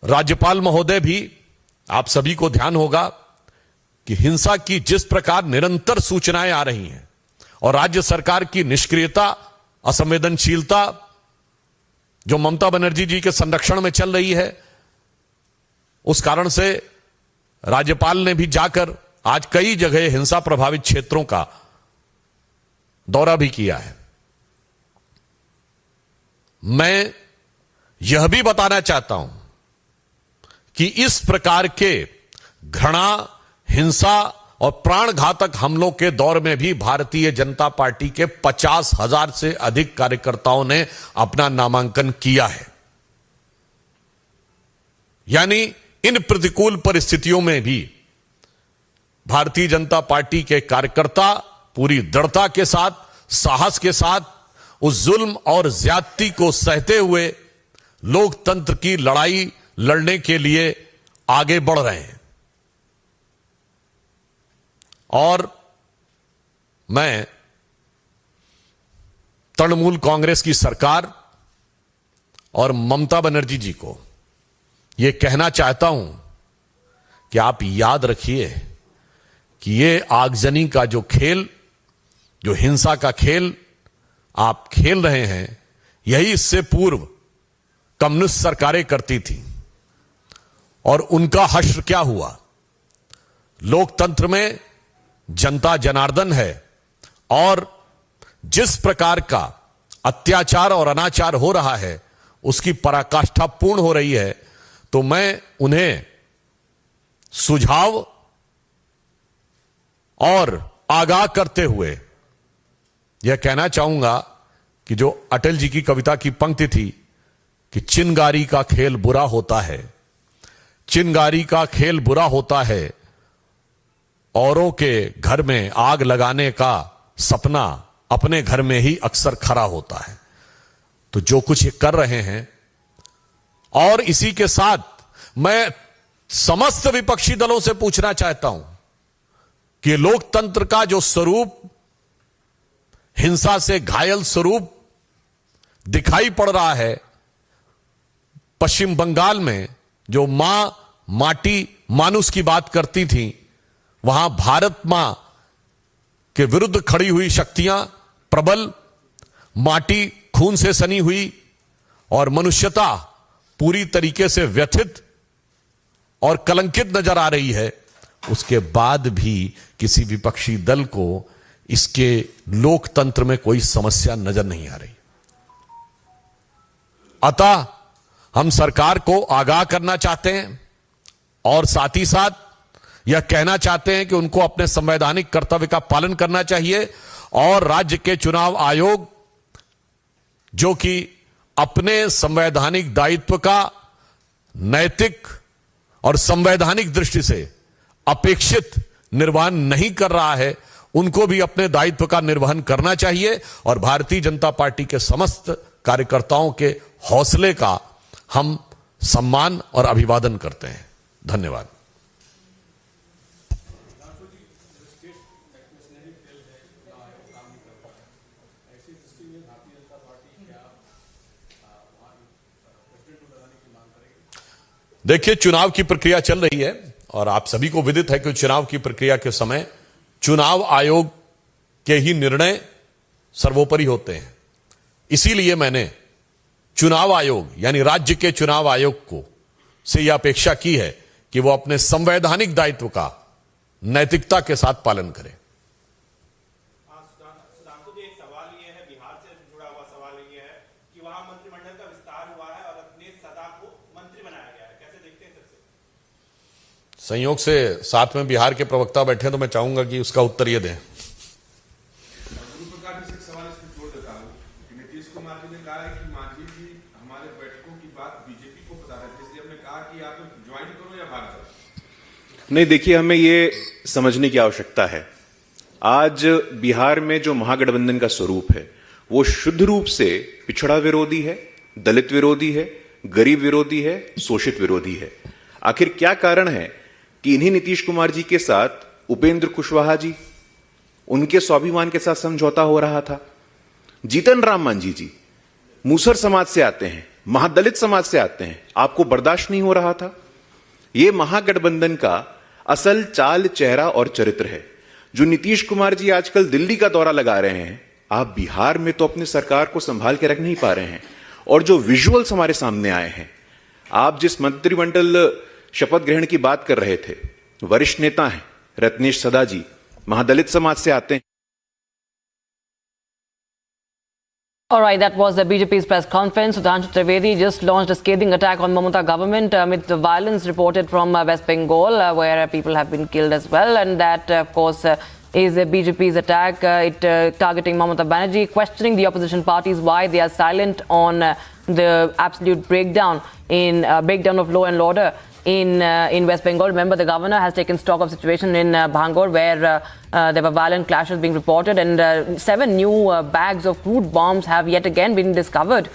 राज्यपाल महोदय भी, आप सभी को ध्यान होगा कि हिंसा की जिस प्रकार निरंतर सूचनाएं आ रही हैं और राज्य सरकार की निष्क्रियता, असंवेदनशीलता जो ममता बनर्जी जी के संरक्षण में चल रही है, उस कारण से राज्यपाल ने भी जाकर आज कई जगह हिंसा प्रभावित क्षेत्रों का दौरा भी किया है। मैं यह भी बताना चाहता हूं कि इस प्रकार के घृणा, हिंसा और प्राणघातक हमलों के दौर में भी भारतीय जनता पार्टी के 50,000 से अधिक कार्यकर्ताओं ने अपना नामांकन किया है। यानी इन प्रतिकूल परिस्थितियों में भी भारतीय जनता पार्टी के कार्यकर्ता पूरी दृढ़ता के साथ, साहस के साथ उस जुल्म और ज्यादती को सहते हुए लोकतंत्र की लड़ाई लड़ने के लिए आगे बढ़ रहे हैं। और मैं तृणमूल कांग्रेस की सरकार और ममता बनर्जी जी को यह कहना चाहता हूं कि आप याद रखिए कि ये आगजनी का जो खेल, जो हिंसा का खेल आप खेल रहे हैं, यही इससे पूर्व कम्युनिस्ट सरकारें करती थी। और उनका हश्र क्या हुआ? लोकतंत्र में जनता जनार्दन है और जिस प्रकार का अत्याचार और अनाचार हो रहा है उसकी पराकाष्ठा पूर्ण हो रही है। तो मैं उन्हें सुझाव और आगाह करते हुए यह कहना चाहूंगा कि जो अटल जी की कविता की पंक्ति थी कि चिनगारी का खेल बुरा होता है, चिनगारी का खेल बुरा होता है, औरों के घर में आग लगाने का सपना अपने घर में ही अक्सर खरा होता है। तो जो कुछ ये कर रहे हैं, और इसी के साथ मैं समस्त विपक्षी दलों से पूछना चाहता हूं कि लोकतंत्र का जो स्वरूप, हिंसा से घायल स्वरूप दिखाई पड़ रहा है, पश्चिम बंगाल में जो मां माटी मानुस की बात करती थी, वहां भारत मां के विरुद्ध खड़ी हुई शक्तियां प्रबल, माटी खून से सनी हुई और मनुष्यता पूरी तरीके से व्यथित और कलंकित नजर आ रही है। उसके बाद भी किसी विपक्षी दल को इसके लोकतंत्र में कोई समस्या नजर नहीं आ रही। अतः हम सरकार को आगाह करना चाहते हैं और साथ ही साथ यह कहना चाहते हैं कि उनको अपने संवैधानिक कर्तव्य का पालन करना चाहिए और राज्य के चुनाव आयोग, जो कि अपने संवैधानिक दायित्व का नैतिक और संवैधानिक दृष्टि से अपेक्षित निर्वहन नहीं कर रहा है, उनको भी अपने दायित्व का निर्वहन करना चाहिए। और भारतीय जनता पार्टी के समस्त कार्यकर्ताओं के हौसले का हम सम्मान और अभिवादन करते हैं। धन्यवाद। देखिए, चुनाव की प्रक्रिया चल रही है और आप सभी को विदित है कि चुनाव की प्रक्रिया के समय चुनाव आयोग के ही निर्णय सर्वोपरि होते हैं। इसीलिए मैंने चुनाव आयोग यानी राज्य के चुनाव आयोग को से यह अपेक्षा की है कि वो अपने संवैधानिक दायित्व का नैतिकता के साथ पालन करे। संयोग से साथ में बिहार के प्रवक्ता बैठे हैं, तो मैं चाहूंगा कि उसका उत्तर ये दें। नीतीश कुमार जी ने कहा है कि मांझी जी हमारे बैठकों की बात बीजेपी को बता रहे थे, इसलिए हमने कहा कि आप ज्वाइन करो या भाग जाओ। नहीं, देखिए, हमें ये समझने की आवश्यकता है, आज बिहार में जो महागठबंधन का स्वरूप है वो शुद्ध रूप से पिछड़ा विरोधी है, दलित विरोधी है, गरीब विरोधी है, शोषित विरोधी है। आखिर क्या कारण है कि इन्हीं नीतीश कुमार जी के साथ उपेंद्र कुशवाहा जी, उनके स्वाभिमान के साथ समझौता हो रहा था। जीतन राम मांझी जी मूसर समाज से आते हैं, महादलित समाज से आते हैं, आपको बर्दाश्त नहीं हो रहा था। यह महागठबंधन का असल चाल, चेहरा और चरित्र है। जो नीतीश कुमार जी आजकल दिल्ली का दौरा लगा रहे हैं, आप बिहार में तो अपनी सरकार को संभाल के रख नहीं पा रहे हैं। और जो विजुअल्स हमारे सामने आए हैं, आप जिस मंत्रिमंडल शपथ ग्रहण की बात कर रहे थे, वरिष्ठ नेता हैं रत्नेश सदा जी, महादलित समाज से आते हैं। All right, that was the BJP's press conference. Sudhanshu Trivedi just launched a scathing attack on Mamata government amid the violence reported from West Bengal, where people have been killed as well. And that, of course, is BJP's attack, targeting Mamata Banerjee, questioning the opposition parties why they are silent on the absolute breakdown of law and order in West Bengal. Remember, the governor has taken stock of situation in Bhangur, where there were violent clashes being reported, and 7 new bags of crude bombs have yet again been discovered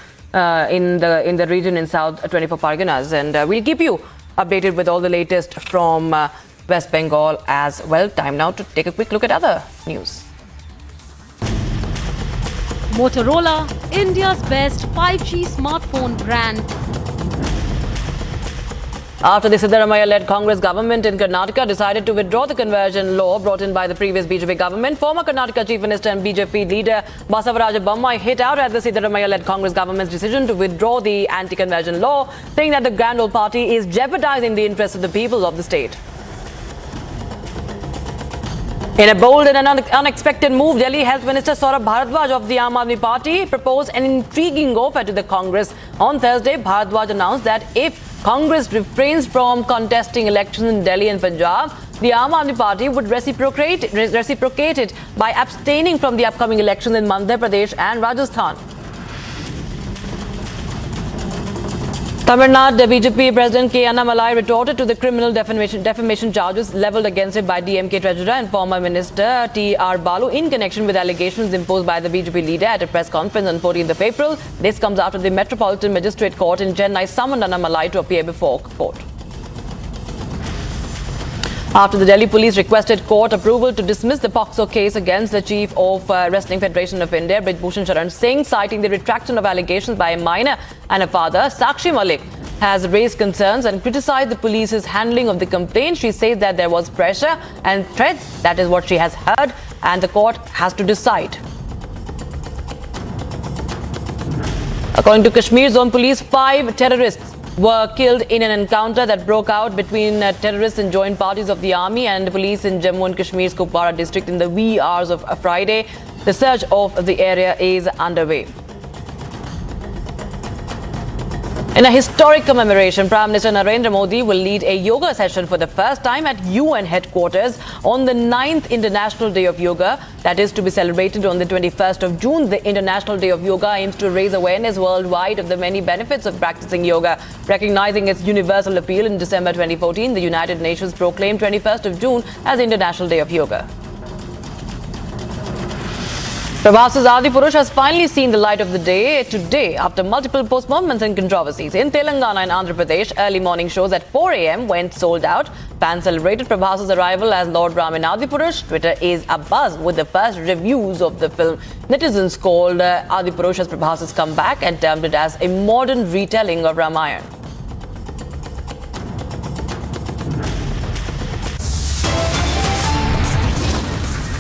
in the region in South 24 Parganas. And we'll keep you updated with all the latest from West Bengal as well. Time now to take a quick look at other news. Motorola, India's best 5G smartphone brand. After the Siddaramaiah-led Congress government in Karnataka decided to withdraw the conversion law brought in by the previous BJP government, former Karnataka Chief Minister and BJP leader Basavaraja Bommai hit out at the Siddaramaiah-led Congress government's decision to withdraw the anti-conversion law, saying that the Grand Old Party is jeopardizing the interests of the people of the state. In a bold and unexpected move, Delhi Health Minister Saurabh Bharadwaj of the Aam Aadmi Party proposed an intriguing offer to the Congress. On Thursday, Bharadwaj announced that if Congress refrains from contesting elections in Delhi and Punjab, The Aam Aadmi Party would reciprocate it by abstaining from the upcoming elections in Madhya Pradesh and Rajasthan. Tamil Nadu BJP President K. Annamalai retorted to the criminal defamation charges levelled against him by DMK Treasurer and former Minister T.R. Balu in connection with allegations imposed by the BJP leader at a press conference on 14th of April. This comes after the Metropolitan Magistrate Court in Chennai summoned Annamalai to appear before court. After the Delhi police requested court approval to dismiss the POCSO case against the chief of Wrestling Federation of India, Brij Bhushan Sharan Singh, citing the retraction of allegations by a minor and a father, Sakshi Malik has raised concerns and criticized the police's handling of the complaint. She says that there was pressure and threats. That is what she has heard, and the court has to decide. According to Kashmir Zone Police, 5 terrorists were killed in an encounter that broke out between terrorists and joint parties of the army and police in Jammu and Kashmir's Kupwara district in the wee hours of Friday. The search of the area is underway. In a historic commemoration, Prime Minister Narendra Modi will lead a yoga session for the first time at UN headquarters on the 9th International Day of Yoga. That is to be celebrated on the 21st of June. The International Day of Yoga aims to raise awareness worldwide of the many benefits of practicing yoga. Recognizing its universal appeal in December 2014, the United Nations proclaimed 21st of June as International Day of Yoga. Prabhas's Adipurush has finally seen the light of the day today after multiple postponements and controversies. In Telangana and Andhra Pradesh, early morning shows at 4 a.m. went sold out. Fans celebrated Prabhas's arrival as Lord Ram in Adipurush. Twitter is abuzz with the first reviews of the film. Netizens called Adipurush as Prabhas's comeback and termed it as a modern retelling of Ramayana.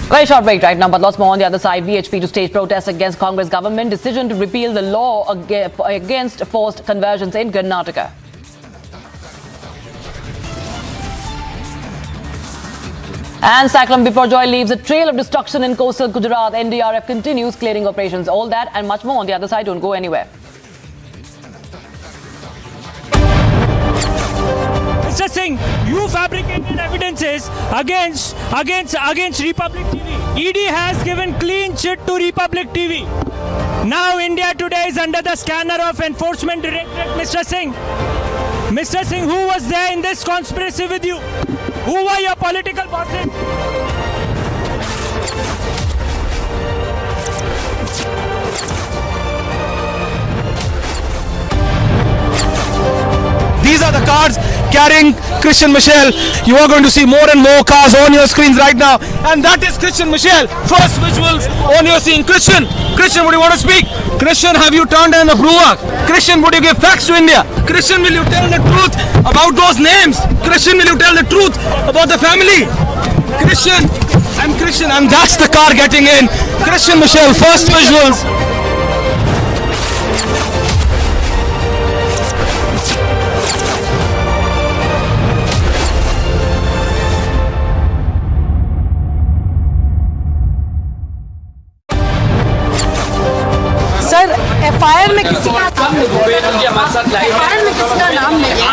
Very short break right now, but lots more on the other side. VHP to stage protests against Congress government decision to repeal the law against forced conversions in Karnataka. And Cyclone Biparjoy leaves a trail of destruction in coastal Gujarat. NDRF continues clearing operations. All that and much more on the other side. Don't go anywhere. Mr. Singh, you fabricated evidences against Republic TV. ED has given clean chit to Republic TV. Now India Today is under the scanner of Enforcement Directorate, Mr. Singh. Mr. Singh, who was there in this conspiracy with you? Who were your political bosses? These are the cars carrying Christian Michel. You are going to see more and more cars on your screens right now. And that is Christian Michel. First visuals on your screen. Christian, would you want to speak? Christian, have you turned an approval? Christian, would you give facts to India? Christian, will you tell the truth about those names? Christian, will you tell the truth about the family? Christian, and that's the car getting in. Christian Michel, first visuals. Sir FIR में किसी का नाम नहीं है,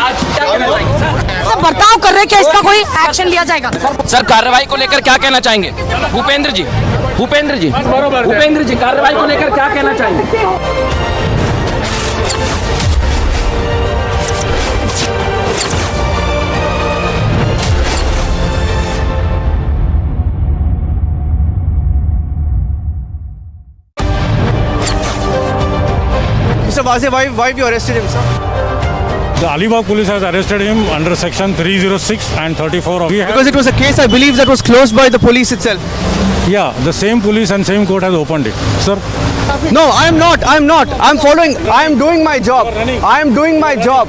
बर्ताव कर रहे, क्या इसका कोई एक्शन लिया जाएगा? सर कार्रवाई को लेकर क्या कहना चाहेंगे? भूपेंद्र जी कार्रवाई को लेकर क्या कहना चाहेंगे? Mr. Vaze, why have you arrested him, sir? The Alibag police has arrested him under section 306 and 34 of... Because it was a case, I believe, that was closed by the police itself. Yeah, the same police and same court has opened it. Sir? No, I'm not. I'm following. I'm doing my job. I'm doing my job.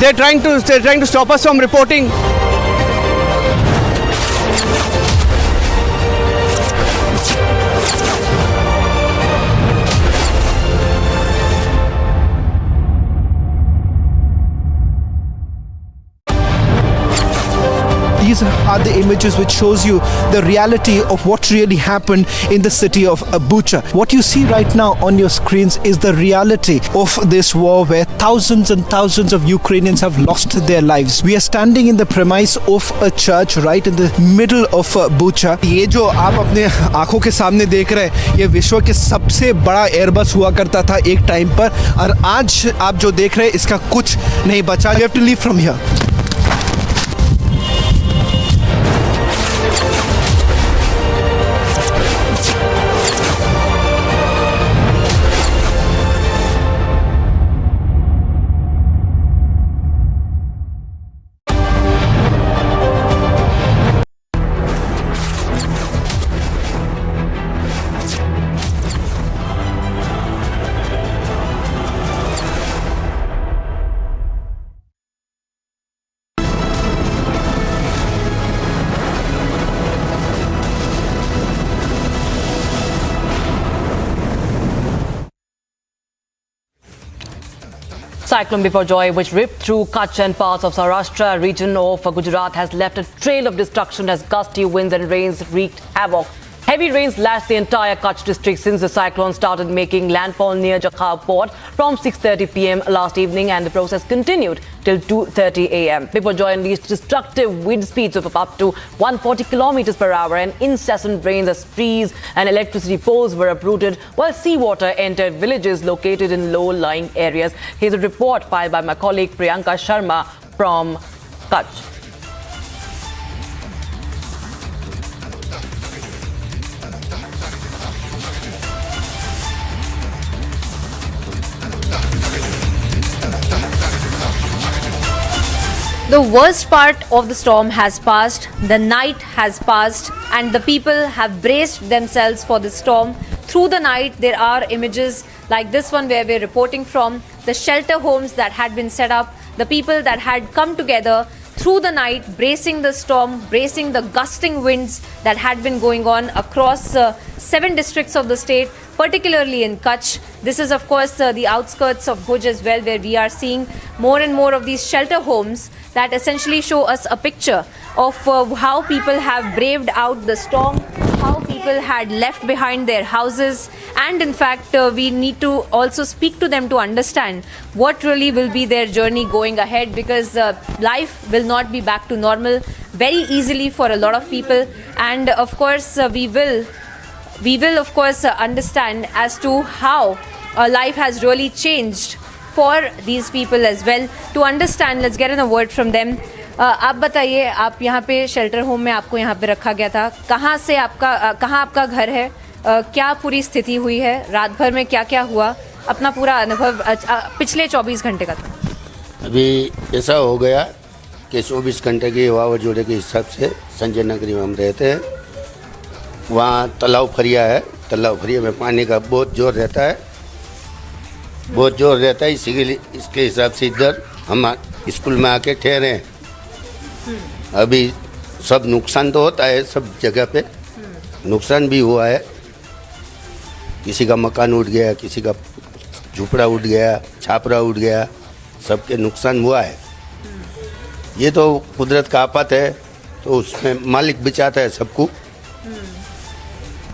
They're trying to stop us from reporting. These are the images which shows you the reality of what really happened in the city of Bucha. What you see right now on your screens is the reality of this war where thousands and thousands of Ukrainians have lost their lives. We are standing in the premise of a church right in the middle of Bucha. ये जो आप अपने आंखों के सामने देख रहे हैं, ये विश्व के सबसे बड़ा एयरबस हुआ करता था एक टाइम पर, और आज आप जो देख रहे हैं इसका कुछ नहीं बचा. You have to leave from here. Cyclone Biparjoy, which ripped through Kutch and parts of Saurashtra region of Gujarat, has left a trail of destruction as gusty winds and rains wreaked havoc. Heavy rains lashed the entire Kutch district since the cyclone started making landfall near Jakhau port from 6:30 p.m. last evening, and the process continued till 2:30 a.m. Biparjoy unleashed destructive wind speeds of up to 140 kilometers per hour and incessant rains as trees and electricity poles were uprooted, while seawater entered villages located in low-lying areas. Here's a report filed by my colleague Priyanka Sharma from Kutch. The worst part of the storm has passed, the night has passed, and the people have braced themselves for the storm. Through the night, there are images like this one where we're reporting from, the shelter homes that had been set up, the people that had come together through the night, bracing the storm, bracing the gusting winds that had been going on across 7 districts of the state, particularly in Kutch. This is of course the outskirts of Bhuj as well, where we are seeing more and more of these shelter homes that essentially show us a picture of how people have braved out the storm, how people had left behind their houses, and in fact we need to also speak to them to understand what really will be their journey going ahead, because life will not be back to normal very easily for a lot of people, and of course we will of course understand as to how life has really changed for these people as well. To understand, let's get in a word from them. आप बताइए, आप यहाँ पे shelter home में आपको यहाँ पे रखा गया था, कहाँ आपका घर है, क्या पूरी स्थिति हुई है, रात भर में क्या क्या हुआ, अपना पूरा अनुभव पिछले 24 घंटे का था. अभी ऐसा हो गया कि 24 घंटे के वावाजोड़े के हिसाब से संजय नगरी में हम रहते हैं. वहाँ तालाब फरिया है, तालाब फरिया में पानी का बहुत जोर रहता है, इसी के लिए इसके हिसाब से इधर हम स्कूल में आके ठहरे हैं. अभी सब नुकसान तो होता है, सब जगह पे नुकसान भी हुआ है. किसी का मकान उड़ गया, किसी का झुपड़ा उड़ गया, छापरा उड़ गया, सबके नुकसान हुआ है. ये तो कुदरत का आफत है, तो उसमें मालिक बचाता है सबको.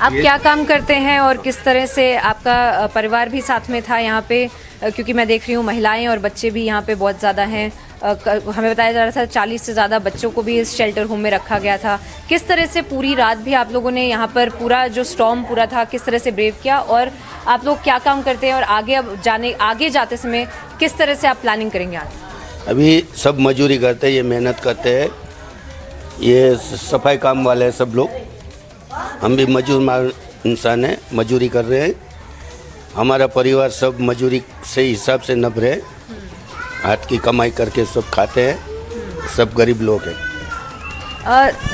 आप क्या काम करते हैं और किस तरह से आपका परिवार भी साथ में था यहाँ पे, क्योंकि मैं देख रही हूँ महिलाएं और बच्चे भी यहाँ पे बहुत ज़्यादा हैं. हमें बताया जा रहा था 40 से ज़्यादा बच्चों को भी इस शेल्टर होम में रखा गया था. किस तरह से पूरी रात भी आप लोगों ने यहाँ पर पूरा जो स्टॉर्म पूरा था किस तरह से ब्रेव किया, और आप लोग क्या काम करते हैं और आगे जाते समय किस तरह से आप प्लानिंग करेंगे आगे? अभी सब मजदूरी करते हैं, ये मेहनत करते हैं, ये सफाई काम वाले हैं सब लोग. हम भी मजदूर इंसान हैं, मजदूरी कर रहे हैं. हमारा परिवार सब मजदूरी से हिसाब से नब रहे, हाथ की कमाई करके सब खाते हैं, सब गरीब लोग हैं.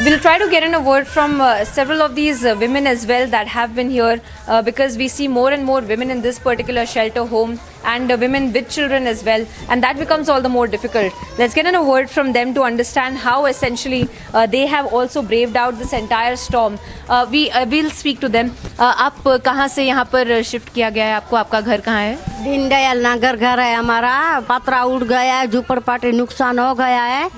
We'll try to get in a word from several of these women as well that have been here, because we see more and more women in this particular shelter home, and women with children as well, and that becomes all the more difficult. Let's get in a word from them to understand how essentially they have also braved out this entire storm. We'll speak to them. आप कहाँ से यहाँ पर shift किया गया है आपको? आपका घर कहाँ है? दीनदयाल नगर घर है हमारा. पतरा उड़ गया है, झुपड़पट्टी नुकसान हो गया है.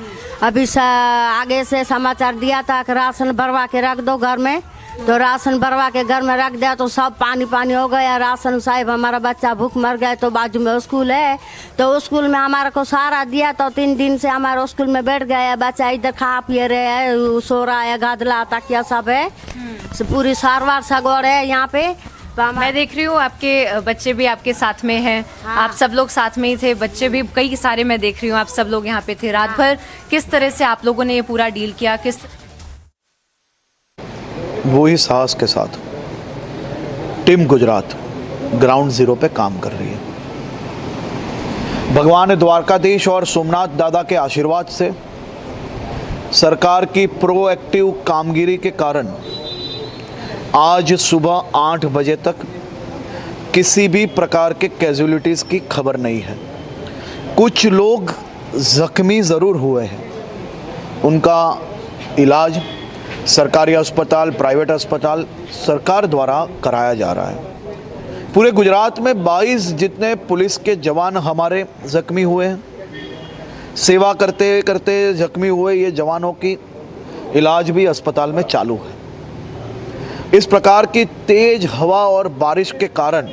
अभी आगे से समाचार दिया था कि राशन भरवा के रख दो घर में, तो राशन भरवा के घर में रख दिया तो सब पानी पानी हो गया राशन। साहिब हमारा बच्चा भूख मर गया, तो बाजू में स्कूल है, तो स्कूल में हमारे को सहारा दिया, तो 3 दिन से हमारे स्कूल में बैठ गया है बच्चा, इधर खा पिए रहे है, सो रहा है, गादला तकिया सब है, पूरी सारवार सगोड़ है यहाँ पे। मैं देख रही हूँ आपके बच्चे भी आपके साथ में हैं। आप सब लोग साथ में ही थे, बच्चे भी कई सारे मैं देख रही हूँ, आप सब लोग यहाँ पे थे रात भर। किस तरह से आप लोगों ने ये पूरा डील किया? किस वो ही साहस के साथ टीम गुजरात ग्राउंड जीरो पे काम कर रही है। भगवान द्वारकाधीश और सोमनाथ दादा के आशीर्वाद से, सरकार की प्रोएक्टिव कामगिरी के कारण आज सुबह 8 बजे तक किसी भी प्रकार के कैजुअलिटीज़ की खबर नहीं है। कुछ लोग जख्मी ज़रूर हुए हैं, उनका इलाज सरकारी अस्पताल, प्राइवेट अस्पताल सरकार द्वारा कराया जा रहा है। पूरे गुजरात में 22 जितने पुलिस के जवान हमारे जख्मी हुए हैं, सेवा करते करते जख्मी हुए ये जवानों की इलाज भी अस्पताल में चालू है। इस प्रकार की तेज हवा और बारिश के कारण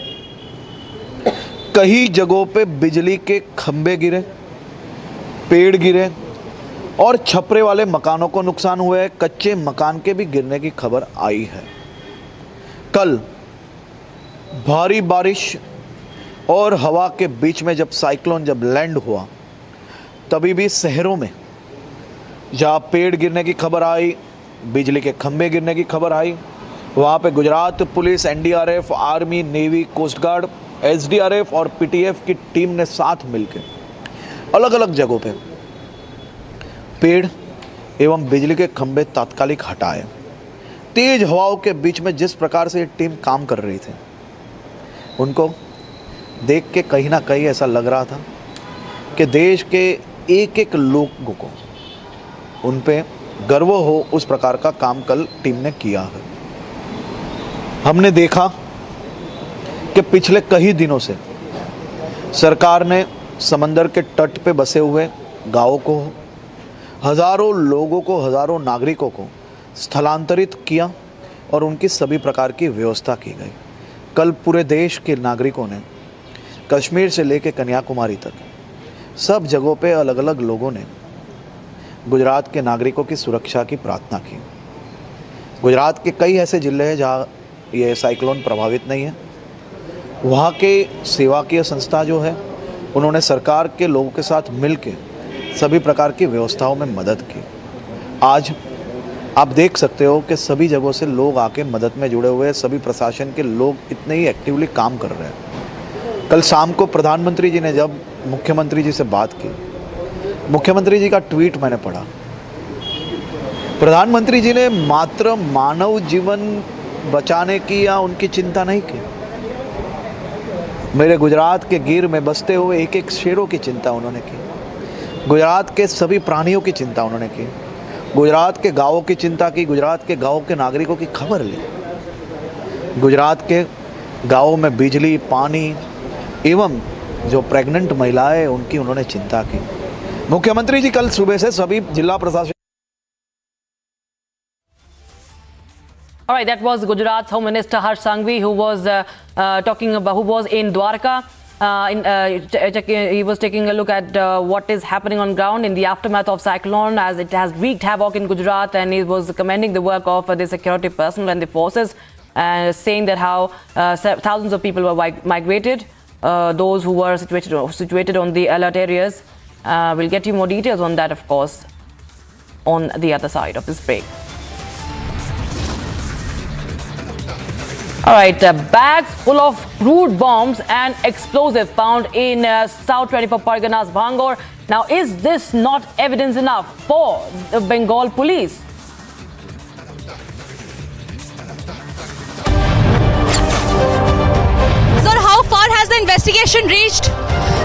कई जगहों पे बिजली के खंभे गिरे, पेड़ गिरे और छपरे वाले मकानों को नुकसान हुए है। कच्चे मकान के भी गिरने की खबर आई है। कल भारी बारिश और हवा के बीच में जब साइक्लोन लैंड हुआ, तभी भी शहरों में जहाँ पेड़ गिरने की खबर आई, बिजली के खंभे गिरने की खबर आई, वहाँ पे Gujarat police, NDRF, army, navy, coast guard, SDRF और पीटीएफ की टीम ने साथ मिलकर अलग अलग जगहों पे पेड़ एवं बिजली के खंभे तात्कालिक हटाए। तेज हवाओं के बीच में जिस प्रकार से ये टीम काम कर रही थी, उनको देख के कहीं ना कहीं ऐसा लग रहा था कि देश के एक एक लोगों को उन पे गर्व हो, उस प्रकार का काम कल टीम ने किया है। हमने देखा कि पिछले कई दिनों से सरकार ने समंदर के तट पे बसे हुए गांवों को, हज़ारों लोगों को, हज़ारों नागरिकों को स्थलांतरित किया और उनकी सभी प्रकार की व्यवस्था की गई। कल पूरे देश के नागरिकों ने कश्मीर से लेकर कन्याकुमारी तक सब जगहों पे अलग अलग लोगों ने गुजरात के नागरिकों की सुरक्षा की प्रार्थना की। गुजरात के कई ऐसे ज़िले हैं जहाँ ये साइक्लोन प्रभावित नहीं है। वहाँ के सेवाकीय संस्था जो है, उन्होंने सरकार के लोगों के साथ मिलकर सभी प्रकार की व्यवस्थाओं में मदद की। आज आप देख सकते हो कि सभी जगहों से लोग आके मदद में जुड़े हुए हैं। सभी प्रशासन के लोग इतने ही एक्टिवली काम कर रहे हैं। कल शाम को प्रधानमंत्री जी ने जब मुख्यमंत्री जी से बात की, मुख्यमंत्री जी का ट्वीट मैंने पढ़ा। प्रधानमंत्री जी ने मात्र मानव जीवन बचाने की या उनकी चिंता नहीं की, मेरे गुजरात के गिर में बसते हुए एक एक शेरों की चिंता उन्होंने की, गुजरात के सभी प्राणियों की चिंता उन्होंने की, गुजरात के गांवों की चिंता की, गुजरात के गांवों के नागरिकों की खबर ली। गुजरात के गांवों में बिजली, पानी एवं जो प्रेग्नेंट महिलाएं, उनकी उन्होंने चिंता की। मुख्यमंत्री जी कल सुबह से सभी जिला प्रशासन। All right, that was Gujarat's Home Minister Harsh Sanghvi, who was talking about, who was in Dwarka. He was taking a look at what is happening on ground in the aftermath of cyclone, as it has wreaked havoc in Gujarat, and he was commending the work of the security personnel and the forces, saying that how thousands of people were migrated, those who were situated on the alert areas. We'll get you more details on that, of course, on the other side of this break. All right, bags full of crude bombs and explosive found in South 24 Parganas, Bangor. Now, is this not evidence enough for the Bengal police? Sir, how far has the investigation reached?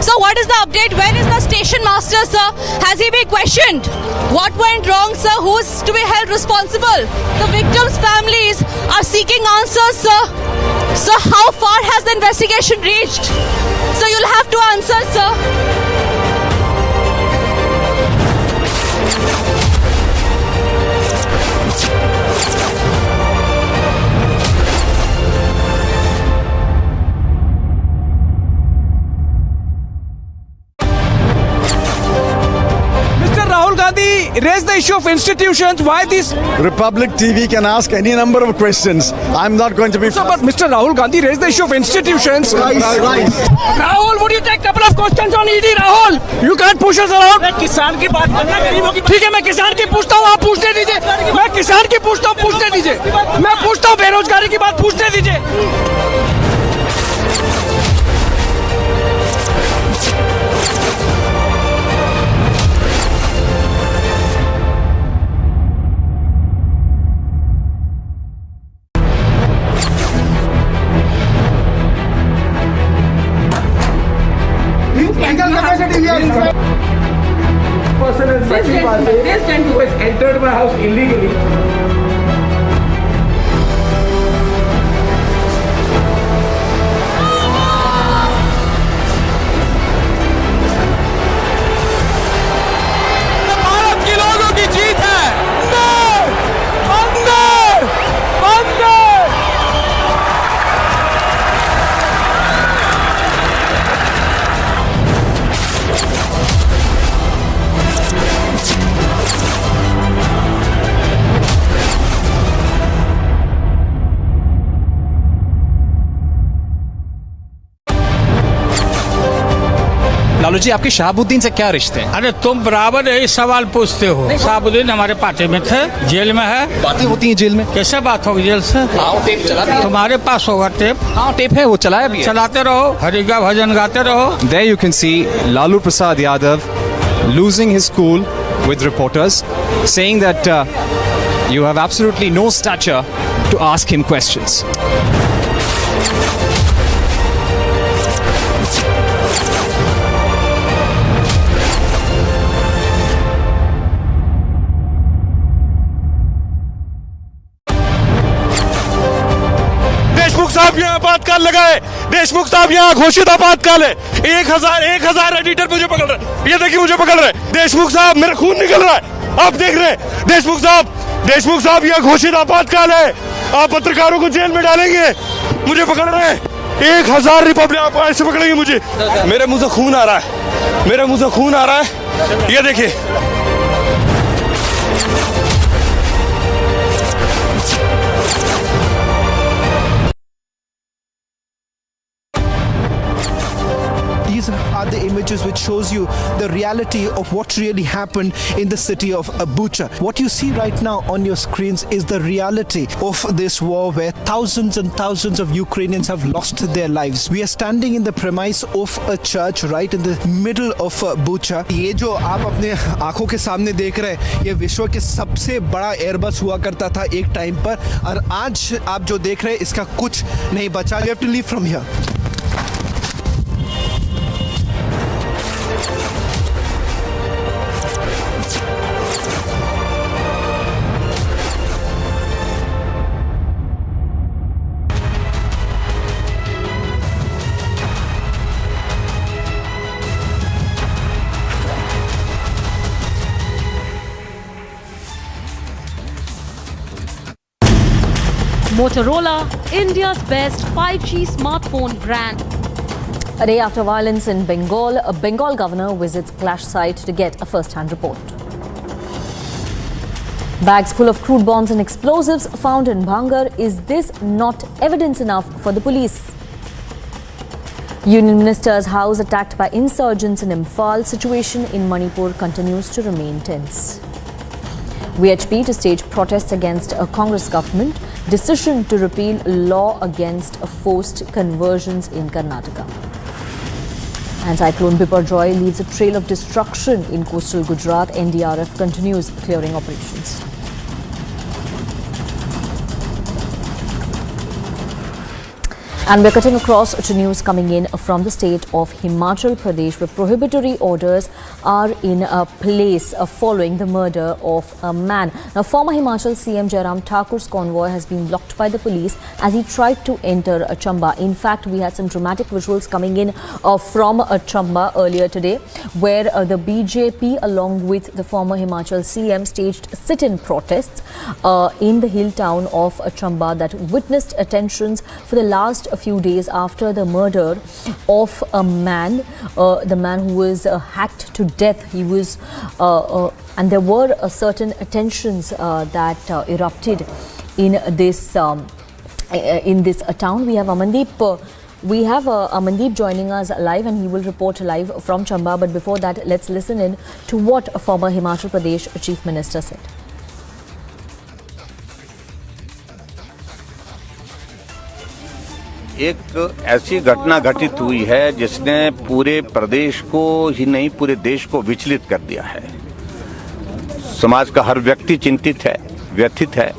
So, what is the update? Where is the station master, sir? Has he been questioned? What went wrong, sir? Who's to be held responsible? The victims' families are seeking answers, sir. So, how far has the investigation reached? So, you'll have to answer, sir. issue of institutions. Why this? Republic TV can ask any number of questions. I'm not going to be. So, but Mr. Rahul Gandhi raised the issue of institutions. Rahul, would you take a couple of questions on ED? Rahul, you can't push us around. किसान की बात करना गरीबों की. ठीक है, मैं किसान की पूछता हूँ, आप पूछने दीजिए. मैं किसान की पूछता हूँ, पूछने दीजिए. मैं पूछता हूँ, बेरोजगारी की बात पूछने दीजिए. This gentleman who has entered my house illegally. Bharat के लोगों की जीत है। अंदर अंदर लालू जी, आपके शहाबुद्दीन से क्या रिश्ते हैं? अरे तुम बराबर यही सवाल पूछते हो। शहाबुद्दीन हमारे पार्टी में थे, जेल में है। बातें होती हैं जेल में? कैसे बात होगी जेल से? टेप चलाते तुम्हारे पास होगा टेप? हाँ, टेप है, वो चलाया भी है। चलाते रहो, हरि का भजन गाते रहो। There you can see Lalu Prasad Yadav losing his cool with reporters, saying that you have absolutely no stature to ask him questions. Deshmukh साहब यहाँ आपातकाल लगाए। देशमुख साहब यहाँ घोषित आपातकाल है। 1000 एडिटर मुझे पकड़ रहे। ये देखिए मुझे पकड़ रहे। देशमुख साहब, मेरा खून निकल रहा है। आप देख रहे हैं देशमुख साहब यहाँ घोषित आपातकाल है। आप पत्रकारों को जेल में डालेंगे। मुझे पकड़ रहे हैं। 1000 रिपब्लिक आप ऐसे पकड़ेंगे मुझे। मेरे मुंह से खून आ रहा है। ये देखिए। These are the images which shows you the reality of what really happened in the city of Bucha. What you see right now on your screens is the reality of this war where thousands and thousands of Ukrainians have lost their lives. We are standing in the premise of a church right in the middle of Bucha. ये जो आप अपने आंखों के सामने देख रहे हैं, ये विश्व के सबसे बड़ा एयरबस हुआ करता था एक टाइम पर, और आज आप जो देख रहे हैं इसका कुछ नहीं बचा. You have to leave from here. Motorola, India's best 5G smartphone brand. A day after violence in Bengal, a Bengal governor visits clash site to get a first-hand report. Bags full of crude bombs and explosives found in Bhangar. Is this not evidence enough for the police? Union Minister's house attacked by insurgents in Imphal. Situation in Manipur continues to remain tense. VHP to stage protests against a Congress government. Decision to repeal law against forced conversions in Karnataka. And Cyclone Biparjoy leaves a trail of destruction in coastal Gujarat. NDRF continues clearing operations. And we're cutting across to news coming in from the state of Himachal Pradesh, where prohibitory orders are in place following the murder of a man. Now, former Himachal CM Jairam Thakur's convoy has been blocked by the police as he tried to enter Chamba. In fact, we had some dramatic visuals coming in from Chamba earlier today, where the BJP along with the former Himachal CM staged sit-in protests in the hill town of Chamba that witnessed tensions for the last a few days after the murder of a man, the man who was hacked to death. He was, and there were certain tensions that erupted in this town. We have Amandeep. Amandeep joining us live, and he will report live from Chamba. But before that, let's listen in to what former Himachal Pradesh Chief Minister said. एक ऐसी घटना घटित हुई है जिसने पूरे प्रदेश को ही नहीं पूरे देश को विचलित कर दिया है। समाज का हर व्यक्ति चिंतित है, व्यथित है।